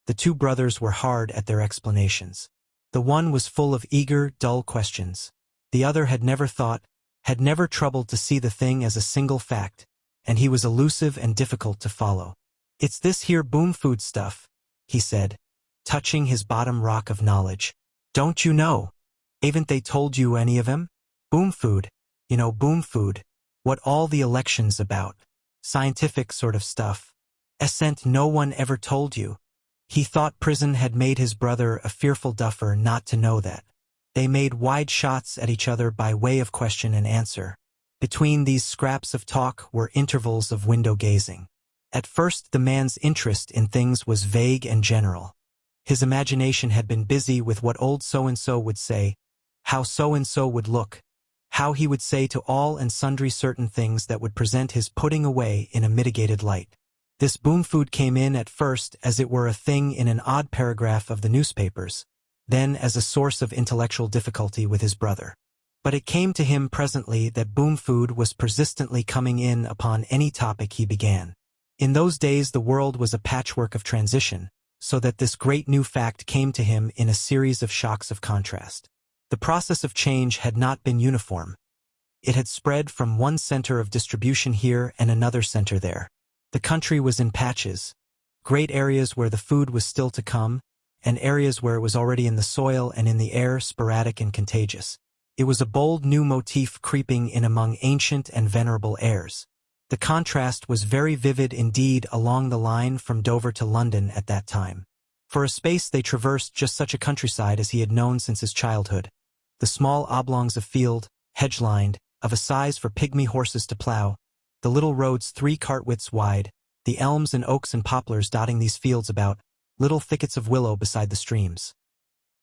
the two brothers were hard at their explanations. The one was full of eager, dull questions. The other had never thought, had never troubled to see the thing as a single fact, and he was elusive and difficult to follow. "It's this here Boomfood stuff," he said, touching his bottom rock of knowledge. "Don't you know? Haven't they told you any of 'em? Boomfood, you know, Boomfood, what all the election's about. Scientific sort of stuff. Assent no one ever told you." He thought prison had made his brother a fearful duffer not to know that. They made wide shots at each other by way of question and answer. Between these scraps of talk were intervals of window-gazing. At first the man's interest in things was vague and general. His imagination had been busy with what old so-and-so would say, how so-and-so would look, how he would say to all and sundry certain things that would present his putting away in a mitigated light. This Boomfood came in at first as it were a thing in an odd paragraph of the newspapers, then as a source of intellectual difficulty with his brother. But it came to him presently that Boomfood was persistently coming in upon any topic he began. In those days the world was a patchwork of transition, so that this great new fact came to him in a series of shocks of contrast. The process of change had not been uniform. It had spread from one center of distribution here and another center there. The country was in patches, great areas where the food was still to come, and areas where it was already in the soil and in the air, sporadic and contagious. It was a bold new motif creeping in among ancient and venerable airs. The contrast was very vivid indeed along the line from Dover to London at that time. For a space they traversed just such a countryside as he had known since his childhood. The small oblongs of field, hedge-lined, of a size for pygmy horses to plow, the little roads 3 cart-widths wide, the elms and oaks and poplars dotting these fields about, little thickets of willow beside the streams.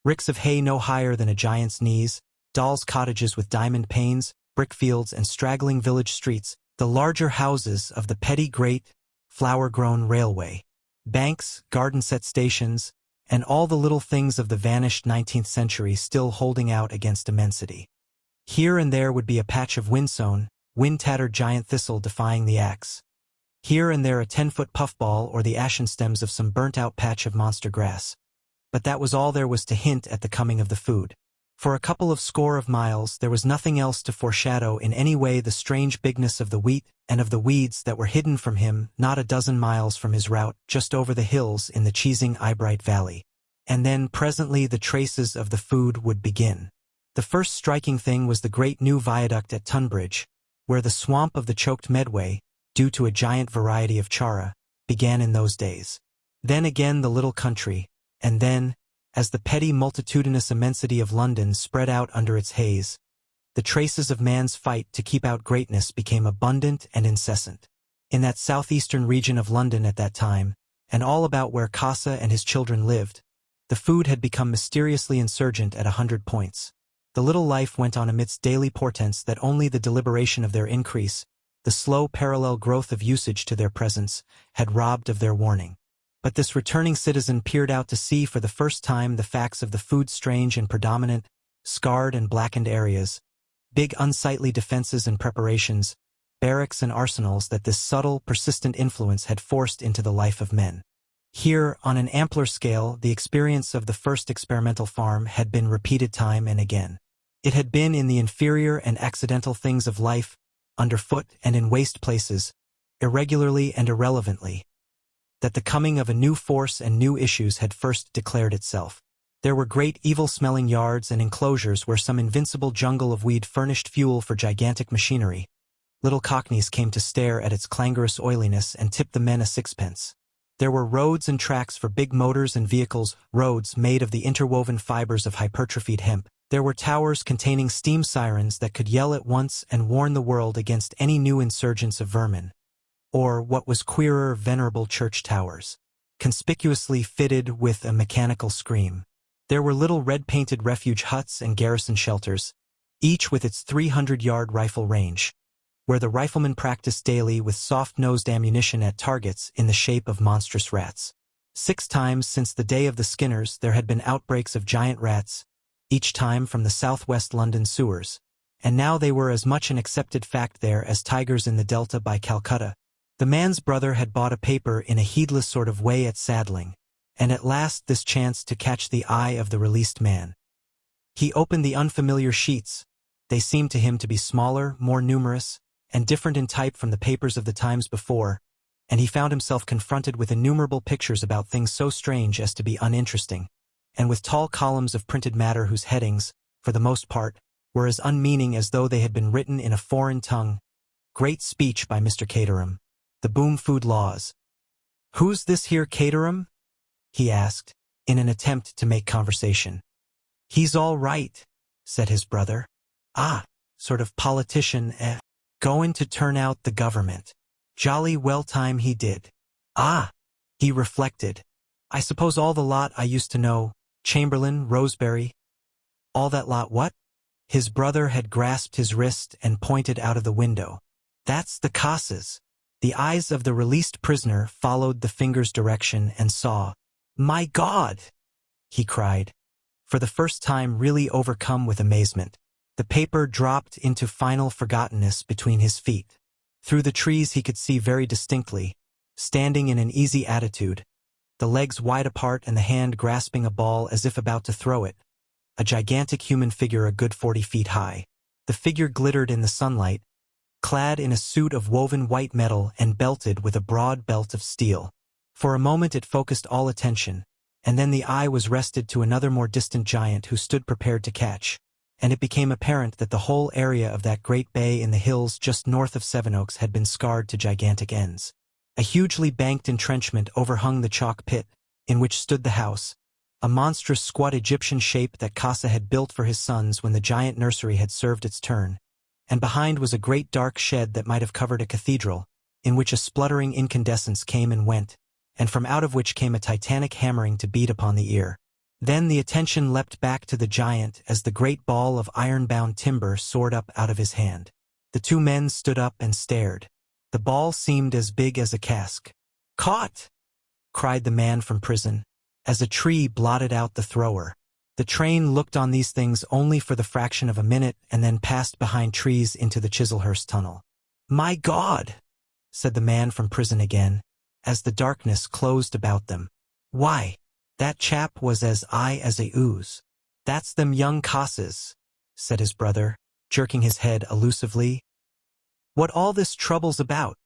Ricks of hay no higher than a giant's knees, dolls' cottages with diamond panes, brick fields and straggling village streets, the larger houses of the petty great, flower-grown railway, banks, garden-set stations, and all the little things of the vanished 19th century still holding out against immensity. Here and there would be a patch of wind-sown, wind-tattered giant thistle defying the axe. Here and there a 10-foot puffball or the ashen stems of some burnt-out patch of monster grass. But that was all there was to hint at the coming of the food. For a couple of score of miles there was nothing else to foreshadow in any way the strange bigness of the wheat and of the weeds that were hidden from him not a dozen miles from his route just over the hills in the cheesing Eyebright Valley. And then presently the traces of the food would begin. The first striking thing was the great new viaduct at Tunbridge, where the swamp of the choked Medway, due to a giant variety of chara, began in those days. Then again the little country, and then, as the petty multitudinous immensity of London spread out under its haze, the traces of man's fight to keep out greatness became abundant and incessant. In that southeastern region of London at that time, and all about where Casa and his children lived, the food had become mysteriously insurgent at 100 points. The little life went on amidst daily portents that only the deliberation of their increase, the slow parallel growth of usage to their presence, had robbed of their warning. But this returning citizen peered out to see for the first time the facts of the food's strange and predominant, scarred and blackened areas, big unsightly defenses and preparations, barracks and arsenals that this subtle, persistent influence had forced into the life of men. Here, on an ampler scale, the experience of the first experimental farm had been repeated time and again. It had been in the inferior and accidental things of life, underfoot and in waste places, irregularly and irrelevantly, that the coming of a new force and new issues had first declared itself. There were great evil-smelling yards and enclosures where some invincible jungle of weed furnished fuel for gigantic machinery. Little cockneys came to stare at its clangorous oiliness and tip the men a sixpence. There were roads and tracks for big motors and vehicles, roads made of the interwoven fibers of hypertrophied hemp. There were towers containing steam sirens that could yell at once and warn the world against any new insurgence of vermin. Or, what was queerer, venerable church towers, conspicuously fitted with a mechanical scream. There were little red-painted refuge huts and garrison shelters, each with its 300-yard rifle range, where the riflemen practiced daily with soft-nosed ammunition at targets in the shape of monstrous rats. 6 times since the day of the Skinners there had been outbreaks of giant rats, each time from the southwest London sewers, and now they were as much an accepted fact there as tigers in the Delta by Calcutta. The man's brother had bought a paper in a heedless sort of way at Sadling, and at last this chanced to catch the eye of the released man. He opened the unfamiliar sheets. They seemed to him to be smaller, more numerous, and different in type from the papers of the times before, and he found himself confronted with innumerable pictures about things so strange as to be uninteresting, and with tall columns of printed matter whose headings, for the most part, were as unmeaning as though they had been written in a foreign tongue. Great speech by Mr. Caterham. The Boom Food Laws. "Who's this here Caterham?" he asked, in an attempt to make conversation. "He's all right," said his brother. "Ah, sort of politician, eh? Goin' to turn out the government. Jolly well time he did." "Ah," he reflected. "I suppose all the lot I used to know, Chamberlain, Rosebery, all that lot what?" His brother had grasped his wrist and pointed out of the window. "That's the Casas." The eyes of the released prisoner followed the finger's direction and saw. "My God!" he cried, for the first time really overcome with amazement. The paper dropped into final forgottenness between his feet. Through the trees he could see very distinctly, standing in an easy attitude, the legs wide apart and the hand grasping a ball as if about to throw it, a gigantic human figure a good 40 feet high. The figure glittered in the sunlight, clad in a suit of woven white metal and belted with a broad belt of steel. For a moment it focused all attention, and then the eye was rested to another more distant giant who stood prepared to catch, and it became apparent that the whole area of that great bay in the hills just north of Sevenoaks had been scarred to gigantic ends. A hugely banked entrenchment overhung the chalk pit, in which stood the house, a monstrous squat Egyptian shape that Casa had built for his sons when the giant nursery had served its turn, and behind was a great dark shed that might have covered a cathedral, in which a spluttering incandescence came and went, and from out of which came a titanic hammering to beat upon the ear. Then the attention leapt back to the giant as the great ball of iron-bound timber soared up out of his hand. The 2 men stood up and stared. The ball seemed as big as a cask. "Caught!" cried the man from prison, as a tree blotted out the thrower. The train looked on these things only for the fraction of a minute and then passed behind trees into the Chislehurst tunnel. "My God!" said the man from prison again, as the darkness closed about them. "Why, that chap was as eye as a ooze." "That's them young Casas," said his brother, jerking his head elusively. "What all this trouble's about?"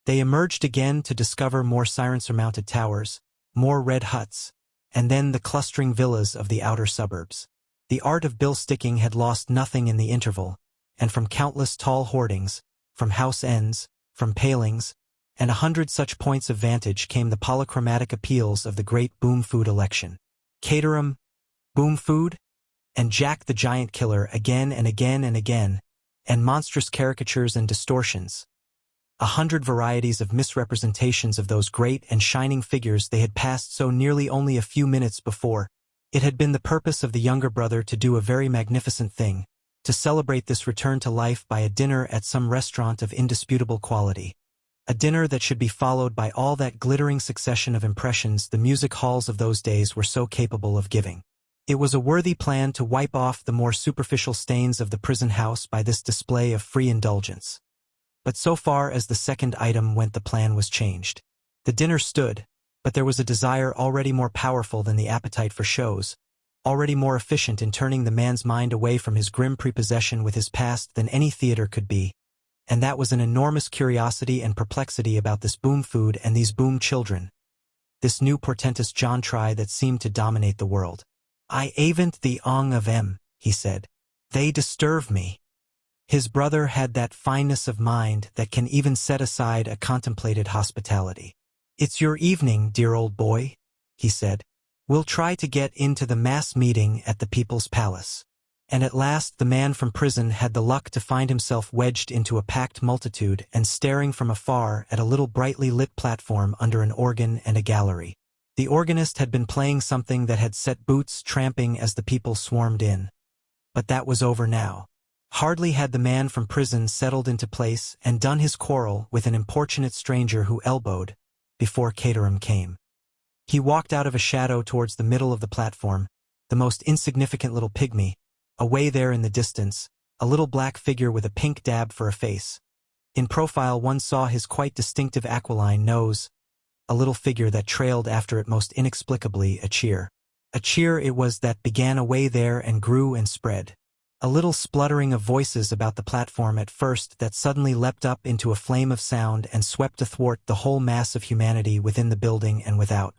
They emerged again to discover more siren-surmounted towers, more red huts, and then the clustering villas of the outer suburbs. The art of bill-sticking had lost nothing in the interval, and from countless tall hoardings, from house ends, from palings, and 100 such points of vantage came the polychromatic appeals of the great Boom Food election. Caterham, Boom Food, and Jack the Giant Killer again and again and again, and monstrous caricatures and distortions. 100 varieties of misrepresentations of those great and shining figures they had passed so nearly only a few minutes before. It had been the purpose of the younger brother to do a very magnificent thing, to celebrate this return to life by a dinner at some restaurant of indisputable quality. A dinner that should be followed by all that glittering succession of impressions the music halls of those days were so capable of giving. It was a worthy plan to wipe off the more superficial stains of the prison house by this display of free indulgence. But so far as the second item went, the plan was changed. The dinner stood, but there was a desire already more powerful than the appetite for shows, already more efficient in turning the man's mind away from his grim prepossession with his past than any theater could be, and that was an enormous curiosity and perplexity about this boom food and these boom children, this new portentous Jontry that seemed to dominate the world. "I aven't the ong of 'em," he said. "They disturb me." His brother had that fineness of mind that can even set aside a contemplated hospitality. "It's your evening, dear old boy," he said. "We'll try to get into the mass meeting at the People's Palace." And at last the man from prison had the luck to find himself wedged into a packed multitude and staring from afar at a little brightly lit platform under an organ and a gallery. The organist had been playing something that had set boots tramping as the people swarmed in. But that was over now. Hardly had the man from prison settled into place and done his quarrel with an importunate stranger who elbowed, before Caterham came. He walked out of a shadow towards the middle of the platform, the most insignificant little pygmy, away there in the distance, a little black figure with a pink dab for a face. In profile one saw his quite distinctive aquiline nose, a little figure that trailed after it most inexplicably a cheer. A cheer it was that began away there and grew and spread. A little spluttering of voices about the platform at first that suddenly leapt up into a flame of sound and swept athwart the whole mass of humanity within the building and without.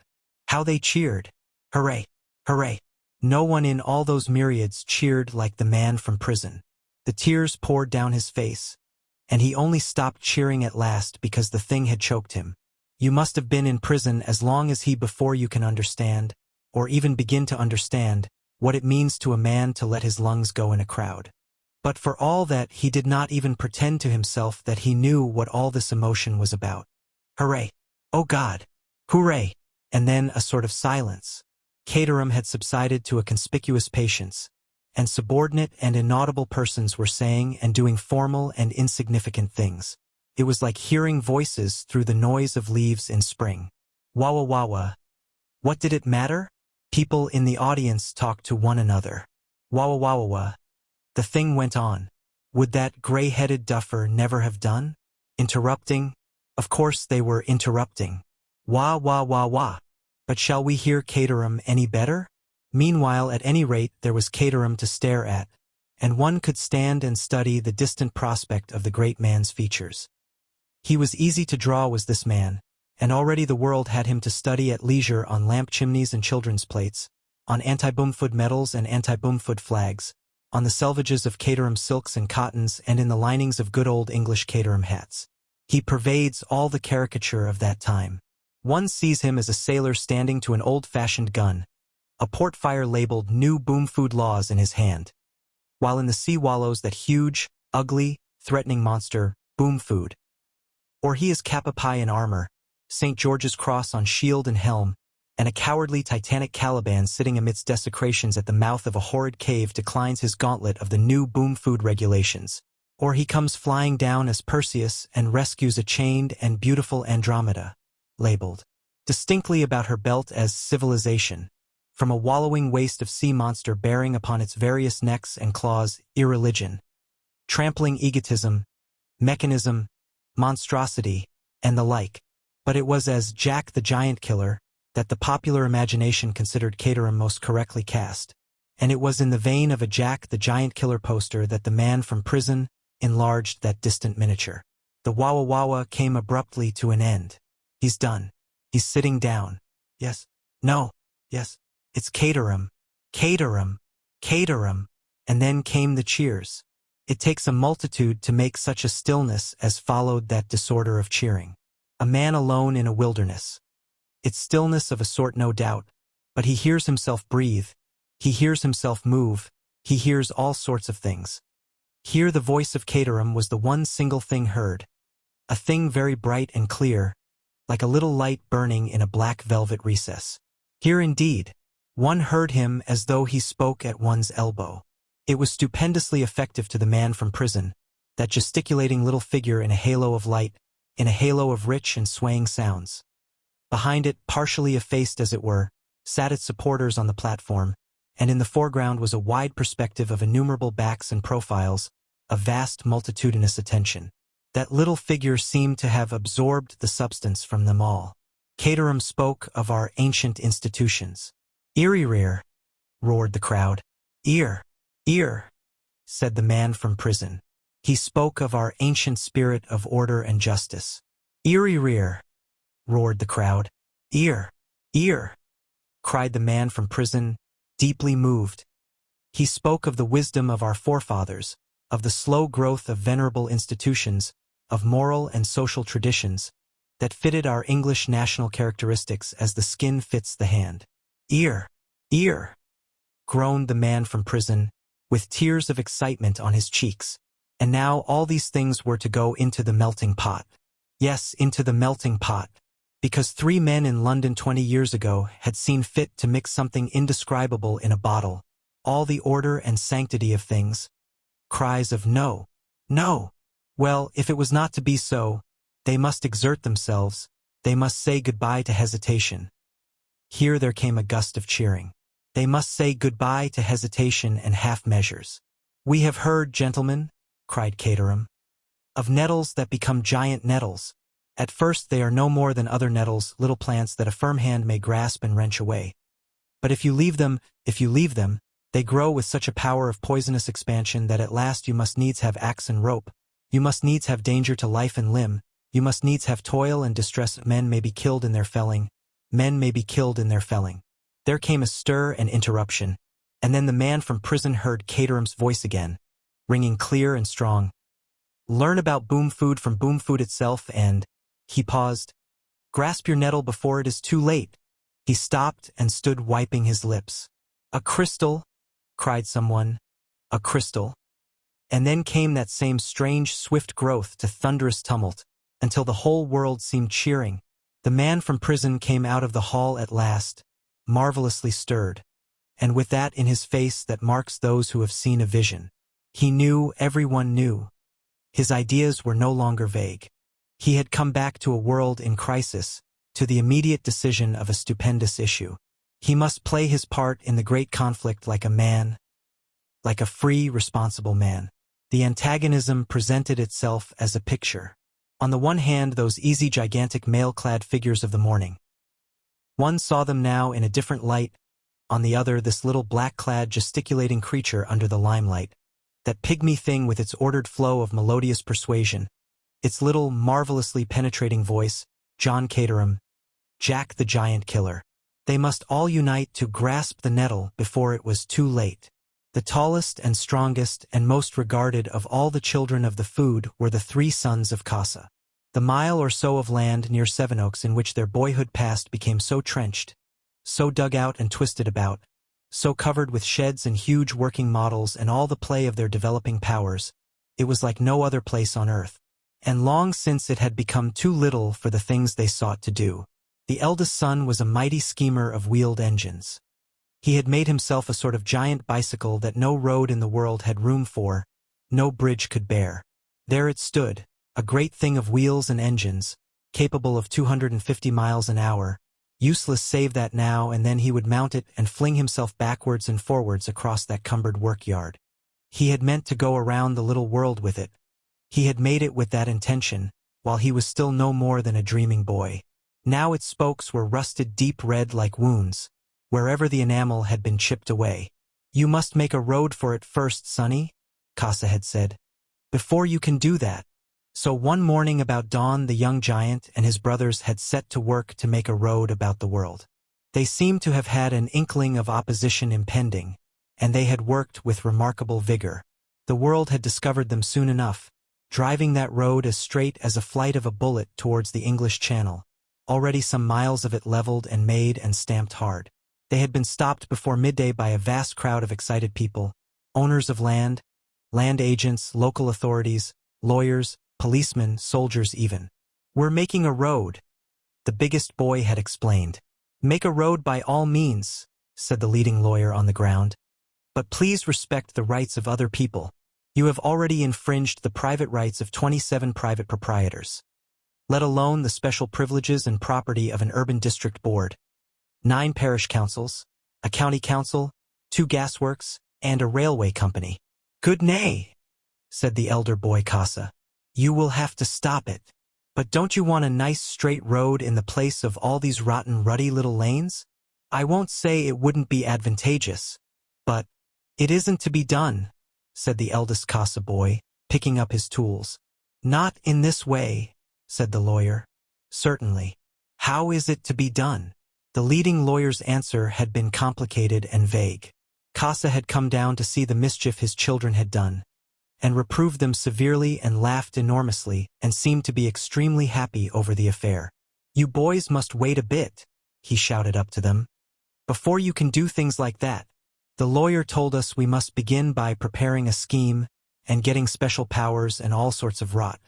How they cheered! Hooray! Hooray! No one in all those myriads cheered like the man from prison. The tears poured down his face, and he only stopped cheering at last because the thing had choked him. You must have been in prison as long as he before you can understand, or even begin to understand, what it means to a man to let his lungs go in a crowd. But for all that, he did not even pretend to himself that he knew what all this emotion was about. Hooray! Oh God! Hooray! And then a sort of silence. Caterham had subsided to a conspicuous patience, and subordinate and inaudible persons were saying and doing formal and insignificant things. It was like hearing voices through the noise of leaves in spring. Wawa wawa. What did it matter? People in the audience talked to one another. Wawa wawa wa. The thing went on. Would that gray-headed duffer never have done? Interrupting? Of course they were interrupting. Wah wah wah wah. But shall we hear Caterham any better? Meanwhile, at any rate, there was Caterham to stare at, and one could stand and study the distant prospect of the great man's features. He was easy to draw, was this man, and already the world had him to study at leisure on lamp chimneys and children's plates, on anti-boomfood medals and anti-boomfood flags, on the selvages of Caterham silks and cottons, and in the linings of good old English Caterham hats. He pervades all the caricature of that time. One sees him as a sailor standing to an old-fashioned gun, a port-fire labeled New Boom Food Laws in his hand, while in the sea wallows that huge, ugly, threatening monster, Boom Food. Or he is Kappa Pi in armor, St. George's Cross on shield and helm, and a cowardly Titanic Caliban sitting amidst desecrations at the mouth of a horrid cave declines his gauntlet of the new Boom Food regulations. Or he comes flying down as Perseus and rescues a chained and beautiful Andromeda, labeled distinctly about her belt as civilization, from a wallowing waste of sea monster bearing upon its various necks and claws irreligion, trampling egotism, mechanism, monstrosity, and the like. But it was as Jack the Giant Killer that the popular imagination considered Caterham most correctly cast, and it was in the vein of a Jack the Giant Killer poster that the man from prison enlarged that distant miniature. The Wawa Wawa came abruptly to an end. He's done. He's sitting down. Yes. No. Yes. It's Caterham. Caterham. Caterham. And then came the cheers. It takes a multitude to make such a stillness as followed that disorder of cheering. A man alone in a wilderness. It's stillness of a sort, no doubt, but he hears himself breathe. He hears himself move. He hears all sorts of things. Here the voice of Caterham was the one single thing heard. A thing very bright and clear, like a little light burning in a black velvet recess. Here indeed, one heard him as though he spoke at one's elbow. It was stupendously effective to the man from prison, that gesticulating little figure in a halo of light, in a halo of rich and swaying sounds. Behind it, partially effaced as it were, sat its supporters on the platform, and in the foreground was a wide perspective of innumerable backs and profiles, a vast multitudinous attention. That little figure seemed to have absorbed the substance from them all. Caterham spoke of our ancient institutions. "Ear," roared the crowd. "Ear, ear," said the man from prison. He spoke of our ancient spirit of order and justice. "Ear," roared the crowd. "Ear, ear," cried the man from prison, deeply moved. He spoke of the wisdom of our forefathers, of the slow growth of venerable institutions, of moral and social traditions, that fitted our English national characteristics as the skin fits the hand. "Ear, ear," groaned the man from prison, with tears of excitement on his cheeks. And now all these things were to go into the melting pot. Yes, into the melting pot. Because 3 men in London 20 years ago had seen fit to mix something indescribable in a bottle, all the order and sanctity of things. Cries of "No! No!" Well, if it was not to be so, they must exert themselves, they must say goodbye to hesitation. Here there came a gust of cheering. They must say goodbye to hesitation and half measures. "We have heard, gentlemen," cried Caterham, "of nettles that become giant nettles. At first they are no more than other nettles, little plants that a firm hand may grasp and wrench away. But if you leave them, they grow with such a power of poisonous expansion that at last you must needs have axe and rope, you must needs have danger to life and limb, you must needs have toil and distress. Men may be killed in their felling. Men may be killed in their felling." There came a stir and interruption, and then the man from prison heard Caterham's voice again, ringing clear and strong. "Learn about boom food from boom food itself and—" He paused. "Grasp your nettle before it is too late." He stopped and stood wiping his lips. "A crystal," cried someone. "A crystal." And then came that same strange, swift growth to thunderous tumult, until the whole world seemed cheering. The man from prison came out of the hall at last, marvelously stirred, and with that in his face that marks those who have seen a vision. He knew, everyone knew. His ideas were no longer vague. He had come back to a world in crisis, to the immediate decision of a stupendous issue. He must play his part in the great conflict like a man, like a free, responsible man. The antagonism presented itself as a picture. On the one hand, those easy, gigantic, mail-clad figures of the morning. One saw them now in a different light. On the other, this little black-clad, gesticulating creature under the limelight. That pygmy thing with its ordered flow of melodious persuasion. Its little, marvelously penetrating voice, John Caterham, Jack the Giant Killer. They must all unite to grasp the nettle before it was too late. The tallest and strongest and most regarded of all the children of the food were the 3 sons of Casa. The mile or so of land near Sevenoaks in which their boyhood passed became so trenched, so dug out and twisted about, so covered with sheds and huge working models and all the play of their developing powers, it was like no other place on earth. And long since it had become too little for the things they sought to do. The eldest son was a mighty schemer of wheeled engines. He had made himself a sort of giant bicycle that no road in the world had room for, no bridge could bear. There it stood, a great thing of wheels and engines, capable of 250 miles an hour, useless save that now and then he would mount it and fling himself backwards and forwards across that cumbered workyard. He had meant to go around the little world with it. He had made it with that intention, while he was still no more than a dreaming boy. Now its spokes were rusted deep red like wounds, wherever the enamel had been chipped away. "You must make a road for it first, sonny," Casa had said, "before you can do that." So one morning about dawn the young giant and his brothers had set to work to make a road about the world. They seemed to have had an inkling of opposition impending, and they had worked with remarkable vigor. The world had discovered them soon enough, driving that road as straight as a flight of a bullet towards the English Channel, already some miles of it leveled and made and stamped hard. They had been stopped before midday by a vast crowd of excited people, owners of land, land agents, local authorities, lawyers, policemen, soldiers even. "We're making a road," the biggest boy had explained. "Make a road by all means," said the leading lawyer on the ground. "But please respect the rights of other people. You have already infringed the private rights of 27 private proprietors. let alone the special privileges and property of an urban district board, 9 parish councils, a county council, 2 gasworks, and a railway company. Good nay, said the elder boy Casa. You will have to stop it. But don't you want a nice straight road in the place of all these rotten ruddy little lanes? I won't say it wouldn't be advantageous, but it isn't to be done, said the eldest Casa boy, picking up his tools. Not in this way, said the lawyer. Certainly. How is it to be done? The leading lawyer's answer had been complicated and vague. Casa had come down to see the mischief his children had done, and reproved them severely and laughed enormously and seemed to be extremely happy over the affair. You boys must wait a bit, he shouted up to them, before you can do things like that. The lawyer told us we must begin by preparing a scheme and getting special powers and all sorts of rot.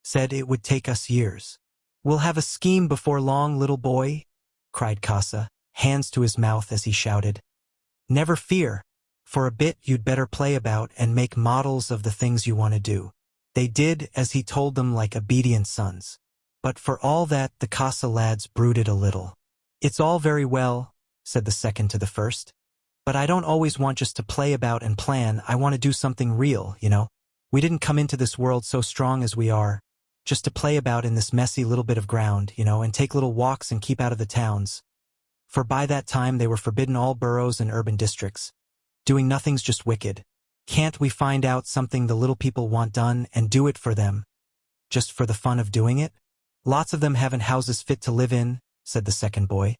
Said it would take us years. We'll have a scheme before long, little boy, cried Casa, hands to his mouth as he shouted. Never fear. For a bit you'd better play about and make models of the things you want to do. They did as he told them like obedient sons. But for all that the Casa lads brooded a little. It's all very well, said the second to the first. But I don't always want just to play about and plan. I want to do something real, you know. We didn't come into this world so strong as we are, just to play about in this messy little bit of ground, you know, and take little walks and keep out of the towns. For by that time they were forbidden all boroughs and urban districts. Doing nothing's just wicked. Can't we find out something the little people want done and do it for them, just for the fun of doing it? Lots of them haven't houses fit to live in, said the second boy.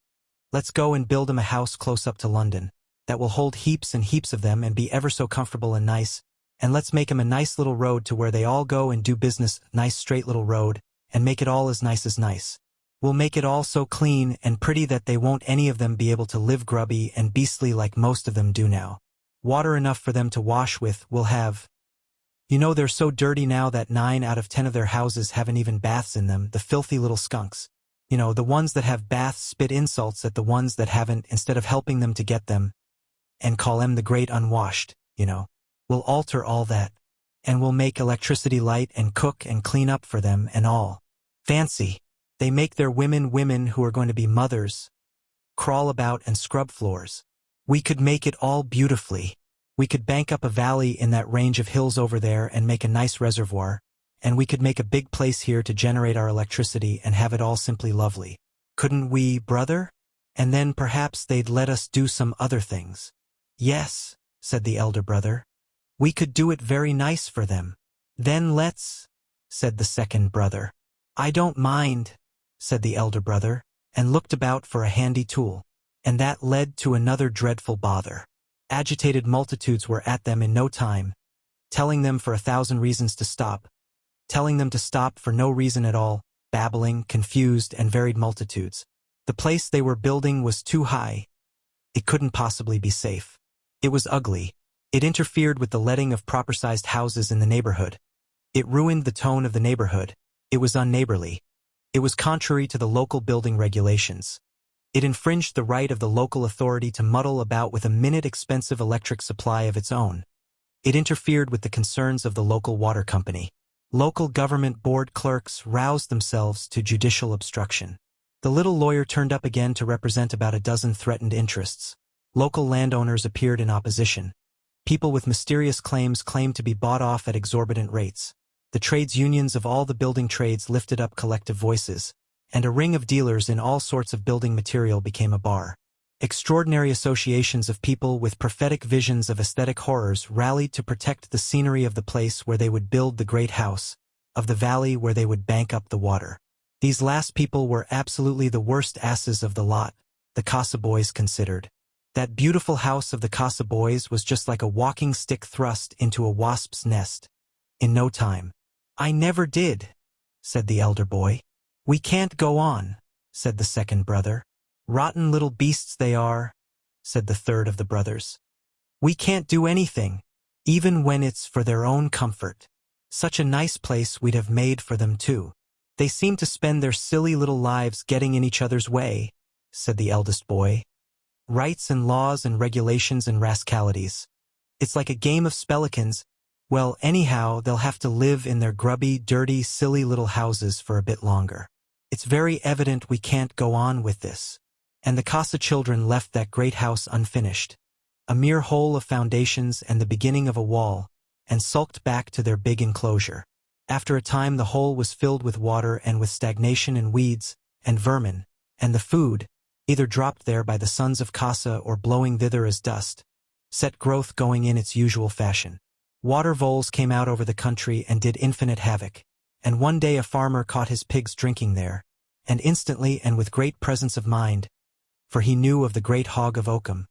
Let's go and build them a house close up to London, that will hold heaps and heaps of them and be ever so comfortable and nice, and let's make 'em a nice little road to where they all go and do business, nice straight little road, and make it all as nice as nice. We'll make it all so clean and pretty that they won't any of them be able to live grubby and beastly like most of them do now. Water enough for them to wash with we'll have. You know they're so dirty now that 9 out of 10 of their houses haven't even baths in them, the filthy little skunks. You know, the ones that have baths spit insults at the ones that haven't instead of helping them to get them, and call them the great unwashed, you know. We'll alter all that, and we'll make electricity light and cook and clean up for them and all. Fancy, they make their women who are going to be mothers, crawl about and scrub floors. We could make it all beautifully. We could bank up a valley in that range of hills over there and make a nice reservoir, and we could make a big place here to generate our electricity and have it all simply lovely. Couldn't we, brother? And then perhaps they'd let us do some other things. Yes, said the elder brother. We could do it very nice for them. Then let's, said the second brother. I don't mind, said the elder brother, and looked about for a handy tool. And that led to another dreadful bother. Agitated multitudes were at them in no time, telling them for 1,000 reasons to stop, telling them to stop for no reason at all, babbling, confused, and varied multitudes. The place they were building was too high. It couldn't possibly be safe. It was ugly. It interfered with the letting of proper-sized houses in the neighborhood. It ruined the tone of the neighborhood. It was unneighborly. It was contrary to the local building regulations. It infringed the right of the local authority to muddle about with a expensive electric supply of its own. It interfered with the concerns of the local water company. Local government board clerks roused themselves to judicial obstruction. The little lawyer turned up again to represent about a dozen threatened interests. Local landowners appeared in opposition. People with mysterious claims claimed to be bought off at exorbitant rates. The trades unions of all the building trades lifted up collective voices, and a ring of dealers in all sorts of building material became a bar. Extraordinary associations of people with prophetic visions of aesthetic horrors rallied to protect the scenery of the place where they would build the great house, of the valley where they would bank up the water. These last people were absolutely the worst asses of the lot, the Casa boys considered. That beautiful house of the Casa boys was just like a walking stick thrust into a wasp's nest. In no time. I never did, said the elder boy. We can't go on, said the second brother. Rotten little beasts they are, said the third of the brothers. We can't do anything, even when it's for their own comfort. Such a nice place we'd have made for them too. They seem to spend their silly little lives getting in each other's way, said the eldest boy. Rights and laws and regulations and rascalities. It's like a game of spellikins. Well, anyhow, they'll have to live in their grubby, dirty, silly little houses for a bit longer. It's very evident we can't go on with this. And the Casa children left that great house unfinished, a mere hole of foundations and the beginning of a wall, and sulked back to their big enclosure. After a time the hole was filled with water and with stagnation and weeds, and vermin, and the food, either dropped there by the sons of Casa or blowing thither as dust, set growth going in its usual fashion. Water voles came out over the country and did infinite havoc, and one day a farmer caught his pigs drinking there, and instantly and with great presence of mind, for he knew of the great hog of oakum,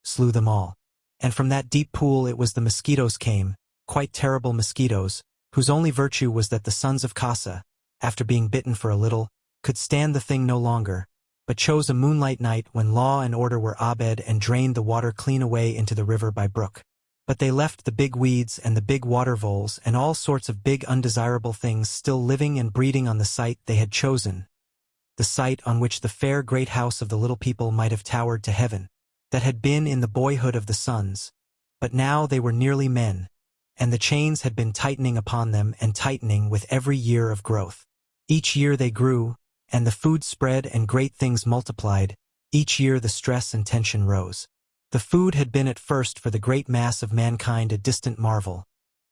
slew them all. And from that deep pool it was the mosquitoes came, quite terrible mosquitoes, whose only virtue was that the sons of Casa, after being bitten for a little, could stand the thing no longer, but chose a moonlight night when law and order were abed and drained the water clean away into the river by brook. But they left the big weeds and the big water voles and all sorts of big undesirable things still living and breeding on the site they had chosen, the site on which the fair great house of the little people might have towered to heaven, that had been in the boyhood of the sons, but now they were nearly men, and the chains had been tightening upon them and tightening with every year of growth. Each year they grew, and the food spread and great things multiplied. Each year the stress and tension rose. The food had been at first for the great mass of mankind a distant marvel,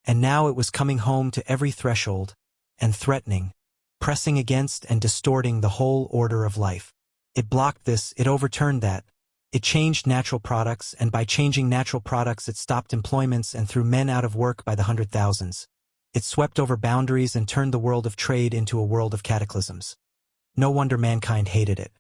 and now it was coming home to every threshold, and threatening, pressing against and distorting the whole order of life. It blocked this, it overturned that. It changed natural products, and by changing natural products it stopped employments and threw men out of work by the hundred thousands. It swept over boundaries and turned the world of trade into a world of cataclysms. No wonder mankind hated it.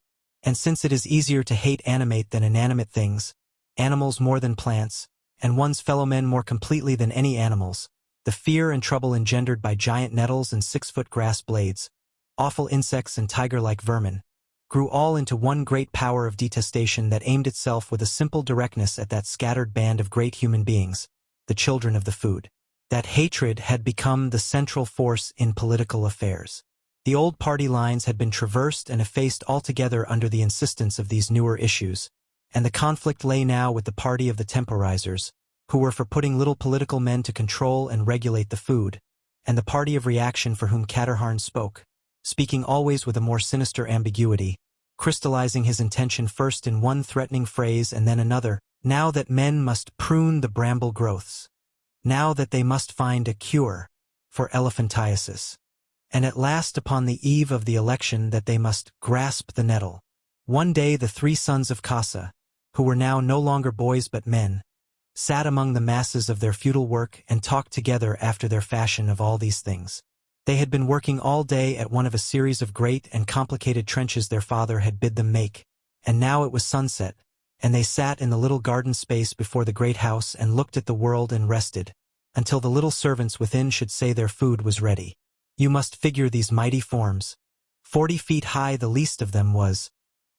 And since it is easier to hate animate than inanimate things, animals more than plants, and one's fellow men more completely than any animals, the fear and trouble engendered by giant nettles and 6-foot grass blades, awful insects and tiger-like vermin, grew all into one great power of detestation that aimed itself with a simple directness at that scattered band of great human beings, the children of the food. That hatred had become the central force in political affairs. The old party lines had been traversed and effaced altogether under the insistence of these newer issues, and the conflict lay now with the party of the temporizers, who were for putting little political men to control and regulate the food, and the party of reaction for whom Caterhorn spoke, speaking always with a more sinister ambiguity, crystallizing his intention first in one threatening phrase and then another, now that men must prune the bramble growths, now that they must find a cure for elephantiasis, and at last upon the eve of the election that they must grasp the nettle. One day the three sons of Casa, who were now no longer boys but men, sat among the masses of their feudal work and talked together after their fashion of all these things. They had been working all day at one of a series of great and complicated trenches their father had bid them make, and now it was sunset, and they sat in the little garden space before the great house and looked at the world and rested, until the little servants within should say their food was ready. You must figure these mighty forms. 40 feet high the least of them was,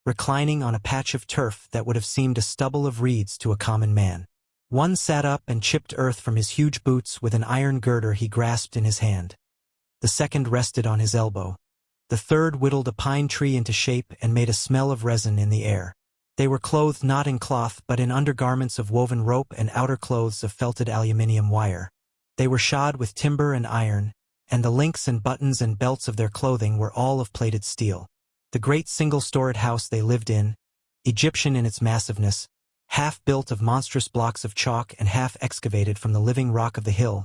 reclining on a patch of turf that would have seemed a stubble of reeds to a common man. One sat up and chipped earth from his huge boots with an iron girder he grasped in his hand. The second rested on his elbow. The third whittled a pine tree into shape and made a smell of resin in the air. They were clothed not in cloth but in undergarments of woven rope and outer clothes of felted aluminium wire. They were shod with timber and iron, and the links and buttons and belts of their clothing were all of plated steel. The great single-storied house they lived in, Egyptian in its massiveness, half built of monstrous blocks of chalk and half excavated from the living rock of the hill,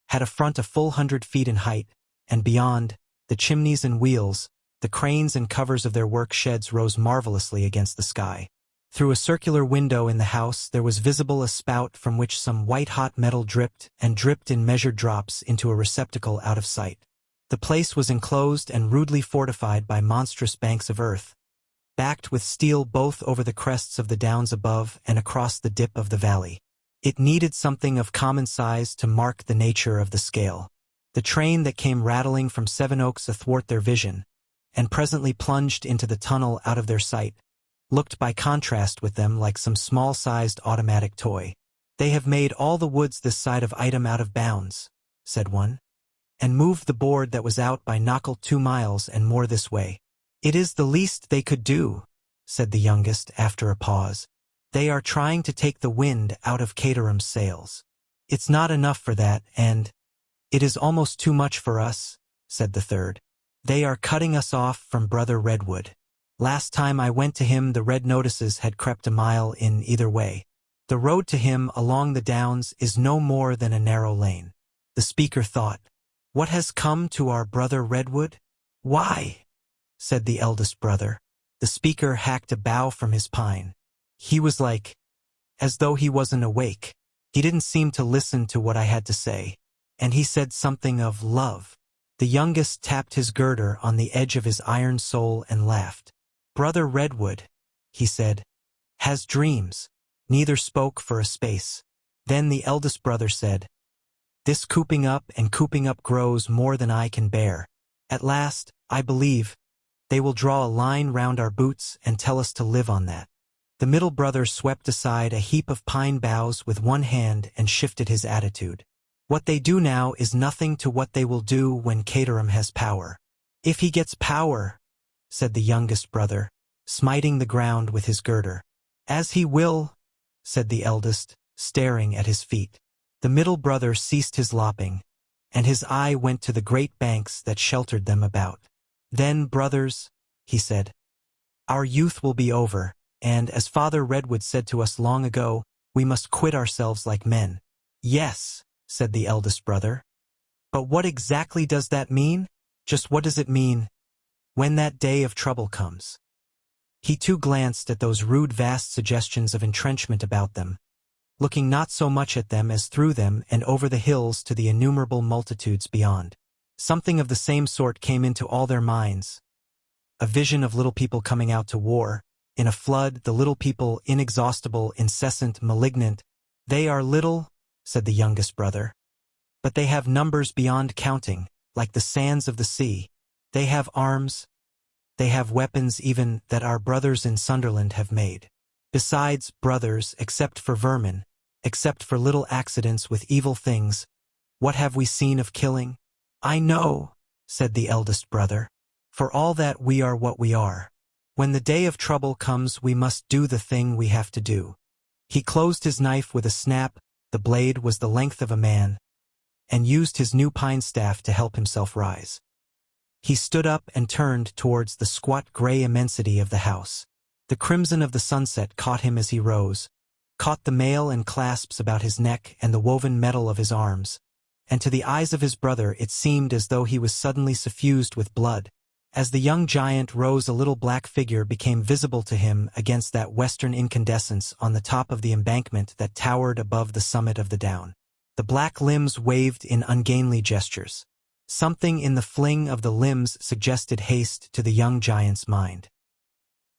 had a front a full 100 feet in height, and beyond, the chimneys and wheels, the cranes and covers of their work sheds rose marvelously against the sky. Through a circular window in the house there was visible a spout from which some white-hot metal dripped and dripped in measured drops into a receptacle out of sight. The place was enclosed and rudely fortified by monstrous banks of earth, backed with steel both over the crests of the downs above and across the dip of the valley. It needed something of common size to mark the nature of the scale. The train that came rattling from Sevenoaks athwart their vision, and presently plunged into the tunnel out of their sight, looked by contrast with them like some small-sized automatic toy. "They have made all the woods this side of Item out of bounds," said one, "and moved the board that was out by Knockle 2 miles and more this way." "It is the least they could do," said the youngest after a pause. "They are trying to take the wind out of Caterham's sails. It's not enough for that, and it is almost too much for us," said the third. They are cutting us off from Brother Redwood. Last time I went to him, the red notices had crept a mile in either way. The road to him along the downs is no more than a narrow lane. The speaker thought, "What has come to our Brother Redwood?" "Why?" said the eldest brother. The speaker hacked a bough from his pine. He was like, as though he wasn't awake. He didn't seem to listen to what I had to say. And he said something of love. The youngest tapped his girder on the edge of his iron sole and laughed. "Brother Redwood," he said, "has dreams." Neither spoke for a space. Then the eldest brother said, "This cooping up and cooping up grows more than I can bear. At last, I believe, they will draw a line round our boots and tell us to live on that." The middle brother swept aside a heap of pine boughs with one hand and shifted his attitude. "What they do now is nothing to what they will do when Caterham has power." "If he gets power," said the youngest brother, smiting the ground with his girder. "As he will," said the eldest, staring at his feet. The middle brother ceased his lopping, and his eye went to the great banks that sheltered them about. "Then, brothers," he said, "our youth will be over, and, as Father Redwood said to us long ago, we must quit ourselves like men." "Yes," said the eldest brother. "But what exactly does that mean? Just what does it mean when that day of trouble comes?" He too glanced at those rude vast suggestions of entrenchment about them, looking not so much at them as through them and over the hills to the innumerable multitudes beyond. Something of the same sort came into all their minds. A vision of little people coming out to war. In a flood, the little people, inexhaustible, incessant, malignant. "They are little," said the youngest brother, "but they have numbers beyond counting, like the sands of the sea. They have arms. They have weapons even that our brothers in Sunderland have made. Besides, brothers, except for vermin, except for little accidents with evil things, what have we seen of killing?" "I know," said the eldest brother. "For all that, we are what we are. When the day of trouble comes, we must do the thing we have to do." He closed his knife with a snap, the blade was the length of a man, and used his new pine staff to help himself rise. He stood up and turned towards the squat gray immensity of the house. The crimson of the sunset caught him as he rose, caught the mail and clasps about his neck and the woven metal of his arms, and to the eyes of his brother it seemed as though he was suddenly suffused with blood. As the young giant rose, a little black figure became visible to him against that western incandescence on the top of the embankment that towered above the summit of the down. The black limbs waved in ungainly gestures. Something in the fling of the limbs suggested haste to the young giant's mind.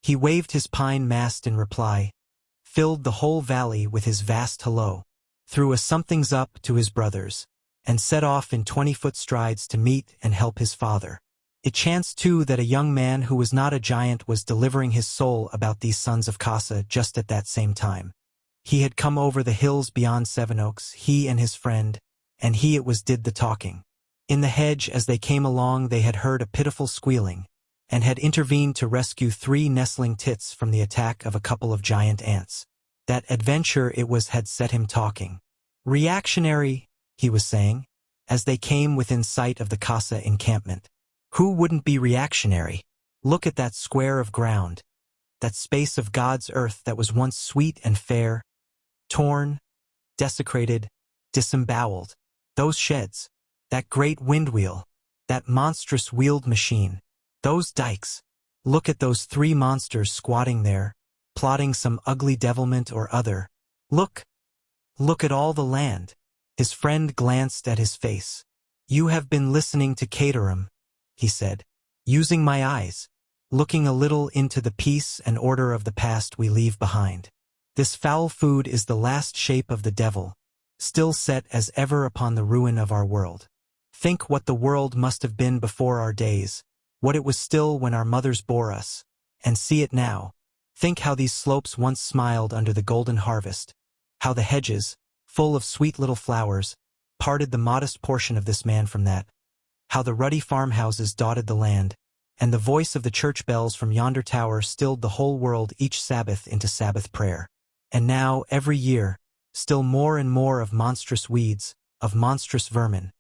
He waved his pine mast in reply, filled the whole valley with his vast hello, threw a somethings up to his brothers, and set off in 20-foot strides to meet and help his father. It chanced, too, that a young man who was not a giant was delivering his soul about these sons of Casa just at that same time. He had come over the hills beyond Sevenoaks, he and his friend, and he it was did the talking. In the hedge as they came along they had heard a pitiful squealing, and had intervened to rescue 3 nestling tits from the attack of a couple of giant ants. That adventure it was had set him talking. "Reactionary," he was saying, as they came within sight of the Casa encampment. "Who wouldn't be reactionary? Look at that square of ground, that space of God's earth that was once sweet and fair, torn, desecrated, disemboweled. Those sheds, that great windwheel, that monstrous wheeled machine, those dikes. Look at those 3 monsters squatting there, plotting some ugly devilment or other. Look at all the land." His friend glanced at his face. "You have been listening to Caterham," he said, "using my eyes, looking a little into the peace and order of the past we leave behind. This foul food is the last shape of the devil, still set as ever upon the ruin of our world. Think what the world must have been before our days, what it was still when our mothers bore us, and see it now. Think how these slopes once smiled under the golden harvest, how the hedges, full of sweet little flowers, parted the modest portion of this man from that, how the ruddy farmhouses dotted the land, and the voice of the church bells from yonder tower stilled the whole world each Sabbath into Sabbath prayer. And now, every year, still more and more of monstrous weeds, of monstrous vermin,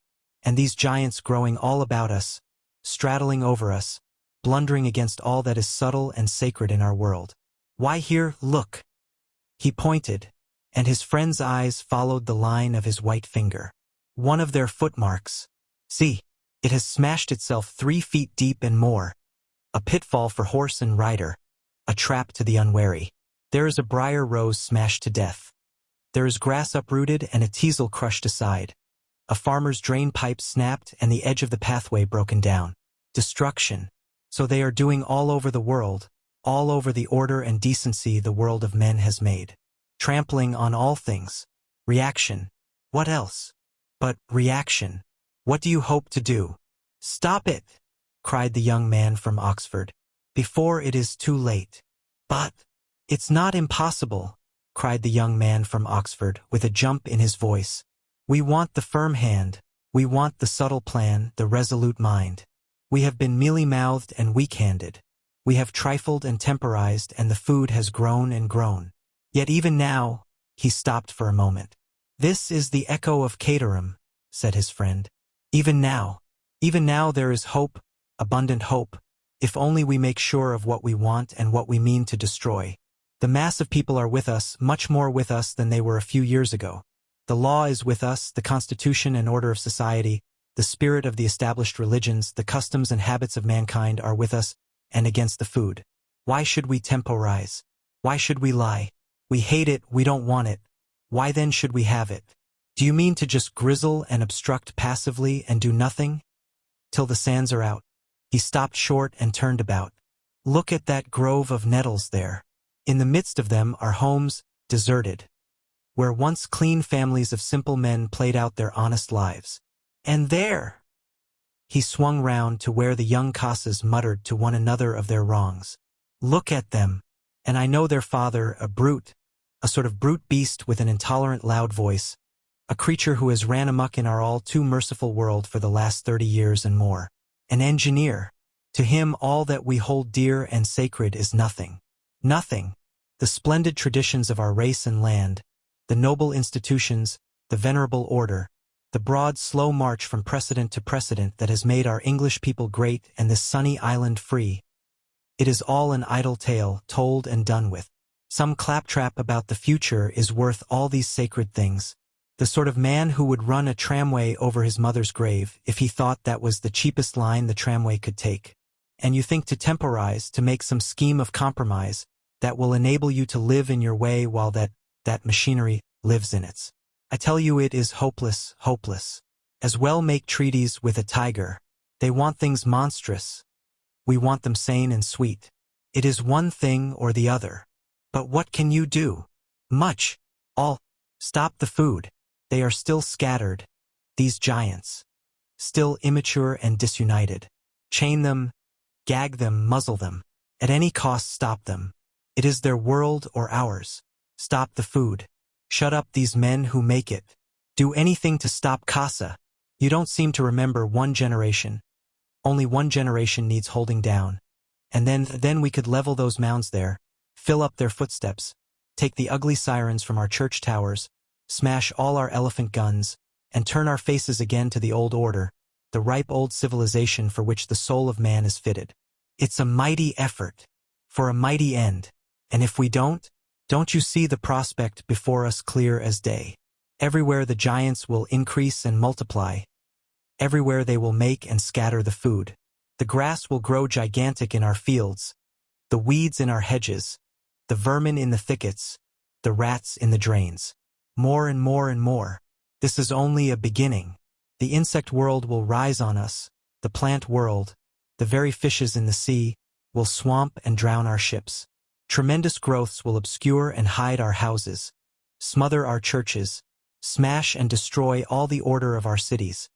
and these giants growing all about us, straddling over us, blundering against all that is subtle and sacred in our world. Why here, look. He pointed, and his friend's eyes followed the line of his white finger. One of their footmarks. See, it has smashed itself 3 feet deep and more. A pitfall for horse and rider, a trap to the unwary. There is a briar rose smashed to death. There is grass uprooted and a teasel crushed aside. A farmer's drain pipe snapped and the edge of the pathway broken down. Destruction. So they are doing all over the world, all over the order and decency the world of men has made. Trampling on all things. Reaction. What else? But reaction. What do you hope to do? Stop it, cried the young man from Oxford, before it is too late. But it's not impossible, cried the young man from Oxford with a jump in his voice. We want the firm hand, we want the subtle plan, the resolute mind. We have been mealy-mouthed and weak-handed. We have trifled and temporized, and the food has grown and grown. Yet even now, he stopped for a moment. This is the echo of Caterham, said his friend. Even now there is hope, abundant hope, if only we make sure of what we want and what we mean to destroy. The mass of people are with us, much more with us than they were a few years ago. The law is with us, the constitution and order of society, the spirit of the established religions, the customs and habits of mankind are with us, and against the food. Why should we temporize? Why should we lie? We hate it, we don't want it. Why then should we have it? Do you mean to just grizzle and obstruct passively and do nothing? Till the sands are out. He stopped short and turned about. Look at that grove of nettles there. In the midst of them are homes, deserted, where once clean families of simple men played out their honest lives. And there! He swung round to where the young Casas muttered to one another of their wrongs. Look at them! And I know their father, a brute, a sort of brute beast with an intolerant loud voice, a creature who has ran amok in our all too merciful world for the last 30 years and more. An engineer. To him all that we hold dear and sacred is nothing. Nothing. The splendid traditions of our race and land, the noble institutions, the venerable order, the broad, slow march from precedent to precedent that has made our English people great and this sunny island free. It is all an idle tale, told and done with. Some claptrap about the future is worth all these sacred things. The sort of man who would run a tramway over his mother's grave if he thought that was the cheapest line the tramway could take. And you think to temporize, to make some scheme of compromise that will enable you to live in your way while that machinery lives in its. I tell you it is hopeless, hopeless. As well make treaties with a tiger. They want things monstrous. We want them sane and sweet. It is one thing or the other. But what can you do? Much. All. Stop the food. They are still scattered, these giants. Still immature and disunited. Chain them, gag them, muzzle them. At any cost stop them. It is their world or ours. Stop the food. Shut up these men who make it. Do anything to stop Casa. You don't seem to remember one generation. Only one generation needs holding down. And then we could level those mounds there, fill up their footsteps, take the ugly sirens from our church towers, smash all our elephant guns, and turn our faces again to the old order, the ripe old civilization for which the soul of man is fitted. It's a mighty effort, for a mighty end, and if we don't you see the prospect before us clear as day? Everywhere the giants will increase and multiply. Everywhere they will make and scatter the food. The grass will grow gigantic in our fields, the weeds in our hedges, the vermin in the thickets, the rats in the drains. More and more and more. This is only a beginning. The insect world will rise on us, the plant world, the very fishes in the sea, will swamp and drown our ships. Tremendous growths will obscure and hide our houses, smother our churches, smash and destroy all the order of our cities,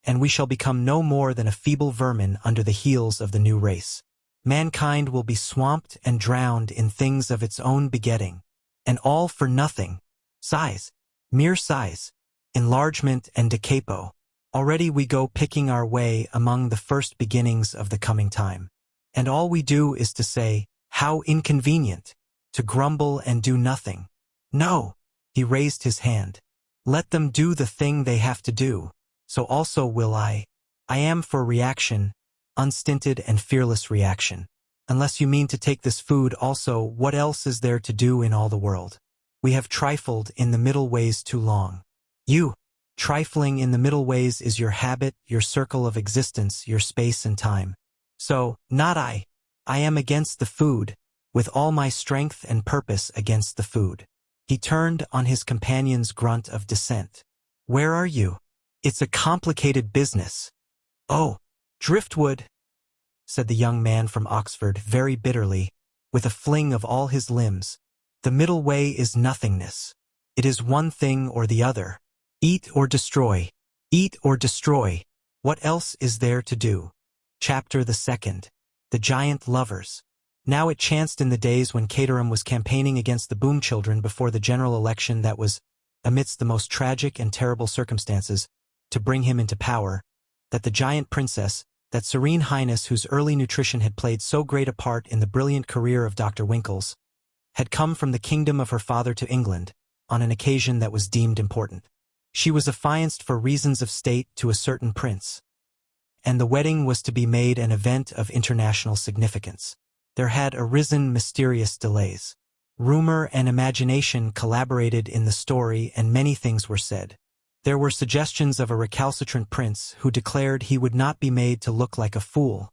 and we shall become no more than a feeble vermin under the heels of the new race. Mankind will be swamped and drowned in things of its own begetting, and all for nothing. Size, mere size, enlargement and decapo. Already we go picking our way among the first beginnings of the coming time. And all we do is to say, how inconvenient, to grumble and do nothing. No, he raised his hand. Let them do the thing they have to do. So also will I. I am for reaction, unstinted and fearless reaction. Unless you mean to take this food also, what else is there to do in all the world? We have trifled in the middle ways too long. You, trifling in the middle ways is your habit, your circle of existence, your space and time. So, not I. I am against the food, with all my strength and purpose against the food. He turned on his companion's grunt of dissent. Where are you? It's a complicated business. Oh, driftwood, said the young man from Oxford very bitterly, with a fling of all his limbs. The middle way is nothingness. It is one thing or the other. Eat or destroy. Eat or destroy. What else is there to do? Chapter the 2nd. The Giant Lovers. Now it chanced in the days when Caterham was campaigning against the Boom children before the general election that was, amidst the most tragic and terrible circumstances, to bring him into power, that the giant princess, that serene highness whose early nutrition had played so great a part in the brilliant career of Dr. Winkles, had come from the kingdom of her father to England, on an occasion that was deemed important. She was affianced for reasons of state to a certain prince, and the wedding was to be made an event of international significance. There had arisen mysterious delays. Rumor and imagination collaborated in the story, and many things were said. There were suggestions of a recalcitrant prince who declared he would not be made to look like a fool,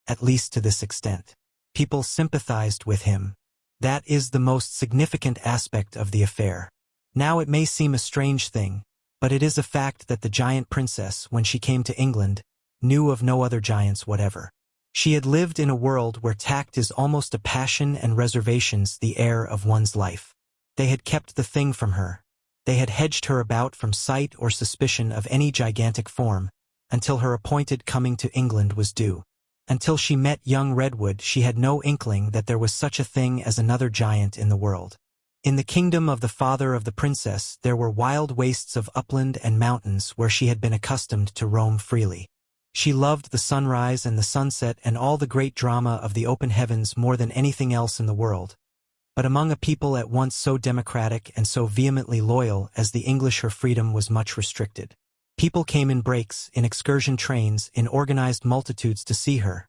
at least to this extent. People sympathized with him. That is the most significant aspect of the affair. Now it may seem a strange thing, but it is a fact that the giant princess, when she came to England, knew of no other giants whatever. She had lived in a world where tact is almost a passion and reservations the air of one's life. They had kept the thing from her. They had hedged her about from sight or suspicion of any gigantic form, until her appointed coming to England was due. Until she met young Redwood, she had no inkling that there was such a thing as another giant in the world. In the kingdom of the father of the princess there were wild wastes of upland and mountains where she had been accustomed to roam freely. She loved the sunrise and the sunset and all the great drama of the open heavens more than anything else in the world. But among a people at once so democratic and so vehemently loyal as the English, her freedom was much restricted. People came in breaks, in excursion trains, in organized multitudes to see her.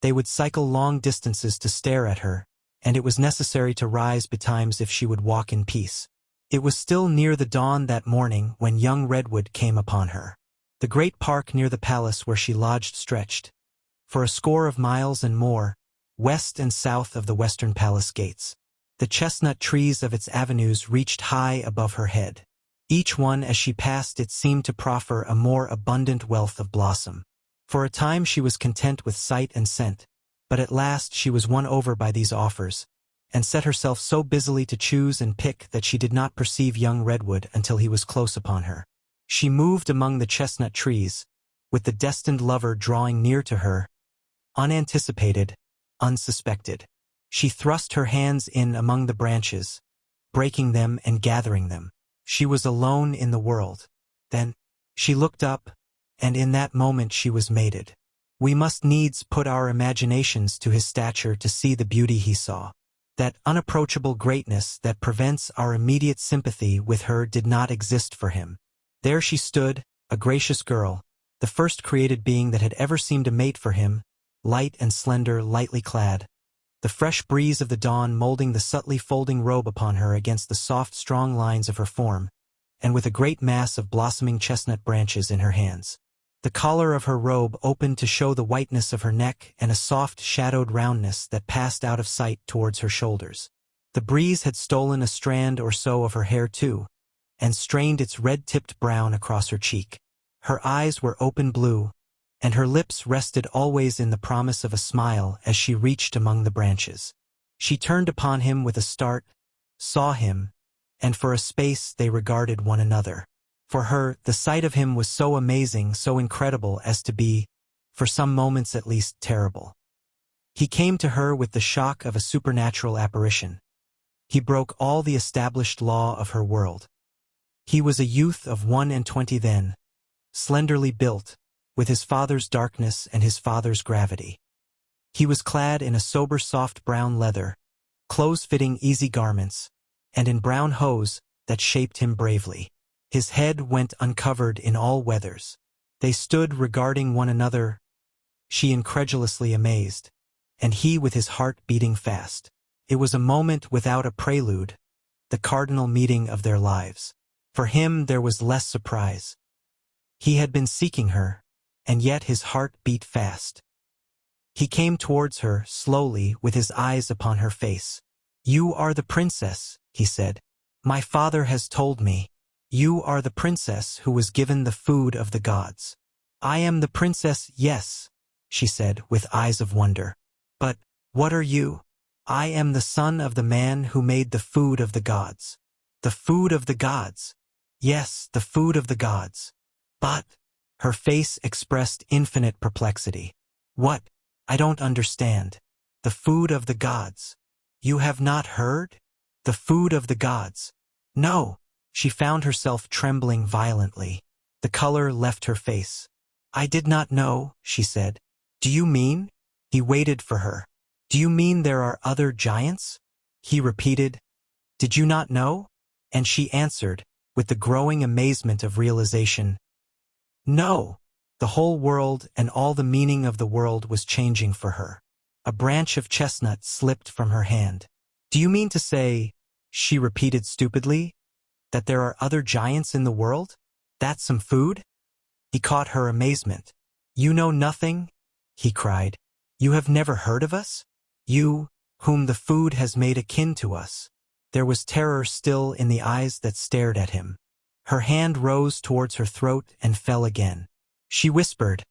They would cycle long distances to stare at her, and it was necessary to rise betimes if she would walk in peace. It was still near the dawn that morning when young Redwood came upon her. The great park near the palace where she lodged stretched, for a score of miles and more, west and south of the western palace gates. The chestnut trees of its avenues reached high above her head. Each one as she passed it seemed to proffer a more abundant wealth of blossom. For a time she was content with sight and scent, but at last she was won over by these offers, and set herself so busily to choose and pick that she did not perceive young Redwood until he was close upon her. She moved among the chestnut trees, with the destined lover drawing near to her, unanticipated, unsuspected. She thrust her hands in among the branches, breaking them and gathering them. She was alone in the world. Then, she looked up, and in that moment she was mated. We must needs put our imaginations to his stature to see the beauty he saw. That unapproachable greatness that prevents our immediate sympathy with her did not exist for him. There she stood, a gracious girl, the first created being that had ever seemed a mate for him, light and slender, lightly clad, the fresh breeze of the dawn molding the subtly folding robe upon her against the soft, strong lines of her form, and with a great mass of blossoming chestnut branches in her hands. The collar of her robe opened to show the whiteness of her neck and a soft, shadowed roundness that passed out of sight towards her shoulders. The breeze had stolen a strand or so of her hair too, and strained its red-tipped brown across her cheek. Her eyes were open blue, and her lips rested always in the promise of a smile as she reached among the branches. She turned upon him with a start, saw him, and for a space they regarded one another. For her, the sight of him was so amazing, so incredible as to be, for some moments at least, terrible. He came to her with the shock of a supernatural apparition. He broke all the established law of her world. He was a youth of 21 then, slenderly built, with his father's darkness and his father's gravity. He was clad in a sober soft brown leather, close-fitting easy garments, and in brown hose that shaped him bravely. His head went uncovered in all weathers. They stood regarding one another, she incredulously amazed, and he with his heart beating fast. It was a moment without a prelude, the cardinal meeting of their lives. For him there was less surprise. He had been seeking her, and yet his heart beat fast. He came towards her, slowly, with his eyes upon her face. "You are the princess," he said. "My father has told me. You are the princess who was given the food of the gods." "I am the princess, yes," she said, with eyes of wonder. "But what are you?" "I am the son of the man who made the food of the gods." "The food of the gods?" "Yes, the food of the gods." "But—" Her face expressed infinite perplexity. "What? I don't understand. The food of the gods. You have not heard? The food of the gods." "No." She found herself trembling violently. The color left her face. "I did not know," she said. "Do you mean?" He waited for her. "Do you mean there are other giants?" He repeated, "Did you not know?" And she answered, with the growing amazement of realization, "No." The whole world and all the meaning of the world was changing for her. A branch of chestnut slipped from her hand. "Do you mean to say," she repeated stupidly, "that there are other giants in the world? That's some food?" He caught her amazement. "You know nothing?" he cried. "You have never heard of us? You, whom the food has made akin to us?" There was terror still in the eyes that stared at him. Her hand rose towards her throat and fell again. She whispered,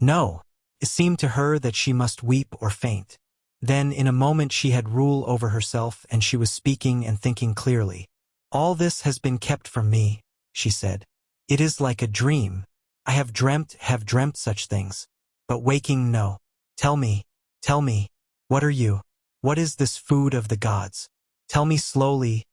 "No." It seemed to her that she must weep or faint. Then, in a moment, she had rule over herself, and she was speaking and thinking clearly. "All this has been kept from me," she said. "It is like a dream. I have dreamt such things. But waking, no. Tell me, what are you? What is this food of the gods? Tell me slowly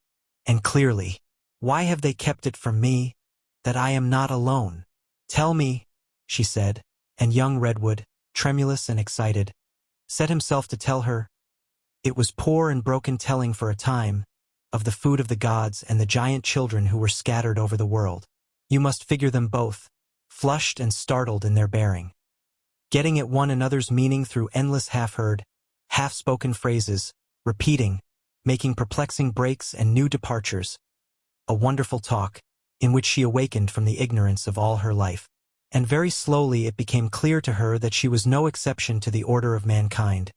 and clearly. Why have they kept it from me, that I am not alone? Tell me," she said, and young Redwood, tremulous and excited, set himself to tell her. It was poor and broken telling for a time, of the food of the gods and the giant children who were scattered over the world. You must figure them both, flushed and startled in their bearing, getting at one another's meaning through endless half-heard, half-spoken phrases, repeating, making perplexing breaks and new departures. A wonderful talk, in which she awakened from the ignorance of all her life. And very slowly it became clear to her that she was no exception to the order of mankind,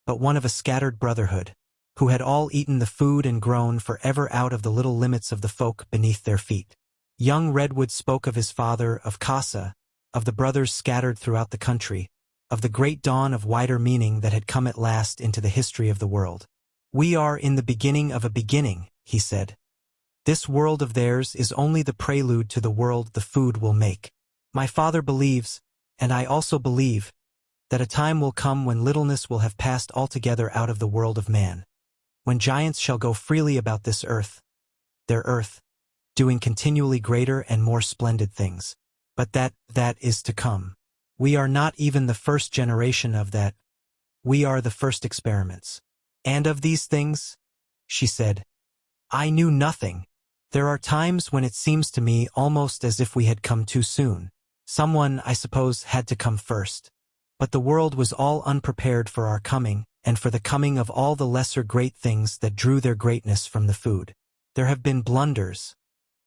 but one of a scattered brotherhood, who had all eaten the food and grown forever out of the little limits of the folk beneath their feet. Young Redwood spoke of his father, of Casa, of the brothers scattered throughout the country, of the great dawn of wider meaning that had come at last into the history of the world. "We are in the beginning of a beginning," he said. "This world of theirs is only the prelude to the world the food will make. My father believes, and I also believe, that a time will come when littleness will have passed altogether out of the world of man, when giants shall go freely about this earth, their earth, doing continually greater and more splendid things. But that is to come. We are not even the first generation of that. We are the first experiments. And of these things," she said, "I knew nothing. There are times when it seems to me almost as if we had come too soon. Someone, I suppose, had to come first. But the world was all unprepared for our coming, and for the coming of all the lesser great things that drew their greatness from the food. There have been blunders.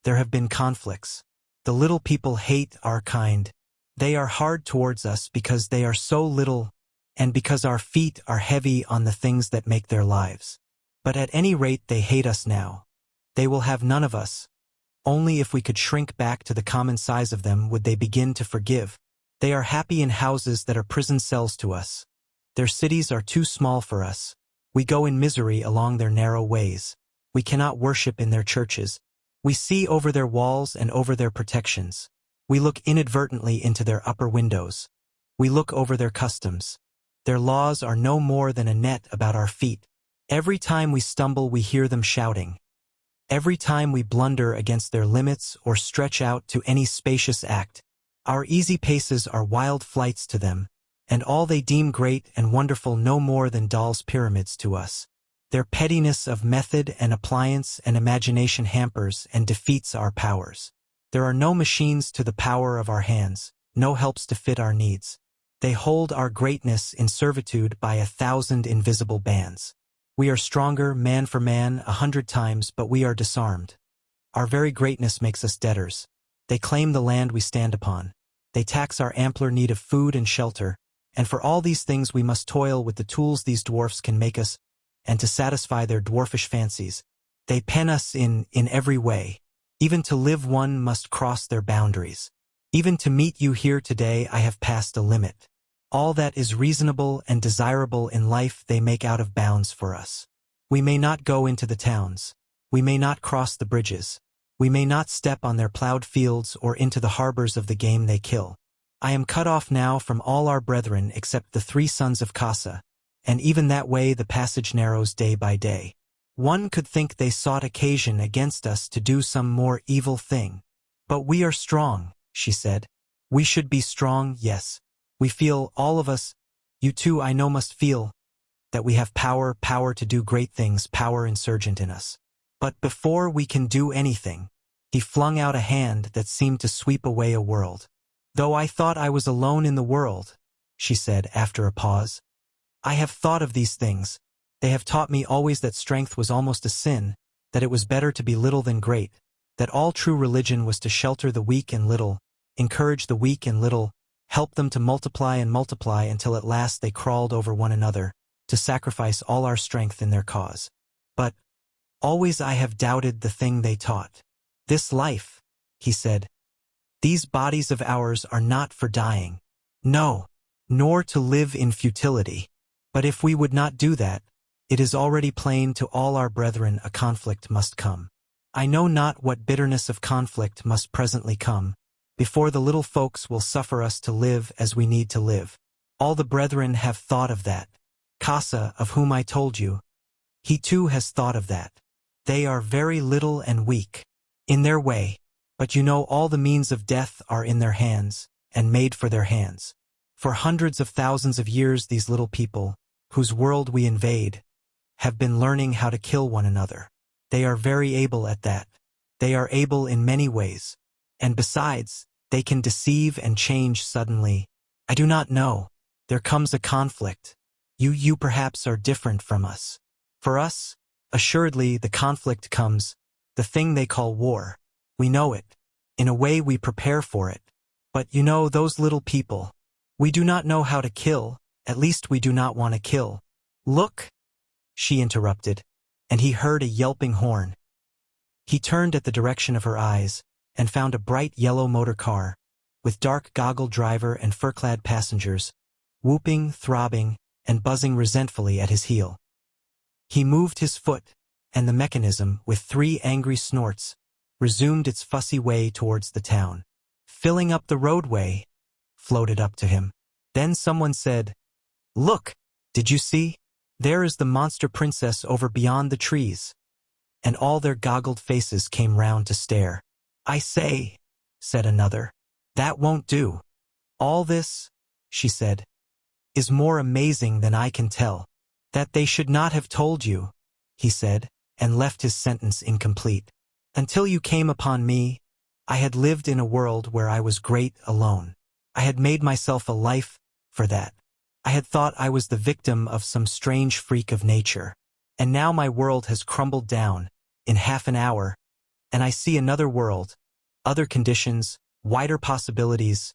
There have been conflicts. The little people hate our kind. They are hard towards us because they are so little, and because our feet are heavy on the things that make their lives. But at any rate they hate us now. They will have none of us. Only if we could shrink back to the common size of them would they begin to forgive. They are happy in houses that are prison cells to us. Their cities are too small for us. We go in misery along their narrow ways. We cannot worship in their churches. We see over their walls and over their protections. We look inadvertently into their upper windows. We look over their customs. Their laws are no more than a net about our feet. Every time we stumble we hear them shouting. Every time we blunder against their limits or stretch out to any spacious act, our easy paces are wild flights to them, and all they deem great and wonderful no more than dolls' pyramids to us. Their pettiness of method and appliance and imagination hampers and defeats our powers. There are no machines to the power of our hands, no helps to fit our needs. They hold our greatness in servitude by 1,000 invisible bands. We are stronger, man for man, 100 times, but we are disarmed. Our very greatness makes us debtors. They claim the land we stand upon. They tax our ampler need of food and shelter, and for all these things we must toil with the tools these dwarfs can make us, and to satisfy their dwarfish fancies. They pen us in every way. Even to live one must cross their boundaries. Even to meet you here today I have passed a limit. All that is reasonable and desirable in life they make out of bounds for us. We may not go into the towns. We may not cross the bridges. We may not step on their plowed fields or into the harbors of the game they kill. I am cut off now from all our brethren except the 3 sons of Casa, and even that way the passage narrows day by day. One could think they sought occasion against us to do some more evil thing. But we are strong, she said. We should be strong, yes. We feel, all of us, you too I know must feel, that we have power to do great things, power insurgent in us. But before we can do anything, he flung out a hand that seemed to sweep away a world. Though I thought I was alone in the world, she said after a pause, I have thought of these things. They have taught me always that strength was almost a sin, that it was better to be little than great, that all true religion was to shelter the weak and little, encourage the weak and little, help them to multiply and multiply until at last they crawled over one another, to sacrifice all our strength in their cause. But always I have doubted the thing they taught. This life, he said, these bodies of ours are not for dying. No, nor to live in futility. But if we would not do that, it is already plain to all our brethren a conflict must come. I know not what bitterness of conflict must presently come, before the little folks will suffer us to live as we need to live. All the brethren have thought of that. Casa, of whom I told you, he too has thought of that. They are very little and weak, in their way, but you know all the means of death are in their hands, and made for their hands. For hundreds of thousands of years these little people, whose world we invade, have been learning how to kill one another. They are very able at that. They are able in many ways. And besides, they can deceive and change suddenly. I do not know. There comes a conflict. You perhaps are different from us. For us, assuredly the conflict comes, the thing they call war. We know it. In a way we prepare for it. But you know those little people. We do not know how to kill, at least we do not want to kill. Look, she interrupted, and he heard a yelping horn. He turned at the direction of her eyes, and found a bright yellow motor car, with dark goggled driver and fur-clad passengers, whooping, throbbing, and buzzing resentfully at his heel. He moved his foot, and the mechanism, with 3 angry snorts, resumed its fussy way towards the town. Filling up the roadway, floated up to him. Then someone said, Look, did you see? There is the monster princess over beyond the trees. And all their goggled faces came round to stare. I say, said another, that won't do. All this, she said, is more amazing than I can tell. That they should not have told you, he said, and left his sentence incomplete. Until you came upon me, I had lived in a world where I was great alone. I had made myself a life for that. I had thought I was the victim of some strange freak of nature. And now my world has crumbled down, in half an hour, and I see another world, other conditions, wider possibilities.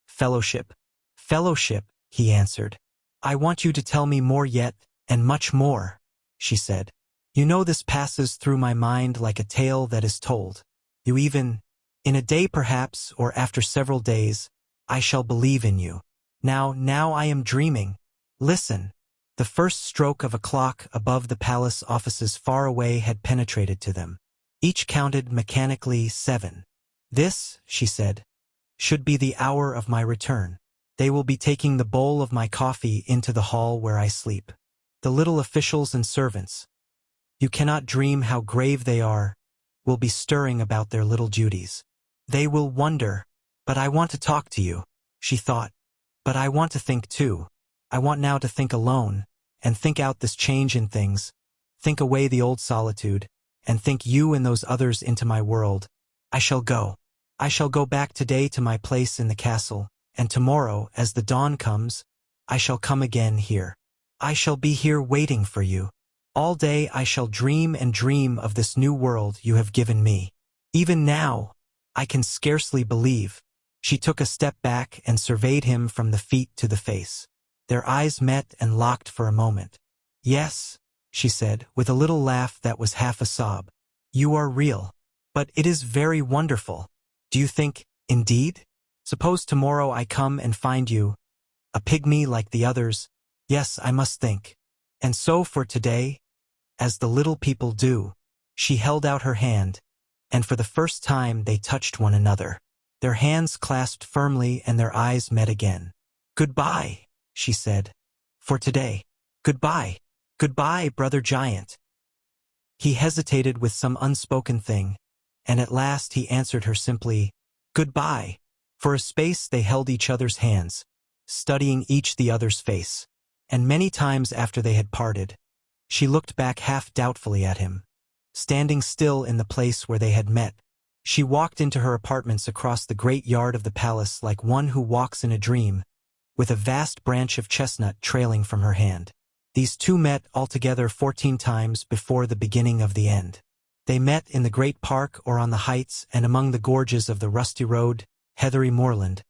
Fellowship. Fellowship, he answered. I want you to tell me more yet, and much more, she said. You know this passes through my mind like a tale that is told. You even, in a day perhaps, or after several days, I shall believe in you. Now I am dreaming. Listen. The first stroke of a clock above the palace offices far away had penetrated to them. Each counted mechanically 7. This, she said, should be the hour of my return. They will be taking the bowl of my coffee into the hall where I sleep. The little officials and servants, you cannot dream how grave they are, will be stirring about their little duties. They will wonder, but I want to talk to you, she thought. But I want to think too. I want now to think alone, and think out this change in things, think away the old solitude, and think you and those others into my world. I shall go. I shall go back today to my place in the castle, And tomorrow, as the dawn comes, I shall come again here. I shall be here waiting for you. All day I shall dream and dream of this new world you have given me. Even now, I can scarcely believe." She took a step back and surveyed him from the feet to the face. Their eyes met and locked for a moment. "Yes," she said, with a little laugh that was half a sob. "You are real. But it is very wonderful. Do you think, indeed? Suppose tomorrow I come and find you, a pygmy like the others. Yes, I must think. And so for today, as the little people do." She held out her hand, and for the first time they touched one another. Their hands clasped firmly and their eyes met again. "Goodbye," she said. "For today. Goodbye. Goodbye, brother giant." He hesitated with some unspoken thing, and at last he answered her simply, "Goodbye." For a space they held each other's hands, studying each the other's face. And many times after they had parted, she looked back half doubtfully at him, standing still in the place where they had met. She walked into her apartments across the great yard of the palace like one who walks in a dream, with a vast branch of chestnut trailing from her hand. These two met altogether 14 times before the beginning of the end. They met in the great park or on the heights and among the gorges of the rusty road, heathery moorland,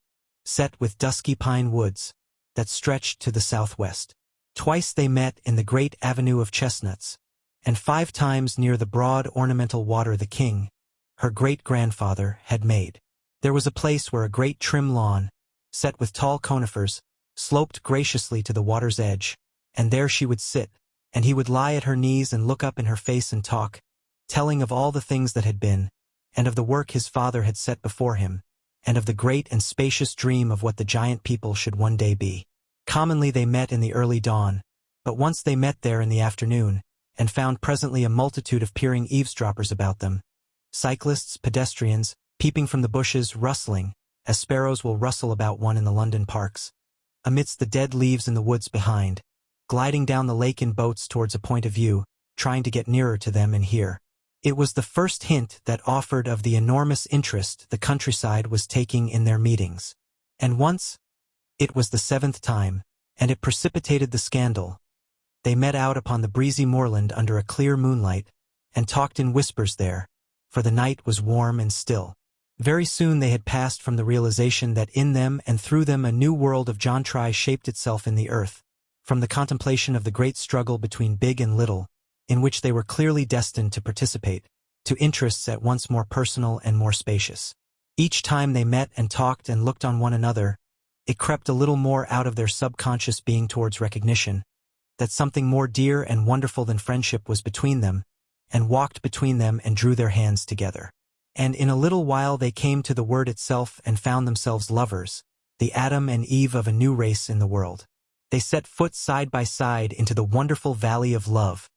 set with dusky pine woods, that stretched to the southwest. Twice they met in the great avenue of chestnuts, and 5 times near the broad ornamental water the king, her great-grandfather, had made. There was a place where a great trim lawn, set with tall conifers, sloped graciously to the water's edge, and there she would sit, and he would lie at her knees and look up in her face and talk, telling of all the things that had been, and of the work his father had set before him, and of the great and spacious dream of what the giant people should one day be. Commonly they met in the early dawn, but once they met there in the afternoon, and found presently a multitude of peering eavesdroppers about them, cyclists, pedestrians, peeping from the bushes, rustling, as sparrows will rustle about one in the London parks, amidst the dead leaves in the woods behind, gliding down the lake in boats towards a point of view, trying to get nearer to them and hear. It was the first hint that offered of the enormous interest the countryside was taking in their meetings. And once, it was the 7th time, and it precipitated the scandal. They met out upon the breezy moorland under a clear moonlight, and talked in whispers there, for the night was warm and still. Very soon they had passed from the realization that in them and through them a new world of Jontry shaped itself in the earth, from the contemplation of the great struggle between big and little, in which they were clearly destined to participate, to interests at once more personal and more spacious. Each time they met and talked and looked on one another, it crept a little more out of their subconscious being towards recognition, that something more dear and wonderful than friendship was between them, and walked between them and drew their hands together. And in a little while they came to the word itself and found themselves lovers, the Adam and Eve of a new race in the world. They set foot side by side into the wonderful valley of love,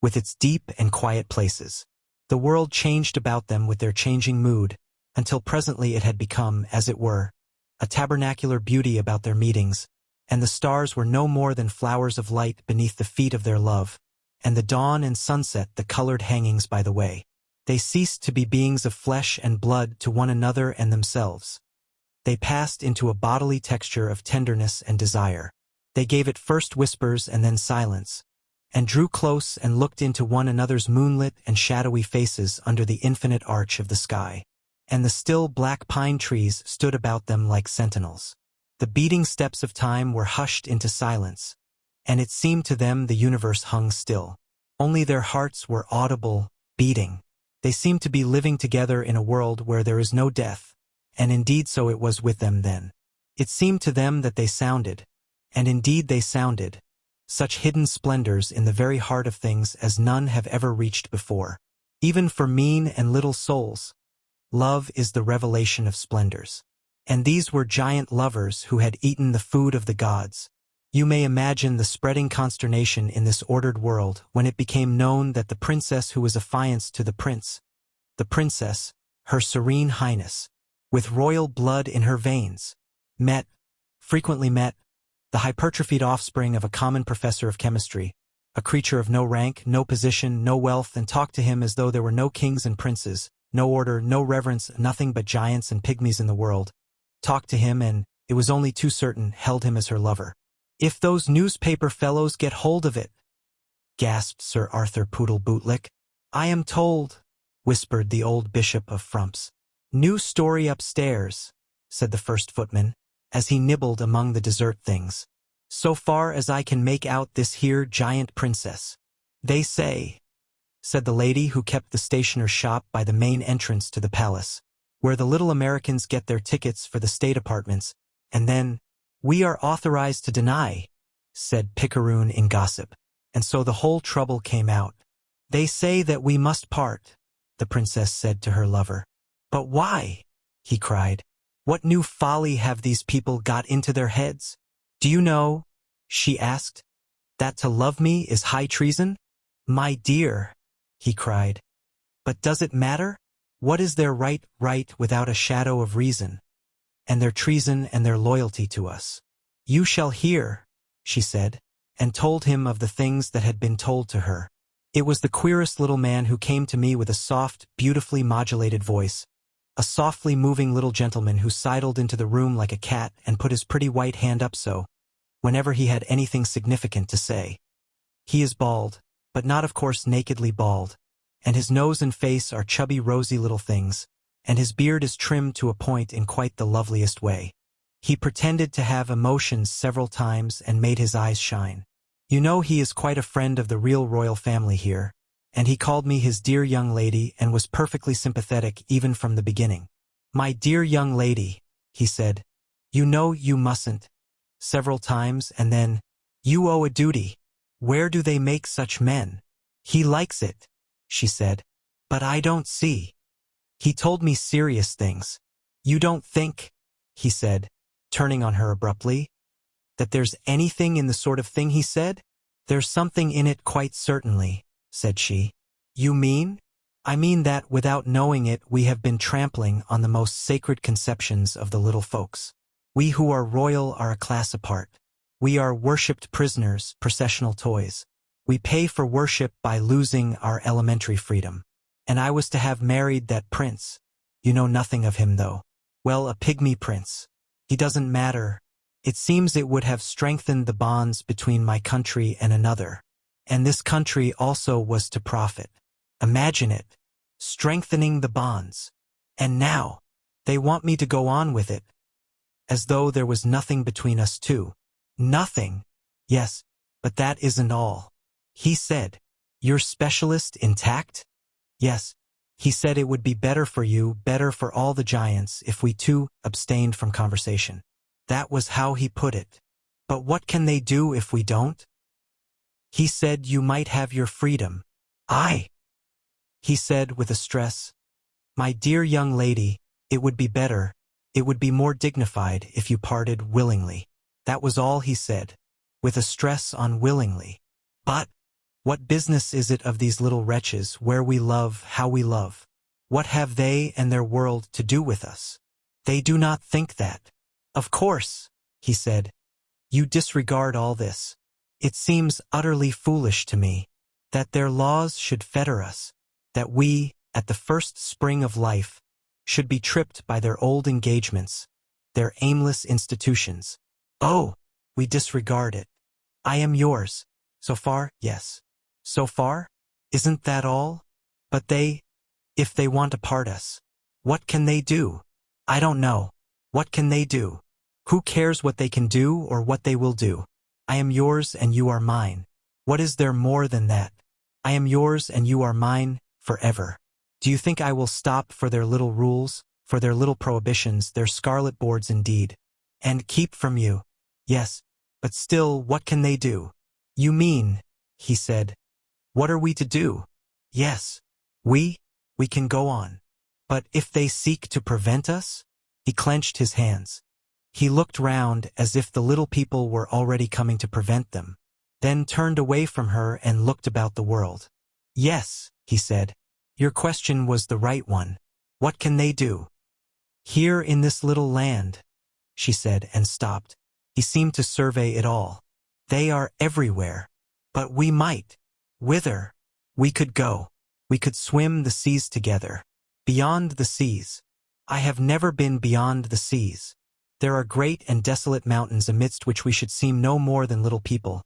with its deep and quiet places. The world changed about them with their changing mood, until presently it had become, as it were, a tabernacular beauty about their meetings, and the stars were no more than flowers of light beneath the feet of their love, and the dawn and sunset the colored hangings by the way. They ceased to be beings of flesh and blood to one another and themselves. They passed into a bodily texture of tenderness and desire. They gave it first whispers and then silence, and drew close and looked into one another's moonlit and shadowy faces under the infinite arch of the sky. And the still black pine trees stood about them like sentinels. The beating steps of time were hushed into silence, and it seemed to them the universe hung still. Only their hearts were audible, beating. They seemed to be living together in a world where there is no death, and indeed so it was with them then. It seemed to them that they sounded, and indeed they sounded, such hidden splendors in the very heart of things as none have ever reached before. Even for mean and little souls, love is the revelation of splendors. And these were giant lovers who had eaten the food of the gods. You may imagine the spreading consternation in this ordered world when it became known that the princess who was affianced to the princess, her serene highness, with royal blood in her veins, frequently met, the hypertrophied offspring of a common professor of chemistry, a creature of no rank, no position, no wealth, and talked to him as though there were no kings and princes, no order, no reverence, nothing but giants and pygmies in the world, talked to him and, it was only too certain, held him as her lover. "If those newspaper fellows get hold of it," gasped Sir Arthur Poodle-Bootlick. "I am told," whispered the old Bishop of Frumps. "New story upstairs," said the first footman, as he nibbled among the dessert things. "So far as I can make out, this here giant princess. They say," said the lady who kept the stationer's shop by the main entrance to the palace, where the little Americans get their tickets for the state apartments, and then, "We are authorized to deny," said Picaroon in gossip, and so the whole trouble came out. "They say that we must part," the princess said to her lover. "But why?" he cried. "What new folly have these people got into their heads? Do you know," she asked, "that to love me is high treason?" "My dear," he cried, "but does it matter? What is their right without a shadow of reason? And their treason and their loyalty to us? You shall hear," she said, and told him of the things that had been told to her. It was the queerest little man who came to me with a soft, beautifully modulated voice, a softly moving little gentleman who sidled into the room like a cat and put his pretty white hand up so, whenever he had anything significant to say. He is bald, but not of course nakedly bald, and his nose and face are chubby rosy little things, and his beard is trimmed to a point in quite the loveliest way. He pretended to have emotions several times and made his eyes shine. You know, he is quite a friend of the real royal family here, and he called me his dear young lady and was perfectly sympathetic even from the beginning. "My dear young lady," he said, "you know you mustn't," several times, and then, "You owe a duty. Where do they make such men?" "He likes it," she said, "but I don't see. He told me serious things. You don't think," he said, turning on her abruptly, "that there's anything in the sort of thing he said?" "There's something in it quite certainly," said she. "You mean?" "I mean that, without knowing it, we have been trampling on the most sacred conceptions of the little folks. We who are royal are a class apart. We are worshipped prisoners, processional toys. We pay for worship by losing our elementary freedom. And I was to have married that prince. You know nothing of him, though. Well, a pygmy prince. He doesn't matter. It seems it would have strengthened the bonds between my country and another. And this country also was to profit. Imagine it. Strengthening the bonds. And now, they want me to go on with it. As though there was nothing between us two. Nothing. Yes, but that isn't all. He said, "Your specialist intact?" "Yes. He said it would be better for you, better for all the giants, if we too abstained from conversation. That was how he put it. But what can they do if we don't? He said you might have your freedom." He said with a stress, "My dear young lady, it would be better, it would be more dignified if you parted willingly." That was all he said, with a stress on willingly. But what business is it of these little wretches, where we love, how we love? What have they and their world to do with us? They do not think that. "Of course," he said, "you disregard all this. It seems utterly foolish to me that their laws should fetter us, that we, at the first spring of life, should be tripped by their old engagements, their aimless institutions. Oh, we disregard it. I am yours. So far, yes. So far? Isn't that all? But if they want to part us, what can they do? I don't know. What can they do? Who cares what they can do or what they will do? I am yours and you are mine. What is there more than that? I am yours and you are mine forever. Do you think I will stop for their little rules, for their little prohibitions, their scarlet boards indeed? And keep from you? Yes, but still, what can they do?" "You mean," he said, "what are we to do?" "Yes, we can go on. But if they seek to prevent us?" He clenched his hands. He looked round as if the little people were already coming to prevent them, then turned away from her and looked about the world. "Yes," he said, "your question was the right one. What can they do?" "Here in this little land," she said, and stopped. He seemed to survey it all. "They are everywhere. But we might. Whither? We could go. We could swim the seas together. Beyond the seas. I have never been beyond the seas. There are great and desolate mountains amidst which we should seem no more than little people.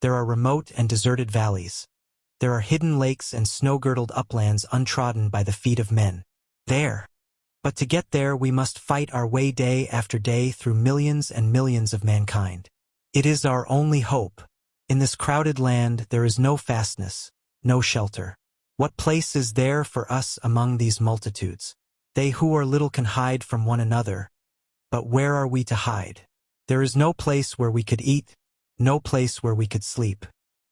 There are remote and deserted valleys. There are hidden lakes and snow-girdled uplands untrodden by the feet of men. There. But to get there we must fight our way day after day through millions and millions of mankind. It is our only hope. In this crowded land there is no fastness, no shelter. What place is there for us among these multitudes? They who are little can hide from one another. But where are we to hide? There is no place where we could eat, no place where we could sleep.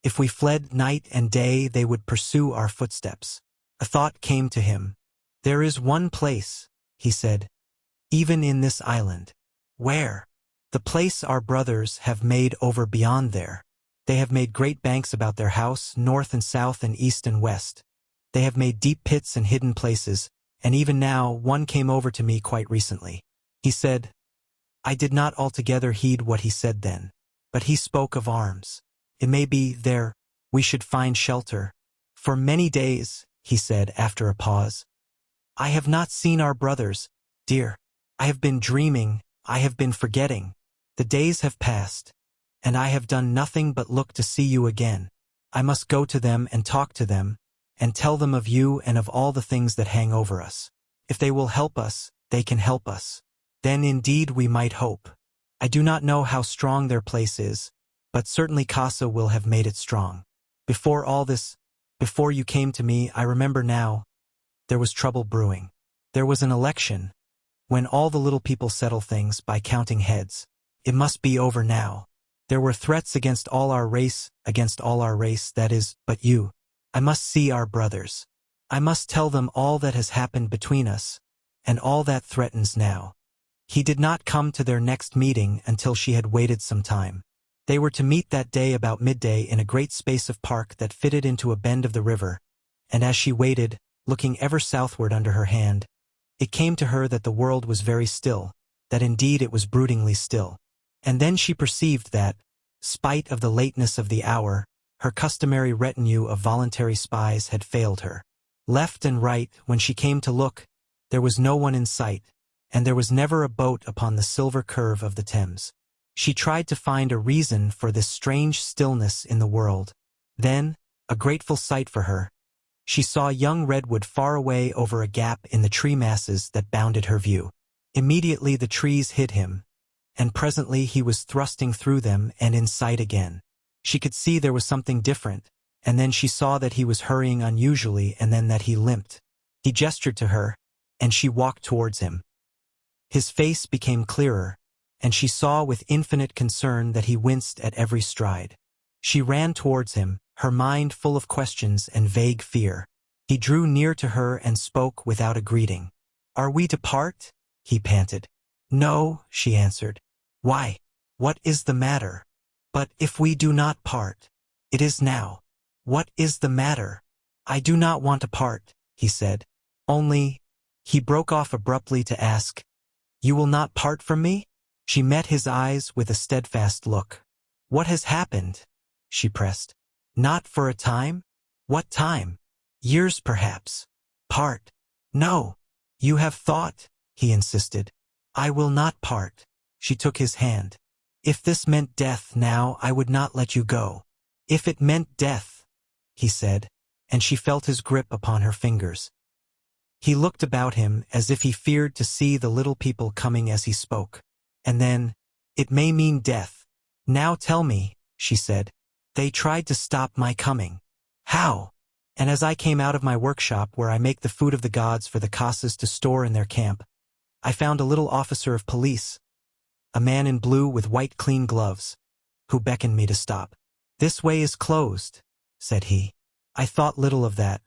If we fled night and day, they would pursue our footsteps. A thought came to him. There is one place, he said, even in this island. Where? The place our brothers have made over beyond there. They have made great banks about their house, north and south and east and west. They have made deep pits and hidden places, and even now one came over to me quite recently. He said, I did not altogether heed what he said then, but he spoke of arms. It may be there we should find shelter. For many days, he said after a pause, I have not seen our brothers, dear. I have been dreaming, I have been forgetting. The days have passed, and I have done nothing but look to see you again. I must go to them and talk to them, and tell them of you and of all the things that hang over us. If they will help us, they can help us. Then indeed we might hope. I do not know how strong their place is, but certainly Casa will have made it strong. Before all this, before you came to me, I remember now, there was trouble brewing. There was an election, when all the little people settle things by counting heads. It must be over now. There were threats against all our race, that is, but you. I must see our brothers. I must tell them all that has happened between us, and all that threatens now. He did not come to their next meeting until she had waited some time. They were to meet that day about midday in a great space of park that fitted into a bend of the river, and as she waited, looking ever southward under her hand, it came to her that the world was very still, that indeed it was broodingly still. And then she perceived that, spite of the lateness of the hour, her customary retinue of voluntary spies had failed her. Left and right, when she came to look, there was no one in sight, and there was never a boat upon the silver curve of the Thames. She tried to find a reason for this strange stillness in the world. Then, a grateful sight for her, she saw young redwood far away over a gap in the tree masses that bounded her view. Immediately the trees hid him, and presently he was thrusting through them and in sight again. She could see there was something different, and then she saw that he was hurrying unusually and then that he limped. He gestured to her, and she walked towards him. His face became clearer, and she saw with infinite concern that he winced at every stride. She ran towards him, her mind full of questions and vague fear. He drew near to her and spoke without a greeting. Are we to part? He panted. No, she answered. Why? What is the matter? But if we do not part, it is now. What is the matter? I do not want to part, he said. Only, he broke off abruptly to ask, you will not part from me? She met his eyes with a steadfast look. What has happened? She pressed. Not for a time? What time? Years perhaps. Part? No. You have thought, he insisted. I will not part. She took his hand. If this meant death now, I would not let you go. If it meant death, he said, and she felt his grip upon her fingers. He looked about him as if he feared to see the little people coming as he spoke. And then, it may mean death. Now tell me, she said. They tried to stop my coming. How? And as I came out of my workshop where I make the food of the gods for the Casas to store in their camp, I found a little officer of police, a man in blue with white clean gloves, who beckoned me to stop. This way is closed, said he. I thought little of that.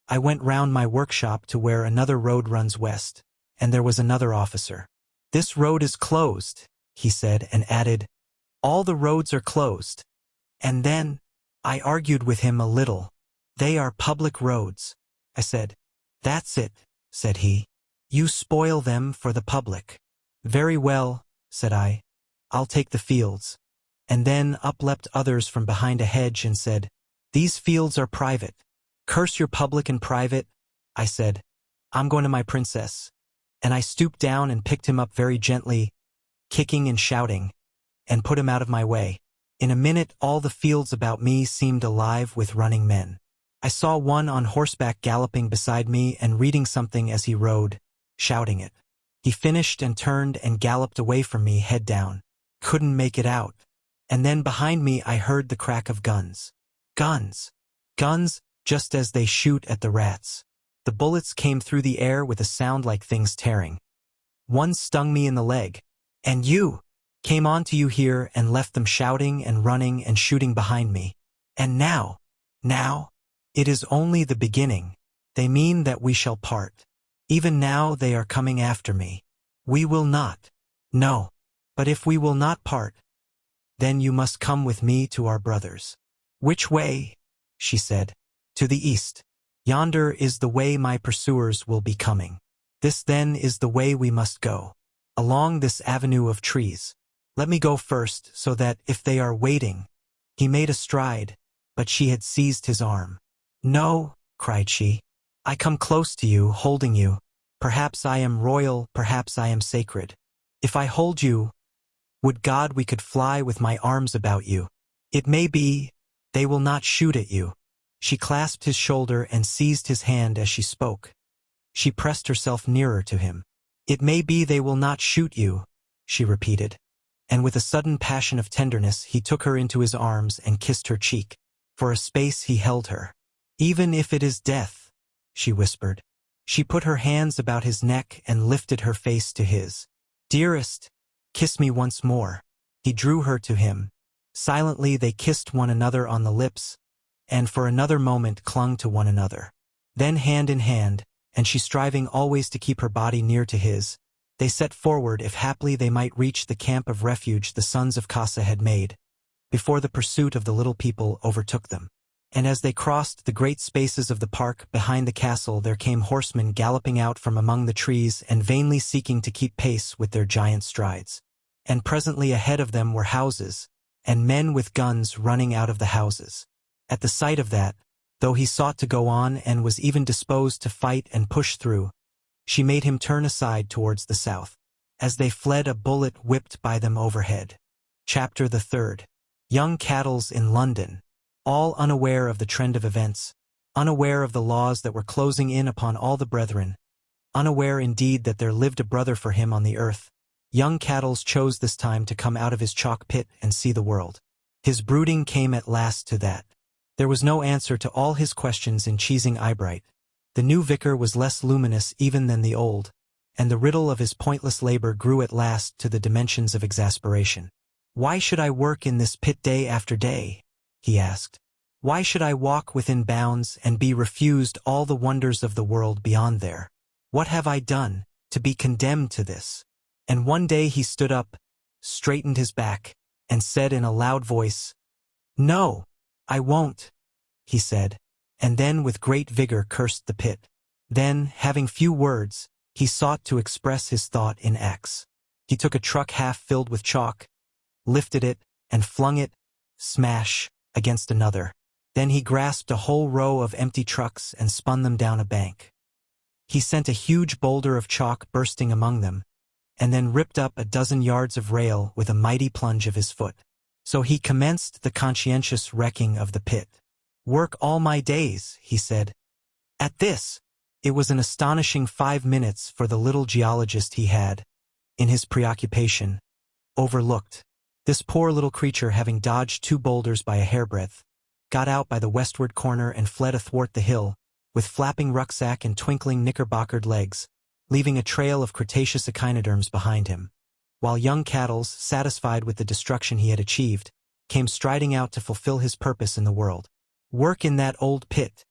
I went round my workshop to where another road runs west, and there was another officer. This road is closed, he said, and added, all the roads are closed. And then, I argued with him a little. They are public roads. I said, that's it, said he. You spoil them for the public. Very well, said I. I'll take the fields. And then up leapt others from behind a hedge and said, these fields are private. Curse your public and private, I said. I'm going to my princess. And I stooped down and picked him up very gently, kicking and shouting, and put him out of my way. In a minute all the fields about me seemed alive with running men. I saw one on horseback galloping beside me and reading something as he rode, shouting it. He finished and turned and galloped away from me head down. Couldn't make it out. And then behind me I heard the crack of guns. Guns! Guns, just as they shoot at the rats. The bullets came through the air with a sound like things tearing. One stung me in the leg. And you! Came on to you here and left them shouting and running and shooting behind me. And now, it is only the beginning. They mean that we shall part. Even now they are coming after me. We will not. No. But if we will not part, then you must come with me to our brothers. Which way? She said. To the east. Yonder is the way my pursuers will be coming. This then is the way we must go. Along this avenue of trees. Let me go first, so that, if they are waiting. He made a stride, but she had seized his arm. No, cried she. I come close to you, holding you. Perhaps I am royal, perhaps I am sacred. If I hold you, would God we could fly with my arms about you. It may be, they will not shoot at you. She clasped his shoulder and seized his hand as she spoke. She pressed herself nearer to him. It may be they will not shoot you, she repeated. And with a sudden passion of tenderness he took her into his arms and kissed her cheek. For a space he held her. Even if it is death, she whispered. She put her hands about his neck and lifted her face to his. Dearest, kiss me once more. He drew her to him. Silently they kissed one another on the lips, and for another moment clung to one another. Then hand in hand, and she striving always to keep her body near to his, they set forward if haply they might reach the camp of refuge the sons of Casa had made, before the pursuit of the little people overtook them. And as they crossed the great spaces of the park behind the castle there came horsemen galloping out from among the trees and vainly seeking to keep pace with their giant strides. And presently ahead of them were houses, and men with guns running out of the houses. At the sight of that, though he sought to go on and was even disposed to fight and push through, she made him turn aside towards the south. As they fled a bullet whipped by them overhead. Chapter the 3rd. Young Cattles in London. All unaware of the trend of events, unaware of the laws that were closing in upon all the brethren, unaware indeed that there lived a brother for him on the earth, young Cattles chose this time to come out of his chalk pit and see the world. His brooding came at last to that. There was no answer to all his questions in Cheesing Eyebright. The new vicar was less luminous even than the old, and the riddle of his pointless labor grew at last to the dimensions of exasperation. Why should I work in this pit day after day? He asked. Why should I walk within bounds and be refused all the wonders of the world beyond there? What have I done to be condemned to this? And one day he stood up, straightened his back, and said in a loud voice, No, I won't, he said, and then with great vigor cursed the pit. Then, having few words, he sought to express his thought in acts. He took a truck half filled with chalk, lifted it, and flung it, smash, against another. Then he grasped a whole row of empty trucks and spun them down a bank. He sent a huge boulder of chalk bursting among them, and then ripped up a dozen yards of rail with a mighty plunge of his foot. So he commenced the conscientious wrecking of the pit. Work all my days, he said. At this, it was an astonishing 5 minutes for the little geologist he had, in his preoccupation, overlooked. This poor little creature, having dodged 2 boulders by a hairbreadth, got out by the westward corner and fled athwart the hill, with flapping rucksack and twinkling knickerbockered legs, leaving a trail of Cretaceous echinoderms behind him, while young Cattles, satisfied with the destruction he had achieved, came striding out to fulfill his purpose in the world. Work in that old pit,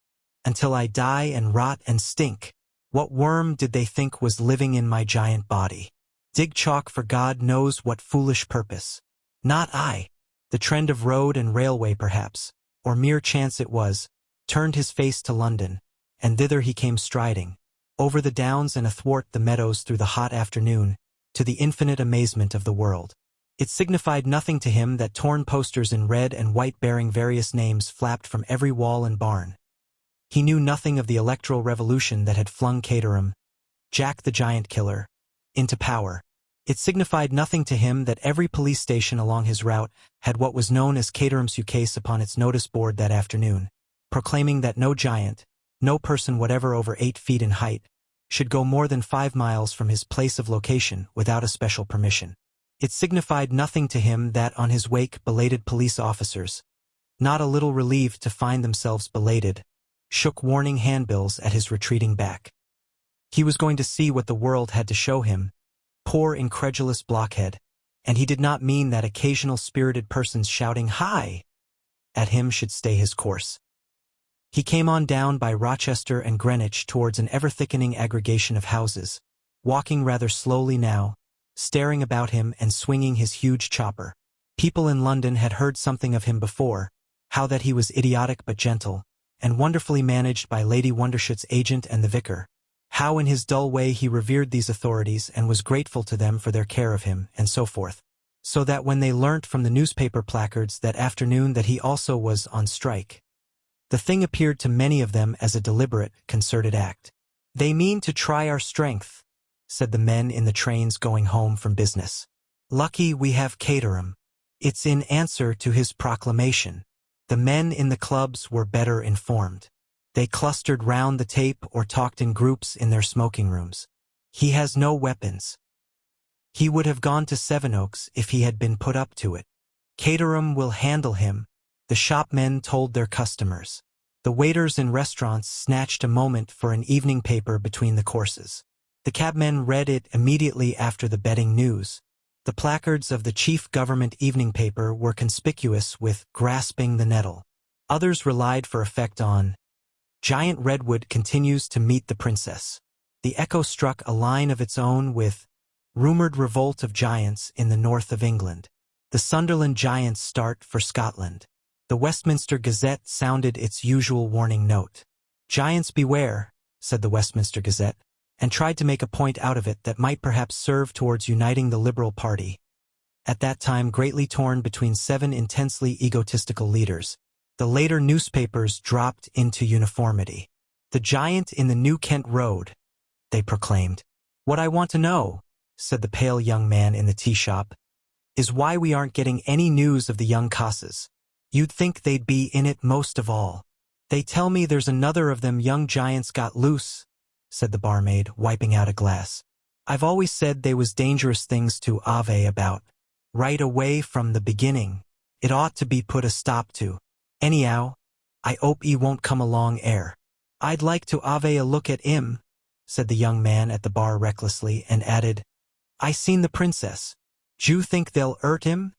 until I die and rot and stink. What worm did they think was living in my giant body? Dig chalk for God knows what foolish purpose. Not I. The trend of road and railway perhaps, or mere chance it was, turned his face to London, and thither he came striding, over the downs and athwart the meadows through the hot afternoon, to the infinite amazement of the world. It signified nothing to him that torn posters in red and white bearing various names flapped from every wall and barn. He knew nothing of the electoral revolution that had flung Caterham, Jack the Giant Killer, into power. It signified nothing to him that every police station along his route had what was known as caterum's ukase upon its notice board that afternoon, proclaiming that no giant, no person whatever over 8 feet in height, should go more than 5 miles from his place of location without a special permission. It signified nothing to him that on his wake belated police officers, not a little relieved to find themselves belated, shook warning handbills at his retreating back. He was going to see what the world had to show him, poor incredulous blockhead, and he did not mean that occasional spirited persons shouting "Hi!" at him should stay his course. He came on down by Rochester and Greenwich towards an ever-thickening aggregation of houses, walking rather slowly now, staring about him and swinging his huge chopper. People in London had heard something of him before, how that he was idiotic but gentle, and wonderfully managed by Lady Wondershoot's agent and the vicar, how in his dull way he revered these authorities and was grateful to them for their care of him, and so forth. So that when they learnt from the newspaper placards that afternoon that he also was on strike, the thing appeared to many of them as a deliberate, concerted act. "They mean to try our strength," said the men in the trains going home from business. "Lucky we have caterum." It's in answer to his proclamation. The men in the clubs were better informed. They clustered round the tape or talked in groups in their smoking rooms. He has no weapons. He would have gone to Sevenoaks if he had been put up to it. Caterum will handle him, the shopmen told their customers. The waiters in restaurants snatched a moment for an evening paper between the courses. The cabmen read it immediately after the betting news. The placards of the chief government evening paper were conspicuous with "grasping the nettle." Others relied for effect on "Giant Redwood continues to meet the princess." The Echo struck a line of its own with "Rumored revolt of giants in the north of England. The Sunderland giants start for Scotland." The Westminster Gazette sounded its usual warning note. "Giants beware," said the Westminster Gazette, and tried to make a point out of it that might perhaps serve towards uniting the Liberal Party, at that time greatly torn between 7 intensely egotistical leaders. The later newspapers dropped into uniformity. "The giant in the New Kent Road," they proclaimed. "What I want to know," said the pale young man in the tea shop, "is why we aren't getting any news of the young cosses. You'd think they'd be in it most of all." "They tell me there's another of them young giants got loose," said the barmaid, wiping out a glass. "I've always said they was dangerous things to ave about. Right away from the beginning. It ought to be put a stop to. Anyhow, I 'ope 'e won't come along ere." "I'd like to ave a look at 'im," said the young man at the bar recklessly, and added, "I seen the princess." "D'you think they'll 'urt 'im?"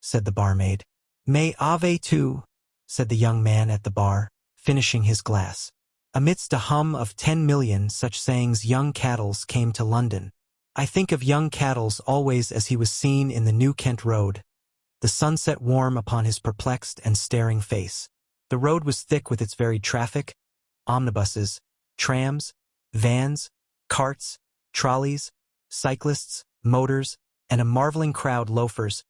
said the barmaid. "May ave too," said the young man at the bar, finishing his glass. Amidst a hum of 10 million such sayings young Cattles came to London. I think of young Cattles always as he was seen in the New Kent Road, the sunset warm upon his perplexed and staring face. The road was thick with its varied traffic, omnibuses, trams, vans, carts, trolleys, cyclists, motors, and a marveling crowd loafers,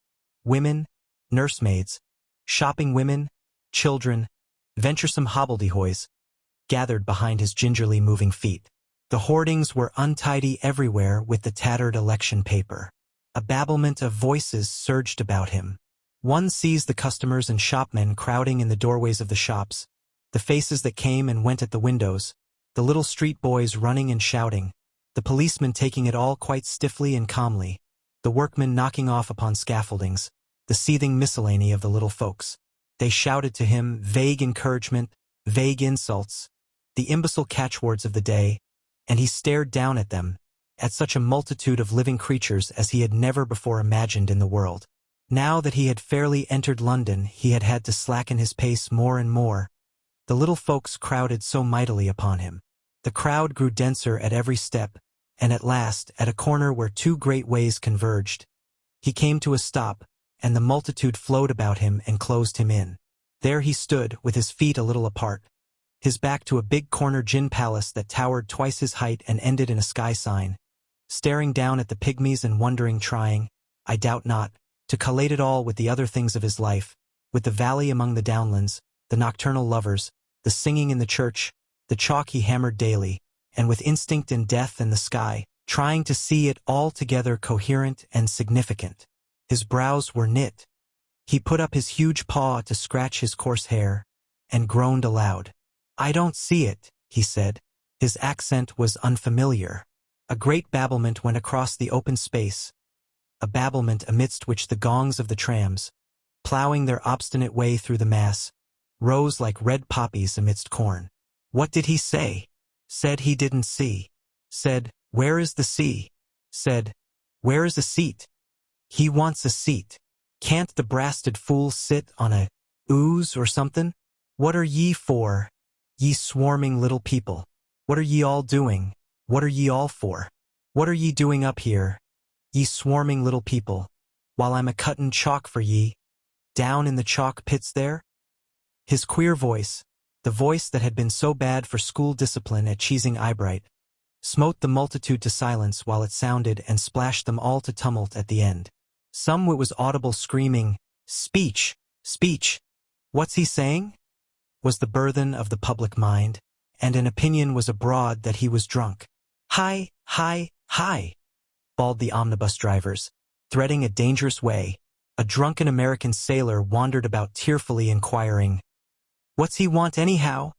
women, nursemaids, shopping women, children, venturesome hobbledehoys, gathered behind his gingerly moving feet. The hoardings were untidy everywhere with the tattered election paper. A babblement of voices surged about him. One sees the customers and shopmen crowding in the doorways of the shops, the faces that came and went at the windows, the little street boys running and shouting, the policemen taking it all quite stiffly and calmly, the workmen knocking off upon scaffoldings, the seething miscellany of the little folks. They shouted to him vague encouragement, vague insults, the imbecile catchwords of the day, and he stared down at them, at such a multitude of living creatures as he had never before imagined in the world. Now that he had fairly entered London, he had had to slacken his pace more and more. The little folks crowded so mightily upon him. The crowd grew denser at every step, and at last, at a corner where 2 great ways converged, he came to a stop, and the multitude flowed about him and closed him in. There he stood, with his feet a little apart, his back to a big corner gin palace that towered twice his height and ended in a sky sign, staring down at the pygmies and wondering, trying, I doubt not, to collate it all with the other things of his life, with the valley among the downlands, the nocturnal lovers, the singing in the church, the chalk he hammered daily, and with instinct and death and the sky, trying to see it all together coherent and significant. His brows were knit. He put up his huge paw to scratch his coarse hair, and groaned aloud. "I don't see it," he said. His accent was unfamiliar. A great babblement went across the open space, a babblement amidst which the gongs of the trams, plowing their obstinate way through the mass, rose like red poppies amidst corn. What did he say? Said he didn't see. Said, "Where is the sea?" Said, "Where is a seat?" He wants a seat. Can't the brasted fool sit on a ooze or something? What are ye for, ye swarming little people? What are ye all doing? What are ye all for? What are ye doing up here, ye swarming little people, while I'm a-cuttin' chalk for ye, down in the chalk pits there? His queer voice, the voice that had been so bad for school discipline at Cheesing Eyebright, smote the multitude to silence while it sounded and splashed them all to tumult at the end. Some it was audible screaming, "Speech! Speech! What's he saying?" was the burthen of the public mind, and an opinion was abroad that he was drunk. "Hi, hi, hi!" bawled the omnibus drivers, threading a dangerous way. A drunken American sailor wandered about tearfully inquiring, "What's he want anyhow?"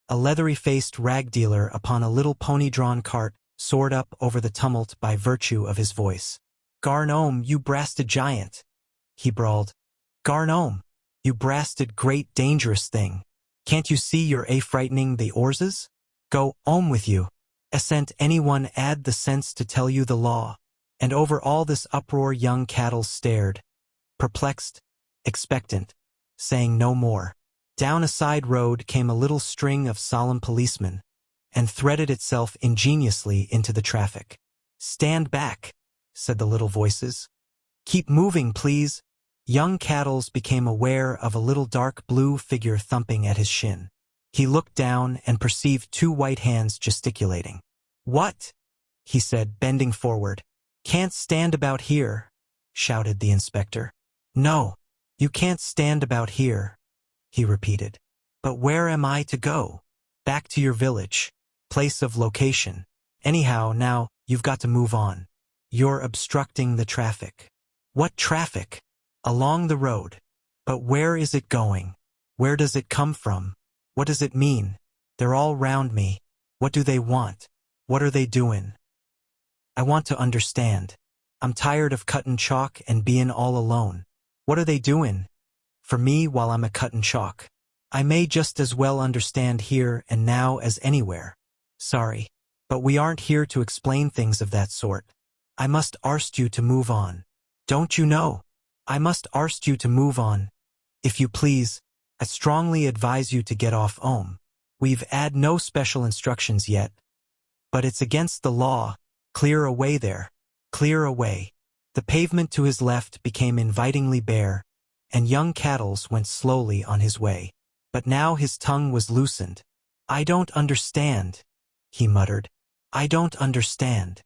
A leathery-faced rag dealer upon a little pony-drawn cart soared up over the tumult by virtue of his voice. "Garn 'ome, you brasted giant," he brawled. "Garn 'ome, you brasted great dangerous thing. Can't you see you're frightening the 'orses? Go 'ome with you. Ascent anyone 'ad the sense to tell you the law." And over all this uproar young cattle stared, perplexed, expectant, saying no more. Down a side road came a little string of solemn policemen, and threaded itself ingeniously into the traffic. "Stand back," said the little voices. "Keep moving, please." Young Cattles became aware of a little dark blue figure thumping at his shin. He looked down and perceived two white hands gesticulating. "What?" he said, bending forward. "Can't stand about here," shouted the inspector. "No, you can't stand about here," he repeated. "But where am I to go?" "Back to your village. Place of location. Anyhow, now, you've got to move on. You're obstructing the traffic." "What traffic?" "Along the road." "But where is it going? Where does it come from? What does it mean? They're all round me. What do they want? What are they doing? I want to understand. I'm tired of cuttin' chalk and bein' all alone. What are they doing for me while I'm a-cuttin' chalk? I may just as well understand here and now as anywhere. Sorry, but we aren't here to explain things of that sort. I must arst you to move on. Don't you know? I must arst you to move on. If you please, I strongly advise you to get off 'ome. We've 'ad no special instructions yet, but it's against the law. Clear away there. Clear away." The pavement to his left became invitingly bare, and young Cattles went slowly on his way. But now his tongue was loosened. "I don't understand," he muttered. "I don't understand."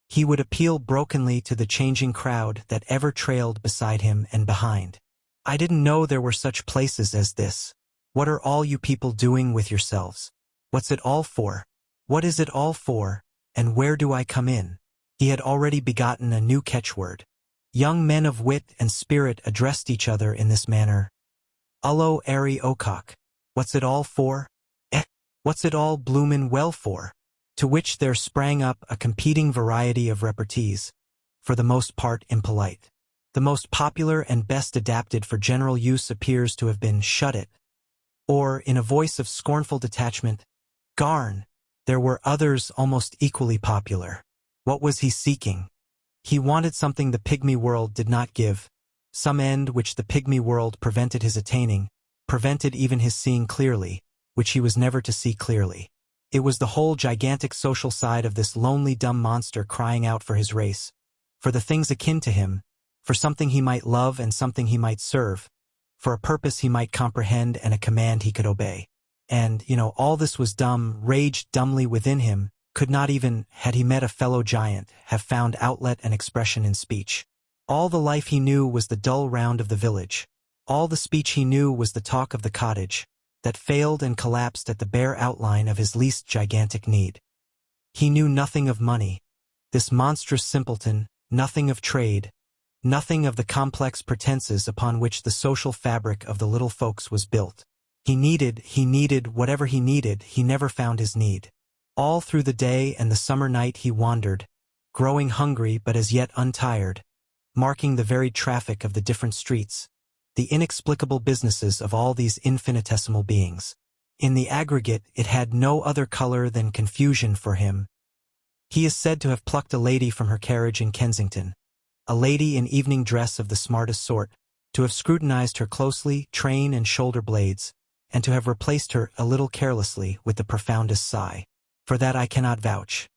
He would appeal brokenly to the changing crowd that ever trailed beside him and behind. "I didn't know there were such places as this. What are all you people doing with yourselves? What's it all for? What is it all for, and where do I come in?" He had already begotten a new catchword. Young men of wit and spirit addressed each other in this manner. "Ullo airy ocock. What's it all for? What's it all bloomin' well for?" To which there sprang up a competing variety of repartees, for the most part impolite. The most popular and best adapted for general use appears to have been "shut it," or, in a voice of scornful detachment, "Garn." There were others almost equally popular. What was he seeking? He wanted something the pygmy world did not give, some end which the pygmy world prevented his attaining, prevented even his seeing clearly, which he was never to see clearly. It was the whole gigantic social side of this lonely dumb monster crying out for his race, for the things akin to him, for something he might love and something he might serve, for a purpose he might comprehend and a command he could obey. And, all this was dumb, raged dumbly within him, could not even, had he met a fellow giant, have found outlet and expression in speech. All the life he knew was the dull round of the village. All the speech he knew was the talk of the cottage, that failed and collapsed at the bare outline of his least gigantic need. He knew nothing of money, This monstrous simpleton, nothing of trade, nothing of the complex pretenses upon which the social fabric of the little folks was built. He needed whatever he needed, he never found his need. All through the day and the summer night he wandered, growing hungry but as yet untired, marking the varied traffic of the different streets, the inexplicable businesses of all these infinitesimal beings. In the aggregate it had no other color than confusion for him. He is said to have plucked a lady from her carriage in Kensington, a lady in evening dress of the smartest sort, to have scrutinized her closely, train and shoulder blades, and to have replaced her a little carelessly with the profoundest sigh. For that I cannot vouch.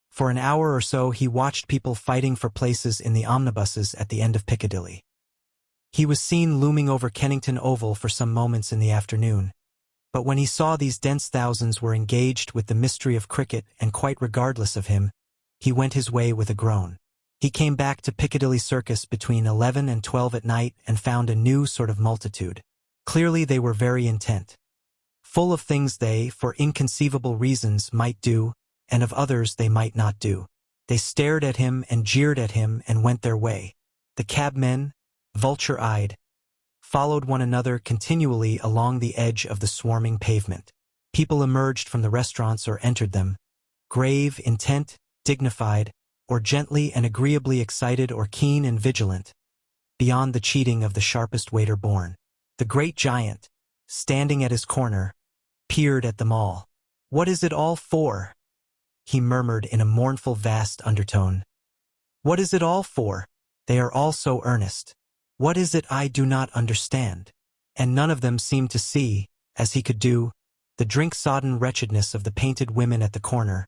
For an hour or so he watched people fighting for places in the omnibuses at the end of Piccadilly. He was seen looming over Kennington Oval for some moments in the afternoon, but when he saw these dense thousands were engaged with the mystery of cricket and quite regardless of him, he went his way with a groan. He came back to Piccadilly Circus between 11 and 12 at night and found a new sort of multitude. Clearly they were very intent. Full of things they, for inconceivable reasons, might do, and of others they might not do. They stared at him and jeered at him and went their way. The cabmen, vulture-eyed, followed one another continually along the edge of the swarming pavement. People emerged from the restaurants or entered them, grave, intent, dignified, or gently and agreeably excited or keen and vigilant, beyond the cheating of the sharpest waiter born. The great giant, standing at his corner, peered at them all. "What is it all for?" he murmured in a mournful vast undertone. "What is it all for? They are all so earnest. What is it I do not understand?" And none of them seemed to see, as he could do, the drink-sodden wretchedness of the painted women at the corner,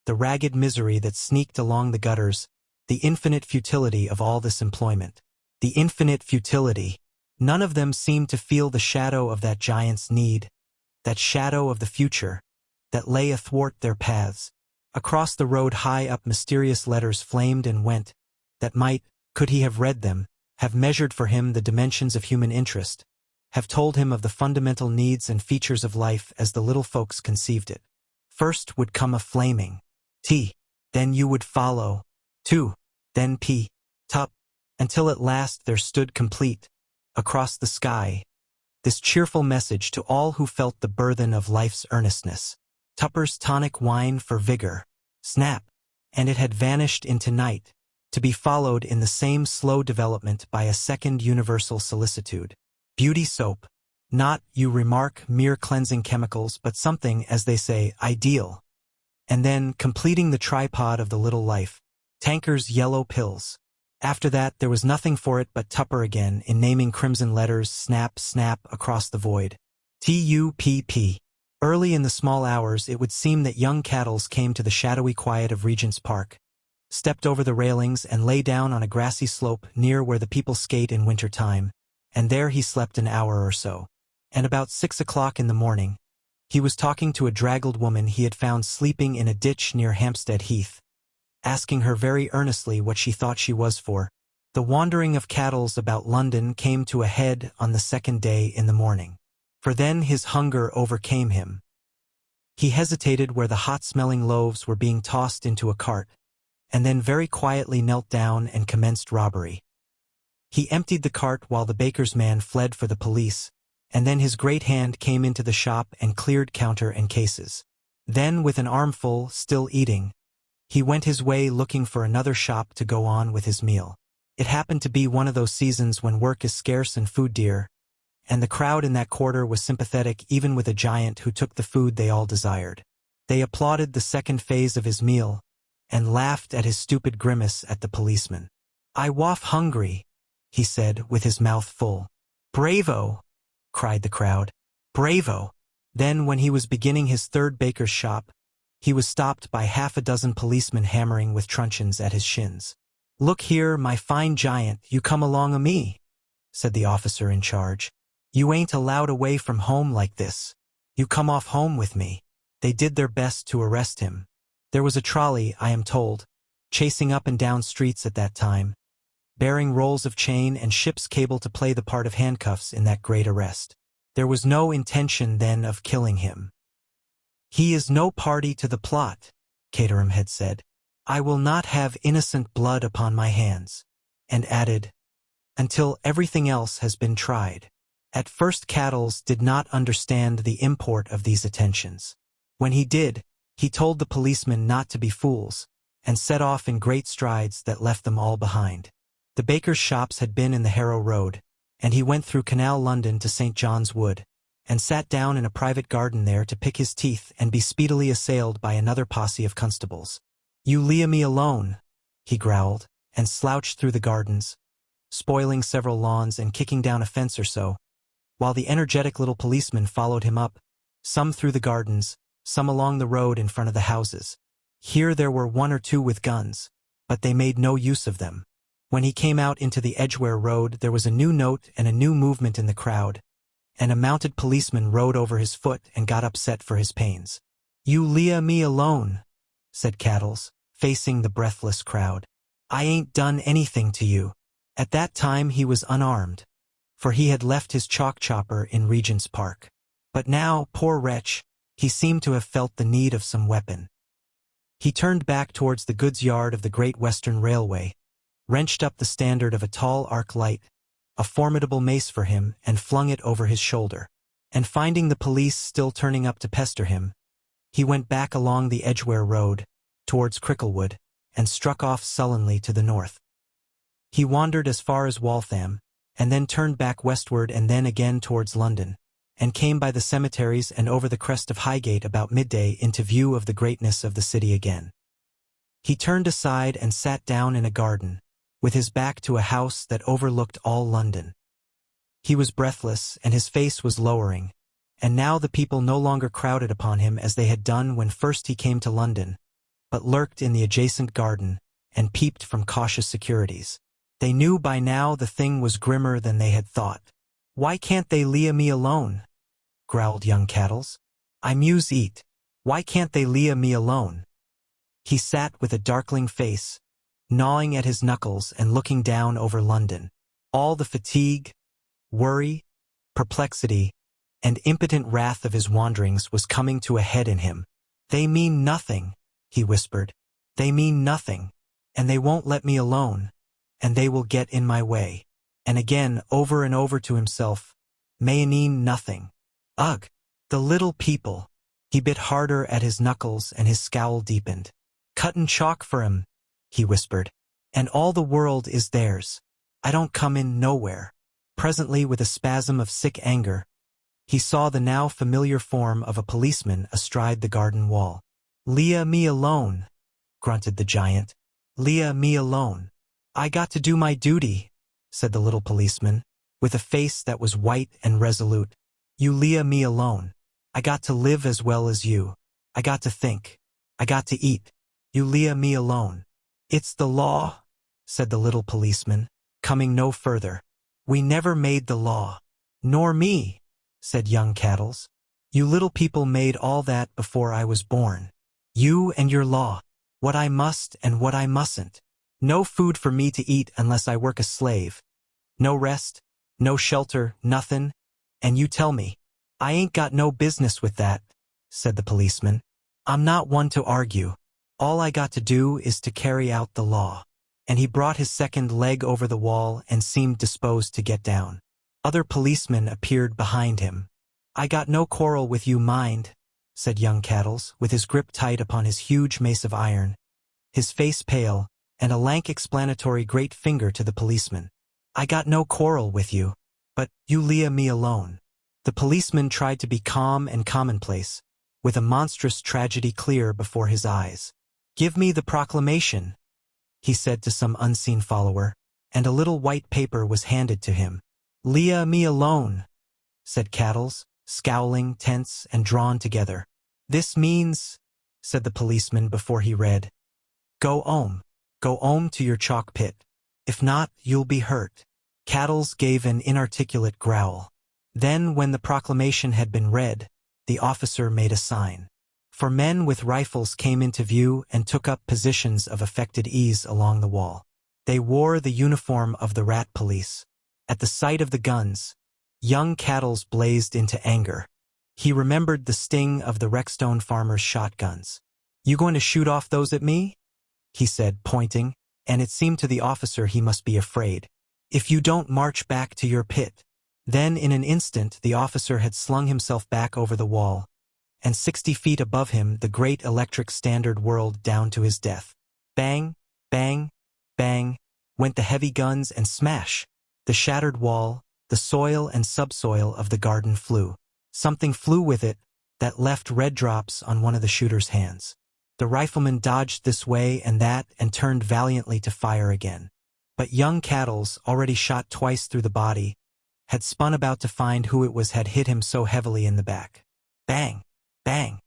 the ragged misery that sneaked along the gutters, the infinite futility of all this employment. The infinite futility. None of them seemed to feel the shadow of that giant's need, that shadow of the future, that lay athwart their paths. Across the road high up mysterious letters flamed and went, that might, could he have read them, have measured for him the dimensions of human interest, have told him of the fundamental needs and features of life as the little folks conceived it. First would come a flaming T, then you would follow, 2, then P, tup, until at last there stood complete, across the sky, this cheerful message to all who felt the burthen of life's earnestness. Tupper's tonic wine for vigor. Snap! And it had vanished into night, to be followed in the same slow development by a second universal solicitude. Beauty soap. Not, you remark, mere cleansing chemicals, but something, as they say, ideal. And then, completing the tripod of the little life, Tanker's yellow pills. After that, there was nothing for it but Tupper again, in naming crimson letters, snap, snap, across the void. T-U-P-P. Early in the small hours it would seem that young Cattles came to the shadowy quiet of Regent's Park, stepped over the railings and lay down on a grassy slope near where the people skate in winter time, and there he slept an hour or so. And about 6 o'clock in the morning, he was talking to a draggled woman he had found sleeping in a ditch near Hampstead Heath, asking her very earnestly what she thought she was for. The wandering of Cattles about London came to a head on the second day in the morning. For then his hunger overcame him. He hesitated where the hot-smelling loaves were being tossed into a cart, and then very quietly knelt down and commenced robbery. He emptied the cart while the baker's man fled for the police, and then his great hand came into the shop and cleared counter and cases. Then, with an armful, still eating, he went his way looking for another shop to go on with his meal. It happened to be one of those seasons when work is scarce and food dear, and the crowd in that quarter was sympathetic even with a giant who took the food they all desired. They applauded the second phase of his meal, and laughed at his stupid grimace at the policeman. "I waff hungry," he said with his mouth full. "Bravo!" cried the crowd. "Bravo!" Then, when he was beginning his third baker's shop, he was stopped by half a dozen policemen hammering with truncheons at his shins. "Look here, my fine giant, you come along o' me," said the officer in charge. "You ain't allowed away from home like this. You come off home with me." They did their best to arrest him. There was a trolley, I am told, chasing up and down streets at that time, bearing rolls of chain and ship's cable to play the part of handcuffs in that great arrest. There was no intention then of killing him. "He is no party to the plot," Caterham had said. I will not have innocent blood upon my hands. And added, until everything else has been tried. At first Cattles did not understand the import of these attentions. When he did, he told the policemen not to be fools, and set off in great strides that left them all behind. The baker's shops had been in the Harrow Road, and he went through Canal London to St. John's Wood, and sat down in a private garden there to pick his teeth and be speedily assailed by another posse of constables. "You leave me alone," he growled, and slouched through the gardens, spoiling several lawns and kicking down a fence or so, while the energetic little policemen followed him up, some through the gardens, some along the road in front of the houses. Here there were one or two with guns, but they made no use of them. When he came out into the Edgware Road, there was a new note and a new movement in the crowd, and a mounted policeman rode over his foot and got upset for his pains. "You leave me alone," said Cattles, facing the breathless crowd. "I ain't done anything to you." At that time he was unarmed, for he had left his chalk chopper in Regent's Park. But now, poor wretch, he seemed to have felt the need of some weapon. He turned back towards the goods yard of the Great Western Railway, wrenched up the standard of a tall arc light, a formidable mace for him, and flung it over his shoulder. And finding the police still turning up to pester him, he went back along the Edgware Road, towards Cricklewood, and struck off sullenly to the north. He wandered as far as Waltham, and then turned back westward and then again towards London, and came by the cemeteries and over the crest of Highgate about midday into view of the greatness of the city again. He turned aside and sat down in a garden, with his back to a house that overlooked all London. He was breathless, and his face was lowering, and now the people no longer crowded upon him as they had done when first he came to London, but lurked in the adjacent garden and peeped from cautious securities. They knew by now the thing was grimmer than they had thought. "Why can't they leave me alone?" growled young Cattles. "I muse eat. Why can't they leave me alone?" He sat with a darkling face, gnawing at his knuckles and looking down over London. All the fatigue, worry, perplexity, and impotent wrath of his wanderings was coming to a head in him. "They mean nothing," he whispered. "They mean nothing, and they won't let me alone, and they will get in my way." And again, over and over to himself, "Mayonine nothing. Ugh! The little people." He bit harder at his knuckles and his scowl deepened. "Cuttin' chalk for 'em," he whispered. "And all the world is theirs. I don't come in nowhere." Presently, with a spasm of sick anger, he saw the now familiar form of a policeman astride the garden wall. "Leave me alone," grunted the giant. "Leave me alone." "I got to do my duty," said the little policeman, with a face that was white and resolute. "You leave me alone. I got to live as well as you. I got to think. I got to eat. You leave me alone." "It's the law," said the little policeman, coming no further. "We never made the law." "Nor me," said young Cattles. "You little people made all that before I was born. You and your law. What I must and what I mustn't. No food for me to eat unless I work a slave. No rest, no shelter, nothin'. And you tell me, I ain't got no business with that," said the policeman. "I'm not one to argue. All I got to do is to carry out the law." And he brought his second leg over the wall and seemed disposed to get down. Other policemen appeared behind him. "I got no quarrel with you, mind," said young Cattles, with his grip tight upon his huge mace of iron, his face pale, and a lank explanatory great finger to the policeman. "I got no quarrel with you, but you leave me alone." The policeman tried to be calm and commonplace, with a monstrous tragedy clear before his eyes. "Give me the proclamation," he said to some unseen follower, and a little white paper was handed to him. "Leave me alone," said Cattles, scowling, tense, and drawn together. "This means," said the policeman before he read, "Go 'ome. Go 'ome to your chalk pit. If not, you'll be hurt." Cattles gave an inarticulate growl. Then, when the proclamation had been read, the officer made a sign. For men with rifles came into view and took up positions of affected ease along the wall. They wore the uniform of the rat police. At the sight of the guns, young Cattles blazed into anger. He remembered the sting of the Rexstone farmers' shotguns. "You going to shoot off those at me?" he said, pointing, and it seemed to the officer he must be afraid. If you don't march back to your pit. Then in an instant the officer had slung himself back over the wall, and 60 feet above him the great electric standard whirled down to his death. Bang, bang, bang, went the heavy guns, and smash! The shattered wall, the soil and subsoil of the garden flew. Something flew with it that left red drops on one of the shooter's hands. The rifleman dodged this way and that and turned valiantly to fire again. But young Cattles, already shot twice through the body, had spun about to find who it was had hit him so heavily in the back. Bang! Bang!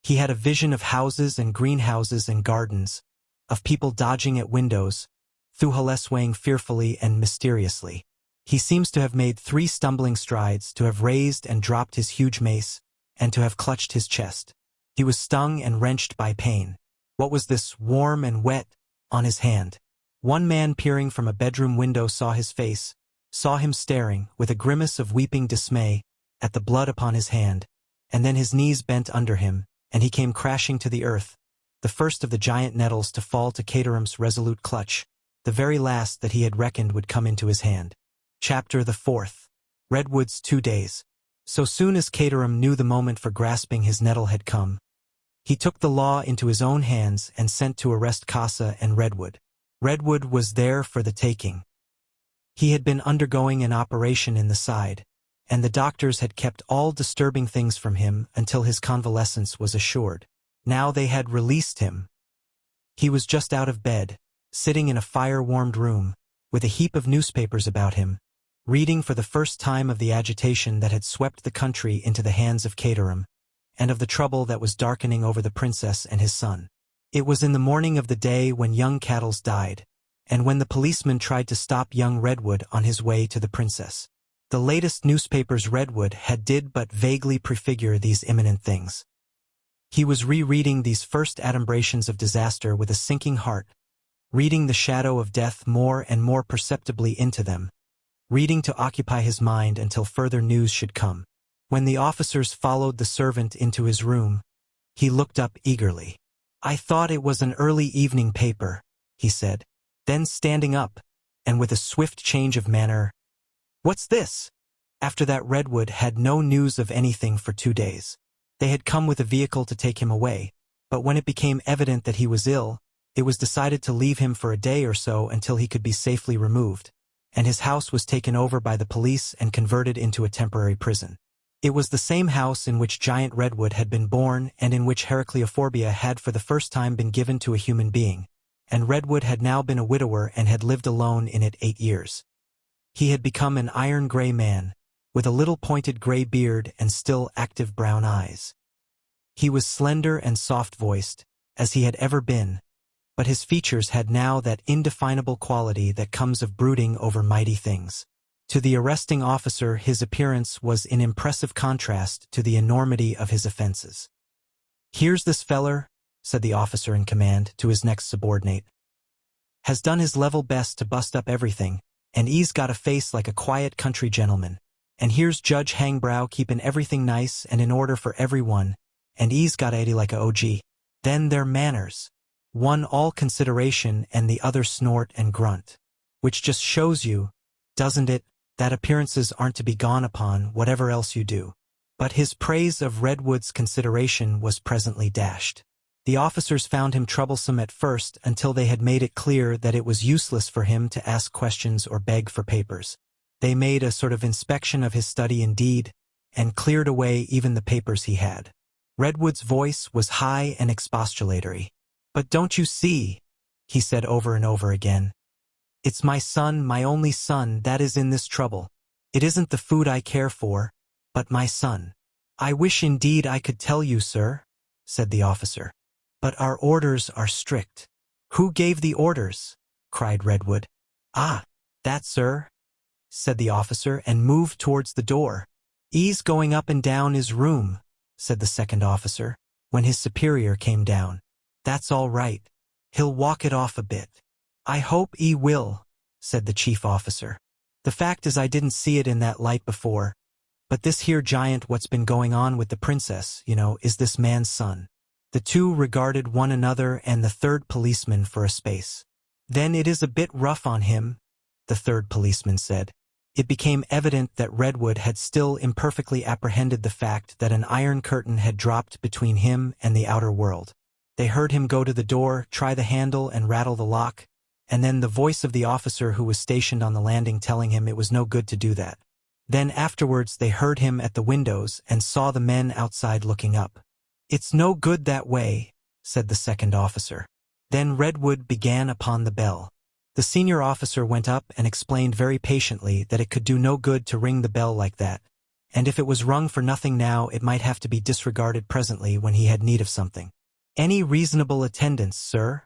He had a vision of houses and greenhouses and gardens, of people dodging at windows, Thuhale swaying fearfully and mysteriously. He seems to have made 3 stumbling strides, to have raised and dropped his huge mace, and to have clutched his chest. He was stung and wrenched by pain. What was this, warm and wet, on his hand? One man peering from a bedroom window saw his face, saw him staring, with a grimace of weeping dismay, at the blood upon his hand, and then his knees bent under him, and he came crashing to the earth, the first of the giant nettles to fall to Caterham's resolute clutch, the very last that he had reckoned would come into his hand. Chapter the 4th. Redwood's 2 days. So soon as Caterham knew the moment for grasping his nettle had come, he took the law into his own hands and sent to arrest Casa and Redwood. Redwood was there for the taking. He had been undergoing an operation in the side, and the doctors had kept all disturbing things from him until his convalescence was assured. Now they had released him. He was just out of bed, sitting in a fire-warmed room, with a heap of newspapers about him, reading for the first time of the agitation that had swept the country into the hands of Caterham, and of the trouble that was darkening over the princess and his son. It was in the morning of the day when young Cattles died, and when the policeman tried to stop young Redwood on his way to the princess. The latest newspapers Redwood had did but vaguely prefigure these imminent things. He was rereading these first adumbrations of disaster with a sinking heart, reading the shadow of death more and more perceptibly into them, reading to occupy his mind until further news should come. When the officers followed the servant into his room, he looked up eagerly. "I thought it was an early evening paper," he said. Then standing up, and with a swift change of manner, "What's this?" After that Redwood had no news of anything for 2 days. They had come with a vehicle to take him away, but when it became evident that he was ill, it was decided to leave him for a day or so until he could be safely removed, and his house was taken over by the police and converted into a temporary prison. It was the same house in which giant Redwood had been born and in which Heracleophobia had for the first time been given to a human being, and Redwood had now been a widower and had lived alone in it 8 years. He had become an iron-gray man, with a little pointed gray beard and still active brown eyes. He was slender and soft-voiced, as he had ever been, but his features had now that indefinable quality that comes of brooding over mighty things. To the arresting officer his appearance was in impressive contrast to the enormity of his offenses. "Here's this feller," said the officer in command to his next subordinate. "Has done his level best to bust up everything, and 'e's got a face like a quiet country gentleman. And here's Judge Hangbrow keeping everything nice and in order for everyone, and 'e's got 80 like a OG. Then their manners. One all consideration and the other snort and grunt. Which just shows you, doesn't it, that appearances aren't to be gone upon whatever else you do." But his praise of Redwood's consideration was presently dashed. The officers found him troublesome at first until they had made it clear that it was useless for him to ask questions or beg for papers. They made a sort of inspection of his study indeed, and cleared away even the papers he had. Redwood's voice was high and expostulatory. "But don't you see," he said over and over again, "it's my son, my only son, that is in this trouble. It isn't the food I care for, but my son." "I wish indeed I could tell you, sir," said the officer. "But our orders are strict." "Who gave the orders?" cried Redwood. "Ah, that, sir," said the officer, and moved towards the door. "'E's going up and down his room," said the second officer, when his superior came down. "That's all right. He'll walk it off a bit." "I hope 'e will," said the chief officer. "The fact is I didn't see it in that light before, but this here giant what's been going on with the princess, is this man's son. The two regarded one another and the third policeman for a space. "Then it is a bit rough on him," the third policeman said. It became evident that Redwood had still imperfectly apprehended the fact that an iron curtain had dropped between him and the outer world. They heard him go to the door, try the handle and rattle the lock, and then the voice of the officer who was stationed on the landing telling him it was no good to do that. Then afterwards they heard him at the windows and saw the men outside looking up. "It's no good that way," said the second officer. Then Redwood began upon the bell. The senior officer went up and explained very patiently that it could do no good to ring the bell like that, and if it was rung for nothing now it might have to be disregarded presently when he had need of something. "Any reasonable attendance, sir,"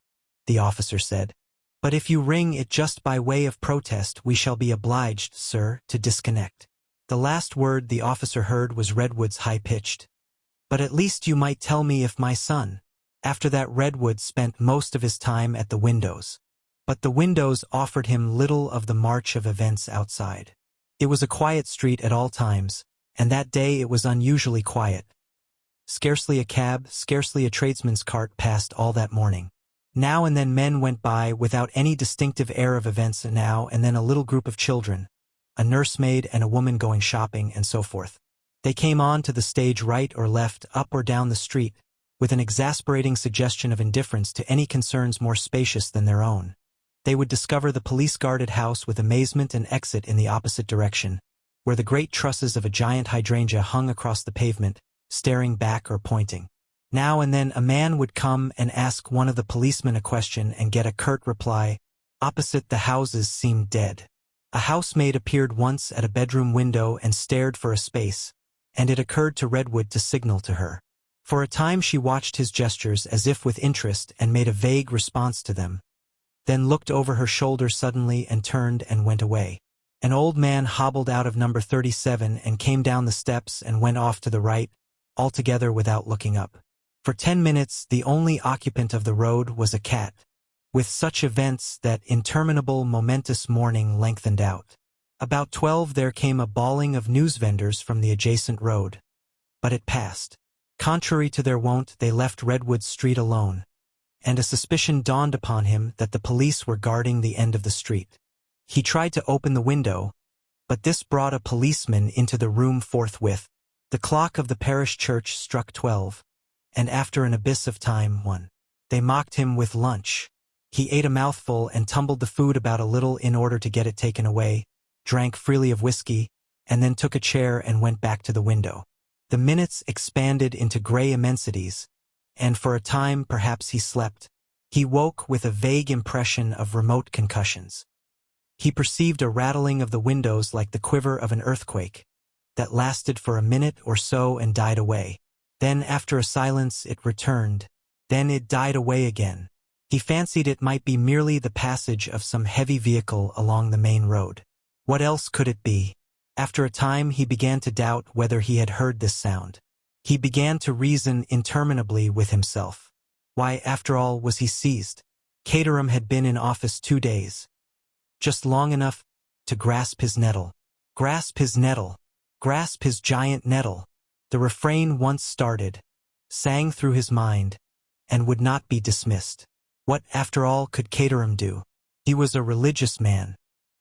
the officer said. "But if you ring it just by way of protest we shall be obliged, sir, to disconnect." The last word the officer heard was Redwood's high-pitched, "But at least you might tell me if my son—" After that Redwood spent most of his time at the windows. But the windows offered him little of the march of events outside. It was a quiet street at all times, and that day it was unusually quiet. Scarcely a cab, scarcely a tradesman's cart passed all that morning. Now and then men went by without any distinctive air of events, and now and then a little group of children, a nursemaid and a woman going shopping, and so forth. They came on to the stage right or left, up or down the street, with an exasperating suggestion of indifference to any concerns more spacious than their own. They would discover the police-guarded house with amazement and exit in the opposite direction, where the great trusses of a giant hydrangea hung across the pavement, staring back or pointing. Now and then a man would come and ask one of the policemen a question and get a curt reply. Opposite the houses seemed dead. A housemaid appeared once at a bedroom window and stared for a space, and it occurred to Redwood to signal to her. For a time she watched his gestures as if with interest and made a vague response to them, then looked over her shoulder suddenly and turned and went away. An old man hobbled out of number 37 and came down the steps and went off to the right, altogether without looking up. For 10 minutes the only occupant of the road was a cat. With such events that interminable momentous morning lengthened out. About 12 there came a bawling of news vendors from the adjacent road. But it passed. Contrary to their wont, they left Redwood Street alone, and a suspicion dawned upon him that the police were guarding the end of the street. He tried to open the window, but this brought a policeman into the room forthwith. The clock of the parish church struck 12, and after an abyss of time 1. They mocked him with lunch. He ate a mouthful and tumbled the food about a little in order to get it taken away, drank freely of whiskey, and then took a chair and went back to the window. The minutes expanded into gray immensities, and for a time perhaps he slept. He woke with a vague impression of remote concussions. He perceived a rattling of the windows like the quiver of an earthquake, that lasted for a minute or so and died away. Then after a silence it returned. Then it died away again. He fancied it might be merely the passage of some heavy vehicle along the main road. What else could it be? After a time he began to doubt whether he had heard this sound. He began to reason interminably with himself. Why, after all, was he seized? Caterham had been in office 2 days. Just long enough to grasp his nettle. Grasp his nettle. Grasp his giant nettle. The refrain once started, sang through his mind, and would not be dismissed. What, after all, could Caterham do? He was a religious man.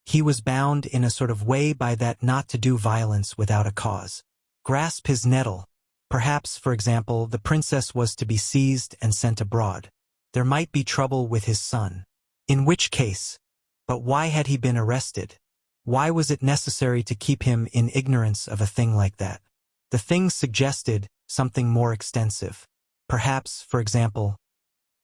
He was bound in a sort of way by that not to do violence without a cause. Grasp his nettle. Perhaps, for example, the princess was to be seized and sent abroad. There might be trouble with his son. In which case? But why had he been arrested? Why was it necessary to keep him in ignorance of a thing like that? The thing suggested something more extensive. Perhaps, for example,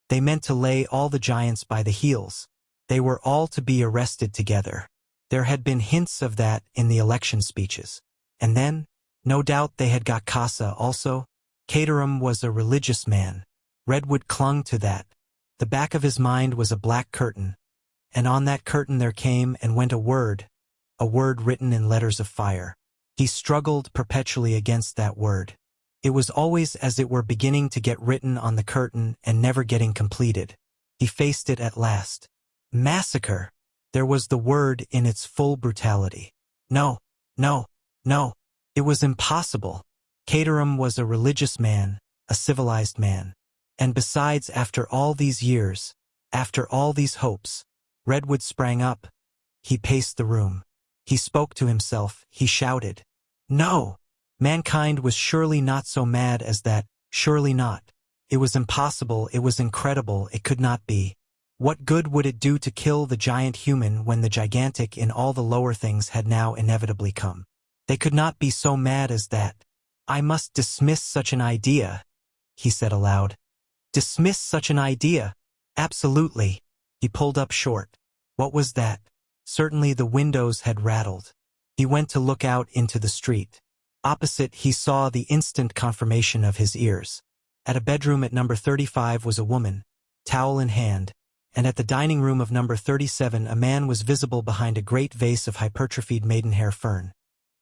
they meant to lay all the giants by the heels. They were all to be arrested together. There had been hints of that in the election speeches. And then, no doubt they had got Casa also. Caterham was a religious man. Redwood clung to that. The back of his mind was a black curtain, and on that curtain there came and went a word written in letters of fire. He struggled perpetually against that word. It was always as it were beginning to get written on the curtain and never getting completed. He faced it at last. Massacre! There was the word in its full brutality. No, no, no. It was impossible. Caterham was a religious man, a civilized man. And besides, after all these years, after all these hopes, Redwood sprang up. He paced the room. He spoke to himself. He shouted. No! Mankind was surely not so mad as that, surely not. It was impossible, it was incredible, it could not be. What good would it do to kill the giant human when the gigantic in all the lower things had now inevitably come? They could not be so mad as that. I must dismiss such an idea, he said aloud. Dismiss such an idea? Absolutely. He pulled up short. What was that? Certainly the windows had rattled. He went to look out into the street. Opposite, he saw the instant confirmation of his ears. At a bedroom at number 35 was a woman, towel in hand, and at the dining room of number 37 a man was visible behind a great vase of hypertrophied maidenhair fern.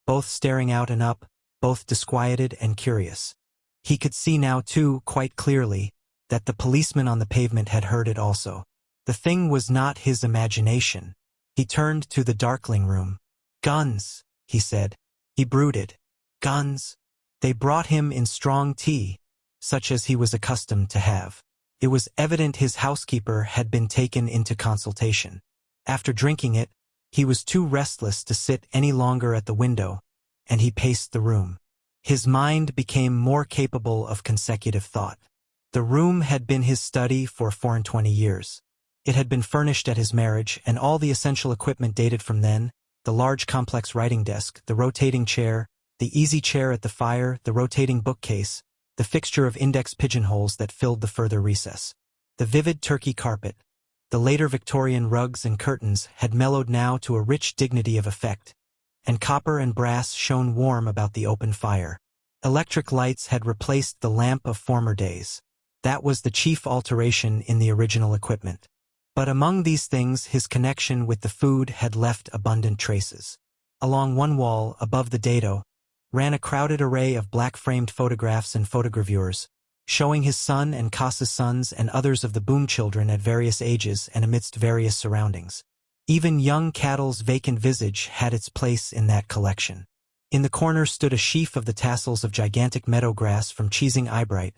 Both staring out and up, both disquieted and curious. He could see now, too, quite clearly, that the policeman on the pavement had heard it also. The thing was not his imagination. He turned to the darkling room. Guns, he said. He brooded. Guns. They brought him in strong tea, such as he was accustomed to have. It was evident his housekeeper had been taken into consultation. After drinking it, he was too restless to sit any longer at the window, and he paced the room. His mind became more capable of consecutive thought. The room had been his study for 24 years. It had been furnished at his marriage, and all the essential equipment dated from then: the large complex writing desk, the rotating chair, the easy chair at the fire, the rotating bookcase, the fixture of index pigeonholes that filled the further recess. The vivid turkey carpet, the later Victorian rugs and curtains had mellowed now to a rich dignity of effect, and copper and brass shone warm about the open fire. Electric lights had replaced the lamp of former days. That was the chief alteration in the original equipment. But among these things his connection with the food had left abundant traces. Along one wall, above the dado, ran a crowded array of black-framed photographs and photogravures, showing his son and Casa's sons and others of the Boom children at various ages and amidst various surroundings. Even young Cattle's vacant visage had its place in that collection. In the corner stood a sheaf of the tassels of gigantic meadow grass from Cheesing Eyebright,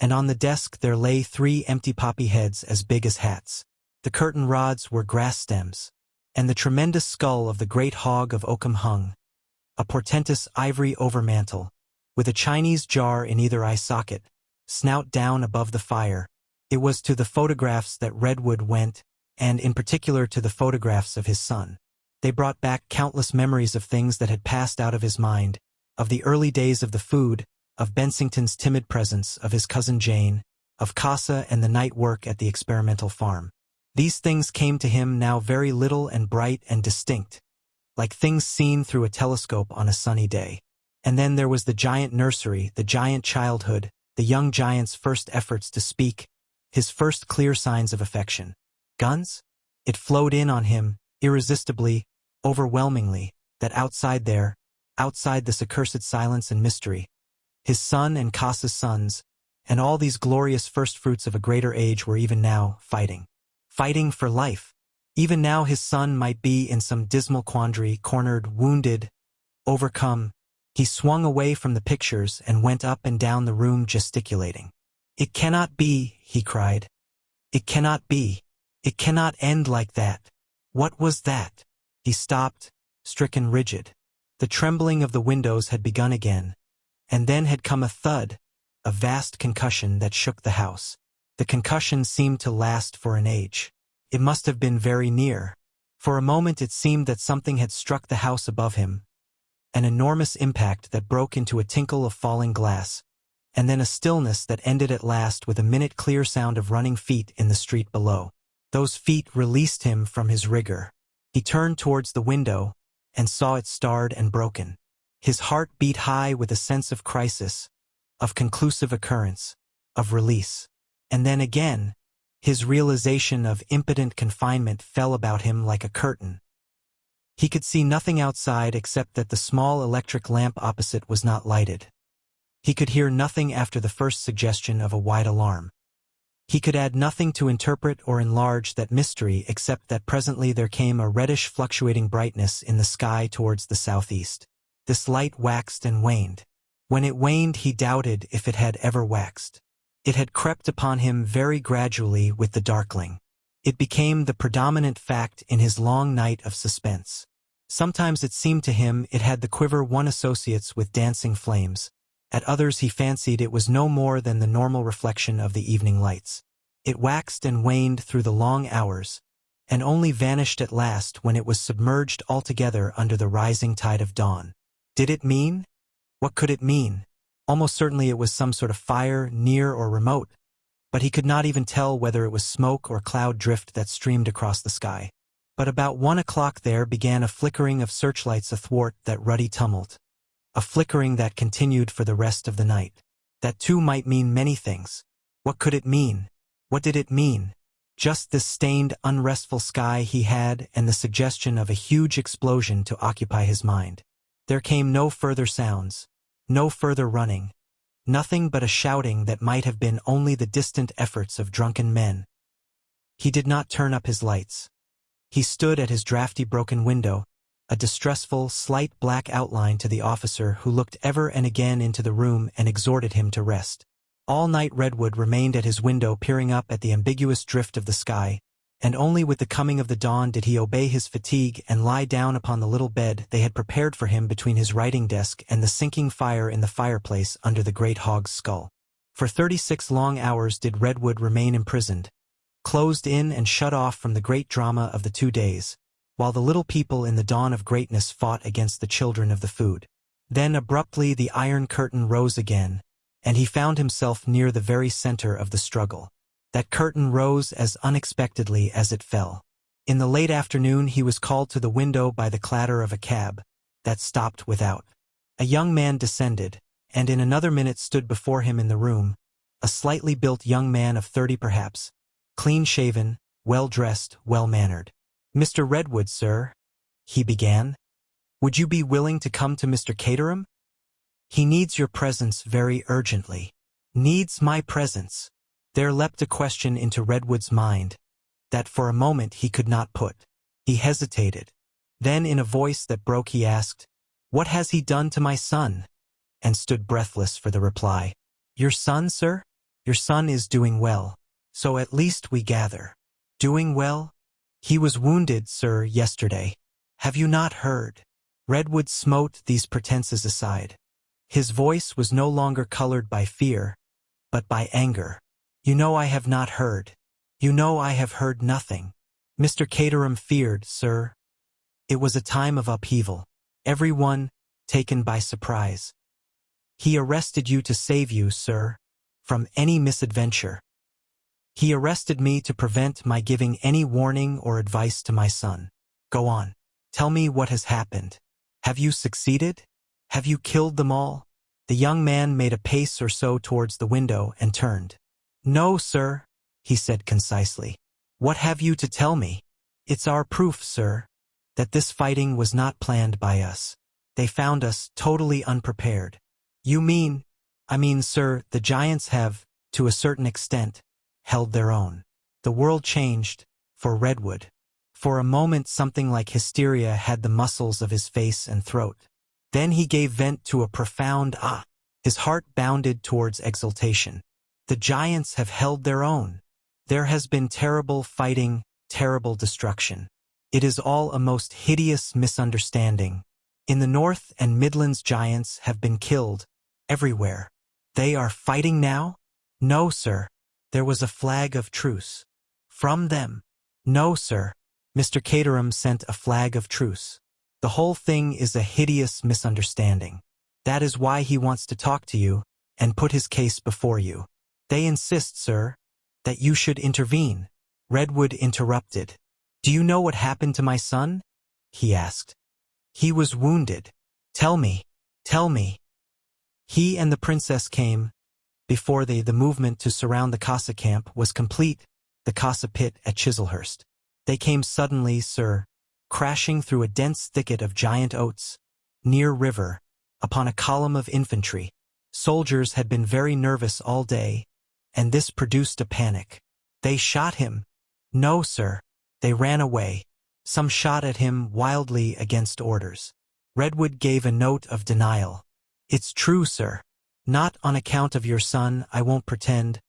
and on the desk there lay 3 empty poppy heads as big as hats. The curtain rods were grass stems, and the tremendous skull of the great hog of oakum hung, a portentous ivory overmantel, with a Chinese jar in either eye socket, snout down above the fire. It was to the photographs that Redwood went, and in particular to the photographs of his son. They brought back countless memories of things that had passed out of his mind, of the early days of the food, of Bensington's timid presence, of his cousin Jane, of Casa and the night work at the experimental farm. These things came to him now very little and bright and distinct, like things seen through a telescope on a sunny day. And then there was the giant nursery, the giant childhood, the young giant's first efforts to speak, his first clear signs of affection. Guns? It flowed in on him, irresistibly, overwhelmingly, that outside there, outside this accursed silence and mystery, his son and Casa's sons, and all these glorious first-fruits of a greater age were even now fighting. Fighting for life. Even now his son might be in some dismal quandary, cornered, wounded, overcome. He swung away from the pictures and went up and down the room gesticulating. It cannot be, he cried. It cannot be. It cannot end like that. What was that? He stopped, stricken rigid. The trembling of the windows had begun again, and then had come a thud, a vast concussion that shook the house. The concussion seemed to last for an age. It must have been very near. For a moment it seemed that something had struck the house above him, an enormous impact that broke into a tinkle of falling glass, and then a stillness that ended at last with a minute-clear sound of running feet in the street below. Those feet released him from his rigor. He turned towards the window and saw it starred and broken. His heart beat high with a sense of crisis, of conclusive occurrence, of release. And then again, his realization of impotent confinement fell about him like a curtain. He could see nothing outside except that the small electric lamp opposite was not lighted. He could hear nothing after the first suggestion of a wide alarm. He could add nothing to interpret or enlarge that mystery except that presently there came a reddish fluctuating brightness in the sky towards the southeast. This light waxed and waned. When it waned he doubted if it had ever waxed. It had crept upon him very gradually with the darkling. It became the predominant fact in his long night of suspense. Sometimes it seemed to him it had the quiver one associates with dancing flames. At others he fancied it was no more than the normal reflection of the evening lights. It waxed and waned through the long hours, and only vanished at last when it was submerged altogether under the rising tide of dawn. Did it mean? What could it mean? Almost certainly it was some sort of fire, near or remote, but he could not even tell whether it was smoke or cloud drift that streamed across the sky. But about 1 o'clock there began a flickering of searchlights athwart that ruddy tumult, a flickering that continued for the rest of the night. That too might mean many things. What could it mean? What did it mean? Just this stained, unrestful sky he had, and the suggestion of a huge explosion to occupy his mind. There came no further sounds, no further running, nothing but a shouting that might have been only the distant efforts of drunken men. He did not turn up his lights. He stood at his draughty broken window, a distressful, slight black outline to the officer who looked ever and again into the room and exhorted him to rest. All night Redwood remained at his window peering up at the ambiguous drift of the sky, and only with the coming of the dawn did he obey his fatigue and lie down upon the little bed they had prepared for him between his writing desk and the sinking fire in the fireplace under the great hog's skull. For 36 long hours did Redwood remain imprisoned, closed in and shut off from the great drama of the 2 days, while the little people in the dawn of greatness fought against the children of the food. Then abruptly the iron curtain rose again, and he found himself near the very center of the struggle. That curtain rose as unexpectedly as it fell. In the late afternoon he was called to the window by the clatter of a cab that stopped without. A young man descended, and in another minute stood before him in the room, a slightly built young man of 30 perhaps, clean-shaven, well-dressed, well-mannered. "Mr. Redwood, sir," he began. "Would you be willing to come to Mr. Caterham? He needs your presence very urgently." "Needs my presence?" There leapt a question into Redwood's mind that for a moment he could not put. He hesitated. Then in a voice that broke he asked, "What has he done to my son?" and stood breathless for the reply. "Your son, sir? Your son is doing well. So at least we gather." "Doing well? He was wounded, sir, yesterday. Have you not heard?" Redwood smote these pretenses aside. His voice was no longer colored by fear, but by anger. "You know I have not heard. You know I have heard nothing. Mr. Caterham feared, sir. It was a time of upheaval. Every one taken by surprise. He arrested you to save you, sir, from any misadventure. He arrested me to prevent my giving any warning or advice to my son. Go on. Tell me what has happened. Have you succeeded? Have you killed them all?" The young man made a pace or so towards the window and turned. "No, sir," he said concisely. "What have you to tell me?" "It's our proof, sir, that this fighting was not planned by us. They found us totally unprepared." "You mean?" "I mean, sir, the giants have, to a certain extent, held their own." The world changed, for Redwood. For a moment something like hysteria had the muscles of his face and throat. Then he gave vent to a profound ah. His heart bounded towards exultation. The giants have held their own. There has been terrible fighting, terrible destruction. It is all a most hideous misunderstanding. In the North and Midlands giants have been killed, everywhere. They are fighting now? No, sir. There was a flag of truce. From them? No, sir. Mr. Caterham sent a flag of truce. The whole thing is a hideous misunderstanding. That is why he wants to talk to you and put his case before you. They insist, sir, that you should intervene." Redwood interrupted. "Do you know what happened to my son?" he asked. "He was wounded. Tell me, tell me." He and the princess came, before the movement to surround the Casa camp was complete, the Casa pit at Chislehurst. They came suddenly, sir, crashing through a dense thicket of giant oats, near river, upon a column of infantry. Soldiers had been very nervous all day, and this produced a panic. "They shot him." "No, sir. They ran away. Some shot at him wildly against orders." Redwood gave a note of denial. "It's true, sir. Not on account of your son, I won't pretend,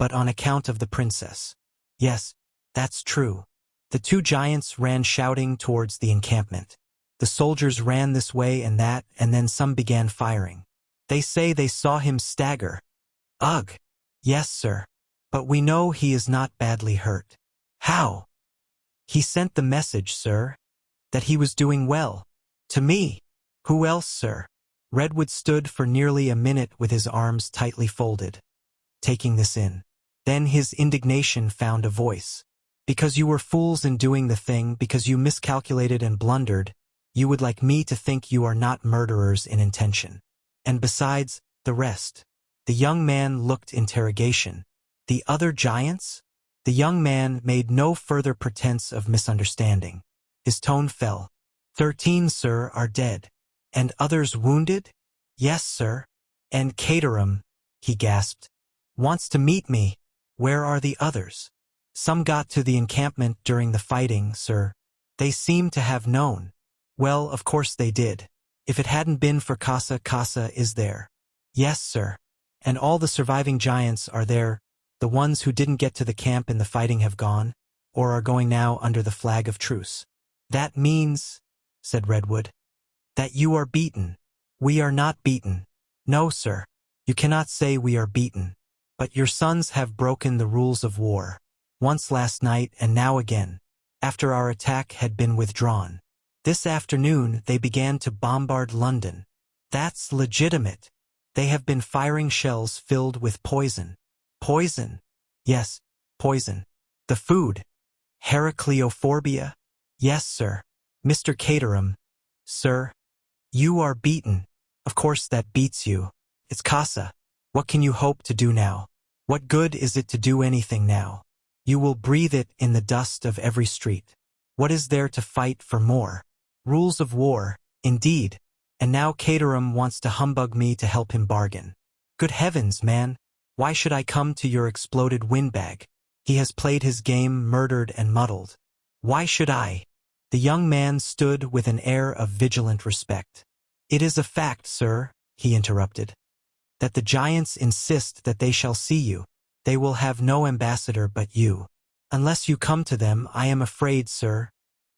but on account of the princess. Yes, that's true. The two giants ran shouting towards the encampment. The soldiers ran this way and that, and then some began firing. They say they saw him stagger. Ugh! Yes, sir. But we know he is not badly hurt. How? He sent the message, sir, that he was doing well. To me. Who else, sir? Redwood stood for nearly a minute with his arms tightly folded, taking this in. Then his indignation found a voice. Because you were fools in doing the thing, because you miscalculated and blundered, you would like me to think you are not murderers in intention. And besides, the rest. The young man looked interrogation. The other giants? The young man made no further pretense of misunderstanding. His tone fell. 13, sir, are dead. And others wounded? Yes, sir. And Caterham, he gasped, wants to meet me. Where are the others? Some got to the encampment during the fighting, sir. They seem to have known. Well, of course they did. If it hadn't been for Casa is there. Yes, sir. And all the surviving giants are there. The ones who didn't get to the camp in the fighting have gone, or are going now under the flag of truce. That means, said Redwood, that you are beaten. We are not beaten. No, sir. You cannot say we are beaten. But your sons have broken the rules of war. Once last night and now again, after our attack had been withdrawn. This afternoon they began to bombard London. That's legitimate. They have been firing shells filled with poison. Poison? Yes, poison. The food. Heracleophobia? Yes, sir. Mr. Caterham. Sir. You are beaten. Of course that beats you. It's Casa. What can you hope to do now? What good is it to do anything now? You will breathe it in the dust of every street. What is there to fight for more? Rules of war, indeed. And now Caterham wants to humbug me to help him bargain. Good heavens, man. Why should I come to your exploded windbag? He has played his game, murdered and muddled. Why should I? The young man stood with an air of vigilant respect. It is a fact, sir, he interrupted, that the giants insist that they shall see you. They will have no ambassador but you. Unless you come to them, I am afraid, sir,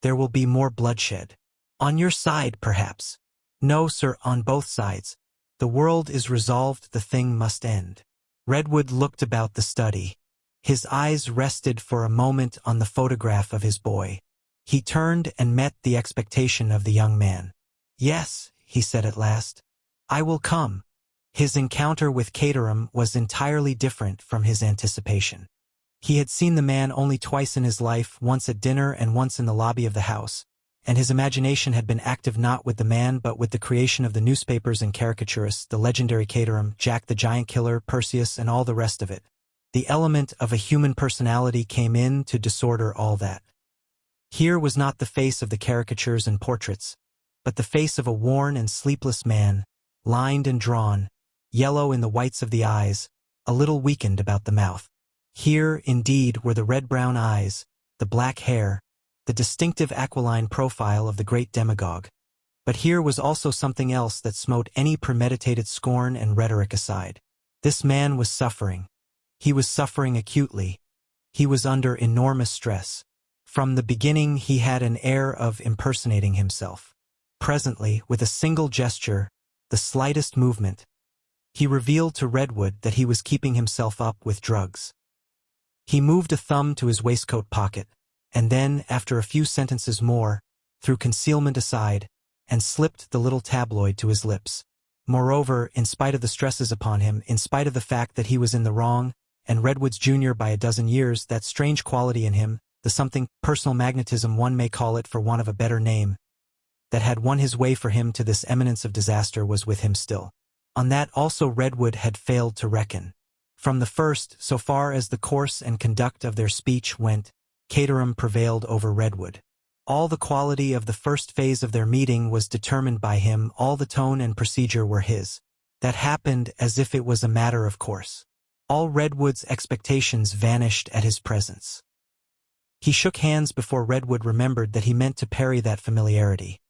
there will be more bloodshed. On your side, perhaps. No, sir, on both sides. The world is resolved, the thing must end. Redwood looked about the study. His eyes rested for a moment on the photograph of his boy. He turned and met the expectation of the young man. Yes, he said at last. I will come. His encounter with Caterham was entirely different from his anticipation. He had seen the man only twice in his life, once at dinner and once in the lobby of the house, and his imagination had been active not with the man but with the creation of the newspapers and caricaturists, the legendary Caterham, Jack the Giant Killer, Perseus, and all the rest of it. The element of a human personality came in to disorder all that. Here was not the face of the caricatures and portraits, but the face of a worn and sleepless man, lined and drawn, yellow in the whites of the eyes, a little weakened about the mouth. Here, indeed, were the red-brown eyes, the black hair, the distinctive aquiline profile of the great demagogue. But here was also something else that smote any premeditated scorn and rhetoric aside. This man was suffering. He was suffering acutely. He was under enormous stress. From the beginning he had an air of impersonating himself. Presently, with a single gesture, the slightest movement, he revealed to Redwood that he was keeping himself up with drugs. He moved a thumb to his waistcoat pocket, and then, after a few sentences more, threw concealment aside, and slipped the little tabloid to his lips. Moreover, in spite of the stresses upon him, in spite of the fact that he was in the wrong, and Redwood's junior by a dozen years, that strange quality in him, the something, personal magnetism one may call it for want of a better name, that had won his way for him to this eminence of disaster was with him still. On that also Redwood had failed to reckon. From the first, so far as the course and conduct of their speech went, Caterham prevailed over Redwood. All the quality of the first phase of their meeting was determined by him, all the tone and procedure were his. That happened as if it was a matter of course. All Redwood's expectations vanished at his presence. He shook hands before Redwood remembered that he meant to parry that familiarity.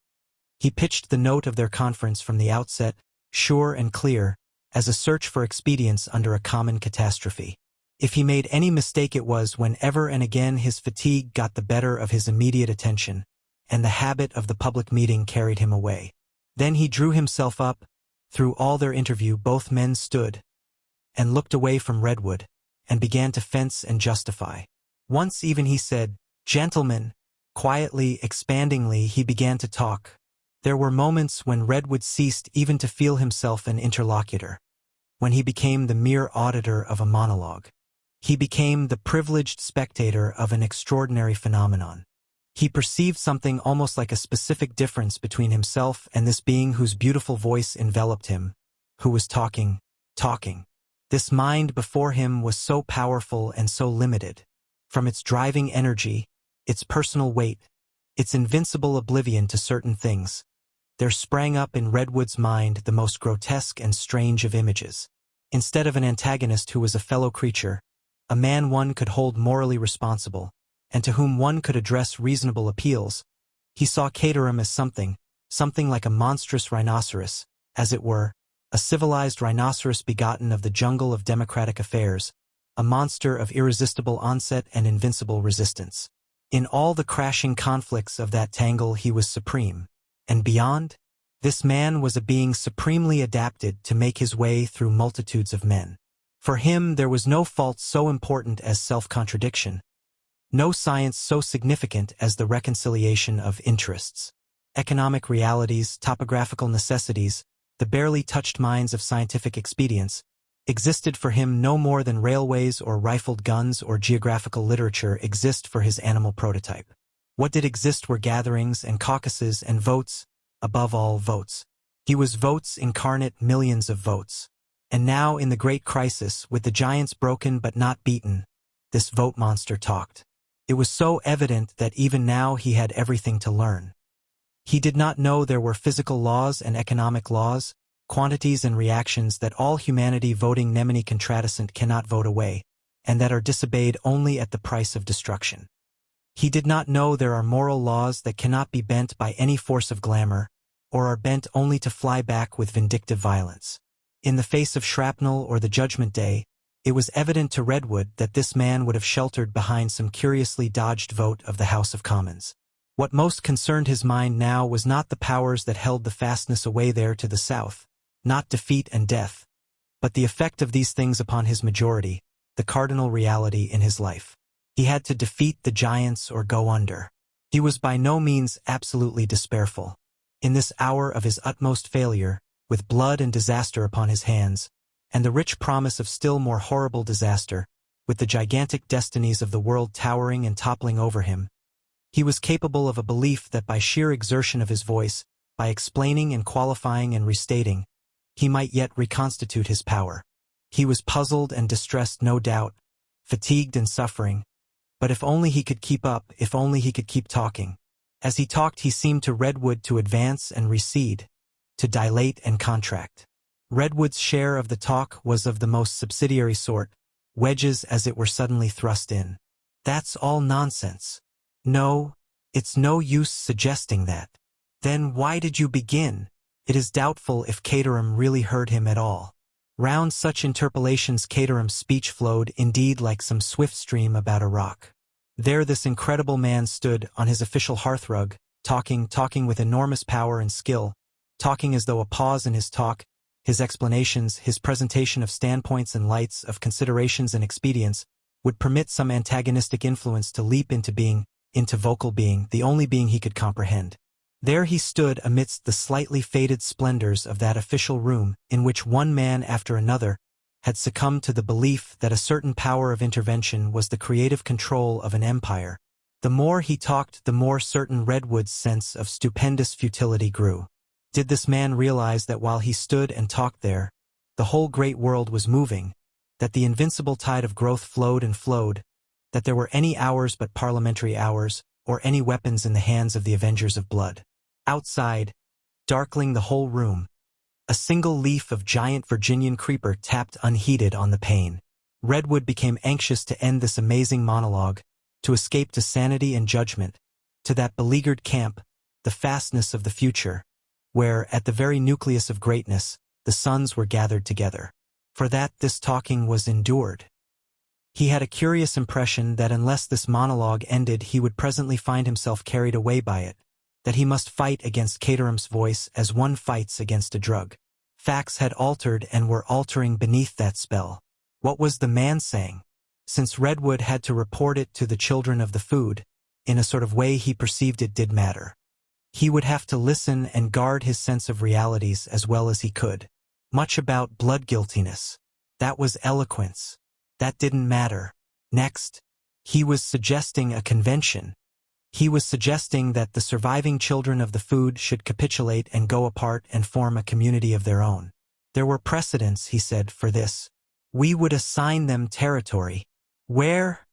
He pitched the note of their conference from the outset, sure and clear, as a search for expedients under a common catastrophe. If he made any mistake, it was when ever and again his fatigue got the better of his immediate attention, and the habit of the public meeting carried him away. Then he drew himself up. Through all their interview both men stood and looked away from Redwood, and began to fence and justify. Once even he said, "Gentlemen," quietly, expandingly he began to talk. There were moments when Redwood ceased even to feel himself an interlocutor, when he became the mere auditor of a monologue. He became the privileged spectator of an extraordinary phenomenon. He perceived something almost like a specific difference between himself and this being whose beautiful voice enveloped him, who was talking. This mind before him was so powerful and so limited. From its driving energy, its personal weight, its invincible oblivion to certain things, there sprang up in Redwood's mind the most grotesque and strange of images. Instead of an antagonist who was a fellow creature, a man one could hold morally responsible, and to whom one could address reasonable appeals, he saw Caterham as something like a monstrous rhinoceros, as it were, a civilized rhinoceros begotten of the jungle of democratic affairs, a monster of irresistible onset and invincible resistance. In all the crashing conflicts of that tangle he was supreme. And beyond, this man was a being supremely adapted to make his way through multitudes of men. For him there was no fault so important as self-contradiction, no science so significant as the reconciliation of interests. Economic realities, topographical necessities, the barely touched minds of scientific expedients, existed for him no more than railways or rifled guns or geographical literature exist for his animal prototype. What did exist were gatherings and caucuses and votes, above all votes. He was votes incarnate, millions of votes. And now in the great crisis, with the giants broken but not beaten, this vote monster talked. It was so evident that even now he had everything to learn. He did not know there were physical laws and economic laws, quantities and reactions that all humanity voting nemine contradicent cannot vote away, and that are disobeyed only at the price of destruction. He did not know there are moral laws that cannot be bent by any force of glamour, or are bent only to fly back with vindictive violence. In the face of shrapnel or the Judgment Day, it was evident to Redwood that this man would have sheltered behind some curiously dodged vote of the House of Commons. What most concerned his mind now was not the powers that held the fastness away there to the south, not defeat and death, but the effect of these things upon his majority, the cardinal reality in his life. He had to defeat the giants or go under. He was by no means absolutely despairful. In this hour of his utmost failure, with blood and disaster upon his hands, and the rich promise of still more horrible disaster, with the gigantic destinies of the world towering and toppling over him, he was capable of a belief that by sheer exertion of his voice, by explaining and qualifying and restating, he might yet reconstitute his power. He was puzzled and distressed, no doubt, fatigued and suffering, but if only he could keep up, if only he could keep talking. As he talked he seemed to Redwood to advance and recede, to dilate and contract. Redwood's share of the talk was of the most subsidiary sort, wedges as it were suddenly thrust in. "That's all nonsense." "No, it's no use suggesting that." "Then why did you begin?" It is doubtful if Caterham really heard him at all. Round such interpolations Caterham's speech flowed indeed like some swift stream about a rock. There this incredible man stood on his official hearthrug, talking with enormous power and skill, talking as though a pause in his talk, his explanations, his presentation of standpoints and lights, of considerations and expedients, would permit some antagonistic influence to leap into being, into vocal being, the only being he could comprehend. There he stood amidst the slightly faded splendors of that official room in which one man after another had succumbed to the belief that a certain power of intervention was the creative control of an empire. The more he talked, the more certain Redwood's sense of stupendous futility grew. Did this man realize that while he stood and talked there, the whole great world was moving, that the invincible tide of growth flowed and flowed, that there were any hours but parliamentary hours, or any weapons in the hands of the avengers of blood? Outside, darkling the whole room, a single leaf of giant Virginian creeper tapped unheeded on the pane. Redwood became anxious to end this amazing monologue, to escape to sanity and judgment, to that beleaguered camp, the fastness of the future, where, at the very nucleus of greatness, the suns were gathered together. For that this talking was endured. He had a curious impression that unless this monologue ended he would presently find himself carried away by it, that he must fight against Caterham's voice as one fights against a drug. Facts had altered and were altering beneath that spell. What was the man saying? Since Redwood had to report it to the children of the food, in a sort of way he perceived it did matter. He would have to listen and guard his sense of realities as well as he could. Much about blood guiltiness. That was eloquence. That didn't matter. Next, he was suggesting a convention. He was suggesting that the surviving children of the food should capitulate and go apart and form a community of their own. There were precedents, he said, for this. We would assign them territory. Where?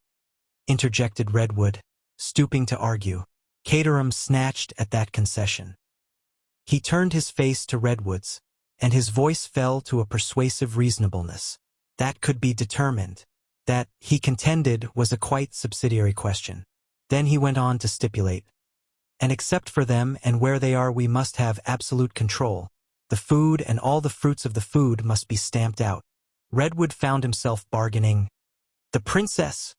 Interjected Redwood, stooping to argue. Caterham snatched at that concession. He turned his face to Redwood's, and his voice fell to a persuasive reasonableness. That could be determined. That, he contended, was a quite subsidiary question. Then he went on to stipulate. And except for them and where they are we must have absolute control. The food and all the fruits of the food must be stamped out. Redwood found himself bargaining. The princess!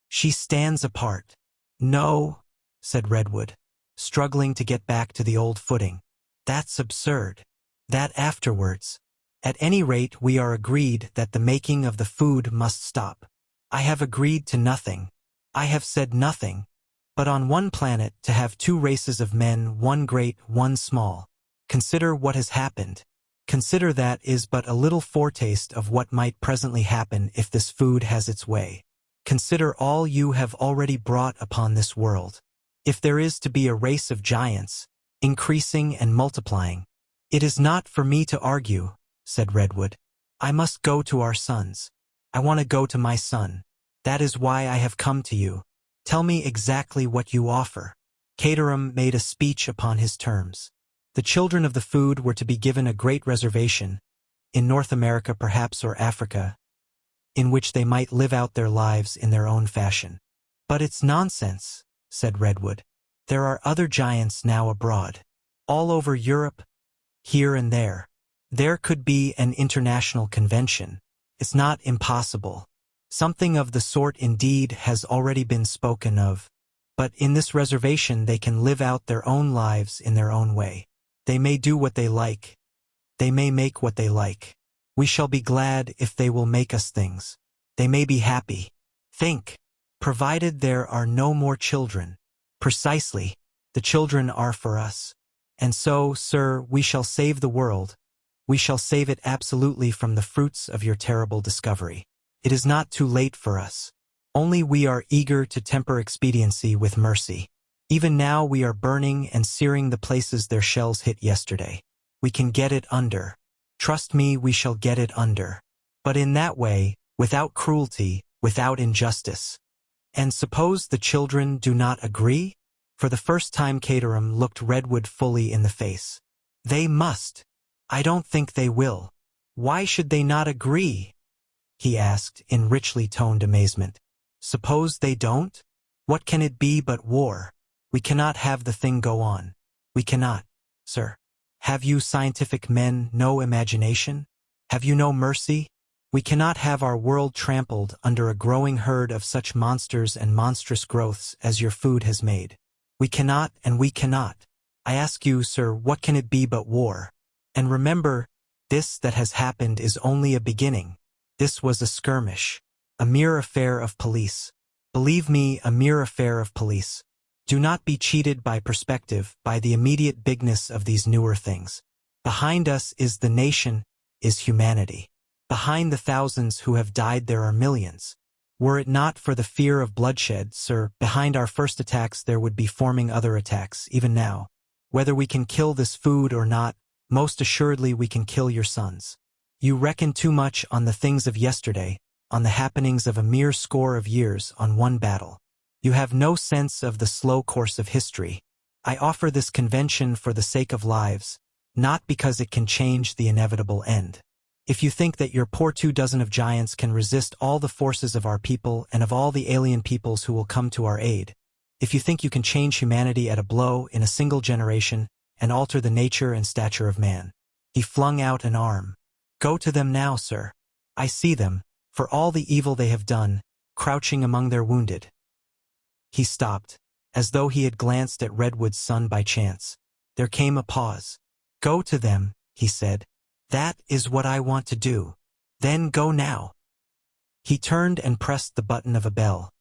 She stands apart. No, said Redwood, struggling to get back to the old footing. That's absurd. That afterwards. At any rate we are agreed that the making of the food must stop. I have agreed to nothing. I have said nothing. But on one planet to have two races of men, one great, one small. Consider what has happened. Consider that is but a little foretaste of what might presently happen if this food has its way. Consider all you have already brought upon this world. If there is to be a race of giants, increasing and multiplying. It is not for me to argue, said Redwood. I must go to our sons. I want to go to my son. That is why I have come to you. Tell me exactly what you offer. Caterham made a speech upon his terms. The children of the food were to be given a great reservation, in North America perhaps or Africa, in which they might live out their lives in their own fashion. But it's nonsense, said Redwood. There are other giants now abroad. All over Europe, here and there. There could be an international convention. It's not impossible. Something of the sort indeed has already been spoken of. But in this reservation they can live out their own lives in their own way. They may do what they like. They may make what they like. We shall be glad if they will make us things. They may be happy. Think. Provided there are no more children. Precisely. The children are for us. And so, sir, we shall save the world. We shall save it absolutely from the fruits of your terrible discovery. It is not too late for us. Only we are eager to temper expediency with mercy. Even now we are burning and searing the places their shells hit yesterday. We can get it under. Trust me, we shall get it under. But in that way, without cruelty, without injustice. And suppose the children do not agree? For the first time Caterham looked Redwood fully in the face. They must. I don't think they will. Why should they not agree? He asked in richly toned amazement. Suppose they don't? What can it be but war? We cannot have the thing go on. We cannot, sir. Have you scientific men no imagination? Have you no mercy? We cannot have our world trampled under a growing herd of such monsters and monstrous growths as your food has made. We cannot and we cannot. I ask you, sir, what can it be but war? And remember, this that has happened is only a beginning. This was a skirmish, a mere affair of police. Believe me, a mere affair of police. Do not be cheated by perspective, by the immediate bigness of these newer things. Behind us is the nation, is humanity. Behind the thousands who have died there are millions. Were it not for the fear of bloodshed, sir, behind our first attacks there would be forming other attacks, even now. Whether we can kill this food or not, most assuredly we can kill your sons. You reckon too much on the things of yesterday, on the happenings of a mere score of years, on one battle. You have no sense of the slow course of history. I offer this convention for the sake of lives, not because it can change the inevitable end. If you think that your poor 24 of giants can resist all the forces of our people and of all the alien peoples who will come to our aid, if you think you can change humanity at a blow in a single generation and alter the nature and stature of man. He flung out an arm. Go to them now, sir. I see them, for all the evil they have done, crouching among their wounded. He stopped, as though he had glanced at Redwood's son by chance. There came a pause. "Go to them," he said. "That is what I want to do. Then go now." He turned and pressed the button of a bell.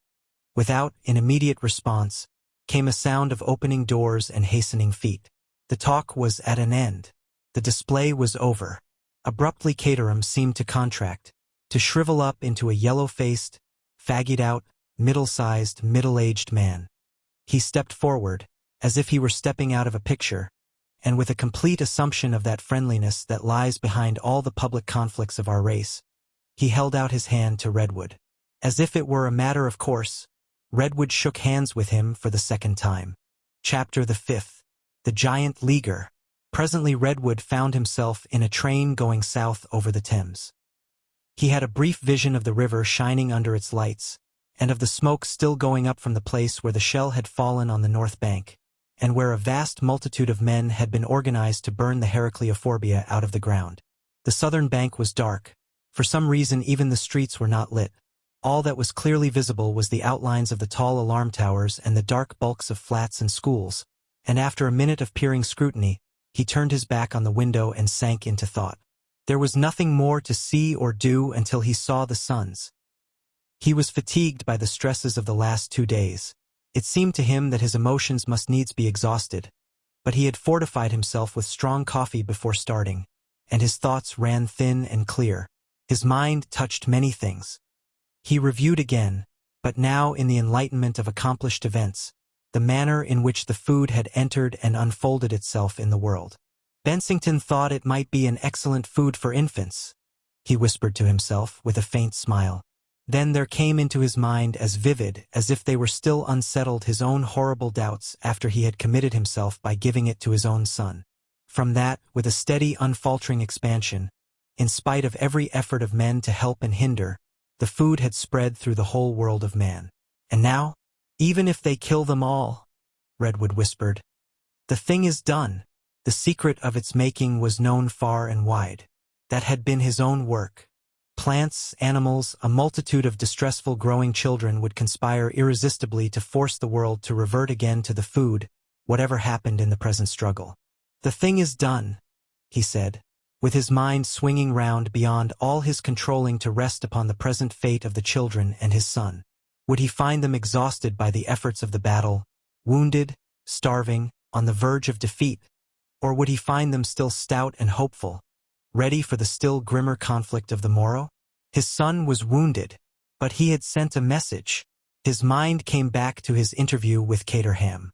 Without an immediate response, came a sound of opening doors and hastening feet. The talk was at an end. The display was over. Abruptly Caterham seemed to contract, to shrivel up into a yellow-faced, faggied-out, middle-sized, middle-aged man. He stepped forward, as if he were stepping out of a picture, and with a complete assumption of that friendliness that lies behind all the public conflicts of our race, he held out his hand to Redwood. As if it were a matter of course, Redwood shook hands with him for the second time. Chapter the 5th. The Giant Leaguer. Presently Redwood found himself in a train going south over the Thames. He had a brief vision of the river shining under its lights, and of the smoke still going up from the place where the shell had fallen on the north bank, and where a vast multitude of men had been organized to burn the Heracleophobia out of the ground. The southern bank was dark. For some reason even the streets were not lit. All that was clearly visible was the outlines of the tall alarm towers and the dark bulks of flats and schools, and after a minute of peering scrutiny, he turned his back on the window and sank into thought. There was nothing more to see or do until he saw the suns. He was fatigued by the stresses of the last 2 days. It seemed to him that his emotions must needs be exhausted, but he had fortified himself with strong coffee before starting, and his thoughts ran thin and clear. His mind touched many things. He reviewed again, but now in the enlightenment of accomplished events, the manner in which the food had entered and unfolded itself in the world. Bensington thought it might be an excellent food for infants, he whispered to himself with a faint smile. Then there came into his mind as vivid as if they were still unsettled his own horrible doubts after he had committed himself by giving it to his own son. From that, with a steady, unfaltering expansion, in spite of every effort of men to help and hinder, the food had spread through the whole world of man. And now, even if they kill them all, Redwood whispered, the thing is done. The secret of its making was known far and wide. That had been his own work. Plants, animals, a multitude of distressful growing children would conspire irresistibly to force the world to revert again to the food, whatever happened in the present struggle. The thing is done, he said, with his mind swinging round beyond all his controlling to rest upon the present fate of the children and his son. Would he find them exhausted by the efforts of the battle, wounded, starving, on the verge of defeat, or would he find them still stout and hopeful, ready for the still grimmer conflict of the morrow? His son was wounded, but he had sent a message. His mind came back to his interview with Caterham.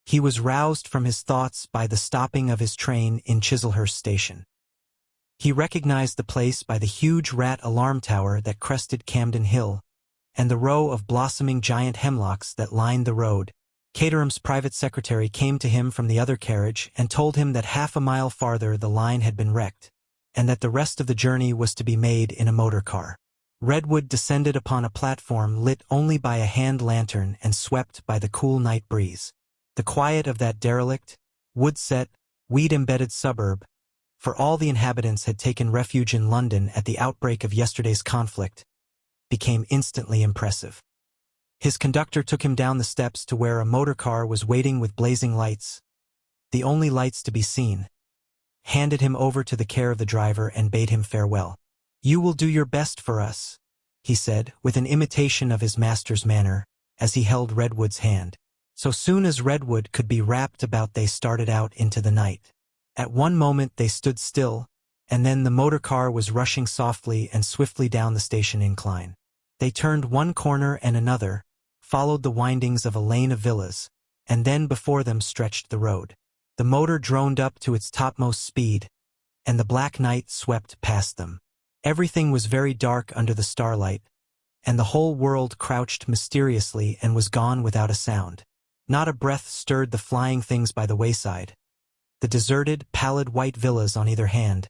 He was roused from his thoughts by the stopping of his train in Chislehurst station. He recognized the place by the huge rat alarm tower that crested Camden Hill, and the row of blossoming giant hemlocks that lined the road. Caterham's private secretary came to him from the other carriage and told him that half a mile farther the line had been wrecked, and that the rest of the journey was to be made in a motor car. Redwood descended upon a platform lit only by a hand lantern and swept by the cool night breeze. The quiet of that derelict, wood-set, weed-embedded suburb, for all the inhabitants had taken refuge in London at the outbreak of yesterday's conflict, became instantly impressive. His conductor took him down the steps to where a motor car was waiting with blazing lights, the only lights to be seen, handed him over to the care of the driver and bade him farewell. "You will do your best for us," he said, with an imitation of his master's manner, as he held Redwood's hand. So soon as Redwood could be wrapped about they started out into the night. At one moment they stood still, and then the motor car was rushing softly and swiftly down the station incline. They turned one corner and another, followed the windings of a lane of villas, and then before them stretched the road. The motor droned up to its topmost speed, and the black night swept past them. Everything was very dark under the starlight, and the whole world crouched mysteriously and was gone without a sound. Not a breath stirred the flying things by the wayside. The deserted, pallid white villas on either hand,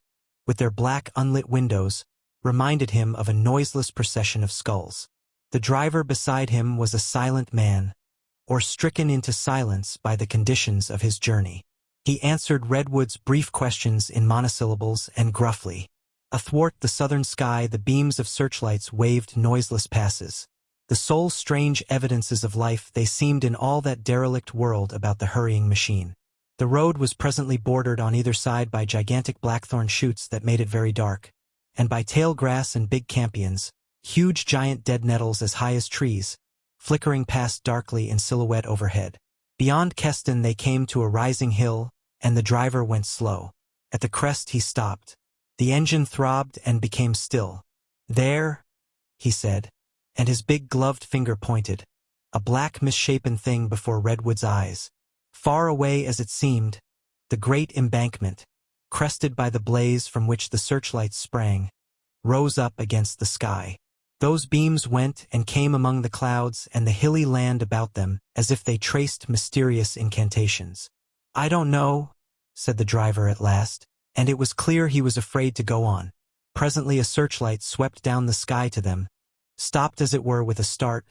with their black unlit windows, reminded him of a noiseless procession of skulls. The driver beside him was a silent man, or stricken into silence by the conditions of his journey. He answered Redwood's brief questions in monosyllables and gruffly. Athwart the southern sky the beams of searchlights waved noiseless passes, the sole strange evidences of life they seemed in all that derelict world about the hurrying machine. The road was presently bordered on either side by gigantic blackthorn shoots that made it very dark, and by tail grass and big campions, huge giant dead nettles as high as trees, flickering past darkly in silhouette overhead. Beyond Keston they came to a rising hill, and the driver went slow. At the crest he stopped. The engine throbbed and became still. "There," he said, and his big gloved finger pointed, a black misshapen thing before Redwood's eyes. Far away as it seemed, the great embankment, crested by the blaze from which the searchlights sprang, rose up against the sky. Those beams went and came among the clouds and the hilly land about them as if they traced mysterious incantations. "I don't know," said the driver at last, and it was clear he was afraid to go on. Presently a searchlight swept down the sky to them, stopped as it were with a start,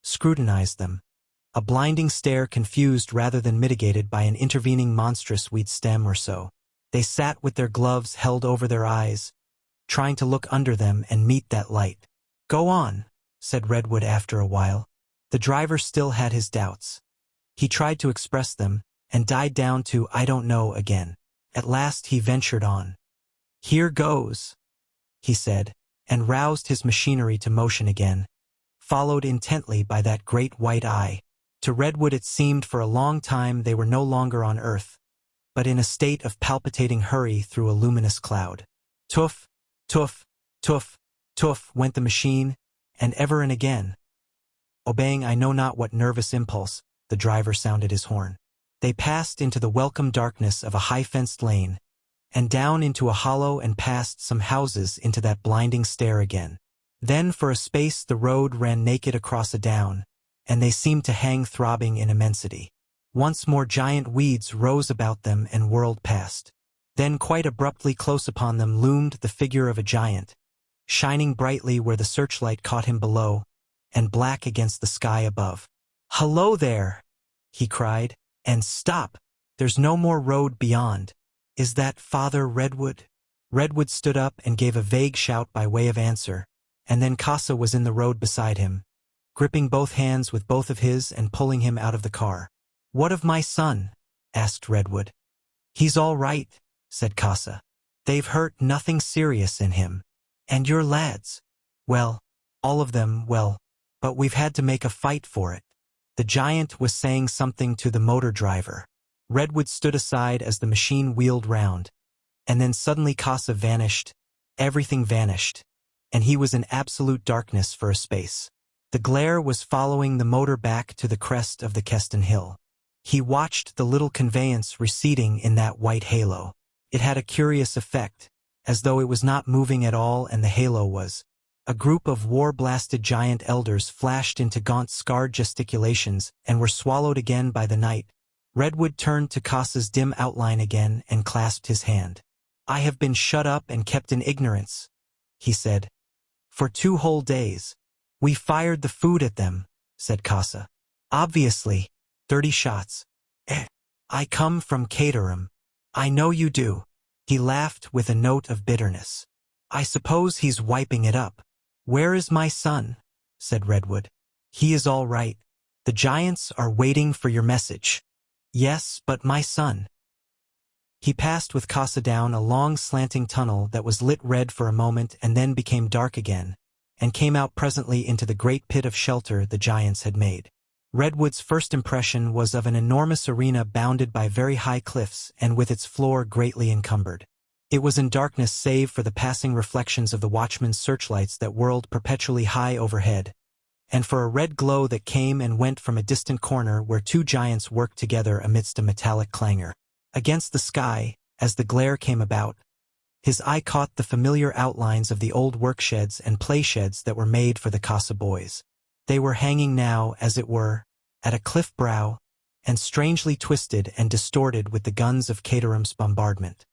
scrutinized them. A blinding stare confused rather than mitigated by an intervening monstrous wheat stem or so. They sat with their gloves held over their eyes, trying to look under them and meet that light. "Go on," said Redwood after a while. The driver still had his doubts. He tried to express them, and died down to "I don't know" again. At last he ventured on. "Here goes," he said, and roused his machinery to motion again, followed intently by that great white eye. To Redwood it seemed for a long time they were no longer on Earth, but in a state of palpitating hurry through a luminous cloud. Tuff, tuff, tuff, tuff went the machine, and ever and again, obeying I know not what nervous impulse, the driver sounded his horn. They passed into the welcome darkness of a high-fenced lane, and down into a hollow and past some houses into that blinding stare again. Then for a space the road ran naked across a down, and they seemed to hang throbbing in immensity. Once more giant weeds rose about them and whirled past. Then quite abruptly close upon them loomed the figure of a giant, shining brightly where the searchlight caught him below, and black against the sky above. "Hello there!" he cried. "And stop! There's no more road beyond. Is that Father Redwood?" Redwood stood up and gave a vague shout by way of answer, and then Casa was in the road beside him, gripping both hands with both of his and pulling him out of the car. "What of my son?" asked Redwood. "He's all right," said Casa. "They've hurt nothing serious in him. And your lads?" "Well, all of them, well, but we've had to make a fight for it." The giant was saying something to the motor driver. Redwood stood aside as the machine wheeled round, and then suddenly Casa vanished, everything vanished, and he was in absolute darkness for a space. The glare was following the motor back to the crest of the Keston Hill. He watched the little conveyance receding in that white halo. It had a curious effect, as though it was not moving at all and the halo was. A group of war-blasted giant elders flashed into gaunt scarred gesticulations and were swallowed again by the night. Redwood turned to Casa's dim outline again and clasped his hand. "I have been shut up and kept in ignorance," he said, "for 2 whole days. We fired the food at them," said Casa. "Obviously, 30 shots. I come from Caterham. I know you do." He laughed with a note of bitterness. "I suppose he's wiping it up." "Where is my son?" said Redwood. "He is all right. The giants are waiting for your message." "Yes, but my son." He passed with Casa down a long slanting tunnel that was lit red for a moment and then became dark again, and came out presently into the great pit of shelter the giants had made. Redwood's first impression was of an enormous arena bounded by very high cliffs and with its floor greatly encumbered. It was in darkness save for the passing reflections of the watchmen's searchlights that whirled perpetually high overhead, and for a red glow that came and went from a distant corner where 2 giants worked together amidst a metallic clangor. Against the sky, as the glare came about, his eye caught the familiar outlines of the old worksheds and playsheds that were made for the Casa boys. They were hanging now, as it were, at a cliff brow, and strangely twisted and distorted with the guns of Caterham's bombardment.